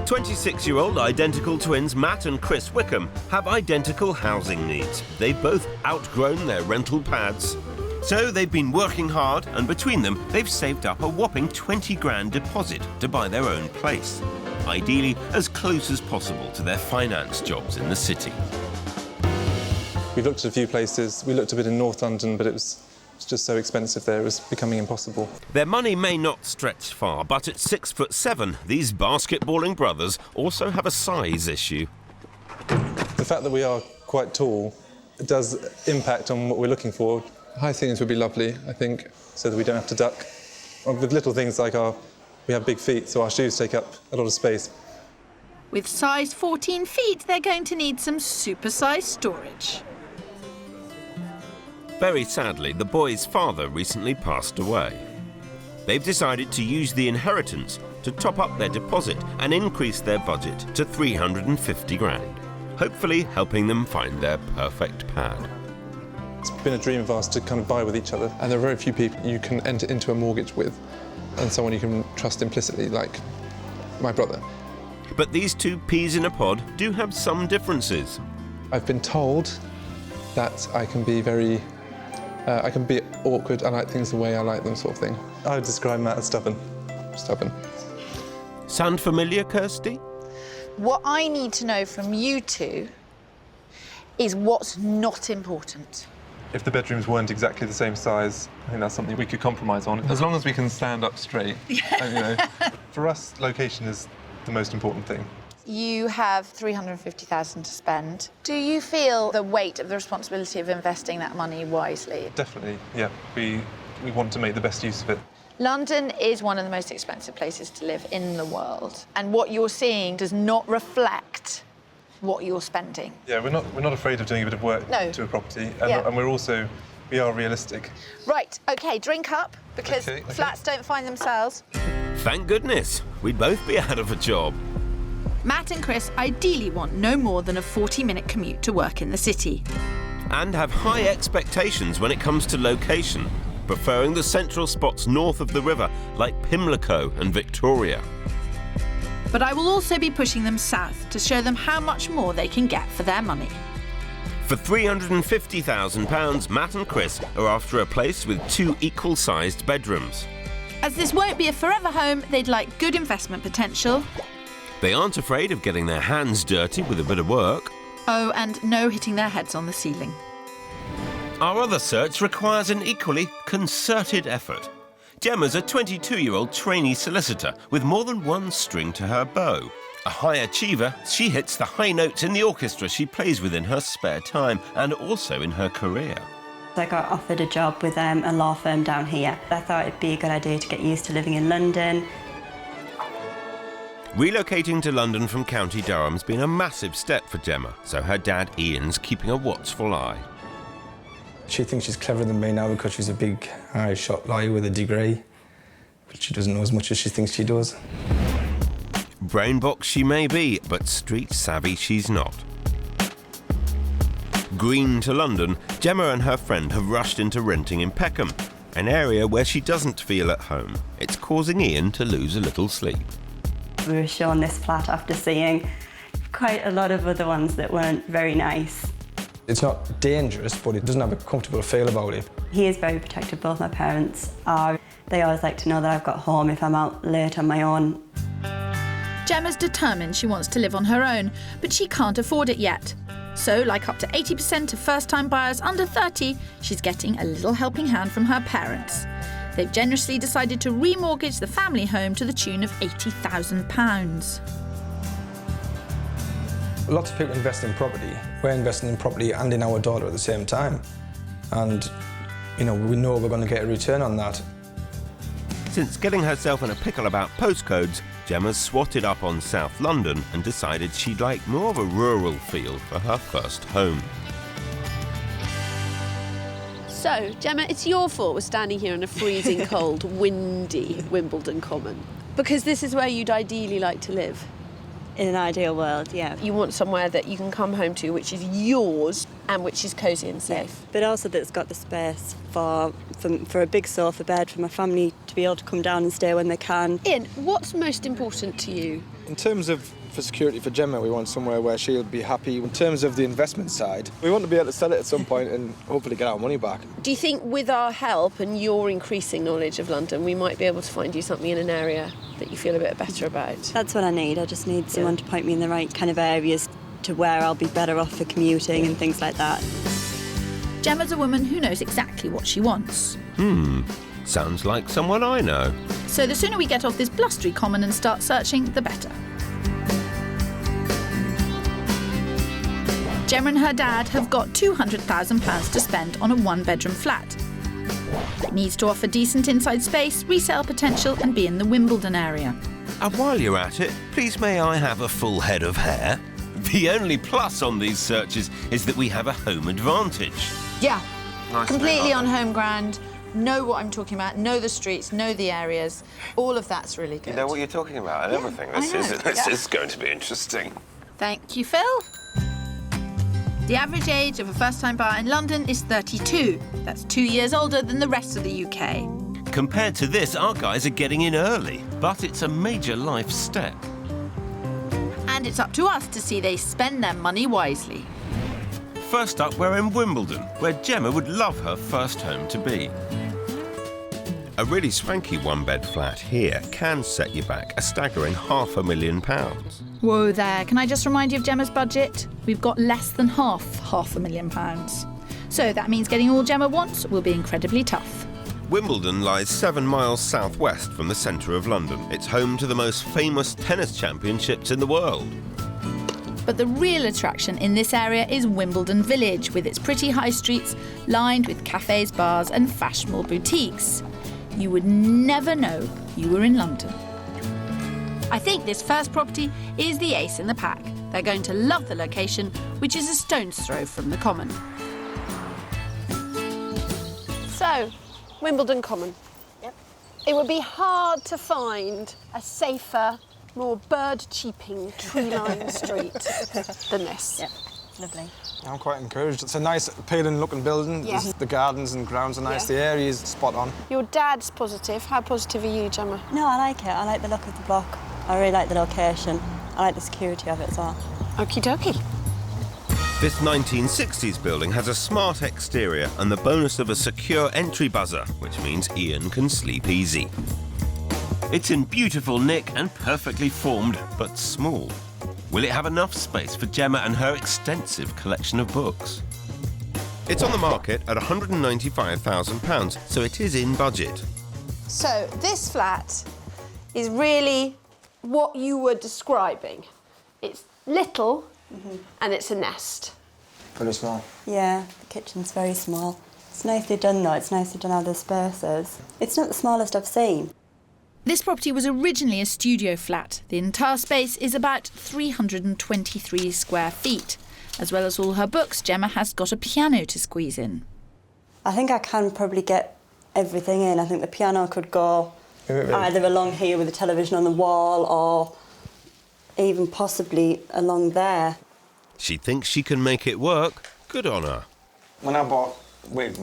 26-year-old identical twins Matt and Chris Wickham have identical housing needs. They've both outgrown their rental pads, So they've been working hard, and between them, they've saved up a whopping 20 grand deposit to buy their own place. Ideally, as close as possible to their finance jobs in the city. We've looked at a few places. We looked a bit in North London, but it was just so expensive there, it was becoming impossible. Their money may not stretch far, but at 6'7", these basketballing brothers also have a size issue. The fact that we are quite tall does impact on what we're looking for. High ceilings would be lovely, I think, so that we don't have to duck. With little things like we have big feet, so our shoes take up a lot of space. With size 14 feet, they're going to need some super-sized storage. Very sadly, the boy's father recently passed away. They've decided to use the inheritance to top up their deposit and increase their budget to 350 grand, hopefully helping them find their perfect pad. It's been a dream of ours to kind of buy with each other, and there are very few people you can enter into a mortgage with, and someone you can trust implicitly, like my brother. But these two peas in a pod do have some differences. I've been told that I can be very awkward. I like things the way I like them, sort of thing. I would describe Matt as stubborn. Stubborn. Sound familiar, Kirsty? What I need to know from you two is what's not important. If the bedrooms weren't exactly the same size, I think that's something we could compromise on, as long as we can stand up straight. And, for us, location is the most important thing. You have 350,000 to spend. Do you feel the weight of the responsibility of investing that money wisely? Definitely, yeah. We want to make the best use of it. London is one of the most expensive places to live in the world, and what you're seeing does not reflect what you're spending. Yeah, we're not afraid of doing a bit of work to a property, and we are realistic. Right, OK, drink up, because flats don't find themselves. Thank goodness, we'd both be out of a job. Matt and Chris ideally want no more than a 40-minute commute to work in the city. And have high expectations when it comes to location, preferring the central spots north of the river, like Pimlico and Victoria. But I will also be pushing them south to show them how much more they can get for their money. For £350,000, Matt and Chris are after a place with 2 equal-sized bedrooms. As this won't be a forever home, they'd like good investment potential. They aren't afraid of getting their hands dirty with a bit of work. Oh, and no hitting their heads on the ceiling. Our other search requires an equally concerted effort. Gemma's a 22-year-old trainee solicitor with more than one string to her bow. A high achiever, she hits the high notes in the orchestra she plays with in her spare time and also in her career. I got offered a job with a law firm down here. I thought it'd be a good idea to get used to living in London. Relocating to London from County Durham's been a massive step for Gemma, so her dad Ian's keeping a watchful eye. She thinks she's cleverer than me now because she's a big Irish shot lawyer with a degree, but she doesn't know as much as she thinks she does. Brainbox she may be, but street savvy she's not. Green to London, Gemma and her friend have rushed into renting in Peckham, an area where she doesn't feel at home. It's causing Ian to lose a little sleep. We were shown this flat after seeing quite a lot of other ones that weren't very nice. It's not dangerous, but it doesn't have a comfortable feel about it. He is very protective, both my parents are. They always like to know that I've got home if I'm out late on my own. Gemma's determined she wants to live on her own, but she can't afford it yet. So, like up to 80% of first-time buyers under 30, she's getting a little helping hand from her parents. They've generously decided to remortgage the family home to the tune of £80,000. Lots of people invest in property. We're investing in property and in our daughter at the same time. And, we know we're going to get a return on that. Since getting herself in a pickle about postcodes, Gemma's swatted up on South London and decided she'd like more of a rural feel for her first home. So, Gemma, it's your fault we're standing here in a freezing cold, windy Wimbledon Common. Because this is where you'd ideally like to live. In an ideal world, yeah. You want somewhere that you can come home to, which is yours and which is cosy and safe. Yeah, but also that's got the space for a big sofa bed for my family to be able to come down and stay when they can. Ian, what's most important to you? In terms of For security for Gemma, we want somewhere where she'll be happy. In terms of the investment side, we want to be able to sell it at some point and hopefully get our money back. Do you think with our help and your increasing knowledge of London, we might be able to find you something in an area that you feel a bit better about? That's what I need. I just need someone to point me in the right kind of areas to where I'll be better off for commuting and things like that. Gemma's a woman who knows exactly what she wants. Sounds like someone I know. So the sooner we get off this blustery common and start searching, the better. Gemma and her dad have got £200,000 to spend on a one-bedroom flat. It needs to offer decent inside space, resale potential and be in the Wimbledon area. And while you're at it, please may I have a full head of hair? The only plus on these searches is that we have a home advantage. Yeah, Nice completely layout. on home ground. Know what I'm talking about, know the streets, know the areas. All of that's really good. You know what you're talking about and everything. This is going to be interesting. Thank you, Phil. The average age of a first-time buyer in London is 32. That's 2 years older than the rest of the UK. Compared to this, our guys are getting in early, but it's a major life step. And it's up to us to see they spend their money wisely. First up, we're in Wimbledon, where Gemma would love her first home to be. A really swanky one-bed flat here can set you back a staggering £500,000. Whoa there, can I just remind you of Gemma's budget? We've got less than £500,000. So that means getting all Gemma wants will be incredibly tough. Wimbledon lies 7 miles southwest from the centre of London. It's home to the most famous tennis championships in the world. But the real attraction in this area is Wimbledon Village, with its pretty high streets lined with cafes, bars and fashionable boutiques. You would never know you were in London. I think this first property is the ace in the pack. They're going to love the location, which is a stone's throw from the Common. So, Wimbledon Common. Yep. It would be hard to find a safer, more bird-cheeping, tree-lined street than this. Yep, lovely. I'm quite encouraged. It's a nice, appealing-looking building. Yeah. The gardens and grounds are nice. Yeah. The area is spot on. Your dad's positive. How positive are you, Gemma? No, I like it. I like the look of the block. I really like the location. I like the security of it as well. Okie dokie. This 1960s building has a smart exterior and the bonus of a secure entry buzzer, which means Ian can sleep easy. It's in beautiful nick and perfectly formed, but small. Will it have enough space for Gemma and her extensive collection of books? It's on the market at £195,000, so it is in budget. So, this flat is really what you were describing. It's little and it's a nest. Pretty small. Yeah, the kitchen's very small. It's nicely done though, it's nicely done how the space is. It's not the smallest I've seen. This property was originally a studio flat. The entire space is about 323 square feet. As well as all her books, Gemma has got a piano to squeeze in. I think I can probably get everything in. I think the piano could go either along here with the television on the wall or even possibly along there. She thinks she can make it work. Good on her. When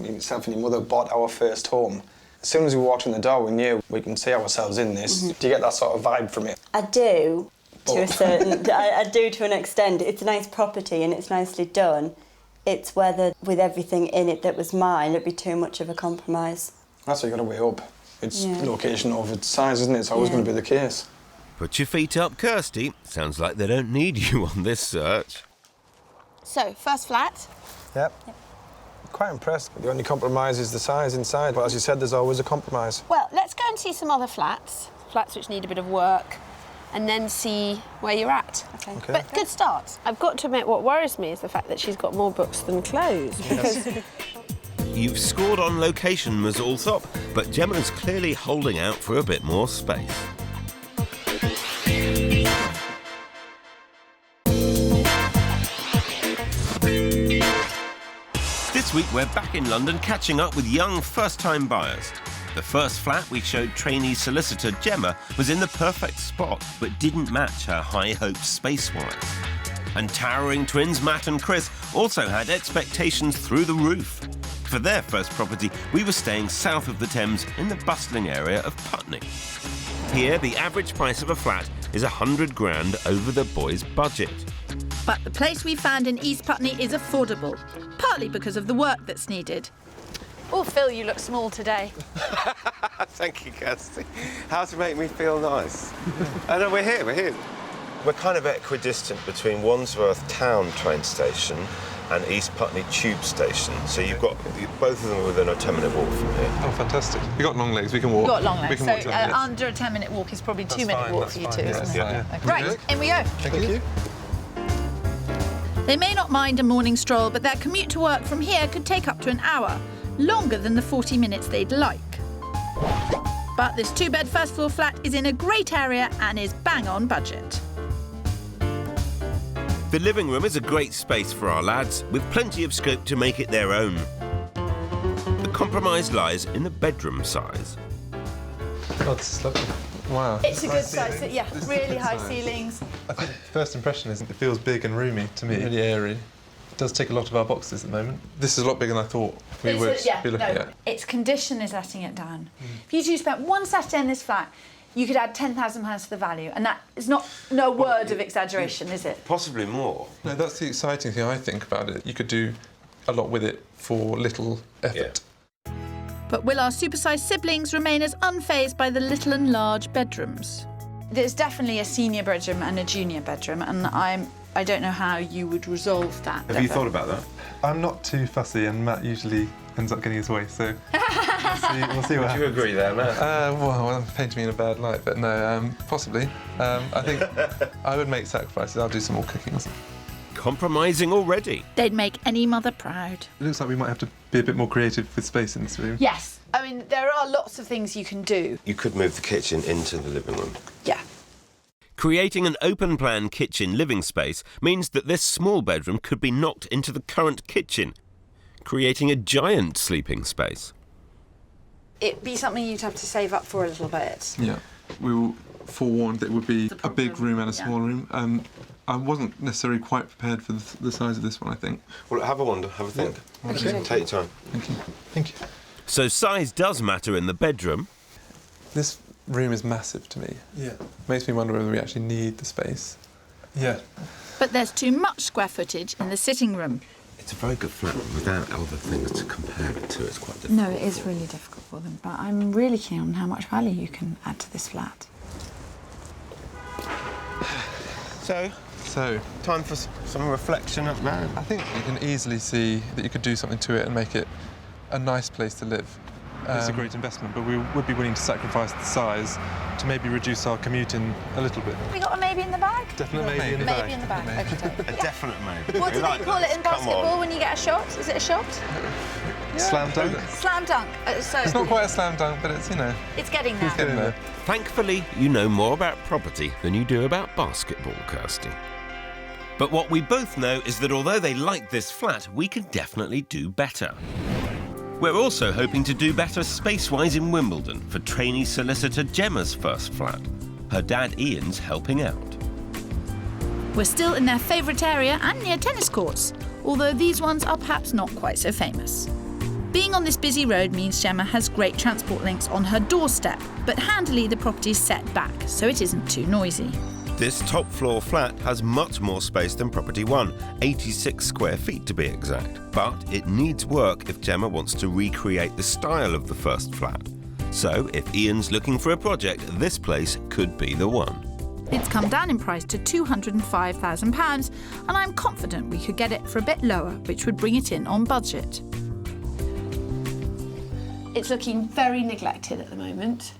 myself and your mother bought our first home, as soon as we walked in the door, we knew we can see ourselves in this. Do you get that sort of vibe from it? I do, to a certain... I do to an extent. It's a nice property and it's nicely done. It's whether, with everything in it that was mine, it'd be too much of a compromise. That's what you've got to weigh up. It's location over size, isn't it? It's always going to be the case. Put your feet up, Kirsty. Sounds like they don't need you on this search. So, first flat. Yep. Quite impressed. The only compromise is the size inside, but as you said, there's always a compromise. Well, let's go and see some other flats which need a bit of work, and then see where you're at. Okay. But good start. I've got to admit, what worries me is the fact that she's got more books than clothes. Because You've scored on location, Ms. Alsop, but Gemma's clearly holding out for a bit more space. This week we're back in London catching up with young first-time buyers. The first flat we showed trainee solicitor Gemma was in the perfect spot, but didn't match her high hopes space-wise. And towering twins Matt and Chris also had expectations through the roof. For their first property, we were staying south of the Thames in the bustling area of Putney. Here, the average price of a flat is 100 grand over the boys' budget. But the place we found in East Putney is affordable, partly because of the work that's needed. Oh, Phil, you look small today. Thank you, Kirsty. How to make me feel nice. Oh, no, we're here. We're kind of equidistant between Wandsworth Town train station and East Putney Tube Station. So you've got both of them within a 10-minute walk from here. Oh, fantastic. We've got long legs, we can walk. You've got long legs, We can so walk under a 10-minute walk is probably a 2-minute walk for you too, isn't it? Yeah. Okay. Right, in we go. Thank you. They may not mind a morning stroll, but their commute to work from here could take up to an hour, longer than the 40 minutes they'd like. But this 2-bed first-floor flat is in a great area and is bang on budget. The living room is a great space for our lads, with plenty of scope to make it their own. The compromise lies in the bedroom size. Oh, this is lovely. Wow. It's a good size, yeah, really high ceilings. I think the first impression is it feels big and roomy to me, really airy. It does tick a lot of our boxes at the moment. This is a lot bigger than I thought we would be looking at. Its condition is letting it down. If you two spent one Saturday in this flat, you could add £10,000 to the value, and that is no word of exaggeration, is it? Possibly more. No, that's the exciting thing I think about it. You could do a lot with it for little effort. But will our supersized siblings remain as unfazed by the little and large bedrooms? There's definitely a senior bedroom and a junior bedroom, and I don't know how you would resolve that. Have you thought about that? I'm not too fussy, and Matt usually ends up getting his way, so we'll see what happens. Do you agree there, Matt? Well, painting me in a bad light, but no, possibly. I think I would make sacrifices. I'll do some more cooking. Compromising already. They'd make any mother proud. It looks like we might have to be a bit more creative with space in this room. Yes. I mean, there are lots of things you can do. You could move the kitchen into the living room. Yeah. Creating an open-plan kitchen living space means that this small bedroom could be knocked into the current kitchen, creating a giant sleeping space. It'd be something you'd have to save up for a little bit. Yeah. We were forewarned that it would be a big room and a small room. I wasn't necessarily quite prepared for the size of this one, I think. Well, have a wander, have a think. Okay. Take your time. Thank you. So size does matter in the bedroom. This room is massive to me. Yeah. Makes me wonder whether we actually need the space. Yeah. But there's too much square footage in the sitting room. It's a very good flat without other things to compare it to. It's quite difficult. No, it is really difficult for them, but I'm really keen on how much value you can add to this flat. So, time for some reflection at man. I think you can easily see that you could do something to it and make it a nice place to live. It's a great investment, but we would be willing to sacrifice the size to maybe reduce our commute in a little bit. We got a maybe in the bag? Definite maybe in the bag. Maybe in the bag. Okay. A definite maybe. What do they call it in basketball when you get a shot? Is it a shot? Slam dunk. Slam dunk. So it's not quite a slam dunk, but it's, it's getting there. It's getting there. Thankfully, you know more about property than you do about basketball, Kirsty. But what we both know is that although they like this flat, we can definitely do better. We're also hoping to do better space-wise in Wimbledon for trainee solicitor Gemma's first flat. Her dad Ian's helping out. We're still in their favourite area and near tennis courts, although these ones are perhaps not quite so famous. Being on this busy road means Gemma has great transport links on her doorstep, but handily the property's set back, so it isn't too noisy. This top-floor flat has much more space than Property 1, 86 square feet to be exact. But it needs work if Gemma wants to recreate the style of the first flat. So if Ian's looking for a project, this place could be the one. It's come down in price to £205,000, and I'm confident we could get it for a bit lower, which would bring it in on budget. It's looking very neglected at the moment.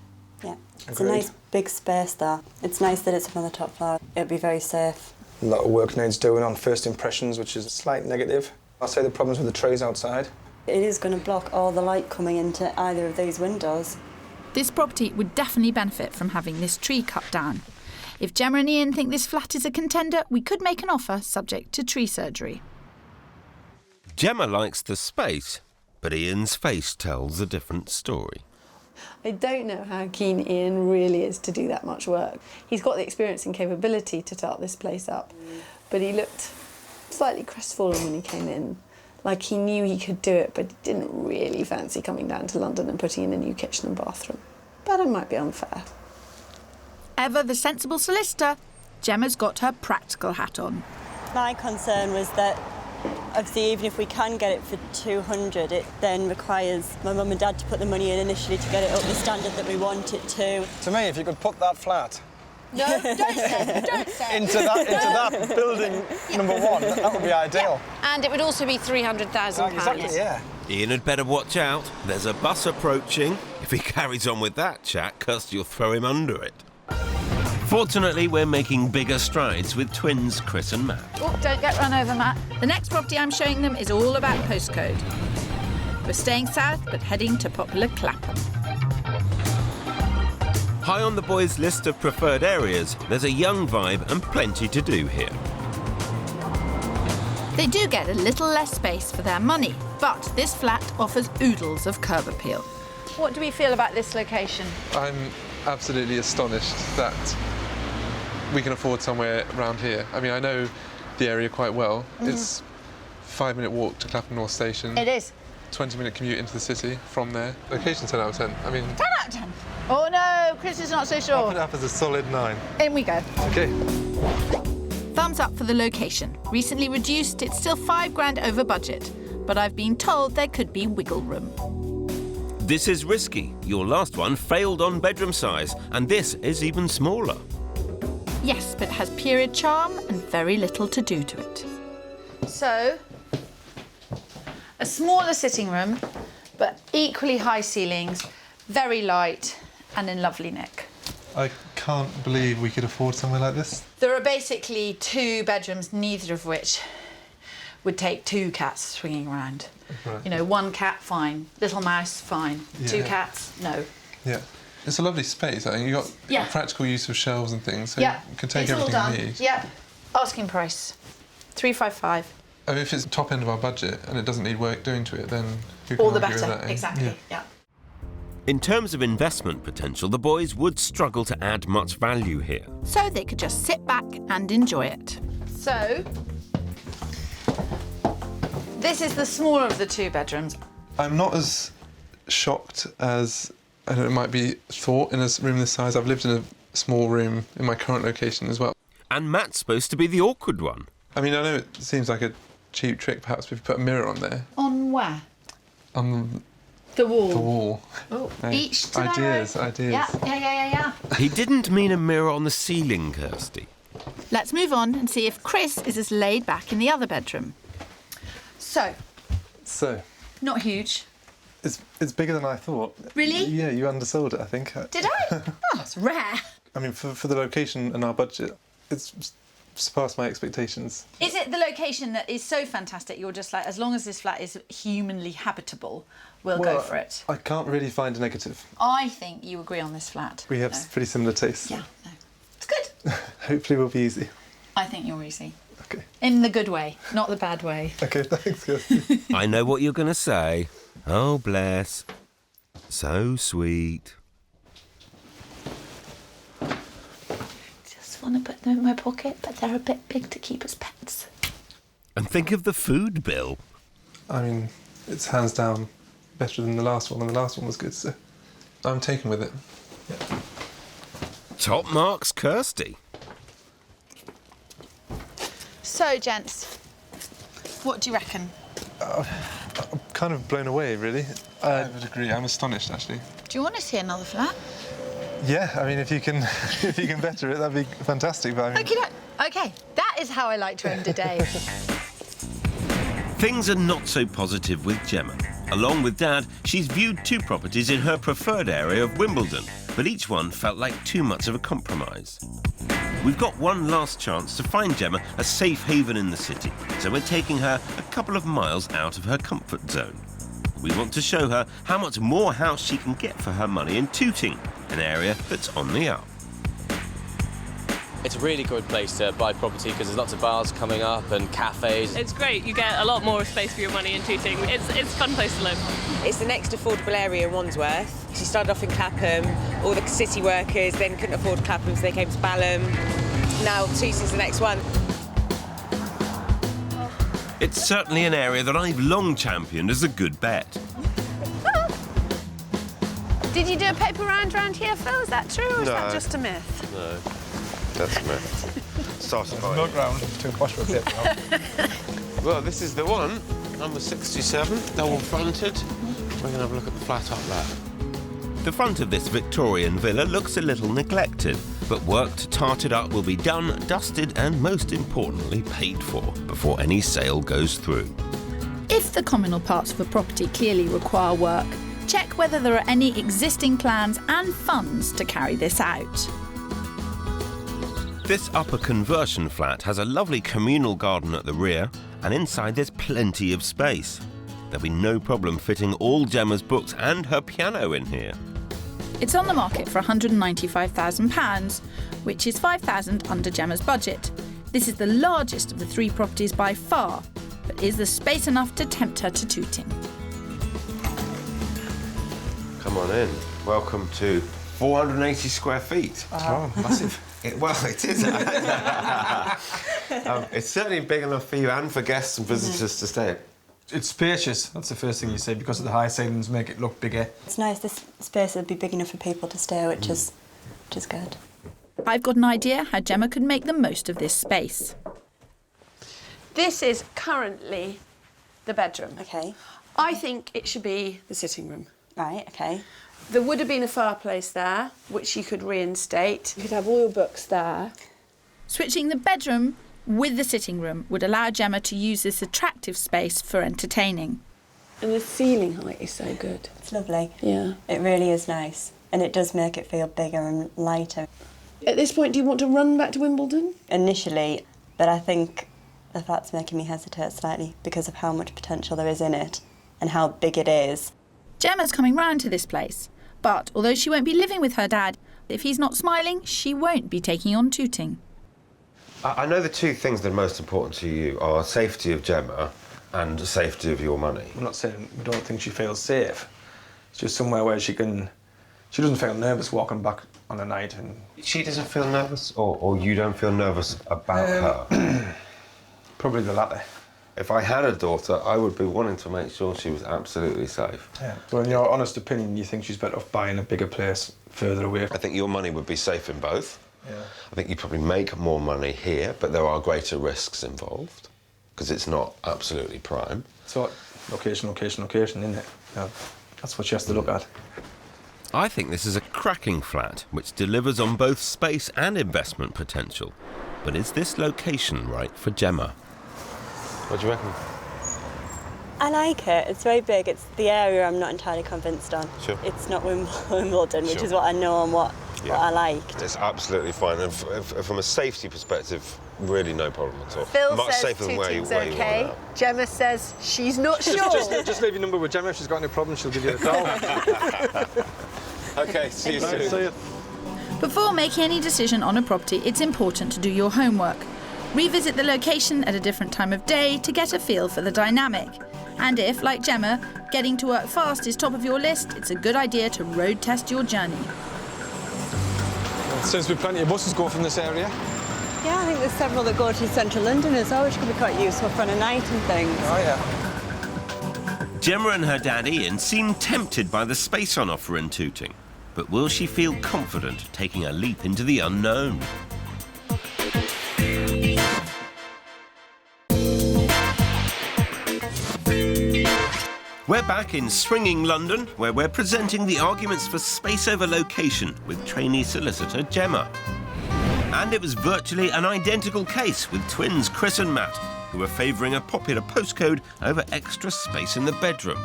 Yeah, it's a nice big space there. It's nice that it's up on the top floor. It'd be very safe. A lot of work needs doing on first impressions, which is a slight negative. I'll say the problems with the trays outside. It is going to block all the light coming into either of these windows. This property would definitely benefit from having this tree cut down. If Gemma and Ian think this flat is a contender, we could make an offer subject to tree surgery. Gemma likes the space, but Ian's face tells a different story. I don't know how keen Ian really is to do that much work. He's got the experience and capability to start this place up, but he looked slightly crestfallen when he came in, like he knew he could do it, but he didn't really fancy coming down to London and putting in a new kitchen and bathroom. But it might be unfair. ever the sensible solicitor, Gemma's got her practical hat on. My concern was that, obviously, even if we can get it for 200, it then requires my mum and dad to put the money in initially to get it up the standard that we want it to. To me, if you could put that flat No, don't say. into that building number 1, that would be ideal. And it would also be £300,000. Exactly, yeah. Ian had better watch out. There's a bus approaching. If he carries on with that chat, Kirsty will throw him under it. Fortunately, we're making bigger strides with twins Chris and Matt. Oh, don't get run over, Matt. The next property I'm showing them is all about postcode. We're staying south, but heading to popular Clapham. High on the boys' list of preferred areas, there's a young vibe and plenty to do here. They do get a little less space for their money, but this flat offers oodles of curb appeal. What do we feel about this location? I'm absolutely astonished that we can afford somewhere around here. I mean, I know the area quite well. It's a 5-minute walk to Clapham North Station. It is. 20-minute commute into the city from there. Location 10 out of 10. I mean... 10 out of 10? Oh no, Chris is not so sure. I'll put it up as a solid 9. In we go. OK. Thumbs up for the location. Recently reduced, it's still £5,000 over budget, but I've been told there could be wiggle room. This is risky. Your last one failed on bedroom size, and this is even smaller. Yes, but has period charm and very little to do to it. So, a smaller sitting room, but equally high ceilings, very light and in lovely nick. I can't believe we could afford somewhere like this. There are basically 2 bedrooms, neither of which would take 2 cats swinging around. Right. You know, 1 cat, fine. Little mouse, fine. Yeah. 2 cats, no. Yeah. It's a lovely space. I think you've got practical use of shelves and things, so you can take it's everything all done. you need. Yeah. Asking price, 355. I mean, if it's top end of our budget and it doesn't need work doing to it, then who can All the argue with better, that, eh? exactly, yeah. In terms of investment potential, the boys would struggle to add much value here. So they could just sit back and enjoy it. So, this is the smaller of the 2 bedrooms. I'm not as shocked as I don't know, it might be thought in a room this size. I've lived in a small room in my current location as well. And Matt's supposed to be the awkward one. I mean, I know it seems like a cheap trick, perhaps, if you put a mirror on there. On where? On the wall. The wall. Oh, Right. each to Ideas, their own. ideas. Yeah. He didn't mean a mirror on the ceiling, Kirsty. Let's move on and see if Chris is as laid back in the other bedroom. So, not huge. It's bigger than I thought. Really? Yeah, you undersold it, I think. Did I? Oh, that's rare. I mean, for the location and our budget, it's surpassed my expectations. Is it the location that is so fantastic you're just like, as long as this flat is humanly habitable, we'll go for it? I can't really find a negative. I think you agree on this flat. We have pretty similar tastes. Yeah, no. It's good. Hopefully we'll be easy. I think you're easy. OK. In the good way, not the bad way. OK, thanks, Kirsty. I know what you're going to say. Oh, bless. So sweet. Just want to put them in my pocket, but they're a bit big to keep as pets. And think of the food bill. I mean, it's hands down better than the last one, and the last one was good, so I'm taken with it. Yeah. Top marks, Kirsty. So, gents, what do you reckon? I'm kind of blown away, really. I would agree. I'm astonished, actually. Do you want to see another flat? Yeah, I mean, if you can, if you can better it, that'd be fantastic. But I mean, OK, that is how I like to end a day. Things are not so positive with Gemma. Along with Dad, she's viewed 2 properties in her preferred area of Wimbledon, but each one felt like too much of a compromise. We've got one last chance to find Gemma a safe haven in the city, so we're taking her a couple of miles out of her comfort zone. We want to show her how much more house she can get for her money in Tooting, an area that's on the up. It's a really good place to buy property because there's lots of bars coming up and cafes. It's great. You get a lot more space for your money in Tooting. It's a fun place to live. It's the next affordable area in Wandsworth. She started off in Clapham. All the city workers then couldn't afford Clapham, so they came to Balham. Now Tooting's the next one. It's certainly an area that I've long championed as a good bet. Did you do a paper round around here, Phil? Is that true, or is that No. just a myth? No, that's a myth. Started by... Milk round, too posh for a paper round. Well, this is the one, number 67, double fronted. We're going to have a look at the flat up there. The front of this Victorian villa looks a little neglected, but work to tart it up will be done, dusted and most importantly paid for before any sale goes through. If the communal parts of a property clearly require work, check whether there are any existing plans and funds to carry this out. This upper conversion flat has a lovely communal garden at the rear, and inside there's plenty of space. There'll be no problem fitting all Gemma's books and her piano in here. It's on the market for £195,000, which is £5,000 under Gemma's budget. This is the largest of the 3 properties by far, but is the space enough to tempt her to tooting? Come on in. Welcome to 480 square feet. Oh, massive. Well, it is. It's certainly big enough for you and for guests and visitors to stay. It's spacious, that's the first thing you say, because of the high ceilings make it look bigger. It's nice, this space would be big enough for people to stay, which is good. I've got an idea how Gemma could make the most of this space. This is currently the bedroom. Okay. I think it should be the sitting room. Right, okay. There would have been a fireplace there, which you could reinstate. You could have all your books there. Switching the bedroom with the sitting room would allow Gemma to use this attractive space for entertaining. And the ceiling height is so good. It's lovely. Yeah. It really is nice. And it does make it feel bigger and lighter. At this point, do you want to run back to Wimbledon? Initially, but I think the flat's making me hesitate slightly because of how much potential there is in it and how big it is. Gemma's coming round to this place, but although she won't be living with her dad, if he's not smiling, she won't be taking on tooting. I know the 2 things that are most important to you are safety of Gemma and safety of your money. I'm not saying we don't think she feels safe. It's just somewhere where she doesn't feel nervous walking back on a night. And She doesn't feel nervous, or you don't feel nervous about her? Probably the latter. If I had a daughter, I would be wanting to make sure she was absolutely safe. Yeah. Well, in your honest opinion, you think she's better off buying a bigger place further away? I think your money would be safe in both. Yeah. I think you probably make more money here, but there are greater risks involved because it's not absolutely prime. So, location, isn't it? Yeah. That's what she has to look at. I think this is a cracking flat which delivers on both space and investment potential. But is this location right for Gemma? What do you reckon? I like it. It's very big. It's the area I'm not entirely convinced on. Sure. It's not Wimbledon, which Sure. is what I know and what I like. It's absolutely fine. And from a safety perspective, really no problem at all. Phil Much says safer than where you tooting's want okay. it. Gemma says she's not sure. Just leave your number with Gemma. If she's got any problems, she'll give you a call. OK, see you soon. See you. Before making any decision on a property, it's important to do your homework. Revisit the location at a different time of day to get a feel for the dynamic. And if, like Gemma, getting to work fast is top of your list, it's a good idea to road test your journey. There seems to be plenty of buses going from this area. Yeah, I think there's several that go to central London as well, which could be quite useful for a night and things. Oh, yeah. Gemma and her dad Ian seem tempted by the space on offer in Tooting. But will she feel confident taking a leap into the unknown? We're back in swinging London, where we're presenting the arguments for space over location with trainee solicitor Gemma. And it was virtually an identical case with twins Chris and Matt, who were favouring a popular postcode over extra space in the bedroom.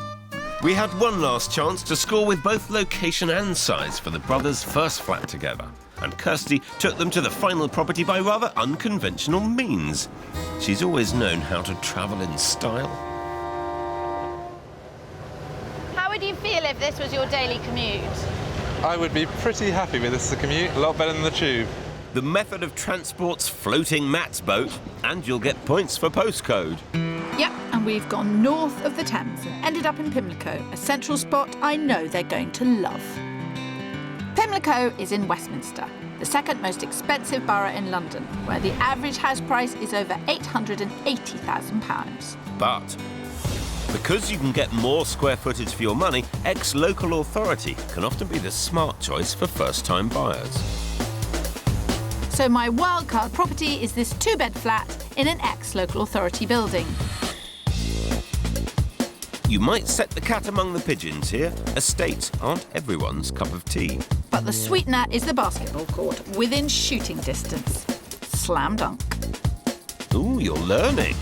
We had one last chance to score with both location and size for the brothers' first flat together, and Kirsty took them to the final property by rather unconventional means. She's always known how to travel in style. How would you feel if this was your daily commute? I would be pretty happy with this as a commute, a lot better than the tube. The method of transport's floating Matt's boat, and you'll get points for postcode. Yep, and we've gone north of the Thames and ended up in Pimlico, a central spot I know they're going to love. Pimlico is in Westminster, the second most expensive borough in London, where the average house price is over £880,000. But Because you can get more square footage for your money, ex-local authority can often be the smart choice for first-time buyers. So my wildcard property is this 2-bed flat in an ex-local authority building. You might set the cat among the pigeons here. Estates aren't everyone's cup of tea. But the sweetener is the basketball court, within shooting distance. Slam dunk. Ooh, you're learning.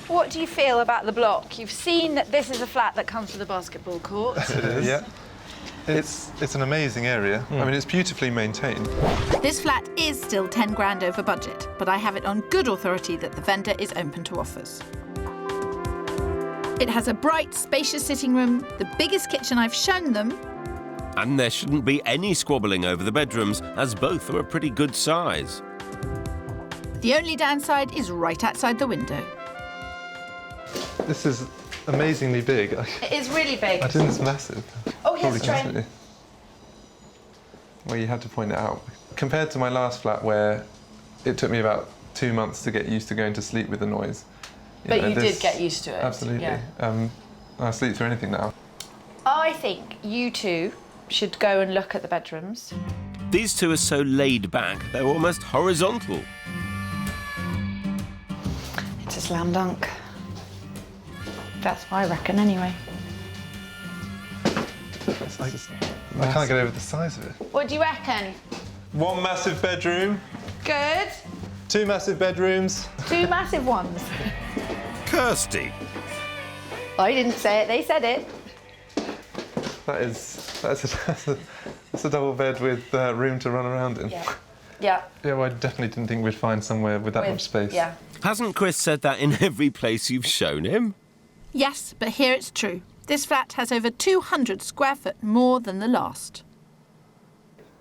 What do you feel about the block? You've seen that this is a flat that comes with a basketball court. It is. Yeah. It's an amazing area. I mean, it's beautifully maintained. This flat is still 10 grand over budget, but I have it on good authority that the vendor is open to offers. It has a bright, spacious sitting room, the biggest kitchen I've shown them. And there shouldn't be any squabbling over the bedrooms, as both are a pretty good size. The only downside is right outside the window. This is amazingly big. It is really big. I think it's massive. Oh, here's the train. Absolutely. Well, you had to point it out. Compared to my last flat, where it took me about 2 months to get used to going to sleep with the noise. But you did get used to it. Absolutely. Yeah. I sleep through anything now. I think you two should go and look at the bedrooms. These two are so laid back, they're almost horizontal. It's a slam dunk. That's what I reckon, anyway. I can't get over the size of it. What do you reckon? 1 massive bedroom. Good. 2 massive bedrooms. 2 massive ones. Kirsty. I didn't say it, they said it. That's a double bed with room to run around in. Yeah. Yeah. Yeah, well, I definitely didn't think we'd find somewhere with that much space. Yeah. Hasn't Chris said that in every place you've shown him? Yes, but here it's true. This flat has over 200 square foot more than the last.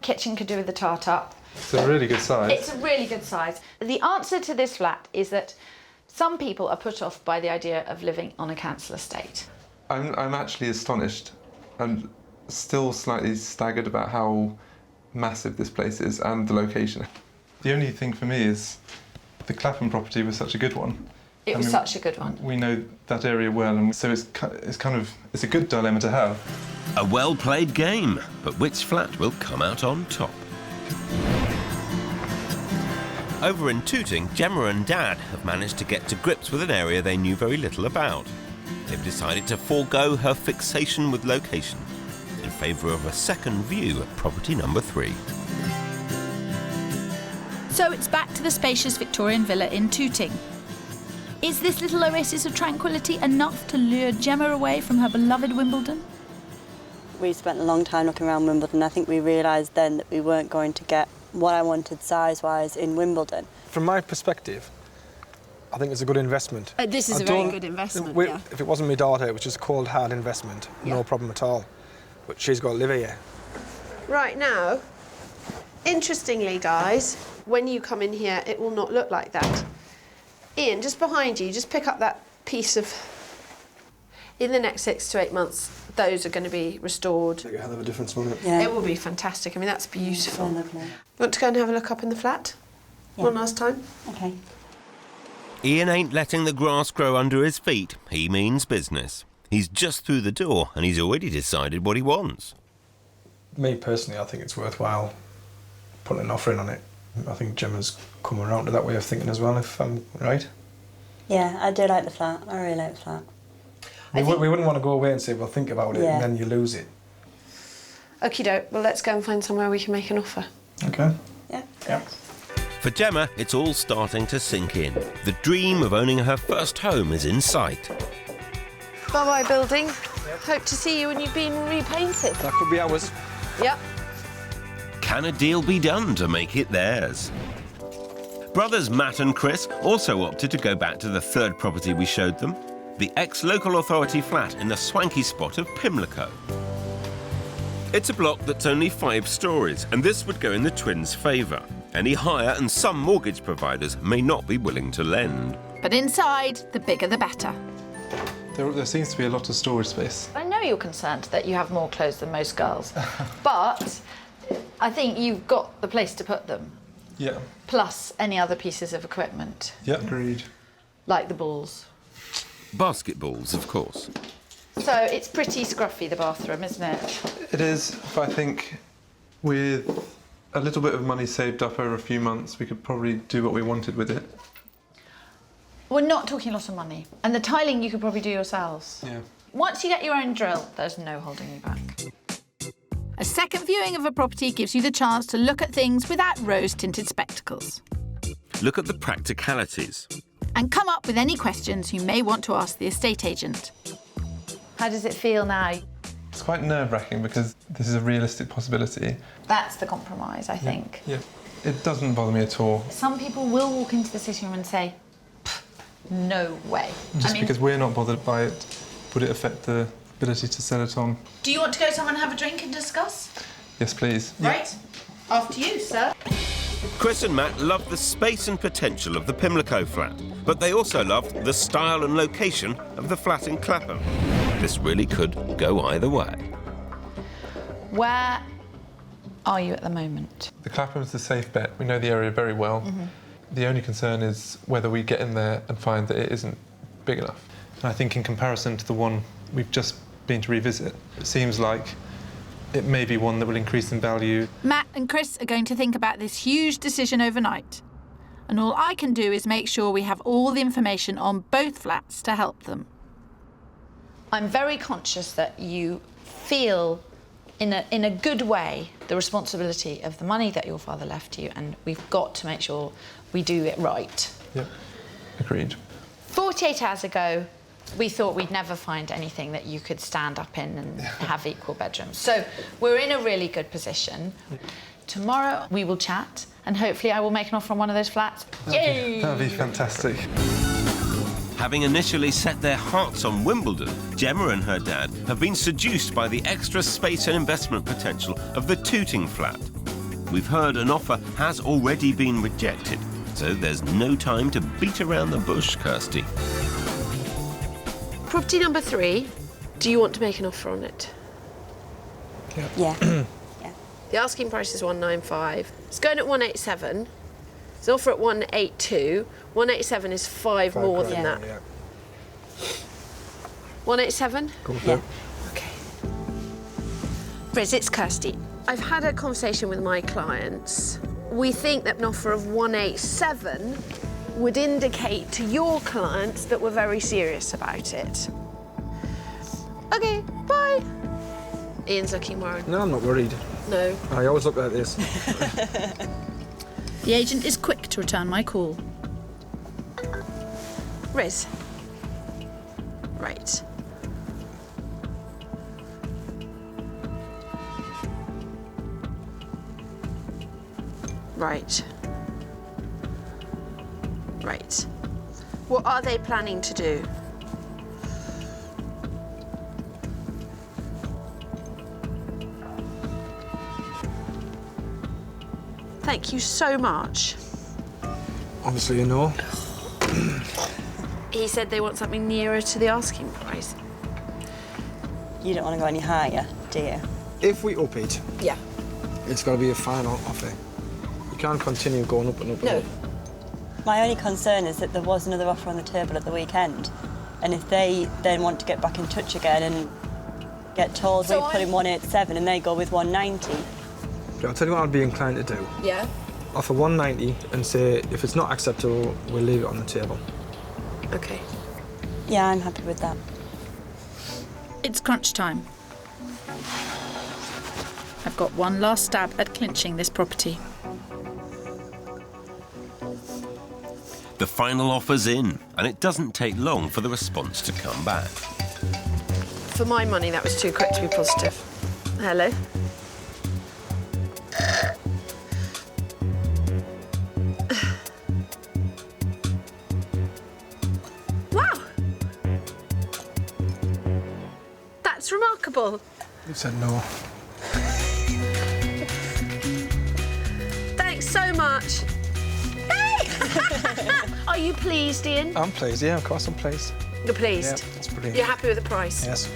Kitchen could do with the tart up. It's a really good size. It's a really good size. The answer to this flat is that some people are put off by the idea of living on a council estate. I'm actually astonished. I'm still slightly staggered about how massive this place is and the location. The only thing for me is the Clapham property was such a good one. It was such a good one. We know that area well, and so it's a good dilemma to have. A well-played game, but which flat will come out on top? Over in Tooting, Gemma and Dad have managed to get to grips with an area they knew very little about. They've decided to forego her fixation with location in favour of a second view at property number 3. So it's back to the spacious Victorian villa in Tooting. Is this little oasis of tranquility enough to lure Gemma away from her beloved Wimbledon? We spent a long time looking around Wimbledon. I think we realised then that we weren't going to get what I wanted size-wise in Wimbledon. From my perspective, I think it's a good investment. This is a very good investment, yeah. If it wasn't my daughter, it was just a cold, hard investment, no problem at all. But she's got to live here. Right now, interestingly, guys, when you come in here, it will not look like that. Ian, just behind you, just pick up that piece of... In the next 6 to 8 months, those are going to be restored. Make a hell of a difference, won't it? Yeah. It will be fantastic. I mean, that's beautiful. Lovely. Want to go and have a look up in the flat? Yeah. One last time? OK. Ian ain't letting the grass grow under his feet. He means business. He's just through the door and he's already decided what he wants. Me personally, I think it's worthwhile putting an offer in on it. I think Gemma's come around to that way of thinking as well, if I'm right. Yeah, I do like the flat. I really like the flat. We wouldn't want to go away and say, well, think about it, and then you lose it. Okie doke. Well, let's go and find somewhere we can make an offer. OK. Yeah. For Gemma, it's all starting to sink in. The dream of owning her first home is in sight. Bye-bye, building. Hope to see you when you've been repainted. That could be ours. Yep. Can a deal be done to make it theirs? Brothers Matt and Chris also opted to go back to the third property we showed them, the ex-local authority flat in the swanky spot of Pimlico. It's a block that's only 5 stories, and this would go in the twins' favour. Any higher and some mortgage providers may not be willing to lend. But inside, the bigger the better. There seems to be a lot of storage space. I know you're concerned that you have more clothes than most girls, but I think you've got the place to put them. Yeah. Plus any other pieces of equipment. Yeah, agreed. Like the balls. Basketballs, of course. So it's pretty scruffy, the bathroom, isn't it? It is, but I think with a little bit of money saved up over a few months, we could probably do what we wanted with it. We're not talking a lot of money. And the tiling you could probably do yourselves. Yeah. Once you get your own drill, there's no holding you back. A second viewing of a property gives you the chance to look at things without rose-tinted spectacles. Look at the practicalities. And come up with any questions you may want to ask the estate agent. How does it feel now? It's quite nerve-wracking because this is a realistic possibility. That's the compromise, I think. Yeah. It doesn't bother me at all. Some people will walk into the sitting room and say, no way. Just because we're not bothered by it, would it affect the ability to sell it on? Do you want to go somewhere and have a drink and discuss? Yes, please. Right. After you, sir. Chris and Matt loved the space and potential of the Pimlico flat, but they also loved the style and location of the flat in Clapham. This really could go either way. Where are you at the moment? The Clapham's the safe bet. We know the area very well. The only concern is whether we get in there and find that it isn't big enough. And I think in comparison to the one we've just been to revisit, it seems like it may be one that will increase in value. Matt and Chris are going to think about this huge decision overnight. And all I can do is make sure we have all the information on both flats to help them. I'm very conscious that you feel, in a good way, the responsibility of the money that your father left you, and we've got to make sure we do it right. Yep, agreed. 48 hours ago, we thought we'd never find anything that you could stand up in and have equal bedrooms. So we're in a really good position. Tomorrow we will chat, and hopefully I will make an offer on one of those flats. Yay! That'd be fantastic. Having initially set their hearts on Wimbledon, Gemma and her dad have been seduced by the extra space and investment potential of the Tooting flat. We've heard an offer has already been rejected, so there's no time to beat around the bush, Kirsty. Property number 3, do you want to make an offer on it? Yeah. The asking price is 195. It's going at 187. It's an offer at 182. 187 is 5 more than that. 187? Go for it. Okay. Riz, it's Kirsty. I've had a conversation with my clients. We think that an offer of 187 would indicate to your clients that we're very serious about it. Okay, bye. Ian's looking worried. No, I'm not worried. No. I always look like this. The agent is quick to return my call. Riz. Right. Right. Right. What are they planning to do? Thank you so much. Obviously, you know. He said they want something nearer to the asking price. You don't want to go any higher, do you? If we up it, Yeah. it's got to be a final offer. You can't continue going up and up and up. My only concern is that there was another offer on the table at the weekend, and if they then want to get back in touch again and get told So we put in 187 and they go with 190. I'll tell you what I'd be inclined to do. Yeah? Offer 190 and say, if it's not acceptable, we'll leave it on the table. Okay. Yeah, I'm happy with that. It's crunch time. I've got one last stab at clinching this property. The final offer's in, and it doesn't take long for the response to come back. For my money, that was too quick to be positive. Hello? Wow! That's remarkable. You said no. Thanks so much. Are you pleased, Ian? I'm pleased, yeah, of course I'm pleased. You're pleased? Yeah, that's brilliant. You're happy with the price? Yes.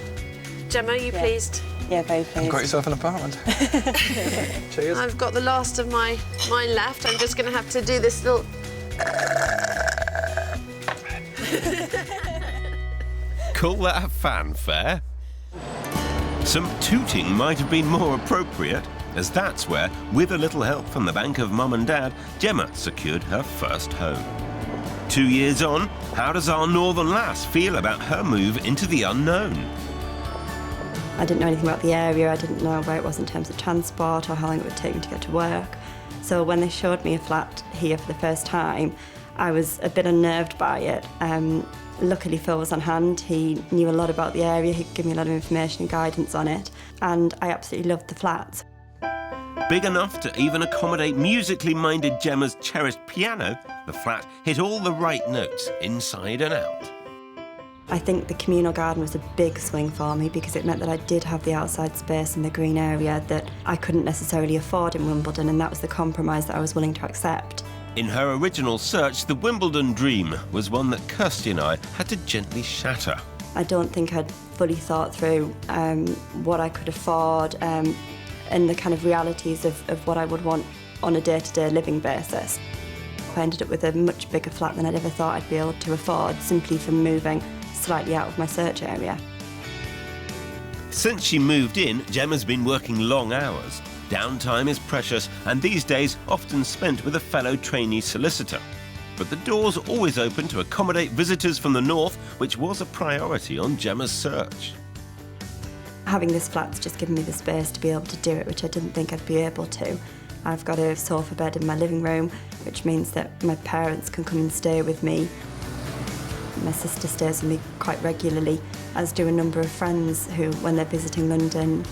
Gemma, are you pleased? Yeah, very pleased. You've got yourself an apartment. Cheers. I've got the last of mine left. I'm just going to have to do this little... call that fanfare? Some tooting might have been more appropriate, as that's where, with a little help from the bank of Mum and Dad, Gemma secured her first home. 2 years on, how does our northern lass feel about her move into the unknown? I didn't know anything about the area, I didn't know where it was in terms of transport or how long it would take me to get to work. So when they showed me a flat here for the first time, I was a bit unnerved by it. Luckily Phil was on hand, he knew a lot about the area, he could give me a lot of information and guidance on it, and I absolutely loved the flats. Big enough to even accommodate musically minded Gemma's cherished piano, the flat hit all the right notes inside and out. I think the communal garden was a big swing for me because it meant that I did have the outside space and the green area that I couldn't necessarily afford in Wimbledon, and that was the compromise that I was willing to accept. In her original search, the Wimbledon dream was one that Kirsty and I had to gently shatter. I don't think I'd fully thought through what I could afford and the kind of realities of what I would want on a day-to-day living basis. I ended up with a much bigger flat than I'd ever thought I'd be able to afford, simply from moving slightly out of my search area. Since she moved in, Gemma's been working long hours. Downtime is precious, and these days often spent with a fellow trainee solicitor. But the doors are always open to accommodate visitors from the north, which was a priority on Gemma's search. Having this flat's just given me the space to be able to do it, which I didn't think I'd be able to. I've got a sofa bed in my living room, which means that my parents can come and stay with me. My sister stays with me quite regularly, as do a number of friends who, when they're visiting London.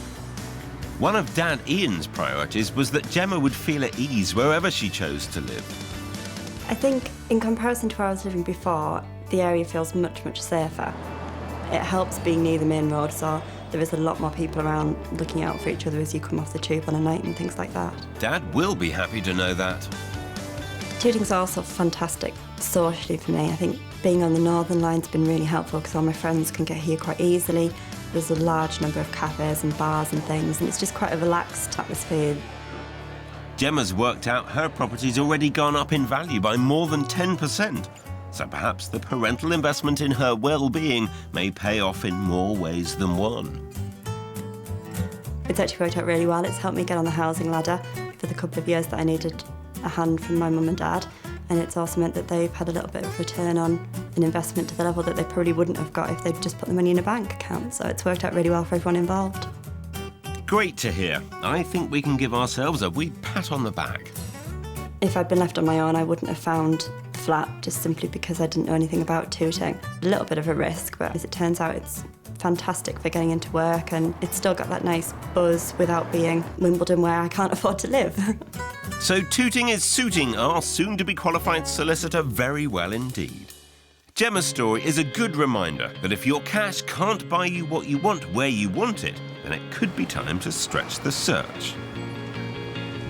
One of Dad Ian's priorities was that Gemma would feel at ease wherever she chose to live. I think, in comparison to where I was living before, the area feels much, much safer. It helps being near the main road, so there is a lot more people around looking out for each other as you come off the tube on a night and things like that. Dad will be happy to know that. Tooting's also fantastic socially for me. I think being on the Northern Line's been really helpful because all my friends can get here quite easily. There's a large number of cafes and bars and things, and it's just quite a relaxed atmosphere. Gemma's worked out her property's already gone up in value by more than 10%. So perhaps the parental investment in her well-being may pay off in more ways than one. It's actually worked out really well. It's helped me get on the housing ladder for the couple of years that I needed a hand from my mum and dad. And it's also meant that they've had a little bit of return on an investment to the level that they probably wouldn't have got if they'd just put the money in a bank account. So it's worked out really well for everyone involved. Great to hear. I think we can give ourselves a wee pat on the back. If I'd been left on my own, I wouldn't have found the flat just simply because I didn't know anything about tooting. A little bit of a risk, but as it turns out, it's fantastic for getting into work, and it's still got that nice buzz without being Wimbledon where I can't afford to live. So tooting is suiting our soon-to-be qualified solicitor very well indeed. Gemma's story is a good reminder that if your cash can't buy you what you want where you want it, then it could be time to stretch the search.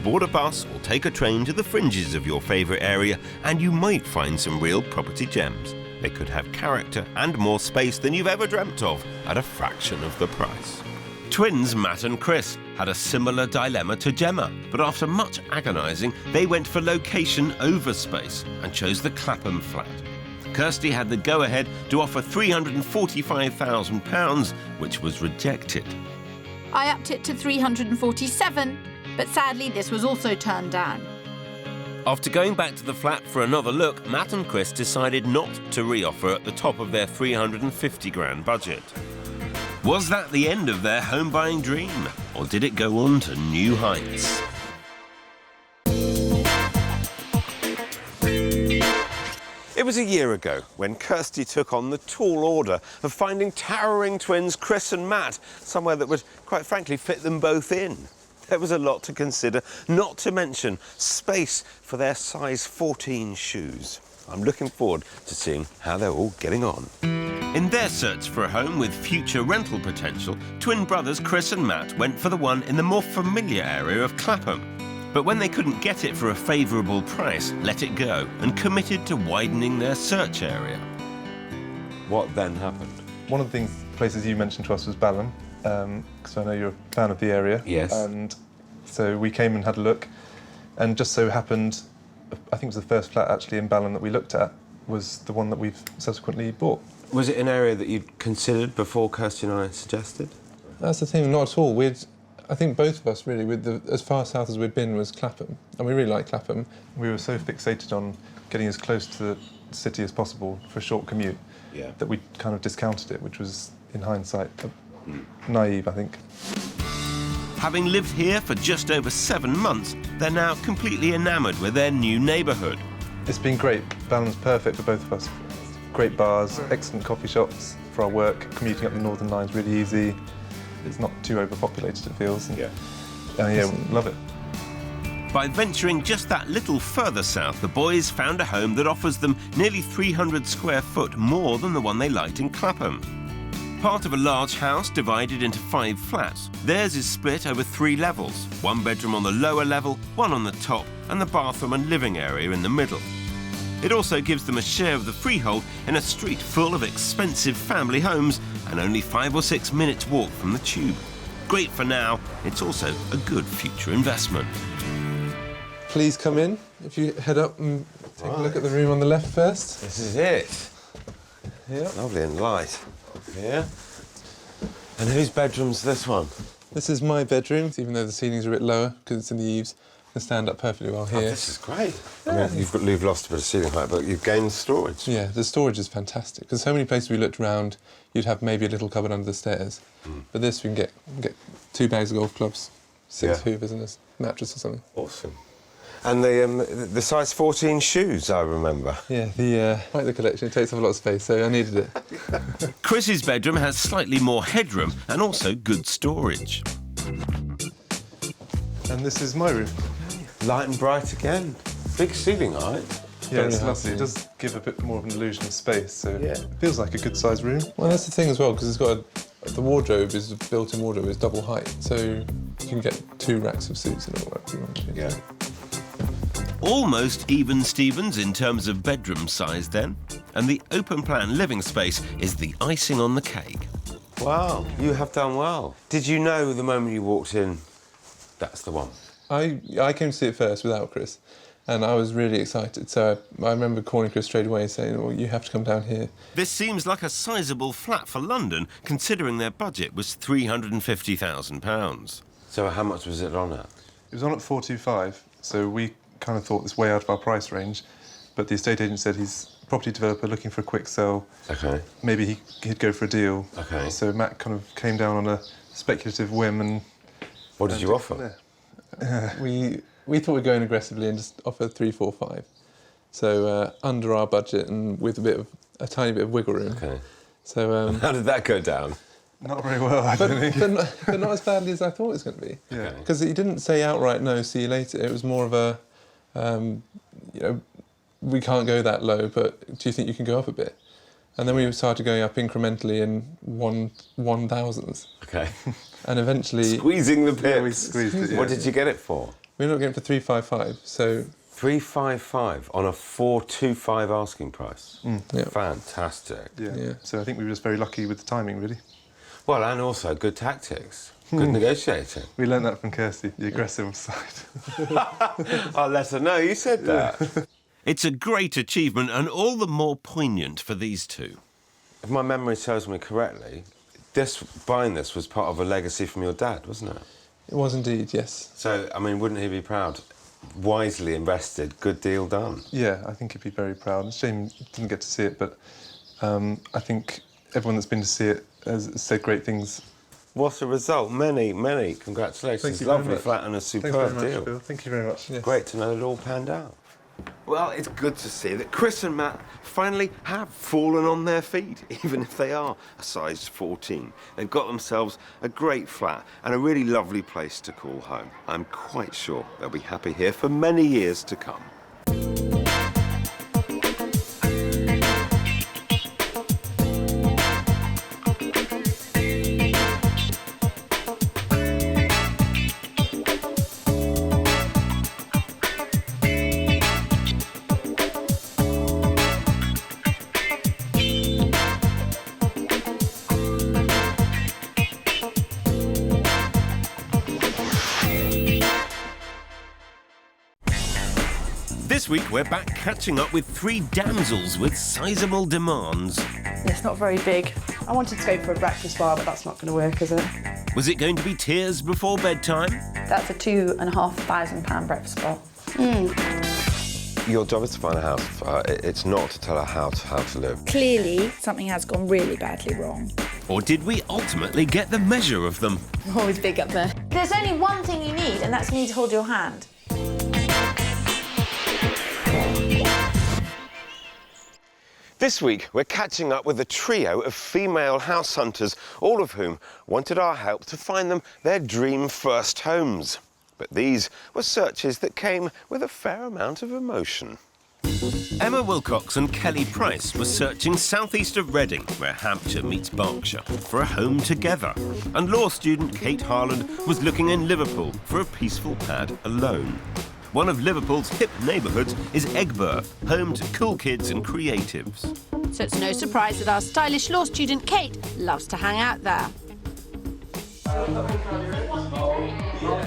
Board a bus or take a train to the fringes of your favourite area and you might find some real property gems. They could have character and more space than you've ever dreamt of at a fraction of the price. Twins Matt and Chris had a similar dilemma to Gemma, but after much agonising, they went for location over space and chose the Clapham flat. Kirsty had the go-ahead to offer £345,000, which was rejected. I upped it to 347, but sadly this was also turned down. After going back to the flat for another look, Matt and Chris decided not to re-offer at the top of their 350 grand budget. Was that the end of their home buying dream, or did it go on to new heights? It was a year ago when Kirsty took on the tall order of finding towering twins Chris and Matt, somewhere that would, quite frankly, fit them both in. There was a lot to consider, not to mention space for their size 14 shoes. I'm looking forward to seeing how they're all getting on. In their search for a home with future rental potential, twin brothers Chris and Matt went for the one in the more familiar area of Clapham. But when they couldn't get it for a favourable price, let it go and committed to widening their search area. What then happened? One of the places you mentioned to us was Balham, because I know you're a fan of the area. Yes. And so we came and had a look, and just so happened, I think it was the first flat actually in Balham that we looked at, was the one that we've subsequently bought. Was it an area that you'd considered before Kirsty and I suggested? That's the thing, not at all. I think both of us really, as far south as we'd been was Clapham, and we really like Clapham. We were so fixated on getting as close to the city as possible for a short commute that we kind of discounted it, which was, in hindsight, naive, I think. Having lived here for just over 7 months, they're now completely enamoured with their new neighbourhood. It's been great. Balham's perfect for both of us. Great bars, excellent coffee shops for our work. Commuting up the Northern Line's really easy. It's not too overpopulated, it feels. And, love it. By venturing just that little further south, the boys found a home that offers them nearly 300 square foot more than the one they liked in Clapham. Part of a large house divided into 5 flats. Theirs is split over 3 levels, 1 bedroom on the lower level, 1 on the top, and the bathroom and living area in the middle. It also gives them a share of the freehold in a street full of expensive family homes and only 5 or 6 minutes walk from the tube. Great for now, it's also a good future investment. Please come in if you head up and take a look at the room on the left first. This is it. Yeah. Lovely and light. Yeah. And whose bedroom's this one? This is my bedroom, even though the ceilings are a bit lower because it's in the eaves. Can stand up perfectly well here. Oh, this is great. I mean, you've lost a bit of ceiling height, but you've gained storage. Yeah, the storage is fantastic. Because so many places we looked around, you'd have maybe a little cupboard under the stairs. But this, we can get 2 bags of golf clubs, 6 hoovers and a mattress or something. Awesome. And the size 14 shoes, I remember. Yeah, quite the collection. It takes up a lot of space, so I needed it. Chris's bedroom has slightly more headroom and also good storage. And this is my room. Light and bright again. Big ceiling height. Yeah, it's lovely. It does give a bit more of an illusion of space, so it feels like a good-sized room. Well, that's the thing as well, because it's got the wardrobe is a built-in wardrobe is double height, so you can get 2 racks of suits and all that if you want to. Yeah. Almost even Stevens in terms of bedroom size then, and the open-plan living space is the icing on the cake. Wow, you have done well. Did you know the moment you walked in, that's the one? I came to see it first without Chris, and I was really excited. So I remember calling Chris straight away saying, well, you have to come down here. This seems like a sizable flat for London, considering their budget was £350,000. So how much was it on at? It was on at 425, so we kind of thought this way out of our price range, but the estate agent said he's a property developer looking for a quick sell. Okay. Maybe he'd go for a deal. Okay. So Matt kind of came down on a speculative whim and... What did you offer? We thought we'd go in aggressively and just offer 345. So under our budget and with a tiny bit of wiggle room. Okay. So how did that go down? Not very well, I think. But not as badly as I thought it was going to be. Yeah. Because he didn't say outright no, see you later. It was more of a, we can't go that low, but do you think you can go up a bit? And then we started going up incrementally in 1,000s. Okay. And eventually... Squeezing the pips. Yeah, we squeezed it, yeah. What did you get it for? We ended up getting it for 355, so... 355 on a 425 asking price? Yeah. Fantastic. Yeah, so I think we were just very lucky with the timing, really. Well, and also good tactics. Good negotiating. We learned that from Kirsty, the aggressive side. I'll let her know you said that. It's a great achievement and all the more poignant for these two. If my memory serves me correctly, buying this was part of a legacy from your dad, wasn't it? It was indeed, yes. So, I mean, wouldn't he be proud? Wisely invested, good deal done. Yeah, I think he'd be very proud. It's a shame he didn't get to see it, but I think everyone that's been to see it has said great things. What a result. Many congratulations. Thank you Lovely very much. flat and a superb deal. Bill. Thank you very much. Yes. Great to know it all panned out. Well, it's good to see that Chris and Matt finally have fallen on their feet, even if they are a size 14. They've got themselves a great flat and a really lovely place to call home. I'm quite sure they'll be happy here for many years to come. This week we're back catching up with 3 damsels with sizable demands. It's not very big. I wanted to go for a breakfast bar, but that's not going to work, is it? Was it going to be tears before bedtime? That's a £2,500 breakfast bar. Your job is to find a house. It's not to tell her how to live. Clearly, something has gone really badly wrong. Or did we ultimately get the measure of them? Always big up there. There's only one thing you need, and that's me to hold your hand. This week, we're catching up with a trio of female house hunters, all of whom wanted our help to find them their dream first homes. But these were searches that came with a fair amount of emotion. Emma Wilcox and Kelly Price were searching southeast of Reading, where Hampshire meets Berkshire, for a home together. And law student Kate Harland was looking in Liverpool for a peaceful pad alone. One of Liverpool's hip neighbourhoods is Egbert, home to cool kids and creatives. So it's no surprise that our stylish law student Kate loves to hang out there.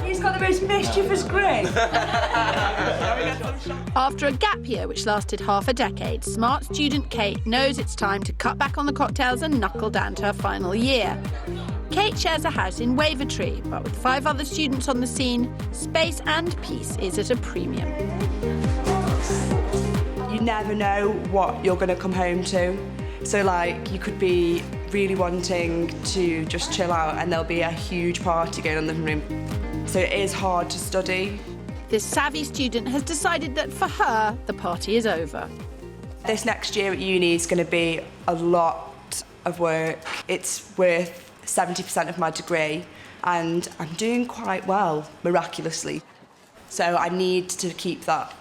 He's got the most mischievous grin. After a gap year which lasted half a decade, smart student Kate knows it's time to cut back on the cocktails and knuckle down to her final year. Kate shares a house in Wavertree, but with 5 other students on the scene, space and peace is at a premium. You never know what you're going to come home to. So, like, you could be really wanting to just chill out and there'll be a huge party going on in the living room. So it is hard to study. This savvy student has decided that for her, the party is over. This next year at uni is going to be a lot of work. It's worth 70% of my degree and I'm doing quite well, miraculously. So I need to keep that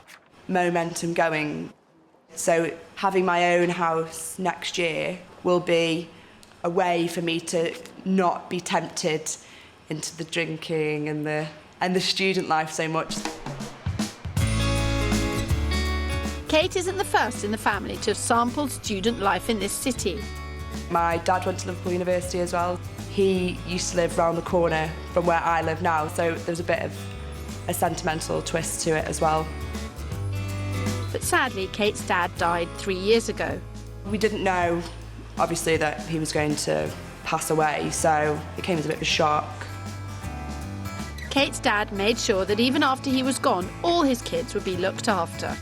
momentum going. So having my own house next year will be a way for me to not be tempted into the drinking and the student life so much. Kate isn't the first in the family to have sampled student life in this city. My dad went to Liverpool University as well. He used to live round the corner from where I live now, so there's a bit of a sentimental twist to it as well. But sadly, Kate's dad died 3 years ago. We didn't know, obviously, that he was going to pass away, so it came as a bit of a shock. Kate's dad made sure that even after he was gone, all his kids would be looked after.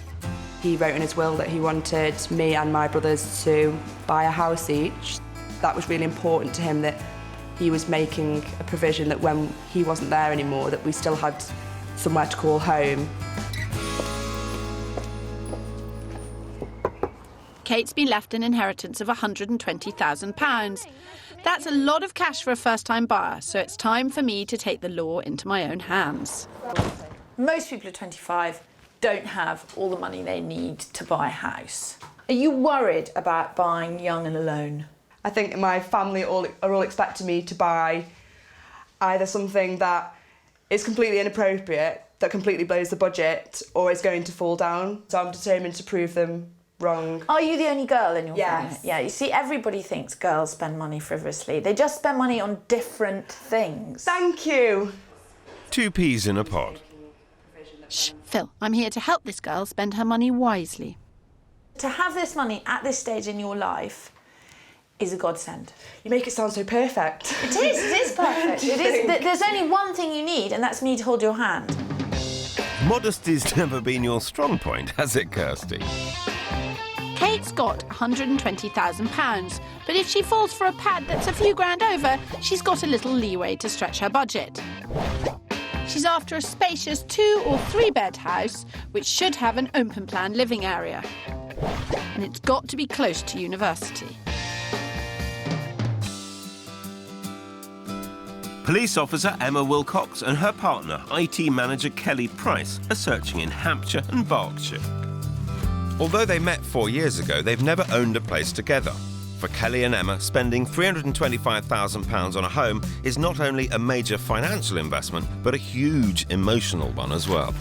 He wrote in his will that he wanted me and my brothers to buy a house each. That was really important to him, that he was making a provision that when he wasn't there anymore, that we still had somewhere to call home. Kate's been left an inheritance of £120,000. That's a lot of cash for a first-time buyer, so it's time for me to take the law into my own hands. Most people at 25 don't have all the money they need to buy a house. Are you worried about buying young and alone? I think my family are all expecting me to buy either something that is completely inappropriate, that completely blows the budget, or is going to fall down. So I'm determined to prove them wrong. Are you the only girl in your family? Yes. Yeah, you see, everybody thinks girls spend money frivolously. They just spend money on different things. Thank you. 2 peas in a pod. Shh, Phil, I'm here to help this girl spend her money wisely. To have this money at this stage in your life is a godsend. You make it sound so perfect. It is perfect. It is. There's only one thing you need, and that's me to hold your hand. Modesty's never been your strong point, has it, Kirsty? Kate's got £120,000, but if she falls for a pad that's a few grand over, she's got a little leeway to stretch her budget. She's after a spacious 2 or 3 bed house, which should have an open-plan living area. And it's got to be close to university. Police officer Emma Wilcox and her partner, IT manager Kelly Price, are searching in Hampshire and Berkshire. Although they met 4 years ago, they've never owned a place together. For Kelly and Emma, spending £325,000 on a home is not only a major financial investment, but a huge emotional one as well.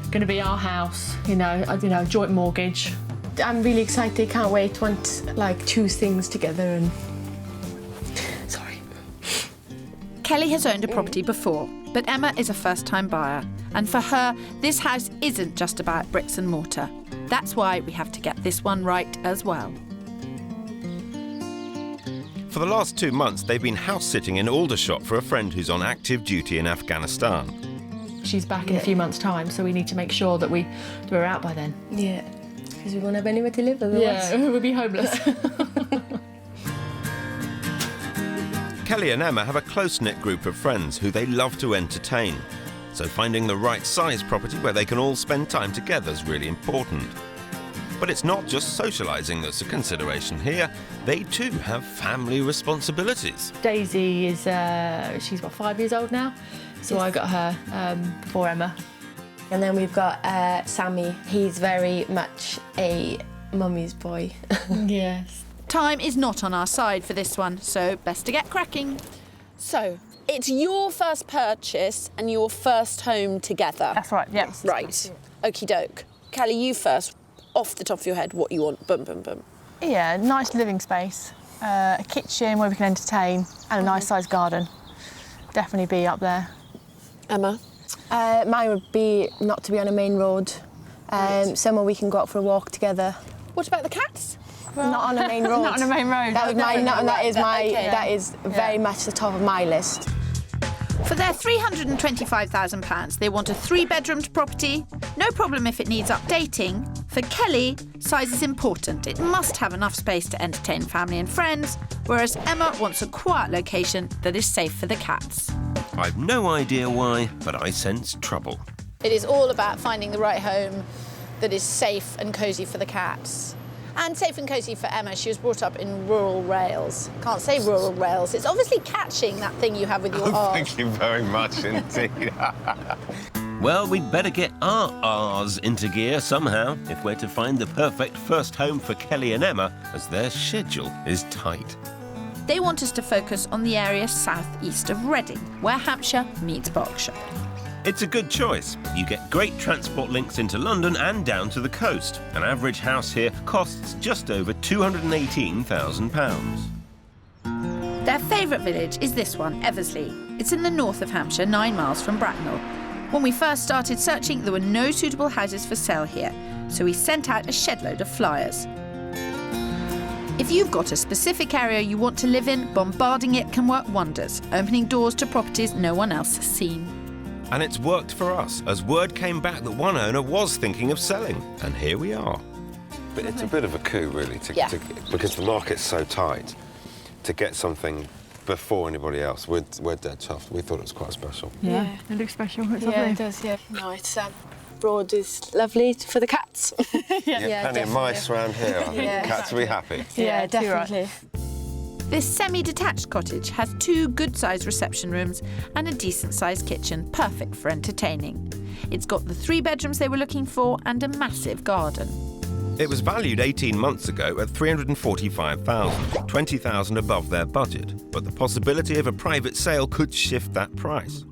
Going to be our house, joint mortgage. I'm really excited, can't wait, want to choose things together and... Sorry. Kelly has owned a property before, but Emma is a first-time buyer. And for her, this house isn't just about bricks and mortar. That's why we have to get this one right as well. For the last 2 months, they've been house-sitting in Aldershot for a friend who's on active duty in Afghanistan. She's back in a few months' time, so we need to make sure that we're out by then. Yeah, because we won't have anywhere to live otherwise. Yeah, we'll be homeless. Kelly and Emma have a close-knit group of friends who they love to entertain. So finding the right size property where they can all spend time together is really important. But it's not just socialising that's a consideration here. They too have family responsibilities. Daisy is, she's what, 5 years old now? So I got her before Emma. And then we've got Sammy. He's very much a mummy's boy. Yes. Time is not on our side for this one, so best to get cracking. So, it's your first purchase and your first home together. That's right, yes. Right. Okie doke. Kelly, you first. Off the top of your head, what you want. Boom, boom, boom. Yeah, nice living space, a kitchen where we can entertain, and a nice sized garden. Definitely be up there. Emma? Mine would be not to be on a main road, somewhere we can go out for a walk together. What about the cats? Well, not on a main road. Not on a main road. That is very much the top of my list. For their £325,000, they want a 3-bedroomed property. No problem if it needs updating. For Kelly, size is important. It must have enough space to entertain family and friends, whereas Emma wants a quiet location that is safe for the cats. I've no idea why, but I sense trouble. It is all about finding the right home that is safe and cosy for the cats. And safe and cosy for Emma. She was brought up in rural Wales. Can't say rural Wales. It's obviously catching, that thing you have with your R. Thank you very much indeed. Well, we'd better get our R's into gear somehow if we're to find the perfect first home for Kelly and Emma, as their schedule is tight. They want us to focus on the area south-east of Reading, where Hampshire meets Berkshire. It's a good choice. You get great transport links into London and down to the coast. An average house here costs just over £218,000. Their favourite village is this one, Eversley. It's in the north of Hampshire, 9 miles from Bracknell. When we first started searching, there were no suitable houses for sale here, so we sent out a shed-load of flyers. If you've got a specific area you want to live in, bombarding it can work wonders, opening doors to properties no one else has seen. And it's worked for us, as word came back that one owner was thinking of selling. And here we are. But it's a bit of a coup, really, because the market's so tight, to get something before anybody else. We're dead tough. We thought it was quite special. Yeah, it looks special. It's lovely. It does, yeah. No, it's broad is lovely for the cats. Plenty of mice around here. I think cats will be happy. Yeah, definitely. This semi-detached cottage has 2 good-sized reception rooms and a decent-sized kitchen, perfect for entertaining. It's got the 3 bedrooms they were looking for and a massive garden. It was valued 18 months ago at £345,000, £20,000 above their budget, but the possibility of a private sale could shift that price.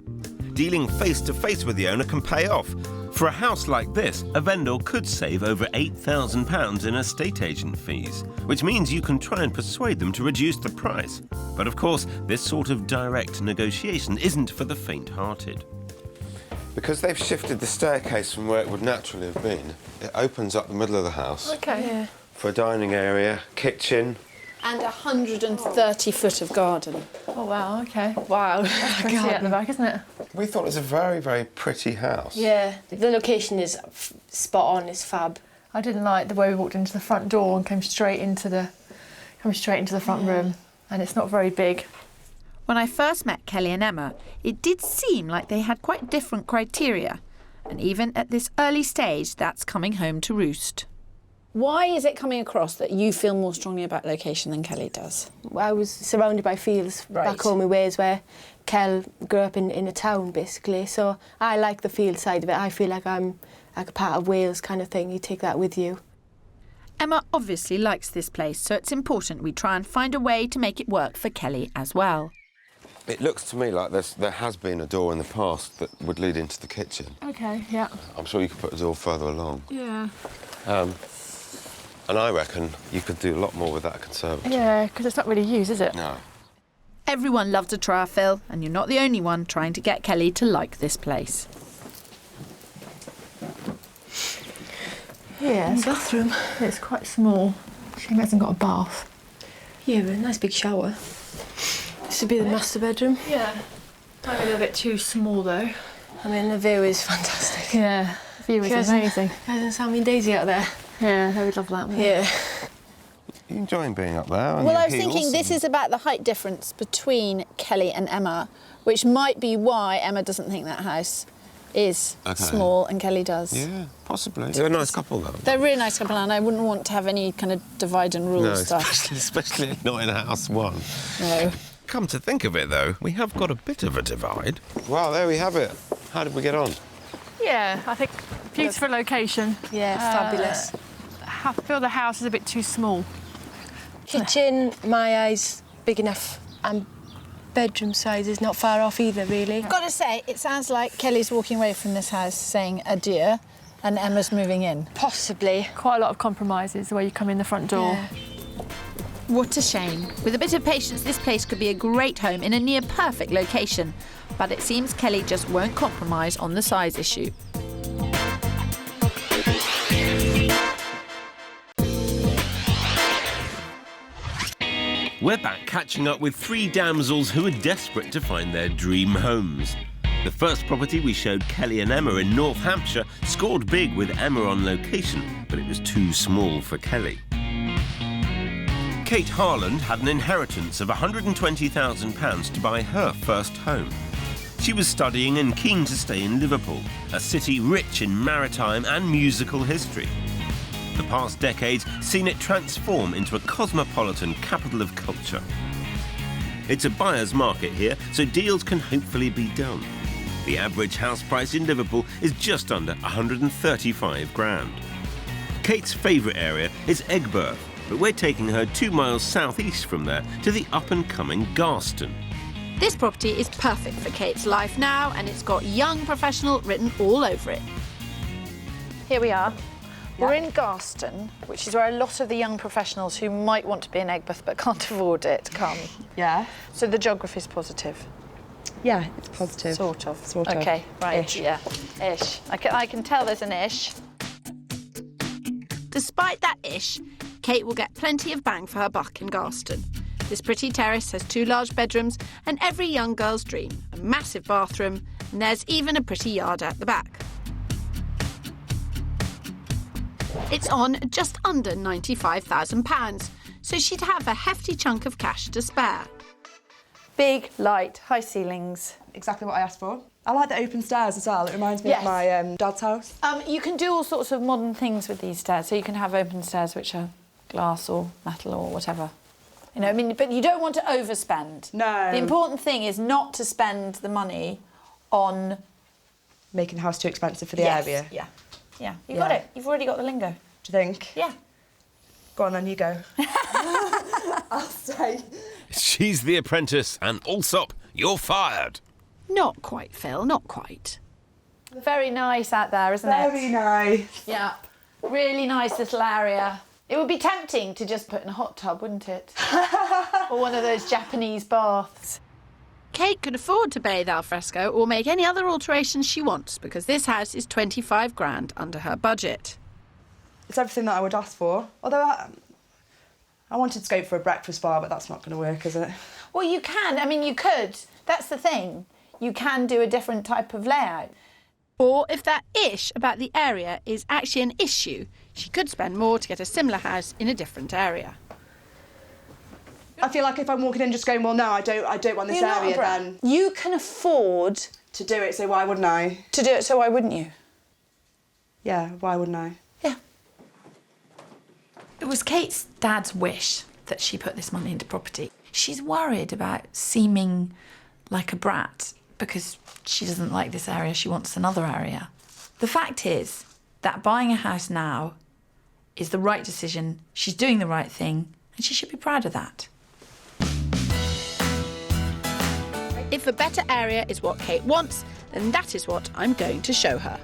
Dealing face-to-face with the owner can pay off. For a house like this, a vendor could save over £8,000 in estate agent fees, which means you can try and persuade them to reduce the price. But of course, this sort of direct negotiation isn't for the faint-hearted. Because they've shifted the staircase from where it would naturally have been, it opens up the middle of the house for a dining area, kitchen. And 130 foot of garden. Oh, wow, OK. Wow. That's pretty at the back, isn't it? We thought it was a very, very pretty house. Yeah, the location is spot on, it's fab. I didn't like the way we walked into the front door and came straight into the front room, and it's not very big. When I first met Kelly and Emma, it did seem like they had quite different criteria. And even at this early stage, that's coming home to roost. Why is it coming across that you feel more strongly about location than Kelly does? I was surrounded by fields back home in Wales, where Kel grew up in a town, basically. So I like the field side of it. I feel like I'm like a part of Wales kind of thing. You take that with you. Emma obviously likes this place, so it's important we try and find a way to make it work for Kelly as well. It looks to me like there has been a door in the past that would lead into the kitchen. OK, yeah. I'm sure you could put a door further along. Yeah. And I reckon you could do a lot more with that conservatory. Yeah, because it's not really used, is it? No. Everyone loves a Charfield, and you're not the only one trying to get Kelly to like this place. Yeah, bathroom. It's quite small. She hasn't got a bath. Yeah, but a nice big shower. This would be the master bedroom. Yeah. Might be a little bit too small though. I mean, the view is fantastic. Yeah, the view is amazing. There's Sammy and Daisy out there. Yeah, they would love that. Yeah. You enjoying being up there? Well, I was thinking this is about the height difference between Kelly and Emma, which might be why Emma doesn't think that house is small and Kelly does. Yeah, possibly. They're a nice couple, though. They're a really nice couple, and I wouldn't want to have any kind of divide and rule stuff. Especially not in house one. No. Come to think of it, though, we have got a bit of a divide. Well, there we have it. How did we get on? Yeah, I think beautiful location. Yeah, fabulous. I feel the house is a bit too small. Kitchen, my eyes, big enough, and bedroom size is not far off either, really. I've got to say, it sounds like Kelly's walking away from this house saying adieu and Emma's moving in. Possibly. Quite a lot of compromises where you come in the front door. Yeah. What a shame. With a bit of patience, this place could be a great home in a near-perfect location. But it seems Kelly just won't compromise on the size issue. We're back catching up with three damsels who are desperate to find their dream homes. The first property we showed Kelly and Emma in North Hampshire scored big with Emma on location, but it was too small for Kelly. Kate Harland had an inheritance of £120,000 to buy her first home. She was studying and keen to stay in Liverpool, a city rich in maritime and musical history. The past decades seen it transform into a cosmopolitan capital of culture. It's a buyer's market here, so deals can hopefully be done. The average house price in Liverpool is just under 135 grand. Kate's favourite area is Egberth, but we're taking her 2 miles southeast from there to the up-and-coming Garston. This property is perfect for Kate's life now, and it's got young professional written all over it. Here we are. We're in Garston, which is where a lot of the young professionals who might want to be in Egberth but can't afford it come. Yeah. So the geography's positive. Yeah, it's positive. Sort of. Sort of. Okay, right. Ish. Yeah, ish. I can tell there's an ish. Despite that ish, Kate will get plenty of bang for her buck in Garston. This pretty terrace has 2 large bedrooms and every young girl's dream, a massive bathroom, and there's even a pretty yard at the back. It's on just under £95,000, so she'd have a hefty chunk of cash to spare. Big, light, high ceilings. Exactly what I asked for. I like the open stairs as well. It reminds me of my dad's house. You can do all sorts of modern things with these stairs. So you can have open stairs which are glass or metal or whatever. You know, I mean, but you don't want to overspend. No. The important thing is not to spend the money on making the house too expensive for the area. Yeah. Yeah. You've got it. You've already got the lingo. Do you think? Yeah. Go on then, you go. I'll stay. She's the apprentice, and Allsop, you're fired. Not quite, Phil, not quite. Very nice out there, isn't it? Very nice. Yeah. Really nice little area. It would be tempting to just put in a hot tub, wouldn't it? Or one of those Japanese baths. Kate could afford to bathe al fresco or make any other alterations she wants because this house is 25 grand under her budget. It's everything that I would ask for. Although I wanted to go for a breakfast bar, but that's not going to work, is it? Well, you can. I mean, you could. That's the thing. You can do a different type of layout. Or if that ish about the area is actually an issue, she could spend more to get a similar house in a different area. I feel like if I'm walking in just going, well, no, I don't want this area, then... You can afford... to do it, so why wouldn't I? To do it, so why wouldn't you? Yeah, why wouldn't I? Yeah. It was Kate's dad's wish that she put this money into property. She's worried about seeming like a brat because she doesn't like this area, she wants another area. The fact is that buying a house now is the right decision, she's doing the right thing, and she should be proud of that. If a better area is what Kate wants, then that is what I'm going to show her.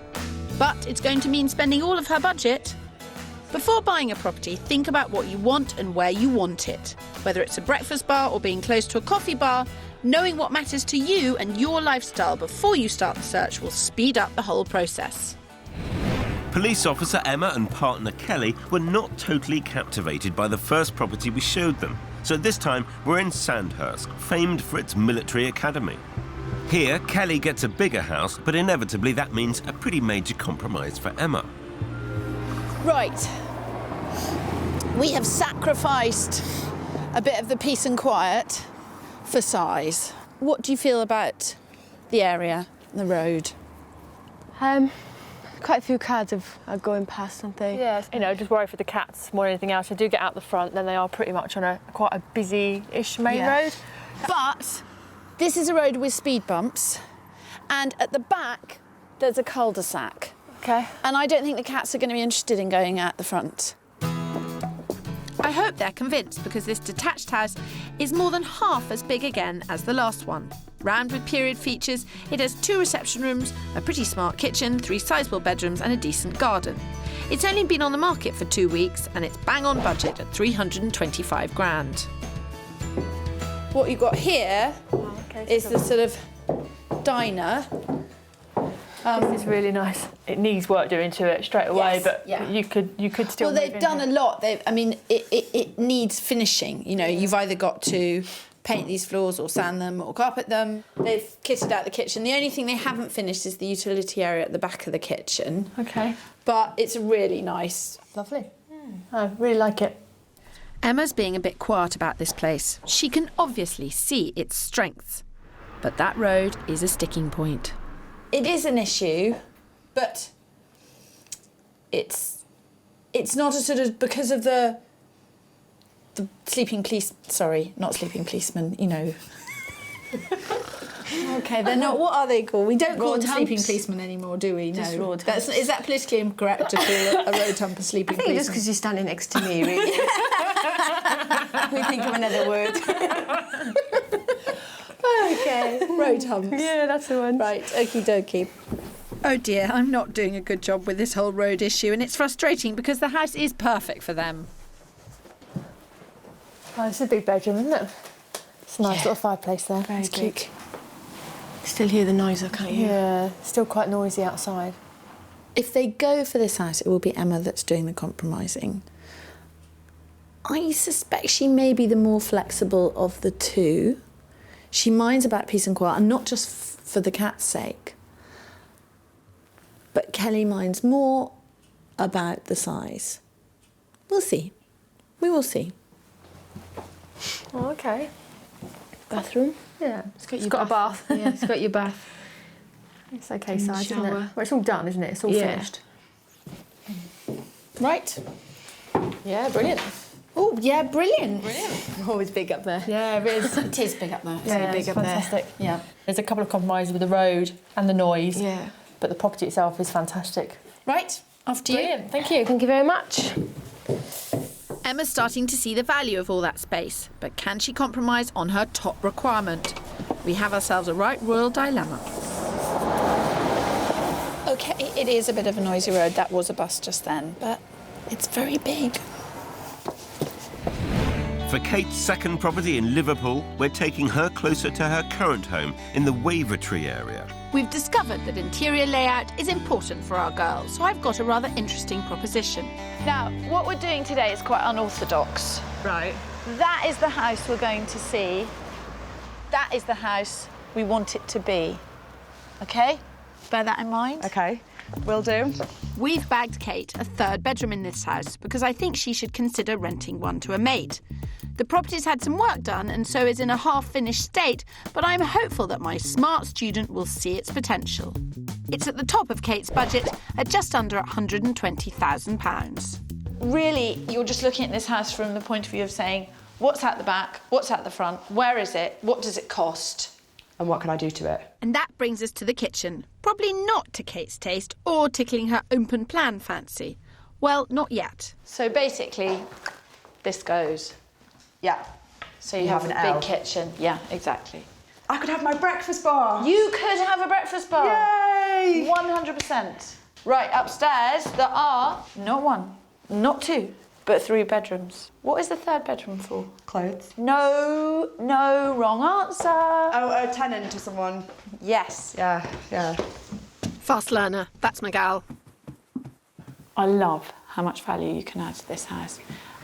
But it's going to mean spending all of her budget. Before buying a property, think about what you want and where you want it. Whether it's a breakfast bar or being close to a coffee bar, knowing what matters to you and your lifestyle before you start the search will speed up the whole process. Police officer Emma and partner Kelly were not totally captivated by the first property we showed them, So this time we're in Sandhurst, famed for its military academy. Here, Kelly gets a bigger house, but inevitably that means a pretty major compromise for Emma. Right. We have sacrificed a bit of the peace and quiet for size. What do you feel about the area, the road? Quite a few cars are going past, aren't they? Yeah, you know, just worry for the cats more than anything else. They do get out the front, then they are pretty much on quite a busy-ish main road. But this is a road with speed bumps, and at the back there's a cul-de-sac. Okay. And I don't think the cats are going to be interested in going out the front. I hope they're convinced, because this detached house is more than half as big again as the last one. Rammed with period features, it has 2 reception rooms, a pretty smart kitchen, 3 sizable bedrooms and a decent garden. It's only been on the market for 2 weeks and it's bang on budget at 325 grand. What you've got here is the sort of diner. This is really nice. It needs work doing to it straight away, Yes, but yeah. you could still. Well, they've done a lot. I mean, it needs finishing. You know, you've either got to paint these floors or sand them or carpet them. They've kitted out the kitchen. The only thing they haven't finished is the utility area at the back of the kitchen. Okay. But it's really nice. Lovely. I really like it. Emma's being a bit quiet about this place. She can obviously see its strengths. But that road is a sticking point. It is an issue, but it's not a sort of, because of the sleeping police, sorry, not sleeping policemen, you know. Okay, they're not, what are they called? We don't call them sleeping policemen anymore, do we? Just No. road Is that politically incorrect to call a road hump a sleeping I think just policeman? because you're standing next to me, really. We think of another word. Okay, road humps. Yeah, that's the one. Right, okie dokie. Oh dear, I'm not doing a good job with this whole road issue, and it's frustrating because the house is perfect for them. Oh, it's a big bedroom, isn't it? It's a nice little fireplace there. Very It's big. cute. Still hear the noise, can't you? Yeah, still quite noisy outside. If they go for this house, it will be Emma that's doing the compromising. I suspect she may be the more flexible of the two. She minds about peace and quiet, and not just for the cat's sake. But Kelly minds more about the size. We'll see. We will see. Oh, okay. Bathroom? Yeah, It's got a bath. Yeah, it's got your bath. It's okay And size, isn't it? shower. Well, it's all done, isn't it? It's all Yeah. finished. Right. Yeah, brilliant. Oh, yeah, brilliant. Always big up there. Yeah, it is. It is big up there. Yeah, big it's up there. fantastic. Yeah. There's a couple of compromises with the road and the noise. Yeah. But the property itself is fantastic. Right, off to you. Brilliant, thank you. Thank you very much. Emma's starting to see the value of all that space, but can she compromise on her top requirement? We have ourselves a right royal dilemma. Okay, it is a bit of a noisy road. That was a bus just then, but it's very big. For Kate's second property in Liverpool, we're taking her closer to her current home in the Wavertree area. We've discovered that interior layout is important for our girls, so I've got a rather interesting proposition. Now, what we're doing today is quite unorthodox. Right. That is the house we're going to see. That is the house we want it to be. Okay? Bear that in mind. Okay, will do. We've bagged Kate a third bedroom in this house because I think she should consider renting one to a mate. The property's had some work done and so is in a half-finished state, but I'm hopeful that my smart student will see its potential. It's at the top of Kate's budget at just under £120,000. Really, you're just looking at this house from the point of view of saying, what's at the back, what's at the front, where is it, what does it cost? And what can I do to it? And that brings us to the kitchen. Probably not to Kate's taste or tickling her open plan fancy. Well, not yet. So basically, this goes. Yeah. So you have a an L. big kitchen. Yeah, exactly. I could have my breakfast bar. You could have a breakfast bar. Yay! 100%. Right, upstairs, there are not one, not two, but 3 bedrooms. What is the third bedroom for? Clothes. No, wrong answer. Oh, a tenant to someone. Yes. Yeah. Fast learner, that's my gal. I love how much value you can add to this house.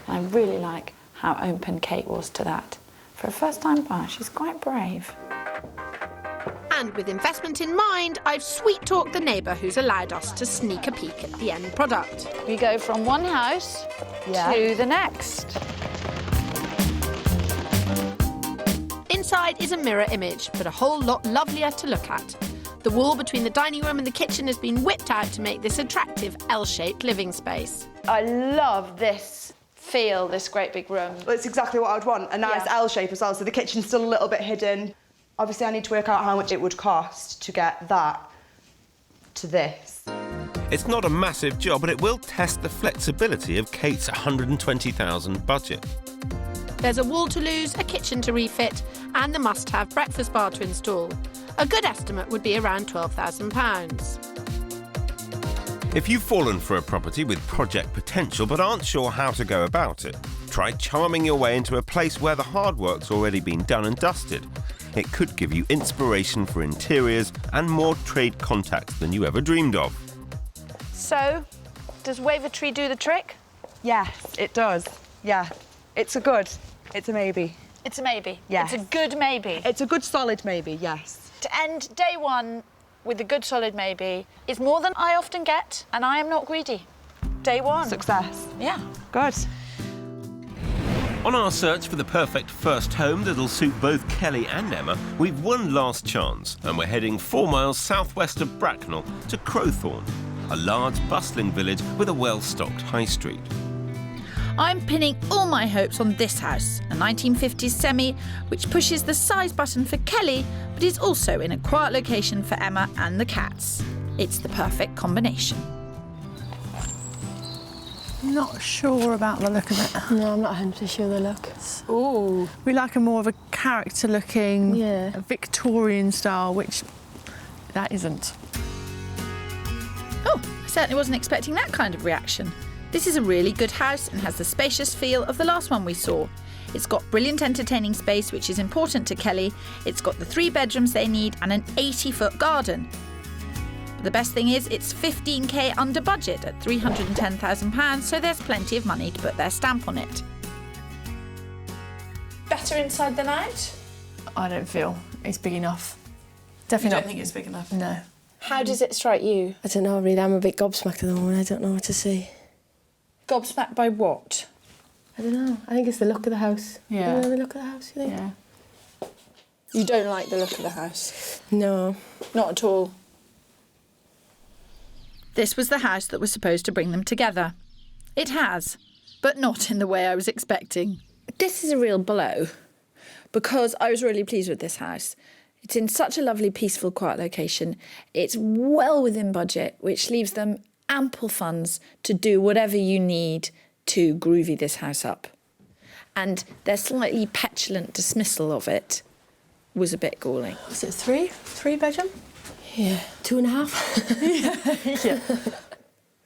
And I really like how open Kate was to that. For a first-time buyer, she's quite brave. And with investment in mind, I've sweet-talked the neighbour who's allowed us to sneak a peek at the end product. We go from one house to the next. Inside is a mirror image, but a whole lot lovelier to look at. The wall between the dining room and the kitchen has been whipped out to make this attractive L-shaped living space. I love this feel, this great big room. Well, it's exactly what I would want, a nice L shape as well, so the kitchen's still a little bit hidden. Obviously, I need to work out how much it would cost to get that to this. It's not a massive job, but it will test the flexibility of Kate's £120,000 budget. There's a wall to lose, a kitchen to refit, and the must-have breakfast bar to install. A good estimate would be around £12,000. If you've fallen for a property with project potential but aren't sure how to go about it, try charming your way into a place where the hard work's already been done and dusted. It could give you inspiration for interiors and more trade contacts than you ever dreamed of. So, does Wavertree do the trick? Yes, it does. Yeah, it's a maybe. It's a maybe? Yes. It's a good maybe? It's a good solid maybe, yes. To end day one with a good solid maybe is more than I often get, and I am not greedy. Day one. Success. Yeah. Good. On our search for the perfect first home that'll suit both Kelly and Emma, we've one last chance, and we're heading 4 miles southwest of Bracknell to Crowthorne, a large, bustling village with a well-stocked high street. I'm pinning all my hopes on this house, a 1950s semi, which pushes the size button for Kelly, but is also in a quiet location for Emma and the cats. It's the perfect combination. Not sure about the look of it. No, I'm not 100% sure the look. Ooh. We like a more of a character-looking, a Victorian style, which that isn't. Oh, I certainly wasn't expecting that kind of reaction. This is a really good house and has the spacious feel of the last one we saw. It's got brilliant entertaining space, which is important to Kelly. It's got the 3 bedrooms they need and an 80-foot garden. But the best thing is it's 15k under budget at £310,000, so there's plenty of money to put their stamp on it. Better inside than out? I don't feel it's big enough. Definitely You not. don't think it's big enough? No. How does it strike you? I don't know, really. I'm a bit gobsmacked at the moment. I don't know what to say. Gobsmacked by what? I don't know. I think it's the look of the house. Yeah. You know the look of the house, you think? Yeah. You don't like the look of the house? No. Not at all? This was the house that was supposed to bring them together. It has, but not in the way I was expecting. This is a real blow, because I was really pleased with this house. It's in such a lovely, peaceful, quiet location. It's well within budget, which leaves them ample funds to do whatever you need to groovy this house up. And their slightly petulant dismissal of it was a bit galling. Is it 3? 3 bedroom? Yeah. 2.5? Yeah.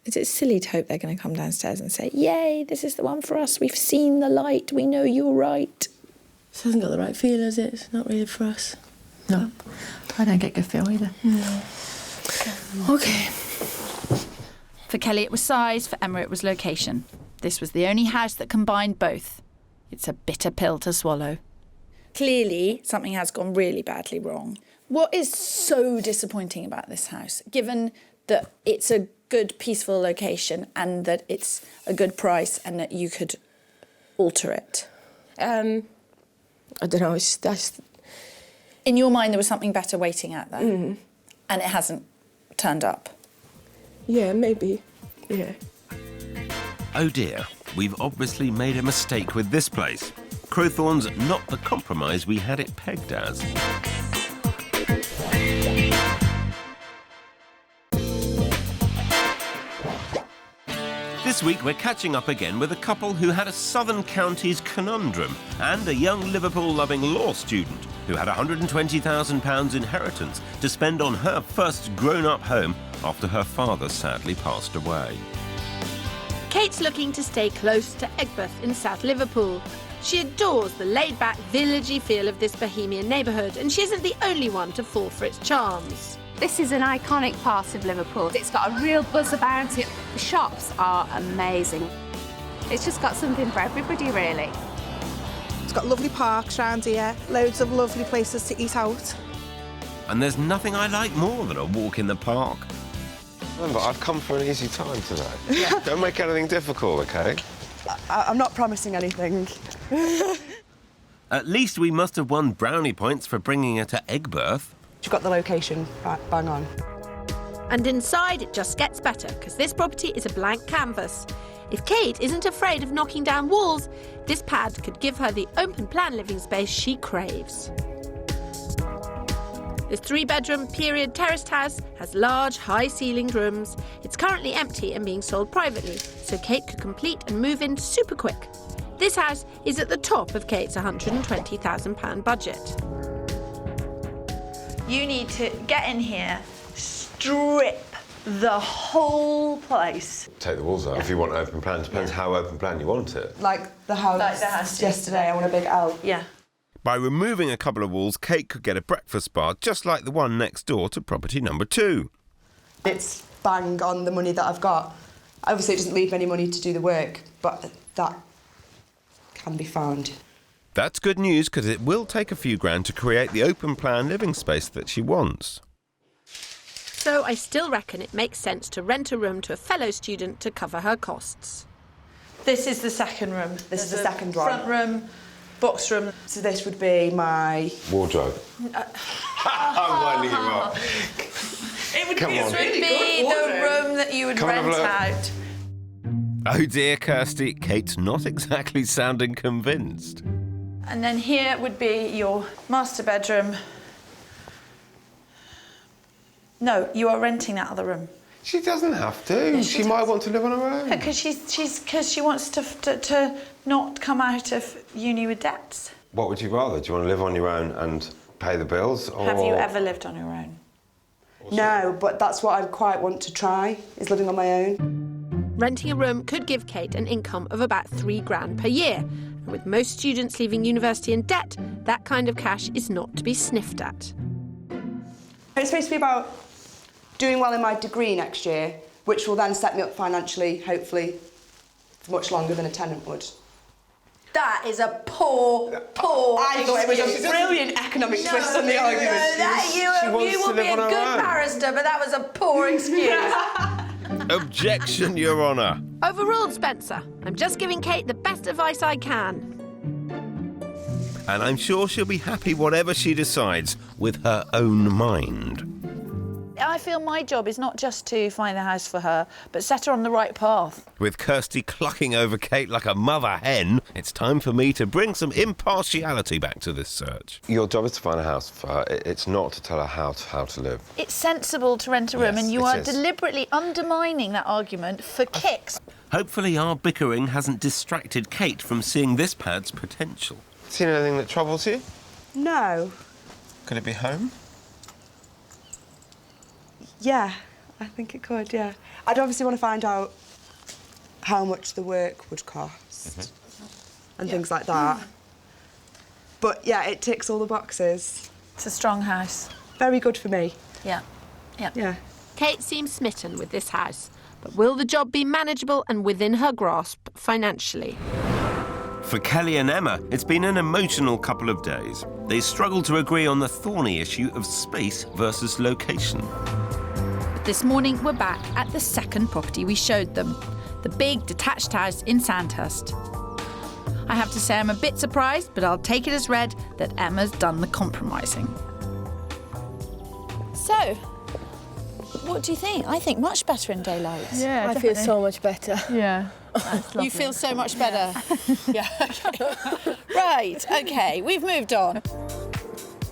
Is it silly to hope they're going to come downstairs and say, yay, this is the one for us, we've seen the light, we know you're right? This hasn't got the right feel, has it? It's not really for us. No. I don't get good feel either. No. OK. For Kelly it was size, for Emma it was location. This was the only house that combined both. It's a bitter pill to swallow. Clearly, something has gone really badly wrong. What is so disappointing about this house, given that it's a good, peaceful location and that it's a good price and that you could alter it? I don't know, it's just... In your mind, there was something better waiting out there, and it hasn't turned up? Yeah, maybe. Yeah. Oh dear, we've obviously made a mistake with this place. Crowthorne's not the compromise we had it pegged as. This week we're catching up again with a couple who had a Southern Counties conundrum and a young Liverpool-loving law student who had £120,000 inheritance to spend on her first grown-up home after her father sadly passed away. Kate's looking to stay close to Egbert in South Liverpool. She adores the laid-back, villagey feel of this bohemian neighbourhood, and she isn't the only one to fall for its charms. This is an iconic part of Liverpool. It's got a real buzz about it. The shops are amazing. It's just got something for everybody, really. It's got lovely parks around here, loads of lovely places to eat out. And there's nothing I like more than a walk in the park. Remember, I've come for an easy time today. Don't make anything difficult, OK? I'm not promising anything. At least we must have won brownie points for bringing her to Egbirth. You've got the location bang on. And inside, it just gets better, because this property is a blank canvas. If Kate isn't afraid of knocking down walls, this pad could give her the open-plan living space she craves. This 3-bedroom period terraced house has large, high-ceilinged rooms. It's currently empty and being sold privately, so Kate could complete and move in super quick. This house is at the top of Kate's £120,000 budget. You need to get in here, strip the whole place. Take the walls out if you want open plan. Depends how open plan you want it. Like the house, yesterday, I want a big L. Yeah. By removing a couple of walls, Kate could get a breakfast bar just like the one next door to property number 2. It's bang on the money that I've got. Obviously, it doesn't leave any money to do the work, but that can be found. That's good news, because it will take a few grand to create the open-plan living space that she wants. So I still reckon it makes sense to rent a room to a fellow student to cover her costs. This is the second room. This is the second one. Front room, box room. So this would be my... Wardrobe. I'm winding you up. It would Come be, on. the room that you would Come and rent have a look. out. Oh dear, Kirsty, Kate's not exactly sounding convinced. And then here would be your master bedroom. No, you are renting that other room. She doesn't have to. Yeah, she might want to live on her own. Because she wants to not come out of uni with debts. What would you rather? Do you want to live on your own and pay the bills? Or... Have you ever lived on your own? No, but that's what I quite want to try, is living on my own. Renting a room could give Kate an income of about £3,000 per year. And with most students leaving university in debt, that kind of cash is not to be sniffed at. It's supposed to be about doing well in my degree next year, which will then set me up financially, hopefully, for much longer than a tenant would. That is a poor I thought it was a brilliant economic twist on the argument. You will be a good barrister, but that was a poor excuse. Objection, Your Honour. Overruled, Spencer. I'm just giving Kate the best advice I can. And I'm sure she'll be happy whatever she decides with her own mind. I feel my job is not just to find the house for her, but set her on the right path. With Kirsty clucking over Kate like a mother hen, it's time for me to bring some impartiality back to this search. Your job is to find a house for her. It's not to tell her how to live. It's sensible to rent a room, Yes, and you it are is. deliberately undermining that argument for kicks. Hopefully our bickering hasn't distracted Kate from seeing this pad's potential. Seen anything that troubles you? No. Could it be home? Yeah, I think it could, yeah. I'd obviously want to find out how much the work would cost and things like that. But, yeah, it ticks all the boxes. It's a strong house. Very good for me. Yeah. Yeah. Yeah. Kate seems smitten with this house, but will the job be manageable and within her grasp financially? For Kelly and Emma, it's been an emotional couple of days. They struggle to agree on the thorny issue of space versus location. This morning, we're back at the second property we showed them, the big detached house in Sandhurst. I have to say I'm a bit surprised, but I'll take it as read that Emma's done the compromising. So, what do you think? I think much better in daylight. Yeah, I feel so much better. Yeah. You feel so much better. Yeah. Okay. Right. Okay. We've moved on.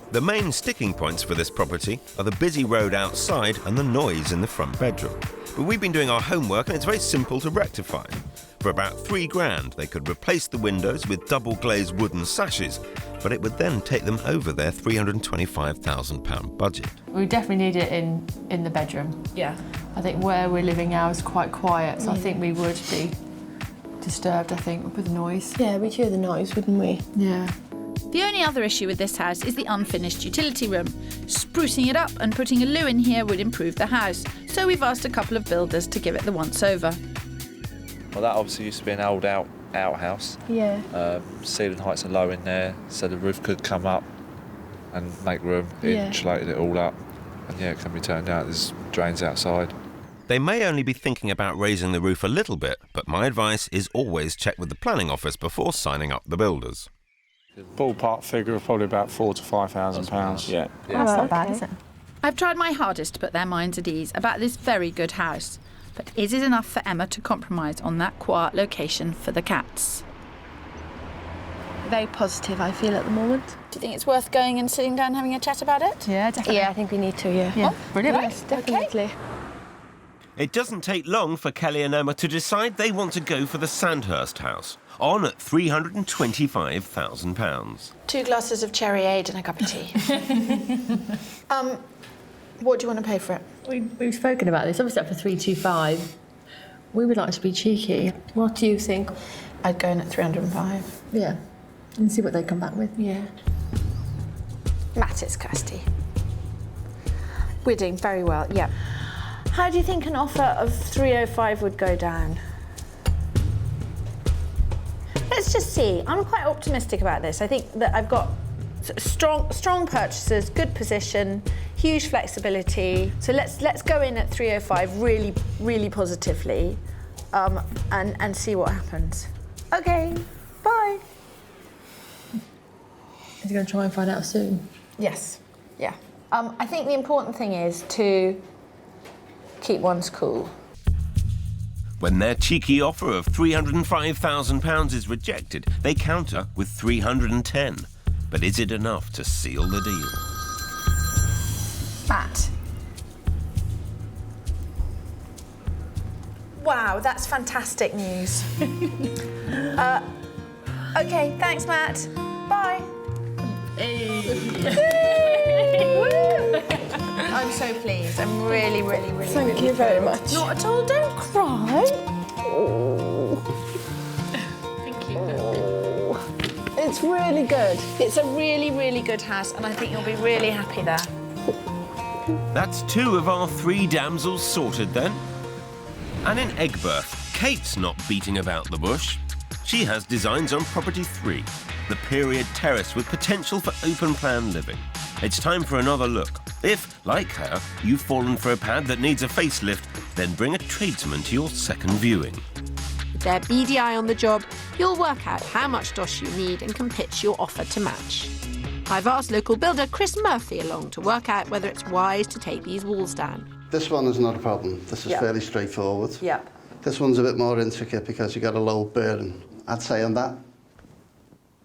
The main sticking points for this property are the busy road outside and the noise in the front bedroom. But we've been doing our homework and it's very simple to rectify. For about £3,000, they could replace the windows with double-glazed wooden sashes, but it would then take them over their £325,000 budget. We definitely need it in the bedroom. Yeah. I think where we're living now is quite quiet, so I think we would be disturbed, I think, with the noise. Yeah, we'd hear the noise, wouldn't we? Yeah. The only other issue with this house is the unfinished utility room. Sprucing it up and putting a loo in here would improve the house, so we've asked a couple of builders to give it the once-over. Well, that obviously used to be an old out outhouse. Yeah. Ceiling heights are low in there, so the roof could come up and make room. Insulated it all up, and yeah, it can be turned out. There's drains outside. They may only be thinking about raising the roof a little bit, but my advice is always check with the planning office before signing up the builders. Ballpark figure of probably about £4,000 to £5,000. Yeah. That's not bad, is it? I've tried my hardest to put their minds at ease about this very good house, but is it enough for Emma to compromise on that quiet location for the cats? Very positive, I feel, at the moment. Do you think it's worth going and sitting down and having a chat about it? Yeah, definitely. Yeah, I think we need to, yeah. Oh, brilliant. Yes, definitely. Okay. It doesn't take long for Kelly and Emma to decide they want to go for the Sandhurst house, on at £325,000. 2 glasses of cherryade and a cup of tea. What do you want to pay for it? We've spoken about this. Obviously up for 325. We would like to be cheeky. What do you think? I'd go in at 305. Yeah. And see what they come back with. Yeah. Matt, it's Kirsty. We're doing very well, yeah. How do you think an offer of 305 would go down? Let's just see. I'm quite optimistic about this. I think that I've got strong purchasers, good position, huge flexibility. So let's go in at 305 really, really positively, and see what happens. Okay, bye. Is he going to try and find out soon? Yes, yeah. I think the important thing is to keep one's cool. When their cheeky offer of £305,000 is rejected, they counter with 310. But is it enough to seal the deal? Matt. Wow, that's fantastic news. Okay, thanks, Matt. Bye. I'm so pleased. I'm really, really, really, Thank you very much. Not at all. Don't cry. Thank you. It's really good. It's a really, really good house, and I think you'll be really happy there. That's 2 of our 3 damsels sorted then. And in Egbert, Kate's not beating about the bush. She has designs on property 3, the period terrace with potential for open-plan living. It's time for another look. If, like her, you've fallen for a pad that needs a facelift, then bring a tradesman to your second viewing. With their beady eye on the job, you'll work out how much dosh you need and can pitch your offer to match. I've asked local builder Chris Murphy along to work out whether it's wise to take these walls down. This one is not a problem. This is fairly straightforward. Yeah. This one's a bit more intricate because you've got a low burden. I'd say on that,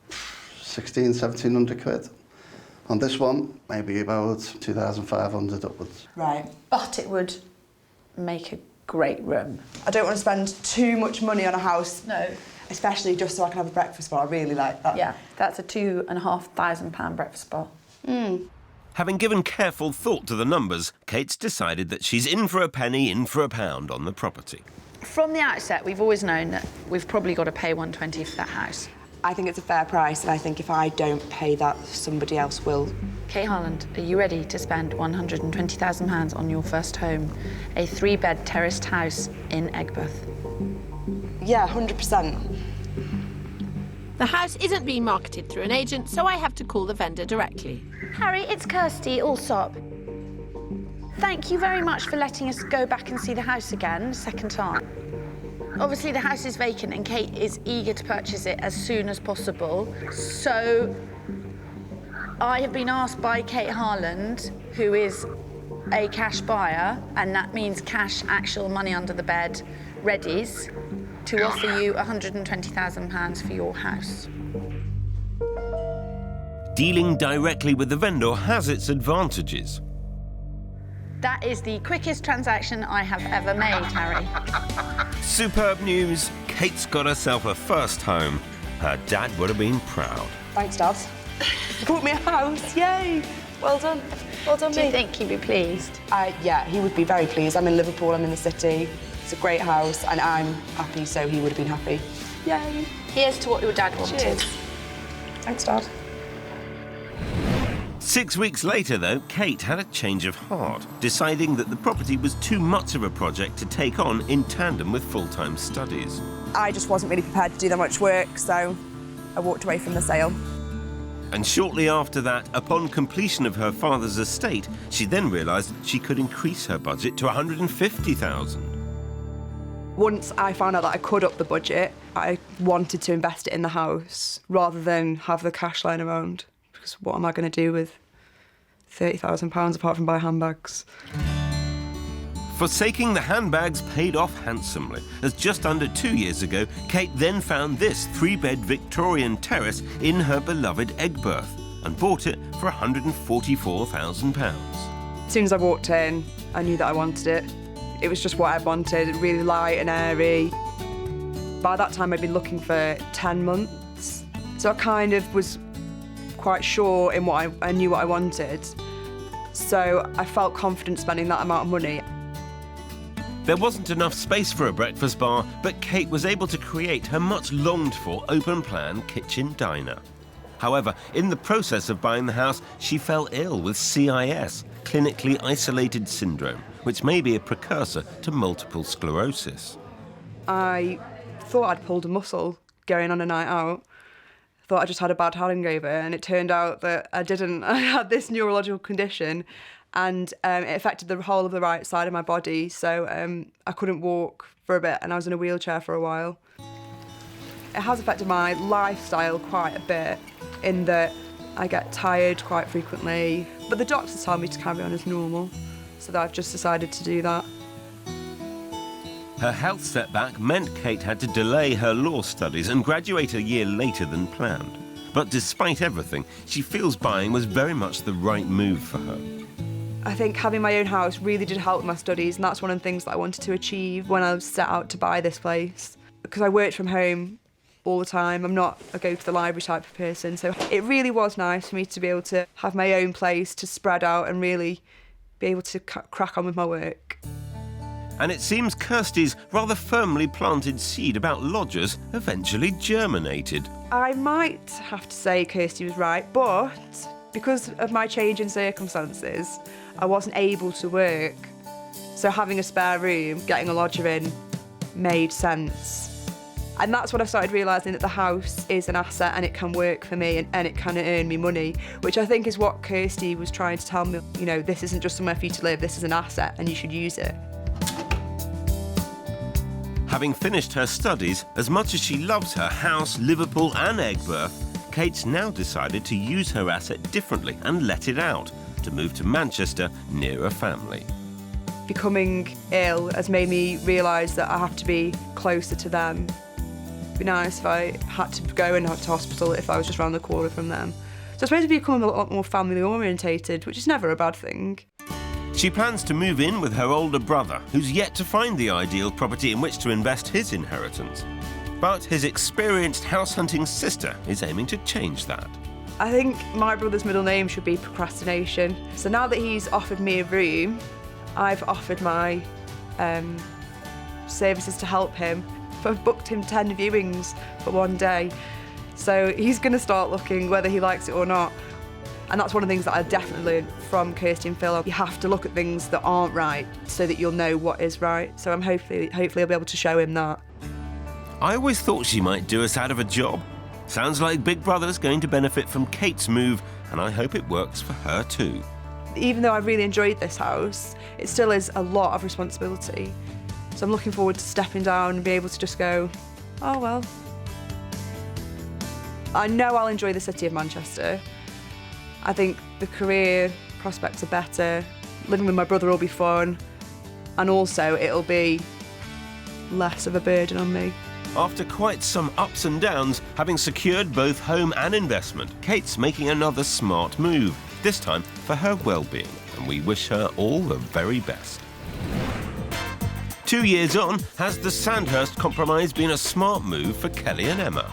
1,1700 quid. On this one, maybe about 2,500 upwards. Right. But it would make a great room. I don't want to spend too much money on a house. No. Especially just so I can have a breakfast bar. I really like that. Yeah, that's a £2,500 breakfast bar. Having given careful thought to the numbers, Kate's decided that she's in for a penny, in for a pound on the property. From the outset, we've always known that we've probably got to pay 120 for that house. I think it's a fair price, and I think if I don't pay that, somebody else will. Kate Harland, are you ready to spend £120,000 on your first home? A 3-bed terraced house in Egbert? Yeah, 100%. The house isn't being marketed through an agent, so I have to call the vendor directly. Harry, it's Kirsty, Allsop. Thank you very much for letting us go back and see the house again, second time. Obviously, the house is vacant and Kate is eager to purchase it as soon as possible. So I have been asked by Kate Harland, who is a cash buyer, and that means cash, actual money under the bed, readies, to offer you £120,000 for your house. Dealing directly with the vendor has its advantages. That is the quickest transaction I have ever made, Harry. Superb news. Kate's got herself a first home. Her dad would have been proud. Thanks, Dad. You bought me a house, yay! Well done. Well done, Do you think he'd be pleased? Yeah, he would be very pleased. I'm in Liverpool, I'm in the city. It's a great house, and I'm happy, so he would have been happy. Yay! Here's to what your dad wanted. Cheers. Thanks, Dad. 6 weeks later, though, Kate had a change of heart, deciding that the property was too much of a project to take on in tandem with full-time studies. I just wasn't really prepared to do that much work, so I walked away from the sale. And shortly after that, upon completion of her father's estate, she then realised she could increase her budget to £150,000. Once I found out that I could up the budget, I wanted to invest it in the house rather than have the cash lying around. Because what am I going to do with £30,000 apart from buy handbags? Forsaking the handbags paid off handsomely, as just under 2 years ago, Kate then found this 3-bed Victorian terrace in her beloved Egberth and bought it for £144,000. As soon as I walked in, I knew that I wanted it. It was just what I wanted, really light and airy. By that time, I'd been looking for 10 months, so I kind of was quite sure in what I knew what I wanted. So I felt confident spending that amount of money. There wasn't enough space for a breakfast bar, but Kate was able to create her much longed-for open-plan kitchen diner. However, in the process of buying the house, she fell ill with CIS, clinically isolated syndrome, which may be a precursor to multiple sclerosis. I thought I'd pulled a muscle going on a night out. I thought I just had a bad hangover, and it turned out that I didn't. I had this neurological condition, and it affected the whole of the right side of my body, so I couldn't walk for a bit, and I was in a wheelchair for a while. It has affected my lifestyle quite a bit, in that I get tired quite frequently, but the doctors tell me to carry on as normal, so that I've just decided to do that. Her health setback meant Kate had to delay her law studies and graduate a year later than planned. But despite everything, she feels buying was very much the right move for her. I think having my own house really did help my studies, and that's one of the things that I wanted to achieve when I set out to buy this place. Because I worked from home all the time, I'm not a go-to-the-library type of person, so it really was nice for me to be able to have my own place, to spread out and really be able to crack on with my work. And it seems Kirsty's rather firmly planted seed about lodgers eventually germinated. I might have to say Kirsty was right, but because of my change in circumstances, I wasn't able to work. So having a spare room, getting a lodger in, made sense. And that's when I started realising that the house is an asset and it can work for me and it can earn me money, which I think is what Kirsty was trying to tell me. You know, this isn't just somewhere for you to live, this is an asset and you should use it. Having finished her studies, as much as she loves her house, Liverpool and Egberth, Kate's now decided to use her asset differently and let it out, to move to Manchester near her family. Becoming ill has made me realise that I have to be closer to them. It'd be nice if I had to go into hospital if I was just round the corner from them. So I suppose I've become a lot more family orientated, which is never a bad thing. She plans to move in with her older brother, who's yet to find the ideal property in which to invest his inheritance. But his experienced house-hunting sister is aiming to change that. I think my brother's middle name should be procrastination. So now that he's offered me a room, I've offered my services to help him. I've booked him 10 viewings for one day. So he's going to start looking whether he likes it or not. And that's one of the things that I definitely learned from Kirsty and Phil. You have to look at things that aren't right so that you'll know what is right. So I'm hopefully I'll be able to show him that. I always thought she might do us out of a job. Sounds like Big Brother's going to benefit from Kate's move, and I hope it works for her too. Even though I really enjoyed this house, it still is a lot of responsibility. So I'm looking forward to stepping down and be able to just go, oh well. I know I'll enjoy the city of Manchester. I think the career prospects are better. Living with my brother will be fun. And also it'll be less of a burden on me. After quite some ups and downs, having secured both home and investment, Kate's making another smart move, this time for her well-being, and we wish her all the very best. 2 years on, has the Sandhurst compromise been a smart move for Kelly and Emma?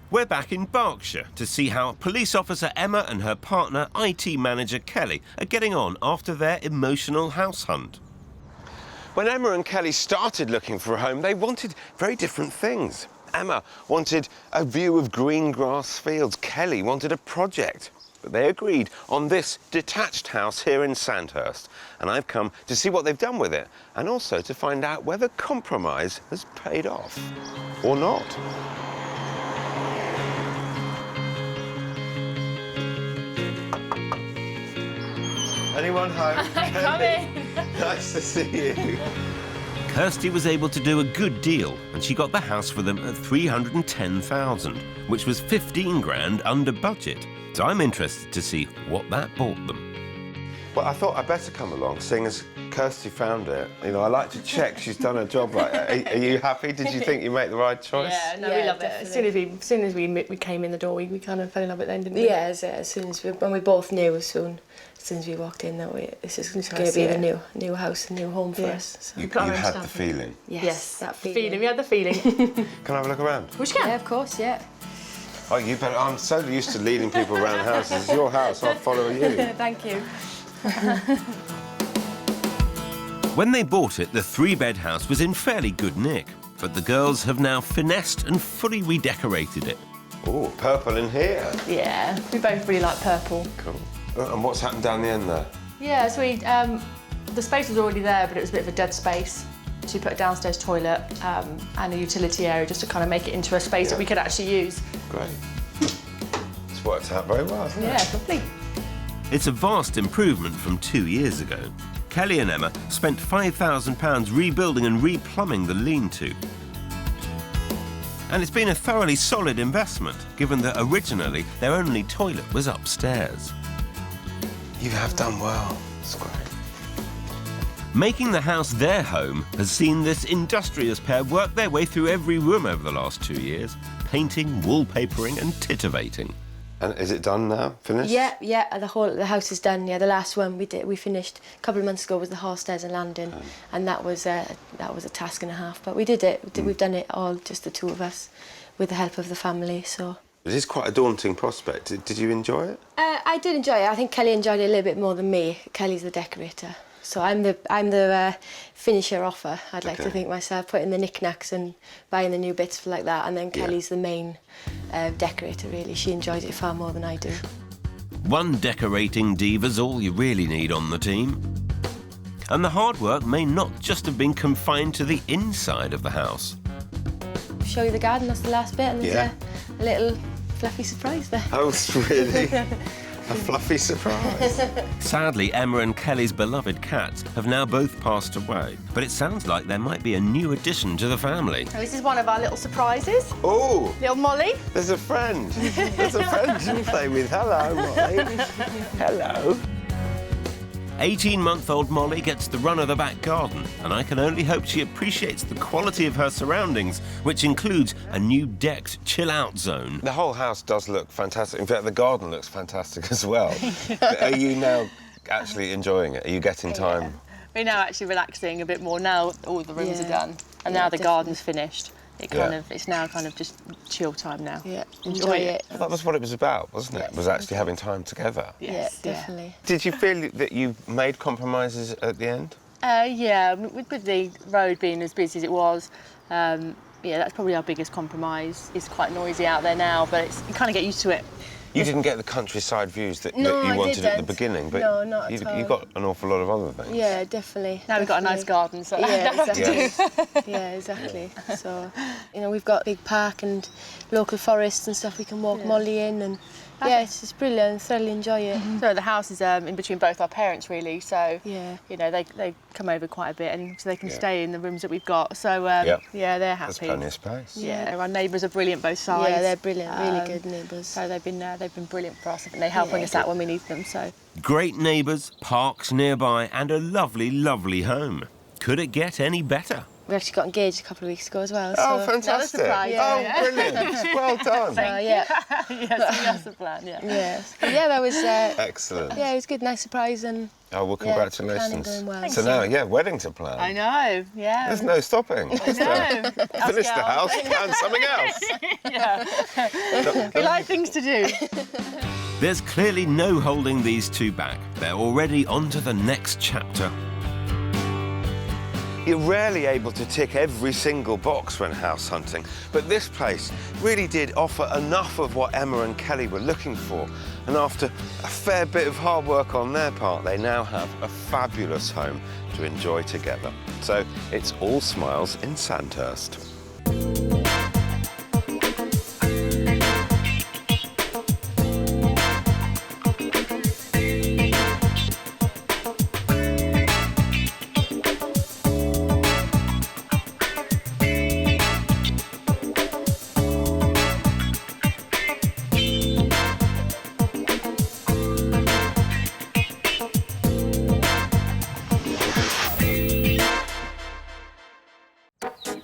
We're back in Berkshire to see how police officer Emma and her partner, IT manager Kelly, are getting on after their emotional house hunt. When Emma and Kelly started looking for a home, they wanted very different things. Emma wanted a view of green grass fields. Kelly wanted a project. But they agreed on this detached house here in Sandhurst. And I've come to see what they've done with it, and also to find out whether compromise has paid off or not. Anyone home? Come in. Nice to see you. Kirsty was able to do a good deal, and she got the house for them at $310,000, which was 15 grand under budget. So I'm interested to see what that bought them. Well, I thought I'd better come along, seeing as Kirsty found it. You know, I like to check she's done her job right. Are you happy? Did you think you made the right choice? Yeah, no, we love it. As soon as we came in the door, we kind of fell in love with it then, didn't we? Yeah, as soon as when we both knew as soon as we walked in that this is going to be the new house, a new home for us. So. You had the feeling? Yes, that feeling. We had the feeling. Can I have a look around? We can. Yeah, of course, yeah. Oh, you better. I'm so used to leading people around houses. It's your house, I'll follow you. Thank you. When they bought it, the 3-bed house was in fairly good nick, but the girls have now finessed and fully redecorated it. Oh, purple in here. Yeah, we both really like purple. Cool. And what's happened down the end there? Yeah, so the space was already there, but it was a bit of a dead space. So we put a downstairs toilet and a utility area just to kind of make it into a space that we could actually use. Great. It's worked out very well, hasn't it? Yeah, lovely. It's a vast improvement from 2 years ago. Kelly and Emma spent £5,000 rebuilding and replumbing the lean-to. And it's been a thoroughly solid investment, given that originally their only toilet was upstairs. You have done well. It's great. Making the house their home has seen this industrious pair work their way through every room over the last 2 years, painting, wallpapering and tittivating. And is it done now? Finished? Yeah. The house is done. Yeah, the last one we finished a couple of months ago was the hall stairs and landing, and that was a task and a half. But we did it. We've done it all, just the two of us, with the help of the family. So. It is quite a daunting prospect. Did you enjoy it? I did enjoy it. I think Kelly enjoyed it a little bit more than me. Kelly's the decorator. So I'm the finisher offer, I'd like to think myself, putting the knickknacks and buying the new bits like that, and then Kelly's the main decorator, really. She enjoys it far more than I do. One decorating diva's all you really need on the team. And the hard work may not just have been confined to the inside of the house. Show you the garden, that's the last bit, and there's a little fluffy surprise there. Oh, really? A fluffy surprise. Sadly, Emma and Kelly's beloved cats have now both passed away, but it sounds like there might be a new addition to the family. So this is one of our little surprises. Oh! Little Molly. There's a friend. There's a friend to play with. Hello, Molly. Hello. 18-month-old Molly gets the run of the back garden, and I can only hope she appreciates the quality of her surroundings, which includes a new decked chill-out zone. The whole house does look fantastic. In fact, the garden looks fantastic as well. Are you now actually enjoying it? Are you getting time? We're now actually relaxing a bit more now all the rooms are done, and now the garden's finished. It's now kind of just chill time now. Yeah, enjoy it. Well, that was what it was about, wasn't it? Was actually having time together. Yes, yeah, definitely. Did you feel that you made compromises at the end? Yeah, with the road being as busy as it was, yeah, that's probably our biggest compromise. It's quite noisy out there now, but you kind of get used to it. You didn't get the countryside views that you wanted at the beginning, but you got an awful lot of other things. Yeah, definitely. Now we've got a nice garden, so yeah, exactly. So, we've got a big park and local forests and stuff we can walk Molly in, and it's brilliant. Thoroughly enjoy it. So the house is in between both our parents, really. So they come over quite a bit, and so they can stay in the rooms that we've got. So they're happy. There's plenty of space. Yeah, our neighbours are brilliant both sides. Yeah, they're brilliant, really good neighbours. So they've been brilliant for us, and they help bring us out when we need them. So great neighbours, parks nearby, and a lovely, lovely home. Could it get any better? We actually got engaged a couple of weeks ago as well. Oh, so fantastic. Yeah. Oh, brilliant. Well done. Yes, that's the plan, Yeah, that was... excellent. Yeah, it was good, nice surprise, and... Oh, well, congratulations. Going well. So now, wedding to plan. I know, yeah. There's no stopping. I know. Finish the house, plan something else. We like things to do. There's clearly no holding these two back. They're already on to the next chapter. You're rarely able to tick every single box when house hunting, but this place really did offer enough of what Emma and Kelly were looking for. And after a fair bit of hard work on their part, they now have a fabulous home to enjoy together. So it's all smiles in Sandhurst.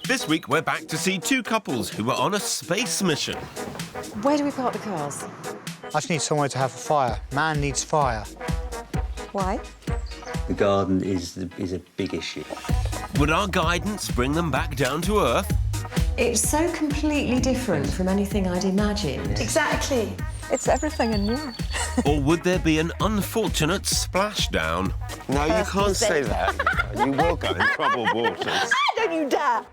This week, we're back to see two couples who were on a space mission. Where do we park the cars? I just need somewhere to have a fire. Man needs fire. Why? The garden is a big issue. Would our guidance bring them back down to earth? It's so completely different from anything I'd imagined. Exactly. It's everything and new. Or would there be an unfortunate splashdown? No, you can't say that. You will go in troubled waters. Don't you dare!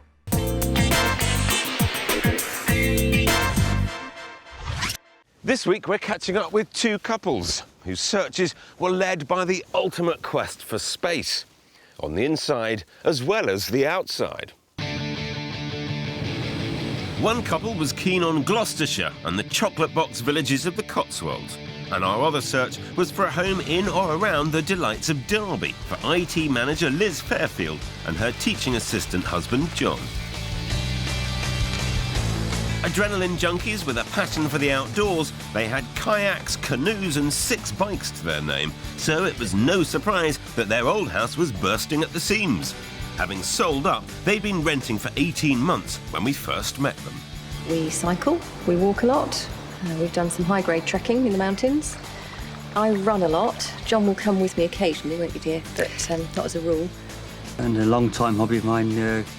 This week, we're catching up with two couples whose searches were led by the ultimate quest for space, on the inside as well as the outside. One couple was keen on Gloucestershire and the chocolate box villages of the Cotswolds, and our other search was for a home in or around the delights of Derby for IT manager Liz Fairfield and her teaching assistant husband John. Adrenaline junkies with a passion for the outdoors, they had kayaks, canoes and 6 bikes to their name, so it was no surprise that their old house was bursting at the seams. Having sold up, they'd been renting for 18 months when we first met them. We cycle, we walk a lot, we've done some high-grade trekking in the mountains. I run a lot. John will come with me occasionally, won't you, dear? But not as a rule. And a long-time hobby of mine,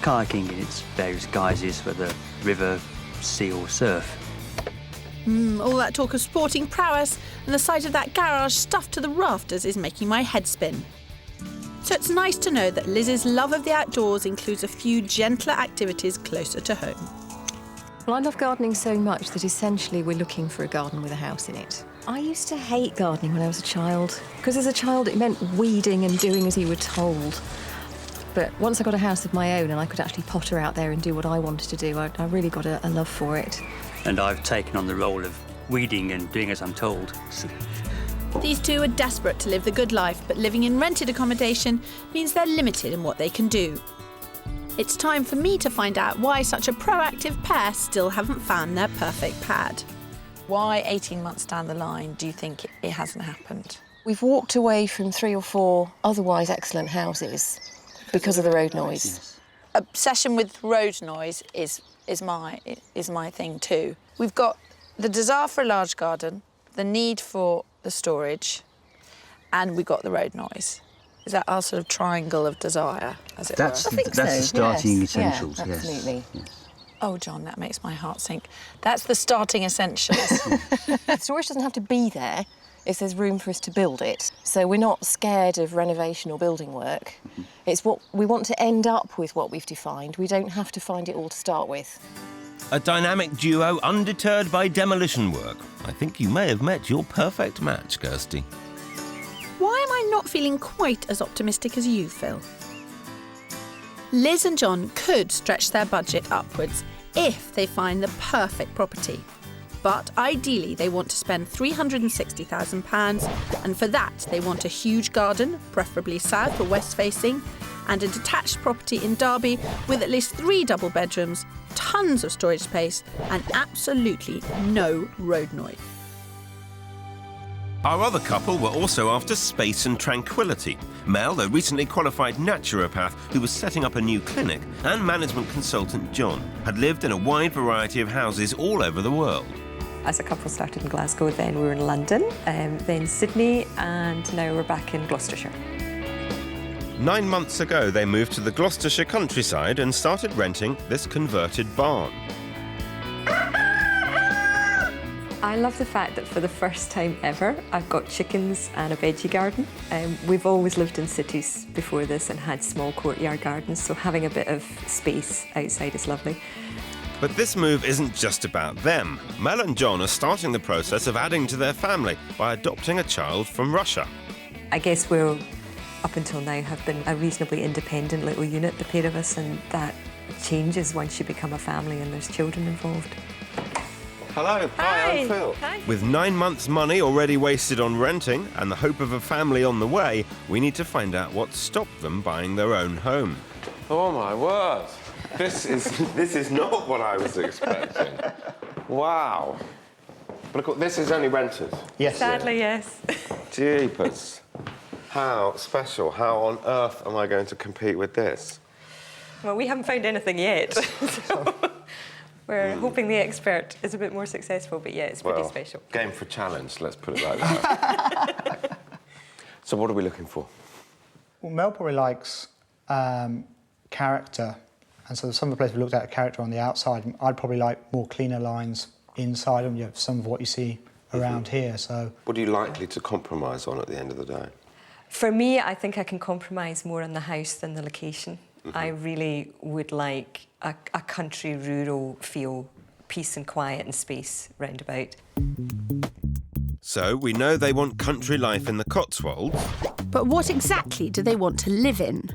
kayaking in its various guises, whether river, sea or surf. All that talk of sporting prowess and the sight of that garage stuffed to the rafters is making my head spin. So it's nice to know that Liz's love of the outdoors includes a few gentler activities closer to home. Well, I love gardening so much that essentially we're looking for a garden with a house in it. I used to hate gardening when I was a child, because as a child it meant weeding and doing as you were told. But once I got a house of my own and I could actually potter out there and do what I wanted to do, I really got a love for it. And I've taken on the role of weeding and doing as I'm told. These two are desperate to live the good life, but living in rented accommodation means they're limited in what they can do. It's time for me to find out why such a proactive pair still haven't found their perfect pad. Why 18 months down the line do you think it hasn't happened? We've walked away from 3 or 4 otherwise excellent houses because of the road noise. Obsession with road noise is my thing too. We've got the desire for a large garden, the need for the storage, and we got the road noise. Is that our sort of triangle of desire, as it were? That's the starting essentials, yeah, absolutely. Yes. Oh, John, that makes my heart sink. That's the starting essentials. Storage doesn't have to be there if there's room for us to build it. So we're not scared of renovation or building work. It's what we want to end up with what we've defined. We don't have to find it all to start with. A dynamic duo undeterred by demolition work. I think you may have met your perfect match, Kirsty. Why am I not feeling quite as optimistic as you, Phil? Liz and John could stretch their budget upwards if they find the perfect property. But ideally, they want to spend £360,000, and for that, they want a huge garden, preferably south or west facing, and a detached property in Derby with at least 3 double bedrooms, tons of storage space, and absolutely no road noise. Our other couple were also after space and tranquility. Mel, a recently qualified naturopath who was setting up a new clinic, and management consultant John, had lived in a wide variety of houses all over the world. As a couple started in Glasgow, then we were in London, then Sydney, and now we're back in Gloucestershire. 9 months ago, they moved to the Gloucestershire countryside and started renting this converted barn. I love the fact that for the first time ever, I've got chickens and a veggie garden. We've always lived in cities before this and had small courtyard gardens, so having a bit of space outside is lovely. But this move isn't just about them. Mel and John are starting the process of adding to their family by adopting a child from Russia. I guess we'll, up until now, have been a reasonably independent little unit, the pair of us, and that changes once you become a family and there's children involved. Hello. Hi, I'm Phil. Hi. With 9 months' money already wasted on renting and the hope of a family on the way, we need to find out what stopped them buying their own home. Oh, my word. This is not what I was expecting. Wow. But this is only renters. Yes. Sadly, yes. Jeepers. How special. How on earth am I going to compete with this? Well, we haven't found anything yet. So we're hoping the expert is a bit more successful, but yeah, it's pretty special. Game for challenge, let's put it like that. So what are we looking for? Well, Mel probably likes character, and so some of the places we looked at character on the outside. I'd probably like more cleaner lines inside, and you have some of what you see around here. So, what are you likely to compromise on at the end of the day? For me, I think I can compromise more on the house than the location. I really would like a country, rural feel, peace and quiet and space roundabout. So we know they want country life in the Cotswolds. But what exactly do they want to live in?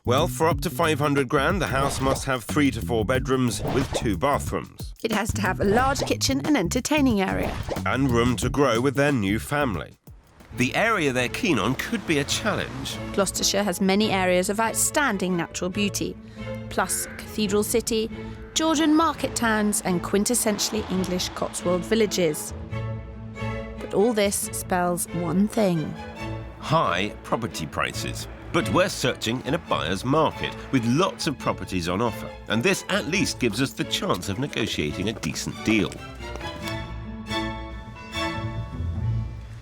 Well, for up to 500 grand, the house must have 3 to 4 bedrooms with 2 bathrooms. It has to have a large kitchen and entertaining area. And room to grow with their new family. The area they're keen on could be a challenge. Gloucestershire has many areas of outstanding natural beauty, plus Cathedral City, Georgian market towns and quintessentially English Cotswold villages. But all this spells one thing. High property prices. But we're searching in a buyer's market with lots of properties on offer. And this at least gives us the chance of negotiating a decent deal.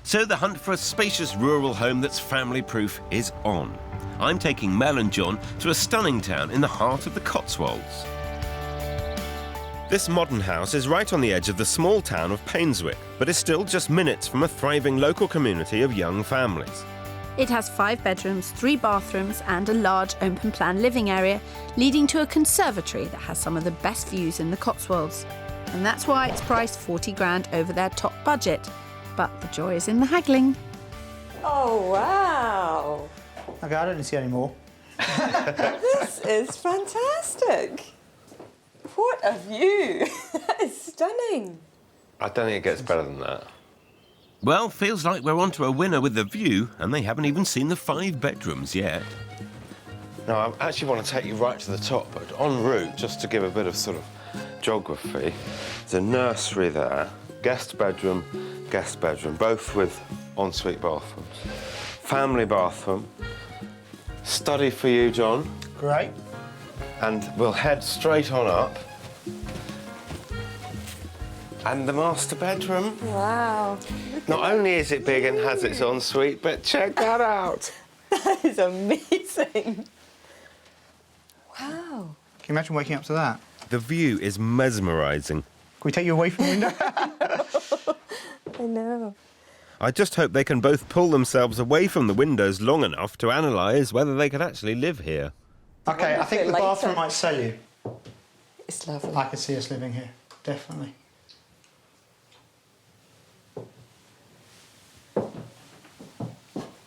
So the hunt for a spacious rural home that's family-proof is on. I'm taking Mel and John to a stunning town in the heart of the Cotswolds. This modern house is right on the edge of the small town of Painswick, but is still just minutes from a thriving local community of young families. It has 5 bedrooms, 3 bathrooms and a large open-plan living area, leading to a conservatory that has some of the best views in the Cotswolds. And that's why it's priced 40 grand over their top budget. But the joy is in the haggling. Oh, wow. OK, I don't see any more. This is fantastic. What a view. That is stunning. I don't think it gets better than that. Well, feels like we're onto a winner with the view, and they haven't even seen the 5 bedrooms yet. Now, I actually want to take you right to the top, but en route, just to give a bit of sort of geography, there's a nursery there, guest bedroom, both with ensuite bathrooms. Family bathroom, study for you, John. Great. And we'll head straight on up. And the master bedroom. Wow. Not only is it big and has its ensuite, but check that out. That is amazing. Wow. Can you imagine waking up to that? The view is mesmerising. Can we take you away from the window? I know. I just hope they can both pull themselves away from the windows long enough to analyse whether they could actually live here. OK, I think the bathroom might sell you. It's lovely. I could see us living here, definitely.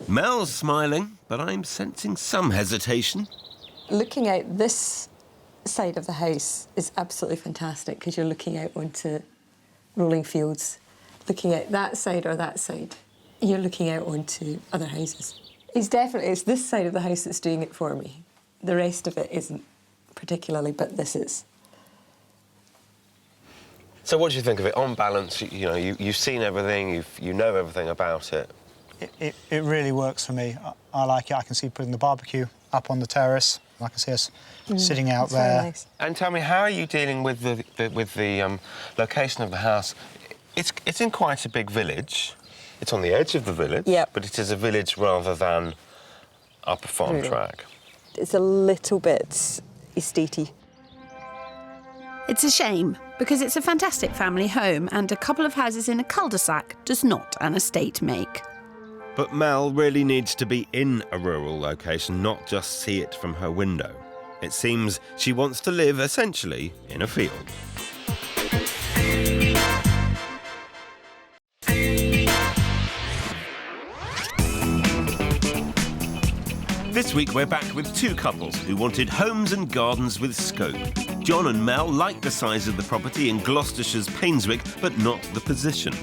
Mel's smiling, but I'm sensing some hesitation. Looking out this side of the house is absolutely fantastic because you're looking out onto rolling fields. Looking at that side or that side, you're looking out onto other houses. It's this side of the house that's doing it for me. The rest of it isn't particularly, but this is. So what do you think of it? On balance, you know, you've seen everything, you know everything about it. It really works for me. I like it. I can see putting the barbecue up on the terrace. I can see us sitting out there. Very nice. And tell me, how are you dealing with the location of the house? It's in quite a big village. It's on the edge of the village, but it is a village rather than up a farm track. It's a little bit estatey. It's a shame, because it's a fantastic family home and a couple of houses in a cul-de-sac does not an estate make. But Mel really needs to be in a rural location, not just see it from her window. It seems she wants to live, essentially, in a field. This week we're back with two couples who wanted homes and gardens with scope. John and Mel liked the size of the property in Gloucestershire's Painswick, but not the position.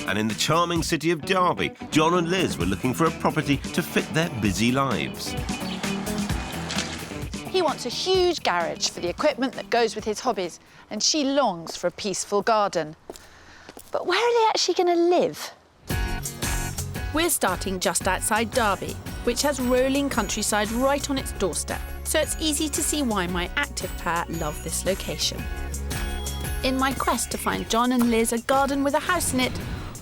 And in the charming city of Derby, John and Liz were looking for a property to fit their busy lives. He wants a huge garage for the equipment that goes with his hobbies, and she longs for a peaceful garden. But where are they actually going to live? We're starting just outside Derby, which has rolling countryside right on its doorstep, so it's easy to see why my active pair love this location. In my quest to find John and Liz a garden with a house in it,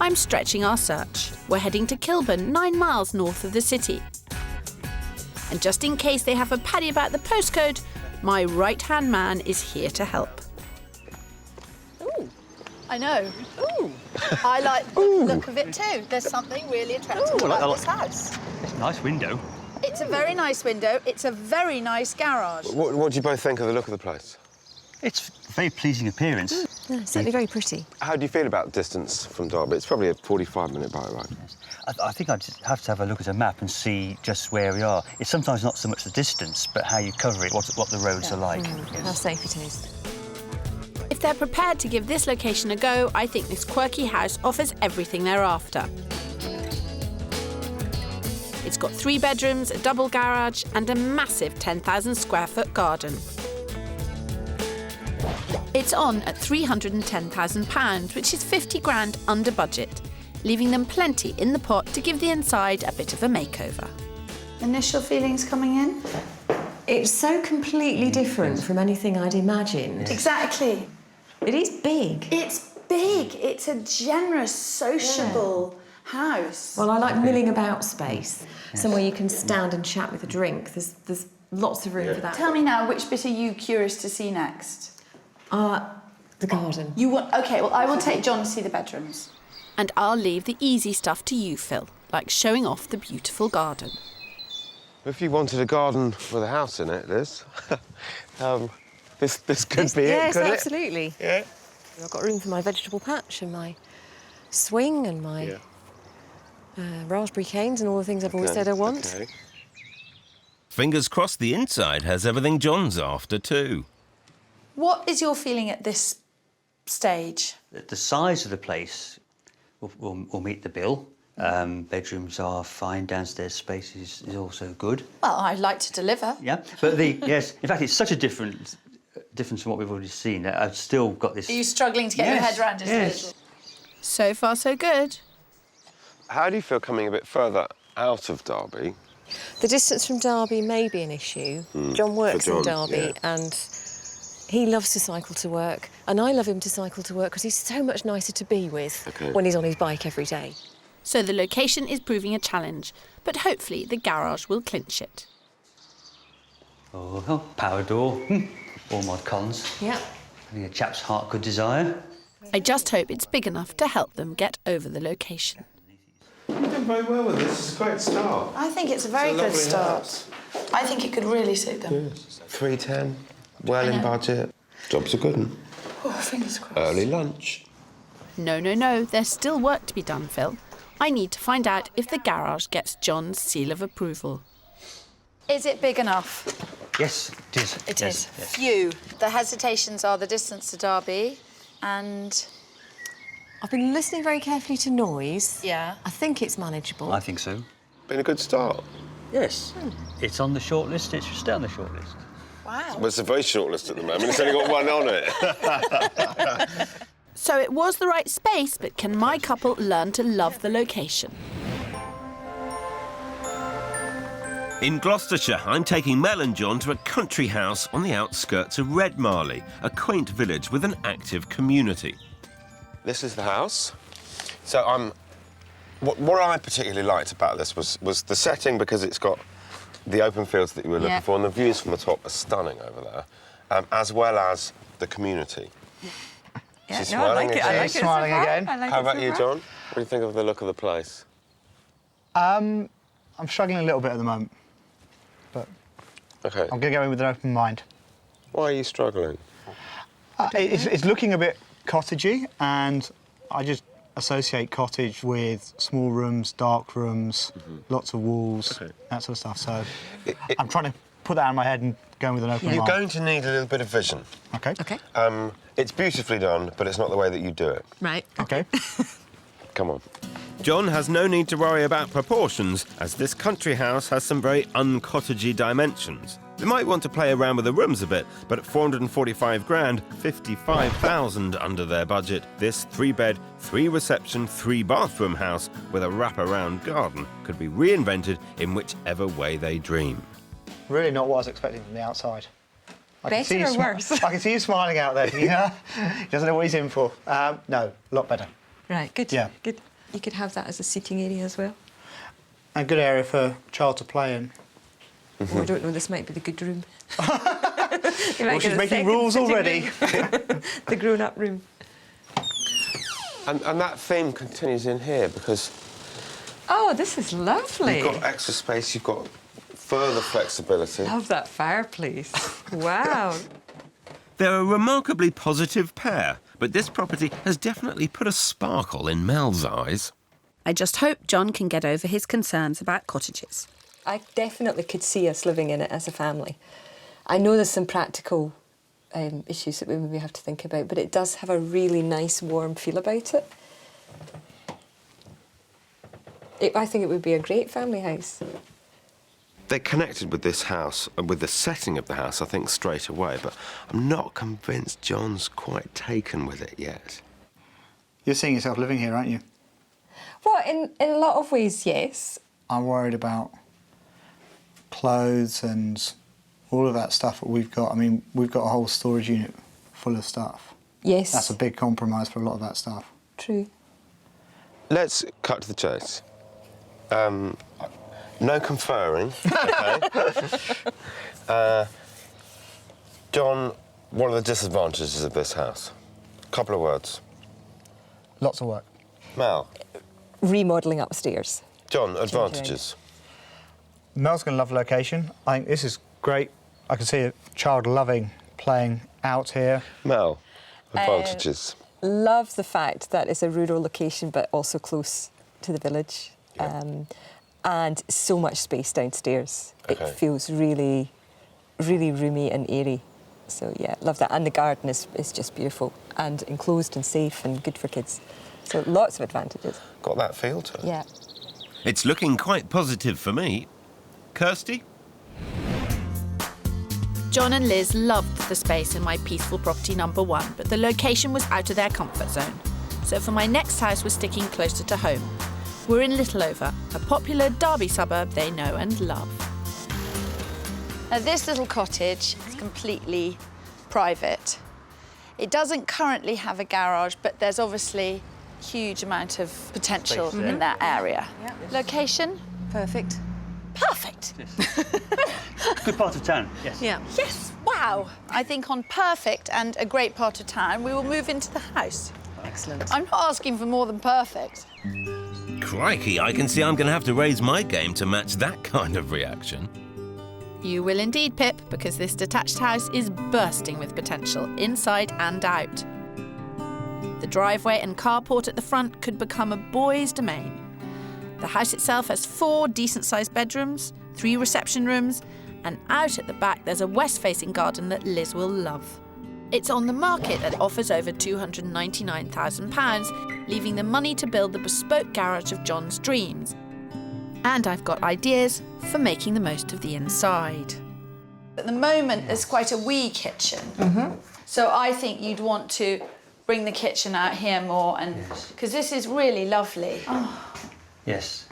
I'm stretching our search. We're heading to Kilburn, 9 miles north of the city. And just in case they have a paddy about the postcode, my right-hand man is here to help. Ooh, I know. Ooh, I like the look of it too. There's something really attractive about this house. It's a nice window. It's a very nice window. It's a very nice garage. What do you both think of the look of the place? It's a very pleasing appearance. Yeah, certainly very pretty. How do you feel about distance from Derby? It's probably a 45-minute bike ride. Yes. I think I'd just have to have a look at a map and see just where we are. It's sometimes not so much the distance, but how you cover it, what the roads are like. How safe it is. If they're prepared to give this location a go, I think this quirky house offers everything they're after. It's got 3 bedrooms, a double garage and a massive 10,000 square foot garden. It's on at £310,000, which is 50 grand under budget, leaving them plenty in the pot to give the inside a bit of a makeover. Initial feelings coming in? It's so completely different from anything I'd imagined. Exactly. It is big. It's big. It's a generous, sociable house. Well, I like milling about space. Somewhere you can stand and chat with a drink. There's lots of room for that. Tell me now, which bit are you curious to see next? The garden. You want? Okay, well, I will take John to see the bedrooms. And I'll leave the easy stuff to you, Phil, like showing off the beautiful garden. If you wanted a garden with a house in it, Liz, this could be it, couldn't it? Yes, absolutely. Yeah. I've got room for my vegetable patch and my swing and my raspberry canes and all the things I've always said I want. Okay. Fingers crossed the inside has everything John's after too. What is your feeling at this stage? The size of the place will meet the bill. Bedrooms are fine, downstairs space is also good. Well, I'd like to deliver. Yeah, but yes, in fact, it's such a difference from what we've already seen that I've still got this... Are you struggling to get your head around it? Yes. So far, so good. How do you feel coming a bit further out of Derby? The distance from Derby may be an issue. John works in Derby and he loves to cycle to work, and I love him to cycle to work because he's so much nicer to be with when he's on his bike every day. So the location is proving a challenge, but hopefully the garage will clinch it. Oh, power door. All mod cons. Yeah. I think a chap's heart could desire. I just hope it's big enough to help them get over the location. You're doing very well with this. It's a great start. I think it's a very good start. I think it could really suit them. Yes. 310, well in budget. Job's a good one. Oh, fingers crossed. Early lunch. No, there's still work to be done, Phil. I need to find out if the garage gets John's seal of approval. Is it big enough? Yes, it is. It is. Phew. The hesitations are the distance to Derby and... I've been listening very carefully to noise. Yeah. I think it's manageable. I think so. Been a good start. Yes. It's on the short list. It should stay on the short list. Wow. Well, it's a very short list at the moment. It's only got one on it. So it was the right space, but can my couple learn to love the location? In Gloucestershire, I'm taking Mel and John to a country house on the outskirts of Redmarley, a quaint village with an active community. This is the house. So what I particularly liked about this was the setting, because it's got the open fields that you were looking for, and the views from the top are stunning over there. as well as the community. Yeah, She's no, I like it. I like it. Smiling again. How about you, John? What do you think of the look of the place? I'm struggling a little bit at the moment, but Okay. I'm going to go in with an open mind. Why are you struggling? It's looking a bit cottagey, and I just associate cottage with small rooms, dark rooms, lots of walls, that sort of stuff. So I'm trying to put that out of my head and go with an open mind. You're going to need a little bit of vision. OK. OK. It's beautifully done, but it's not the way that you do it. Right. OK. Come on. John has no need to worry about proportions, as this country house has some very un-cottagey dimensions. They might want to play around with the rooms a bit, but at 445 grand, 55,000 under their budget, this 3-bed, 3-reception, 3-bathroom house with a wrap-around garden could be reinvented in whichever way they dream. Really not what I was expecting from the outside. Better or worse? I can see you smiling out there. Yeah, he doesn't know what he's in for. No, a lot better. Right, good. Yeah. Good. You could have that as a seating area as well. A good area for a child to play in. Oh, I don't know, this might be the good room. Well, she's making rules already. The grown-up room. And that theme continues in here because... Oh, this is lovely. You've got extra space, you've got further flexibility. Love that fireplace. Wow. They're a remarkably positive pair, but this property has definitely put a sparkle in Mel's eyes. I just hope John can get over his concerns about cottages. I definitely could see us living in it as a family. I know there's some practical issues that we maybe have to think about, but it does have a really nice, warm feel about it. I think it would be a great family house. They connected with this house, and with the setting of the house, I think, straight away, but I'm not convinced John's quite taken with it yet. You're seeing yourself living here, aren't you? Well, in a lot of ways, yes. I'm worried about clothes and all of that stuff that we've got. I mean, we've got a whole storage unit full of stuff. Yes. That's a big compromise for a lot of that stuff. True. Let's cut to the chase. No conferring, OK? John, what are the disadvantages of this house? Couple of words. Lots of work. Mel. Remodelling upstairs. John, advantages. Mel's going to love the location. I think this is great. I can see a child loving playing out here. Mel, advantages. Love the fact that it's a rural location, but also close to the village. Yeah. And so much space downstairs. Okay. It feels really, really roomy and airy. So, yeah, love that. And the garden is just beautiful and enclosed and safe and good for kids. So lots of advantages. Got that feel to it. Yeah. It's looking quite positive for me. Kirsty? John and Liz loved the space in my peaceful property number 1, but the location was out of their comfort zone. So for my next house, we're sticking closer to home. We're in Littleover, a popular Derby suburb they know and love. Now, this little cottage is completely private. It doesn't currently have a garage, but there's obviously a huge amount of potential Space, yeah. in that area. Yeah. Location? Perfect. Perfect. Good part of town, yes. Yeah. Yes, wow. I think on perfect and a great part of town, we will move into the house. Excellent. I'm not asking for more than perfect. Crikey, I can see I'm going to have to raise my game to match that kind of reaction. You will indeed, Pip, because this detached house is bursting with potential, inside and out. The driveway and carport at the front could become a boy's domain. The house itself has 4 decent-sized bedrooms, 3 reception rooms, and out at the back there's a west-facing garden that Liz will love. It's on the market and offers over £299,000, leaving the money to build the bespoke garage of John's dreams. And I've got ideas for making the most of the inside. At the moment, there's quite a wee kitchen. So I think you'd want to bring the kitchen out here more, and because this is really lovely. Yes.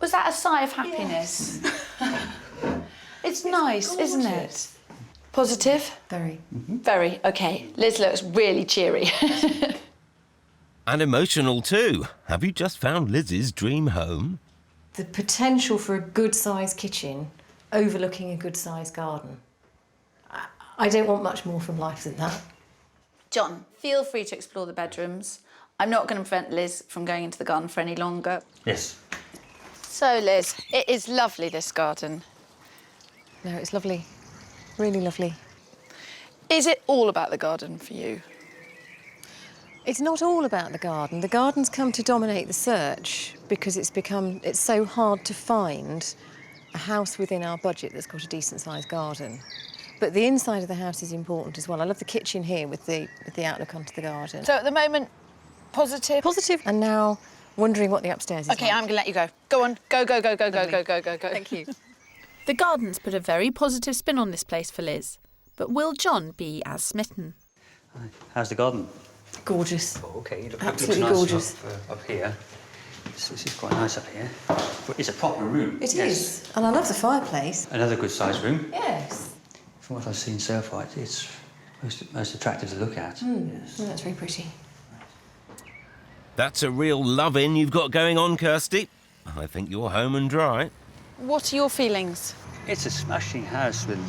Was that a sigh of happiness? It's nice, isn't it? Positive? Very. Very, OK. Liz looks really cheery. And emotional too. Have you just found Liz's dream home? The potential for a good-sized kitchen overlooking a good-sized garden. I don't want much more from life than that. John, feel free to explore the bedrooms. I'm not going to prevent Liz from going into the garden for any longer. Yes. So, Liz, it is lovely, this garden. No, it's lovely. Really lovely. Is it all about the garden for you? It's not all about the garden. The garden's come to dominate the search because it's so hard to find a house within our budget that's got a decent-sized garden. But the inside of the house is important as well. I love the kitchen here with the outlook onto the garden. So at the moment, positive? Positive, and now wondering what the upstairs is OK, like. I'm going to let you go. Go on. Go, go, go, go, go, Lovely. go, go, go, go. Thank you. The garden's put a very positive spin on this place for Liz. But will John be as smitten? How's the garden? Gorgeous. Oh, OK. Absolutely looks nice gorgeous. Up here. This is quite nice up here. It's a proper room. It is. And I love the fireplace. Another good-sized room. Yes. From what I've seen so far, it's most attractive to look at. Yes. Oh, that's very pretty. That's a real love-in you've got going on, Kirsty. I think you're home and dry. What are your feelings? It's a smashing house with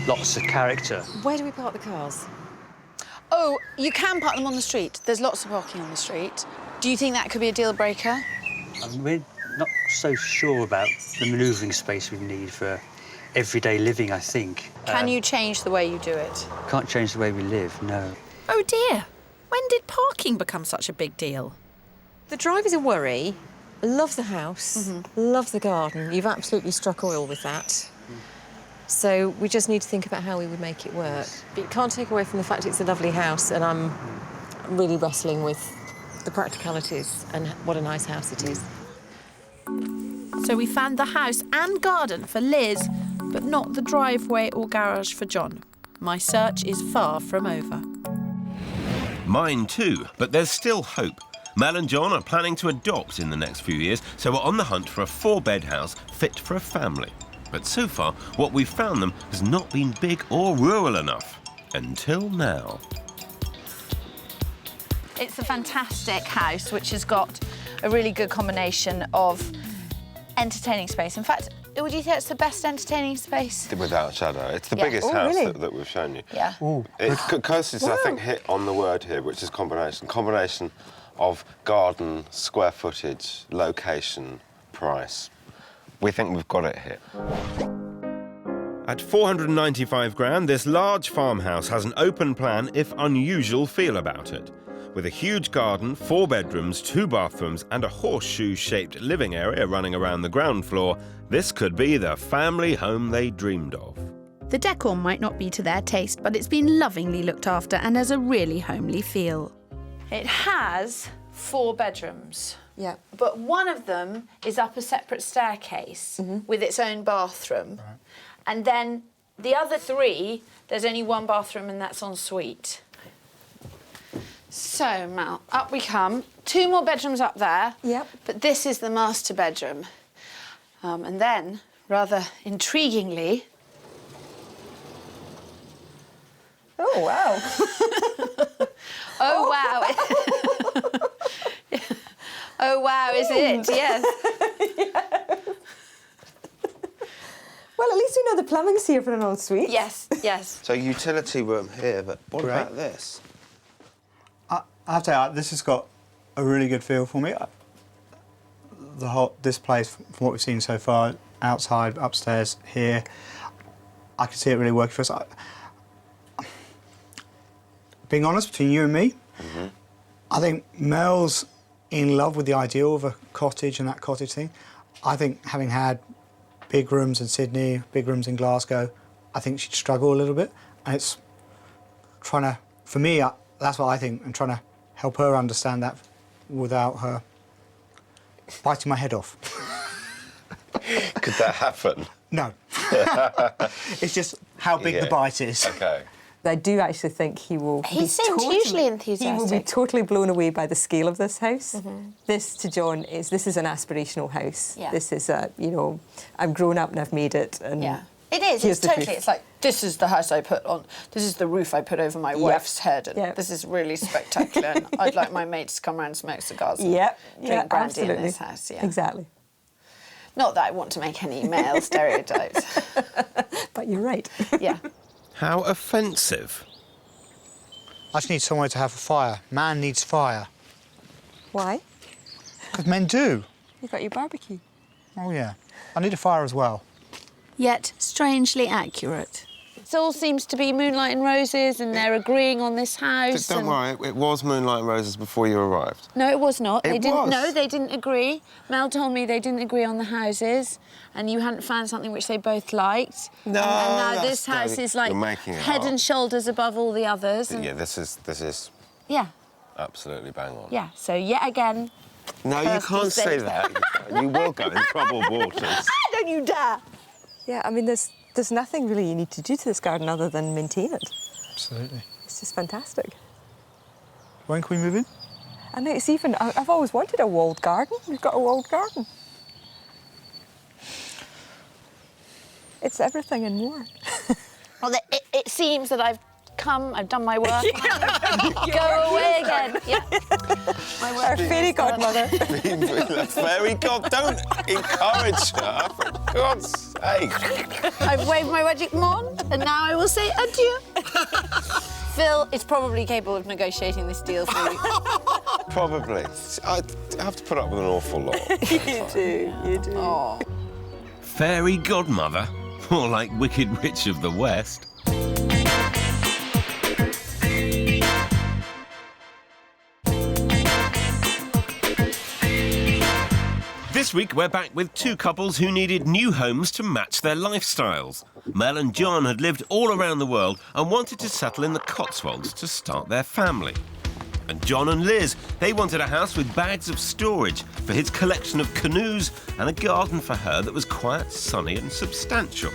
lots of character. Where do we park the cars? Oh, you can park them on the street. There's lots of parking on the street. Do you think that could be a deal breaker? We're not so sure about the manoeuvring space we need for everyday living, I think. Can you change the way you do it? Can't change the way we live, no. Oh dear, when did parking become such a big deal? The drive is a worry. Love the house, love the garden. You've absolutely struck oil with that. So we just need to think about how we would make it work. But you can't take away from the fact it's a lovely house, and I'm really wrestling with the practicalities and what a nice house it is. So we found the house and garden for Liz, but not the driveway or garage for John. My search is far from over. Mine too, but there's still hope. Mel and John are planning to adopt in the next few years, so we're on the hunt for a 4-bed house fit for a family. But so far, what we've found them has not been big or rural enough. Until now. It's a fantastic house which has got a really good combination of entertaining space. In fact, would you say it's the best entertaining space? Without a shadow. It's the Yeah. biggest Oh, house really? that we've shown you. Yeah. Kirsty's, I think, hit on the word here, which is combination. Combination of garden, square footage, location, price. We think we've got it here. At 495 grand, this large farmhouse has an open plan, if unusual, feel about it. With a huge garden, 4 bedrooms, 2 bathrooms and a horseshoe-shaped living area running around the ground floor, this could be the family home they dreamed of. The decor might not be to their taste, but it's been lovingly looked after and has a really homely feel. It has 4 bedrooms. Yeah. But one of them is up a separate staircase with its own bathroom. Right. And then the other 3, there's only 1 bathroom and that's en suite. So, Mal, up we come. 2 more bedrooms up there. Yep. But this is the master bedroom. And then, rather intriguingly... Oh, wow. Oh, wow. Oh, wow, is it? Yes. Well, at least we know the plumbing's here for an ensuite. Yes, yes. So utility room here, but what Great. about this? I have to say, this has got a really good feel for me. This place, from what we've seen so far, outside, upstairs, here, I can see it really working for us. Being honest, between you and me, I think Mel's in love with the ideal of a cottage and that cottage thing. I think having had big rooms in Sydney, big rooms in Glasgow, I think she'd struggle a little bit. And it's trying to, for me, that's what I think, and trying to help her understand that without her biting my head off. Could that happen? No. It's just how big the bite is. OK. I do actually think he will He seemed hugely enthusiastic. He will be totally blown away by the scale of this house. This, to John, this is an aspirational house. Yeah. This is a, you know, I've grown up and I've made it. And Yeah. It is, here's it's the totally, proof. it's like, this is the house I put on, this is the roof I put over my wife's head, and Yep. this is really spectacular, and I'd like my mates to come round and smoke cigars and Yep. drink brandy absolutely. in this house, yeah. Exactly. Not that I want to make any male stereotypes. But you're right. Yeah. How offensive. I just need somewhere to have a fire. Man needs fire. Why? Because men do. You've got your barbecue. Oh, yeah. I need a fire as well. Yet strangely accurate. It all seems to be moonlight and roses, and they're agreeing on this house. Don't worry, it was Moonlight and Roses before you arrived. No, it was not. It was. No, they didn't agree. Mel told me they didn't agree on the houses, and you hadn't found something which they both liked. No, and now this house is like you're making it head up. and shoulders above all the others. And Yeah, this is yeah, absolutely bang on. yeah. So yet again. No, you Kirsty can't say said- that. You will go in troubled waters. Don't you dare! Yeah, I mean, there's nothing really you need to do to this garden other than maintain it. Absolutely. It's just fantastic. When can we move in? And it's even, I've always wanted a walled garden. We've got a walled garden. It's everything and more. Well, it seems that I've done my work. Go away again. Yeah. My work. Our fairy godmother. The fairy god, don't encourage her, for God's sake. I've waved my magic wand, and now I will say adieu. Phil is probably capable of negotiating this deal for you. Probably. I have to put up with an awful lot. You do. Oh. Fairy godmother? More like Wicked Witch of the West. This week, we're back with two couples who needed new homes to match their lifestyles. Mel and John had lived all around the world and wanted to settle in the Cotswolds to start their family. And John and Liz, they wanted a house with bags of storage for his collection of canoes and a garden for her that was quiet, sunny and substantial.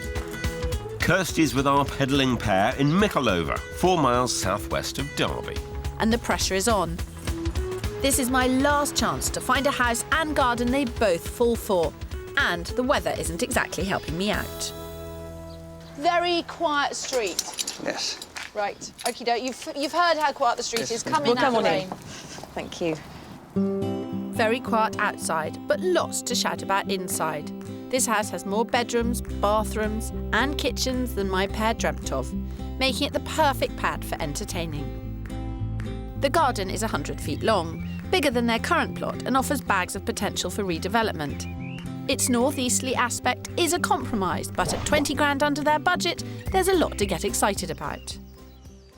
Kirsty's with our pedalling pair in Makeovers, 4 miles southwest of Derby. And the pressure is on. This is my last chance to find a house and garden they both fall for. And the weather isn't exactly helping me out. Very quiet street. Yes. Right. Okie doke. You've heard how quiet the street is. Come in We'll out come the on rain. in. Thank you. Very quiet outside, but lots to shout about inside. This house has more bedrooms, bathrooms and kitchens than my pair dreamt of, making it the perfect pad for entertaining. The garden is 100 feet long, bigger than their current plot and offers bags of potential for redevelopment. Its northeasterly aspect is a compromise, but at 20 grand under their budget, there's a lot to get excited about.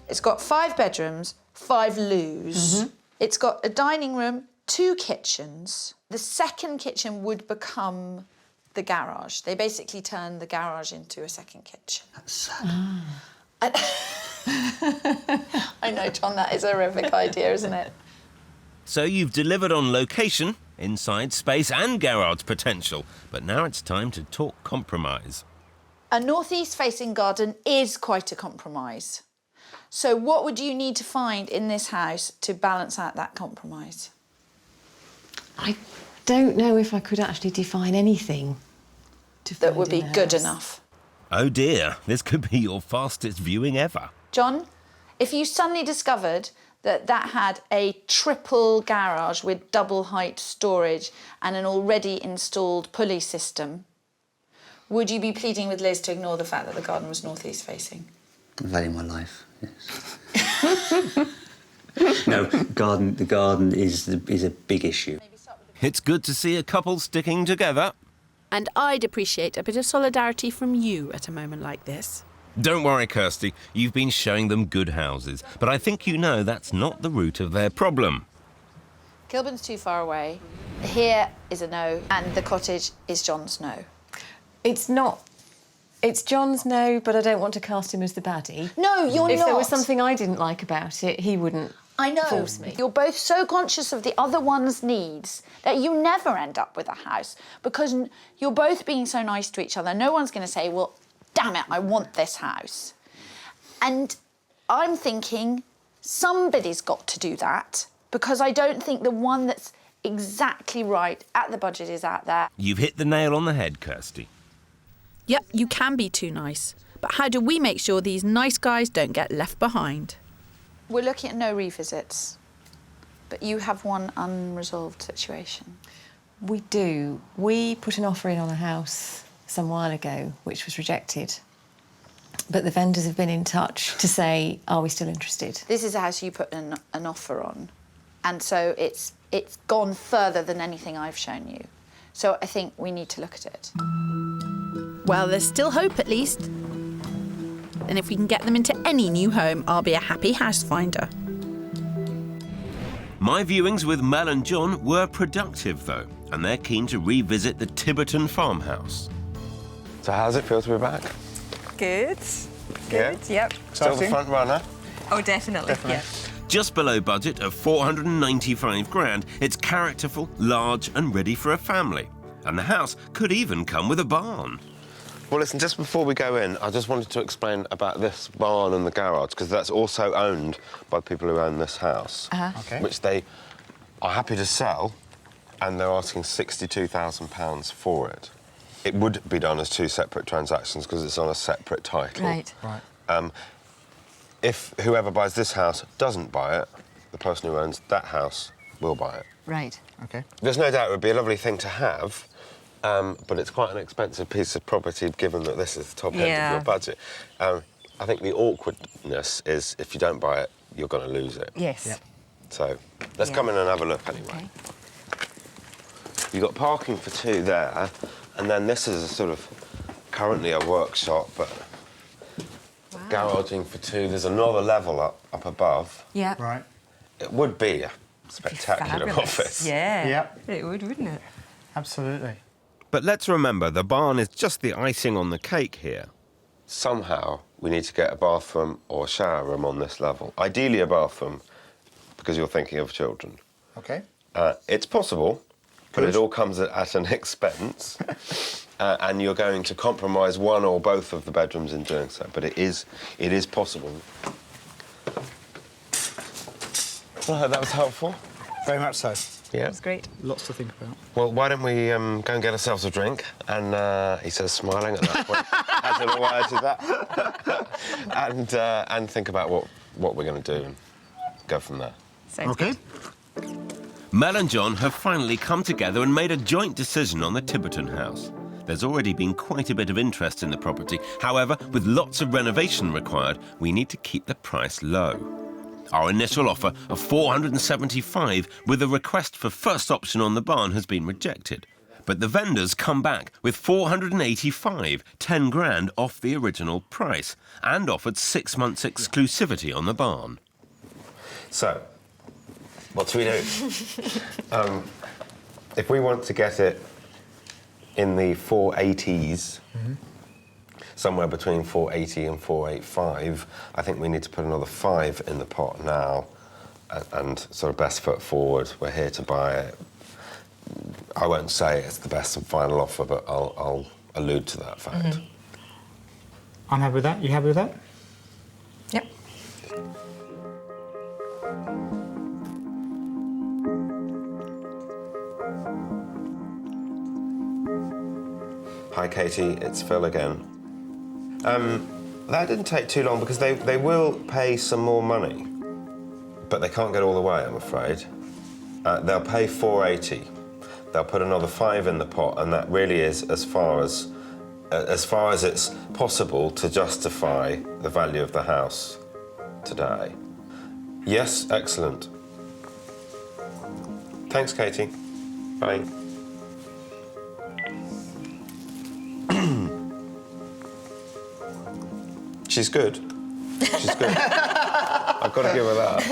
It's got 5 bedrooms, 5 loos. It's got a dining room, 2 kitchens. The second kitchen would become the garage. They basically turned the garage into a second kitchen. That's sad. I know, John, that is a horrific idea, isn't it? So you've delivered on location, inside space and garage potential. But now it's time to talk compromise. A northeast-facing garden is quite a compromise. So what would you need to find in this house to balance out that compromise? I don't know if I could actually define anything that would be good enough. Oh dear, this could be your fastest viewing ever. John, if you suddenly discovered that that had a triple garage with double height storage and an already installed pulley system, would you be pleading with Liz to ignore the fact that the garden was northeast facing? I value my life, yes. No, the garden is a big issue. It's good to see a couple sticking together. And I'd appreciate a bit of solidarity from you at a moment like this. Don't worry, Kirsty, you've been showing them good houses, but I think you know that's not the root of their problem. Kilburn's too far away. Here is a no, and the cottage is John's no. It's not. It's John's no, but I don't want to cast him as the baddie. No, you're not. If there was something I didn't like about it, he wouldn't force me. You're both so conscious of the other one's needs that you never end up with a house because you're both being so nice to each other. No one's going to say, well, damn it, I want this house. And I'm thinking somebody's got to do that because I don't think the one that's exactly right at the budget is out there. You've hit the nail on the head, Kirsty. Yep, you can be too nice. But how do we make sure these nice guys don't get left behind? We're looking at no revisits, but you have one unresolved situation. We do. We put an offer in on a house some while ago, which was rejected. But the vendors have been in touch to say, are we still interested? This is a house you put an offer on, and so it's gone further than anything I've shown you. So I think we need to look at it. Well, there's still hope at least. And if we can get them into any new home, I'll be a happy house finder. My viewings with Mel and John were productive, though, and they're keen to revisit the Tiverton farmhouse. So how does it feel to be back? Good. Yeah? Yep. Still the front runner? Oh, definitely. Yeah. Just below budget of 495 grand, it's characterful, large and ready for a family. And the house could even come with a barn. Well, listen, just before we go in, I just wanted to explain about this barn and the garage, because that's also owned by people who own this house, which they are happy to sell, and they're asking £62,000 for it. It would be done as two separate transactions because it's on a separate title. Right. If whoever buys this house doesn't buy it, the person who owns that house will buy it. Right. OK. There's no doubt it would be a lovely thing to have, but it's quite an expensive piece of property given that this is the top end of your budget. I think the awkwardness is if you don't buy it, you're going to lose it. Yes. Yep. So let's come in and have a look anyway. Okay. You've got parking for two there, and then this is a sort of currently a workshop, but garaging for two. There's another level up above. Yeah. Right. It would be a spectacular office. Yeah. Yep. It would, wouldn't it? Absolutely. But let's remember, the barn is just the icing on the cake here. Somehow, we need to get a bathroom or a shower room on this level. Ideally a bathroom, because you're thinking of children. OK. It's possible, but it all comes at an expense. And you're going to compromise one or both of the bedrooms in doing so. But it is possible. Well, I hope that was helpful. Very much so. Yeah. That's great. Lots to think about. Well, why don't we go and get ourselves a drink? And he says, smiling at that point, as in a word to that. And think about what we're going to do and go from there. Sounds good. Mel and John have finally come together and made a joint decision on the Tiverton house. There's already been quite a bit of interest in the property. However, with lots of renovation required, we need to keep the price low. Our initial offer of 475 with a request for first option on the barn has been rejected. But the vendors come back with 485, 10 grand off the original price, and offered 6 months exclusivity on the barn. So, what do we do? If we want to get it in the 480s, somewhere between 480 and 485, I think we need to put another 5 in the pot now and sort of best foot forward. We're here to buy it. I won't say it's the best and final offer, but I'll allude to that fact. I'm happy with that. You happy with that? Yep. Hi, Katie, it's Phil again. That didn't take too long because they will pay some more money, but they can't get all the way, I'm afraid. They'll pay 480. They'll put another 5 in the pot, and that really is as far as it's possible to justify the value of the house today. Yes, excellent. Thanks, Katie. Bye. She's good. She's good. I've got to give her that.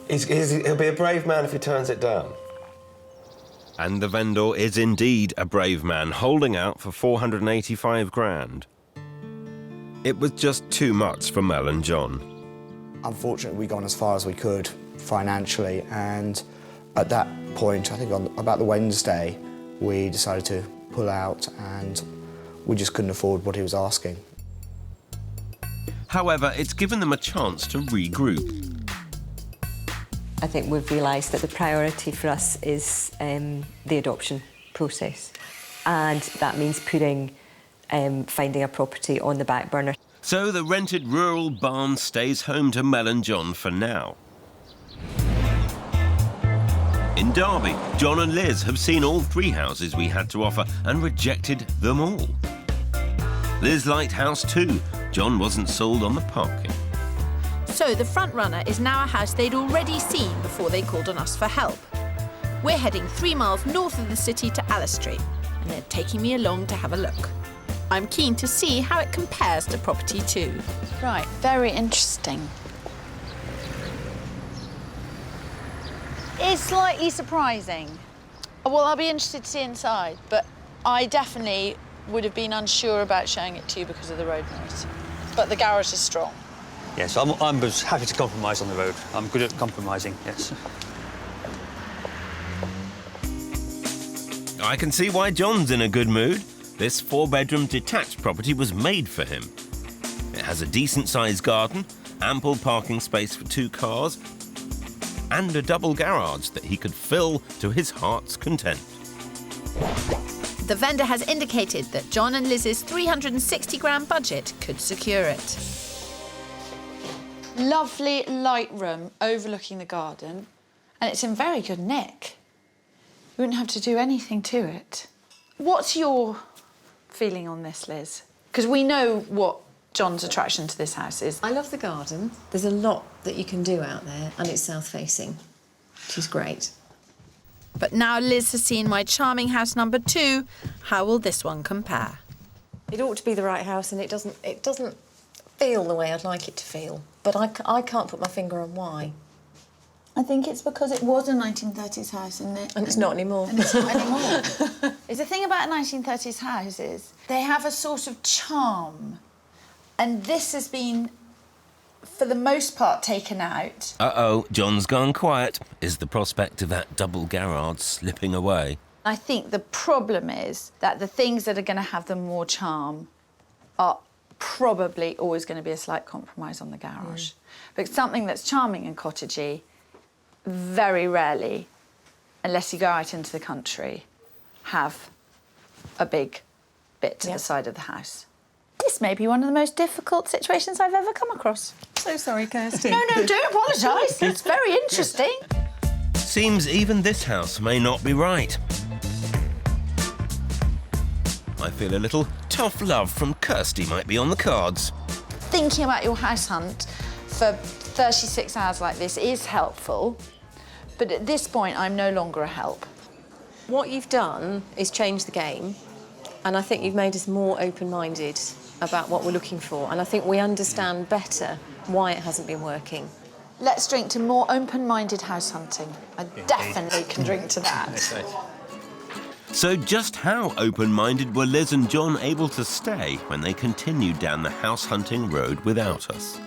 He'll be a brave man if he turns it down. And the vendor is indeed a brave man, holding out for 485 grand. It was just too much for Mel and John. Unfortunately, we'd gone as far as we could financially, and at that point, I think on about the Wednesday, we decided to pull out, and we just couldn't afford what he was asking. However, it's given them a chance to regroup. I think we've realised that the priority for us is the adoption process, and that means finding a property on the back burner. So the rented rural barn stays home to Mel and John for now. In Derby, John and Liz have seen all 3 houses we had to offer and rejected them all. Liz liked house too. John wasn't sold on the parking. So the front runner is now a house they'd already seen before they called on us for help. We're heading 3 miles north of the city to Alice Street, and they're taking me along to have a look. I'm keen to see how it compares to property 2. Right, very interesting. It's slightly surprising. Well, I'll be interested to see inside, but I definitely would have been unsure about showing it to you because of the road noise. But the garage is strong. Yes, I'm happy to compromise on the road. I'm good at compromising, yes. I can see why John's in a good mood. This 4-bedroom detached property was made for him. It has a decent-sized garden, ample parking space for 2 cars, and a double garage that he could fill to his heart's content. The vendor has indicated that John and Liz's £360,000 budget could secure it. Lovely light room overlooking the garden, and it's in very good nick. You wouldn't have to do anything to it. What's your feeling on this, Liz? Because we know what John's attraction to this house is. I love the garden. There's a lot that you can do out there, and it's south-facing, which is great. But now Liz has seen my charming house number 2, how will this one compare? It ought to be the right house, and it doesn't feel the way I'd like it to feel. But I can't put my finger on why. I think it's because it was a 1930s house, isn't it? And it's not anymore. And it's not anymore. It's the thing about 1930s houses, they have a sort of charm. And this has been, for the most part, taken out. Uh-oh, John's gone quiet. Is the prospect of that double garage slipping away? I think the problem is that the things that are going to have the more charm are probably always going to be a slight compromise on the garage. But something that's charming and cottagey, very rarely, unless you go out into the country, have a big bit to the side of the house. This may be one of the most difficult situations I've ever come across. So sorry, Kirsty. No, don't apologise. It's very interesting. Seems even this house may not be right. I feel a little tough love from Kirsty might be on the cards. Thinking about your house hunt for 36 hours like this is helpful, but at this point, I'm no longer a help. What you've done is change the game, and I think you've made us more open-minded about what we're looking for, and I think we understand better why it hasn't been working. Let's drink to more open-minded house hunting. I definitely can drink to that. So just how open-minded were Liz and John able to stay when they continued down the house hunting road without us?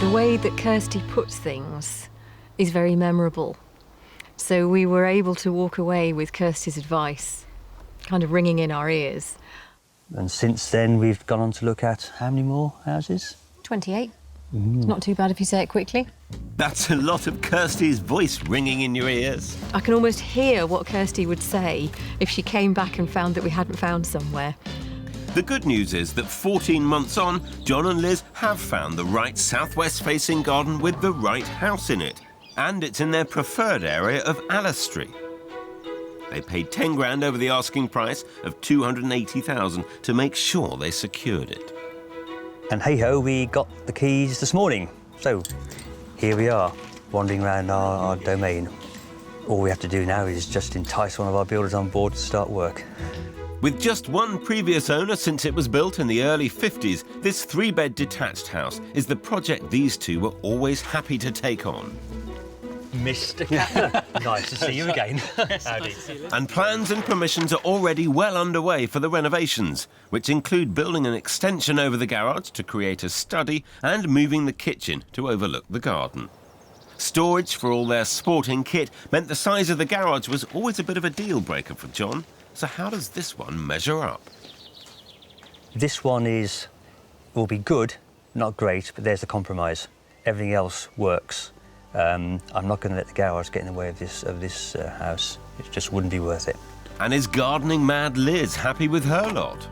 The way that Kirsty puts things is very memorable. So we were able to walk away with Kirsty's advice kind of ringing in our ears. And since then, we've gone on to look at how many more houses? 28. It's not too bad if you say it quickly. That's a lot of Kirsty's voice ringing in your ears. I can almost hear what Kirsty would say if she came back and found that we hadn't found somewhere. The good news is that 14 months on, John and Liz have found the right southwest-facing garden with the right house in it. And it's in their preferred area of Alice Street. They paid 10 grand over the asking price of 280,000 to make sure they secured it. And hey-ho, we got the keys this morning. So here we are, wandering around our domain. All we have to do now is just entice one of our builders on board to start work. With just one previous owner since it was built in the early 50s, this 3-bed detached house is the project these two were always happy to take on. Mr. Catchment. Nice to see you again. Howdy. And plans and permissions are already well underway for the renovations, which include building an extension over the garage to create a study and moving the kitchen to overlook the garden. Storage for all their sporting kit meant the size of the garage was always a bit of a deal breaker for John. So how does this one measure up? This one will be good, not great, but there's the compromise. Everything else works. I'm not going to let the garage get in the way of this house. It just wouldn't be worth it. And is gardening mad Liz happy with her lot?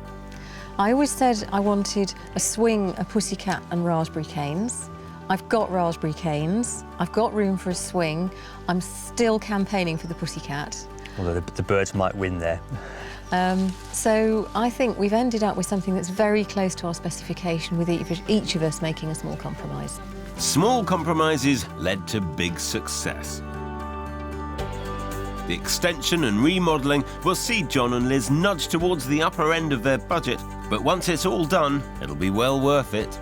I always said I wanted a swing, a pussycat and raspberry canes. I've got raspberry canes. I've got room for a swing. I'm still campaigning for the pussycat. Although the birds might win there. So I think we've ended up with something that's very close to our specification, with each of us making a small compromise. Small compromises led to big success. The extension and remodelling will see John and Liz nudge towards the upper end of their budget, but once it's all done, it'll be well worth it.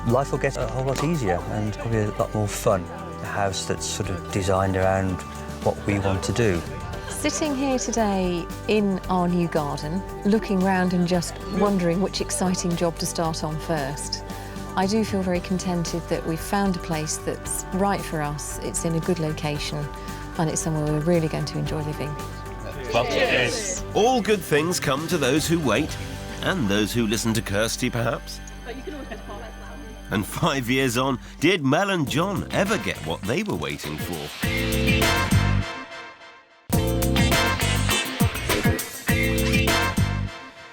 Life will get a whole lot easier and probably a lot more fun. A house that's sort of designed around what we want to do. Sitting here today in our new garden, looking round and just wondering which exciting job to start on first, I do feel very contented that we've found a place that's right for us, it's in a good location, and it's somewhere we're really going to enjoy living. Yes. All good things come to those who wait, and those who listen to Kirsty, perhaps. And 5 years on, did Mel and John ever get what they were waiting for?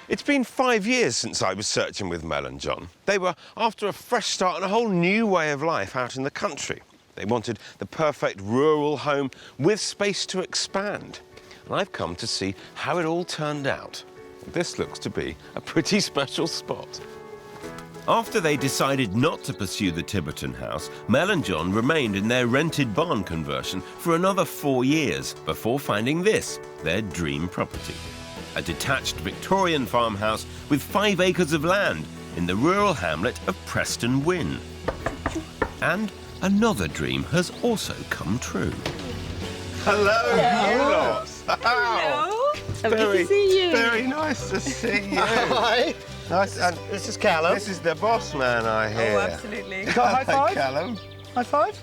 It's been 5 years since I was searching with Mel and John. They were after a fresh start and a whole new way of life out in the country. They wanted the perfect rural home with space to expand. And I've come to see how it all turned out. This looks to be a pretty special spot. After they decided not to pursue the Tiverton house, Mel and John remained in their rented barn conversion for another 4 years before finding this, their dream property. A detached Victorian farmhouse with 5 acres of land in the rural hamlet of Preston Wynn. And another dream has also come true. Hello, you lot. Hello. Very, to see you. very nice to see you. Hi. Nice. And This is Callum. this is the boss man, I hear. Oh, absolutely. High five. Callum. High five.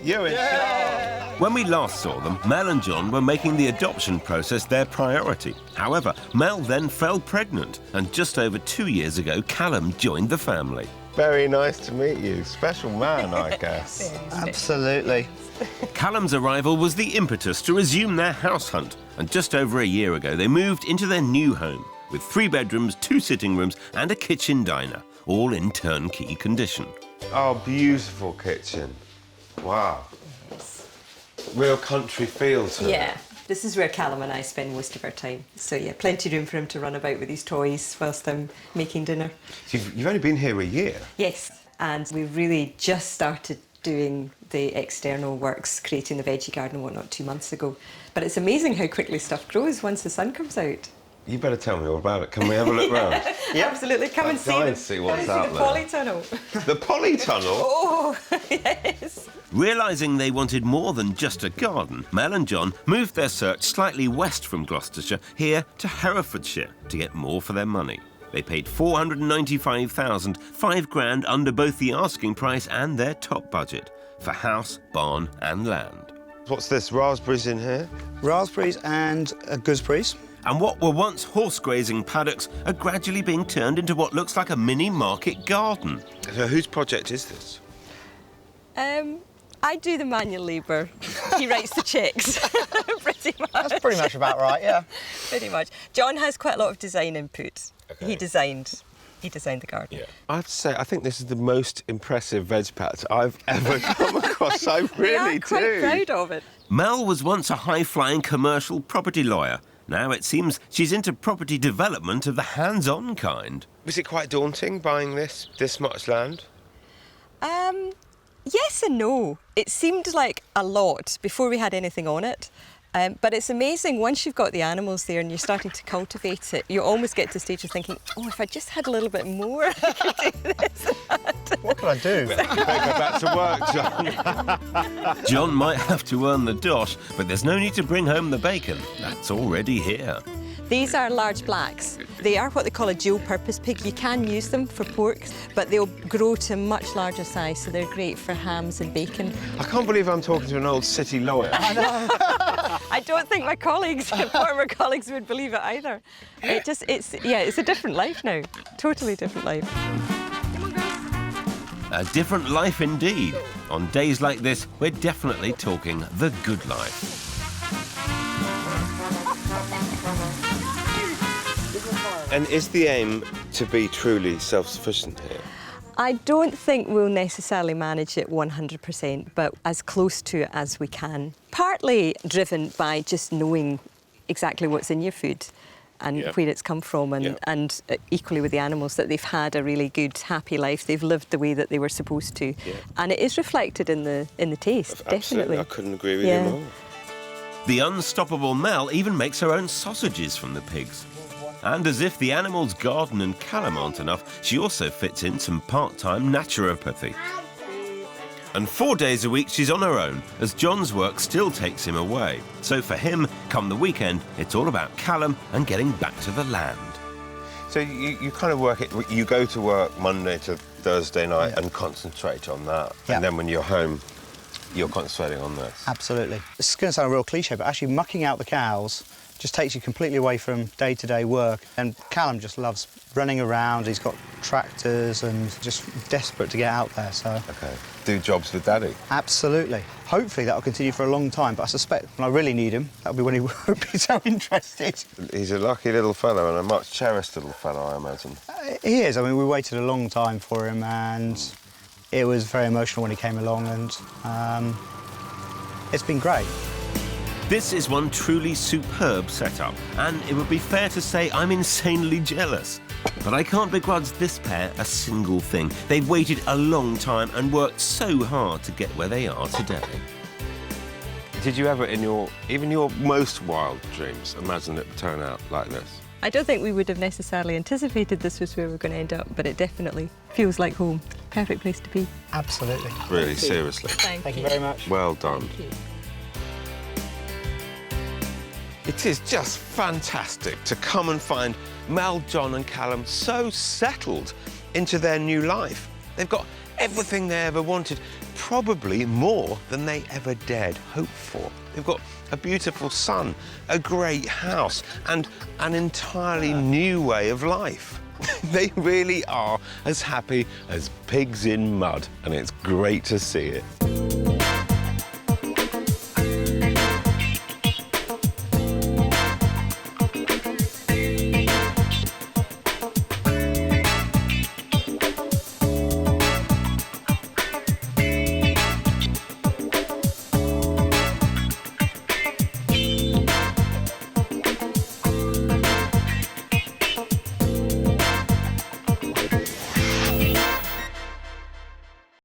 You in charge. When we last saw them, Mel and John were making the adoption process their priority. However, Mel then fell pregnant, and just over 2 years ago, Callum joined the family. Very nice to meet you. Special man, I guess. Absolutely. Callum's arrival was the impetus to resume their house hunt, and just over a year ago, they moved into their new home with 3 bedrooms, 2 sitting rooms, and a kitchen diner, all in turnkey condition. Oh, beautiful kitchen. Wow. Real country feel to it. Yeah, this is where Callum and I spend most of our time. So yeah, plenty of room for him to run about with his toys whilst I'm making dinner. You've only been here a year. Yes, and we really just started doing the external works, creating the veggie garden and whatnot 2 months ago. But it's amazing how quickly stuff grows once the sun comes out. You better tell me all about it. Can we have a look round? Yeah, absolutely. Come and see I'd see what's out the there. polytunnel. The polytunnel? Oh, yes. Realising they wanted more than just a garden, Mel and John moved their search slightly west from Gloucestershire, here to Herefordshire, to get more for their money. They paid $495,000, $5,000 under both the asking price and their top budget, for house, barn and land. What's this, raspberries in here? Raspberries and gooseberries. And what were once horse grazing paddocks are gradually being turned into what looks like a mini market garden. So whose project is this? I do the manual labour. He writes the cheques, pretty much. That's pretty much about right, yeah. Pretty much. John has quite a lot of design input. Okay. He designed the garden. Yeah. I have to say, I think this is the most impressive veg patch I've ever come across. I really We are quite proud of it. Mel was once a high-flying commercial property lawyer. Now it seems she's into property development of the hands-on kind. Was it quite daunting buying this much land? Yes and no. It seemed like a lot before we had anything on it. But it's amazing, once you've got the animals there and you're starting to cultivate it, you almost get to the stage of thinking, oh, if I just had a little bit more, I could do this. What can I do? Better go back to work, John. John might have to earn the dosh, but there's no need to bring home the bacon. That's already here. These are large blacks. They are what they call a dual-purpose pig. You can use them for pork, but they'll grow to a much larger size, so they're great for hams and bacon. I can't believe I'm talking to an old city lawyer. I know. I don't think my colleagues, former colleagues, would believe it either. It's a different life now. Totally different life. A different life indeed. On days like this, we're definitely talking the good life. And is the aim to be truly self-sufficient here? I don't think we'll necessarily manage it 100%, but as close to it as we can. Partly driven by just knowing exactly what's in your food and where it's come from, and equally with the animals, that they've had a really good, happy life. They've lived the way that they were supposed to, and it is reflected in the taste. Absolutely. Definitely. I couldn't agree with you more. The unstoppable Mel even makes her own sausages from the pigs. And as if the animals' garden and Callum aren't enough, she also fits in some part-time naturopathy. And 4 days a week she's on her own, as John's work still takes him away. So for him, come the weekend, it's all about Callum and getting back to the land. So you kind of work it, you go to work Monday to Thursday night and concentrate on that. And then when you're home, you're concentrating on this. Absolutely. This is going to sound a real cliche, but actually mucking out the cows just takes you completely away from day-to-day work. And Callum just loves running around. He's got tractors and just desperate to get out there, so... OK. Do jobs with Daddy? Absolutely. Hopefully that'll continue for a long time, but I suspect when I really need him, that'll be when he won't be so interested. He's a lucky little fellow and a much cherished little fellow, I imagine. He is. I mean, we waited a long time for him, and it was very emotional when he came along, and it's been great. This is one truly superb setup, and it would be fair to say I'm insanely jealous. But I can't begrudge this pair a single thing. They've waited a long time and worked so hard to get where they are today. Did you ever, even your most wild dreams, imagine it would turn out like this? I don't think we would have necessarily anticipated this was where we're going to end up, but it definitely feels like home. Perfect place to be. Absolutely. Really, seriously. Thank you very much. Well done. It is just fantastic to come and find Mel, John and Callum so settled into their new life. They've got everything they ever wanted, probably more than they ever dared hope for. They've got a beautiful son, a great house, and an entirely new way of life. They really are as happy as pigs in mud, and it's great to see it.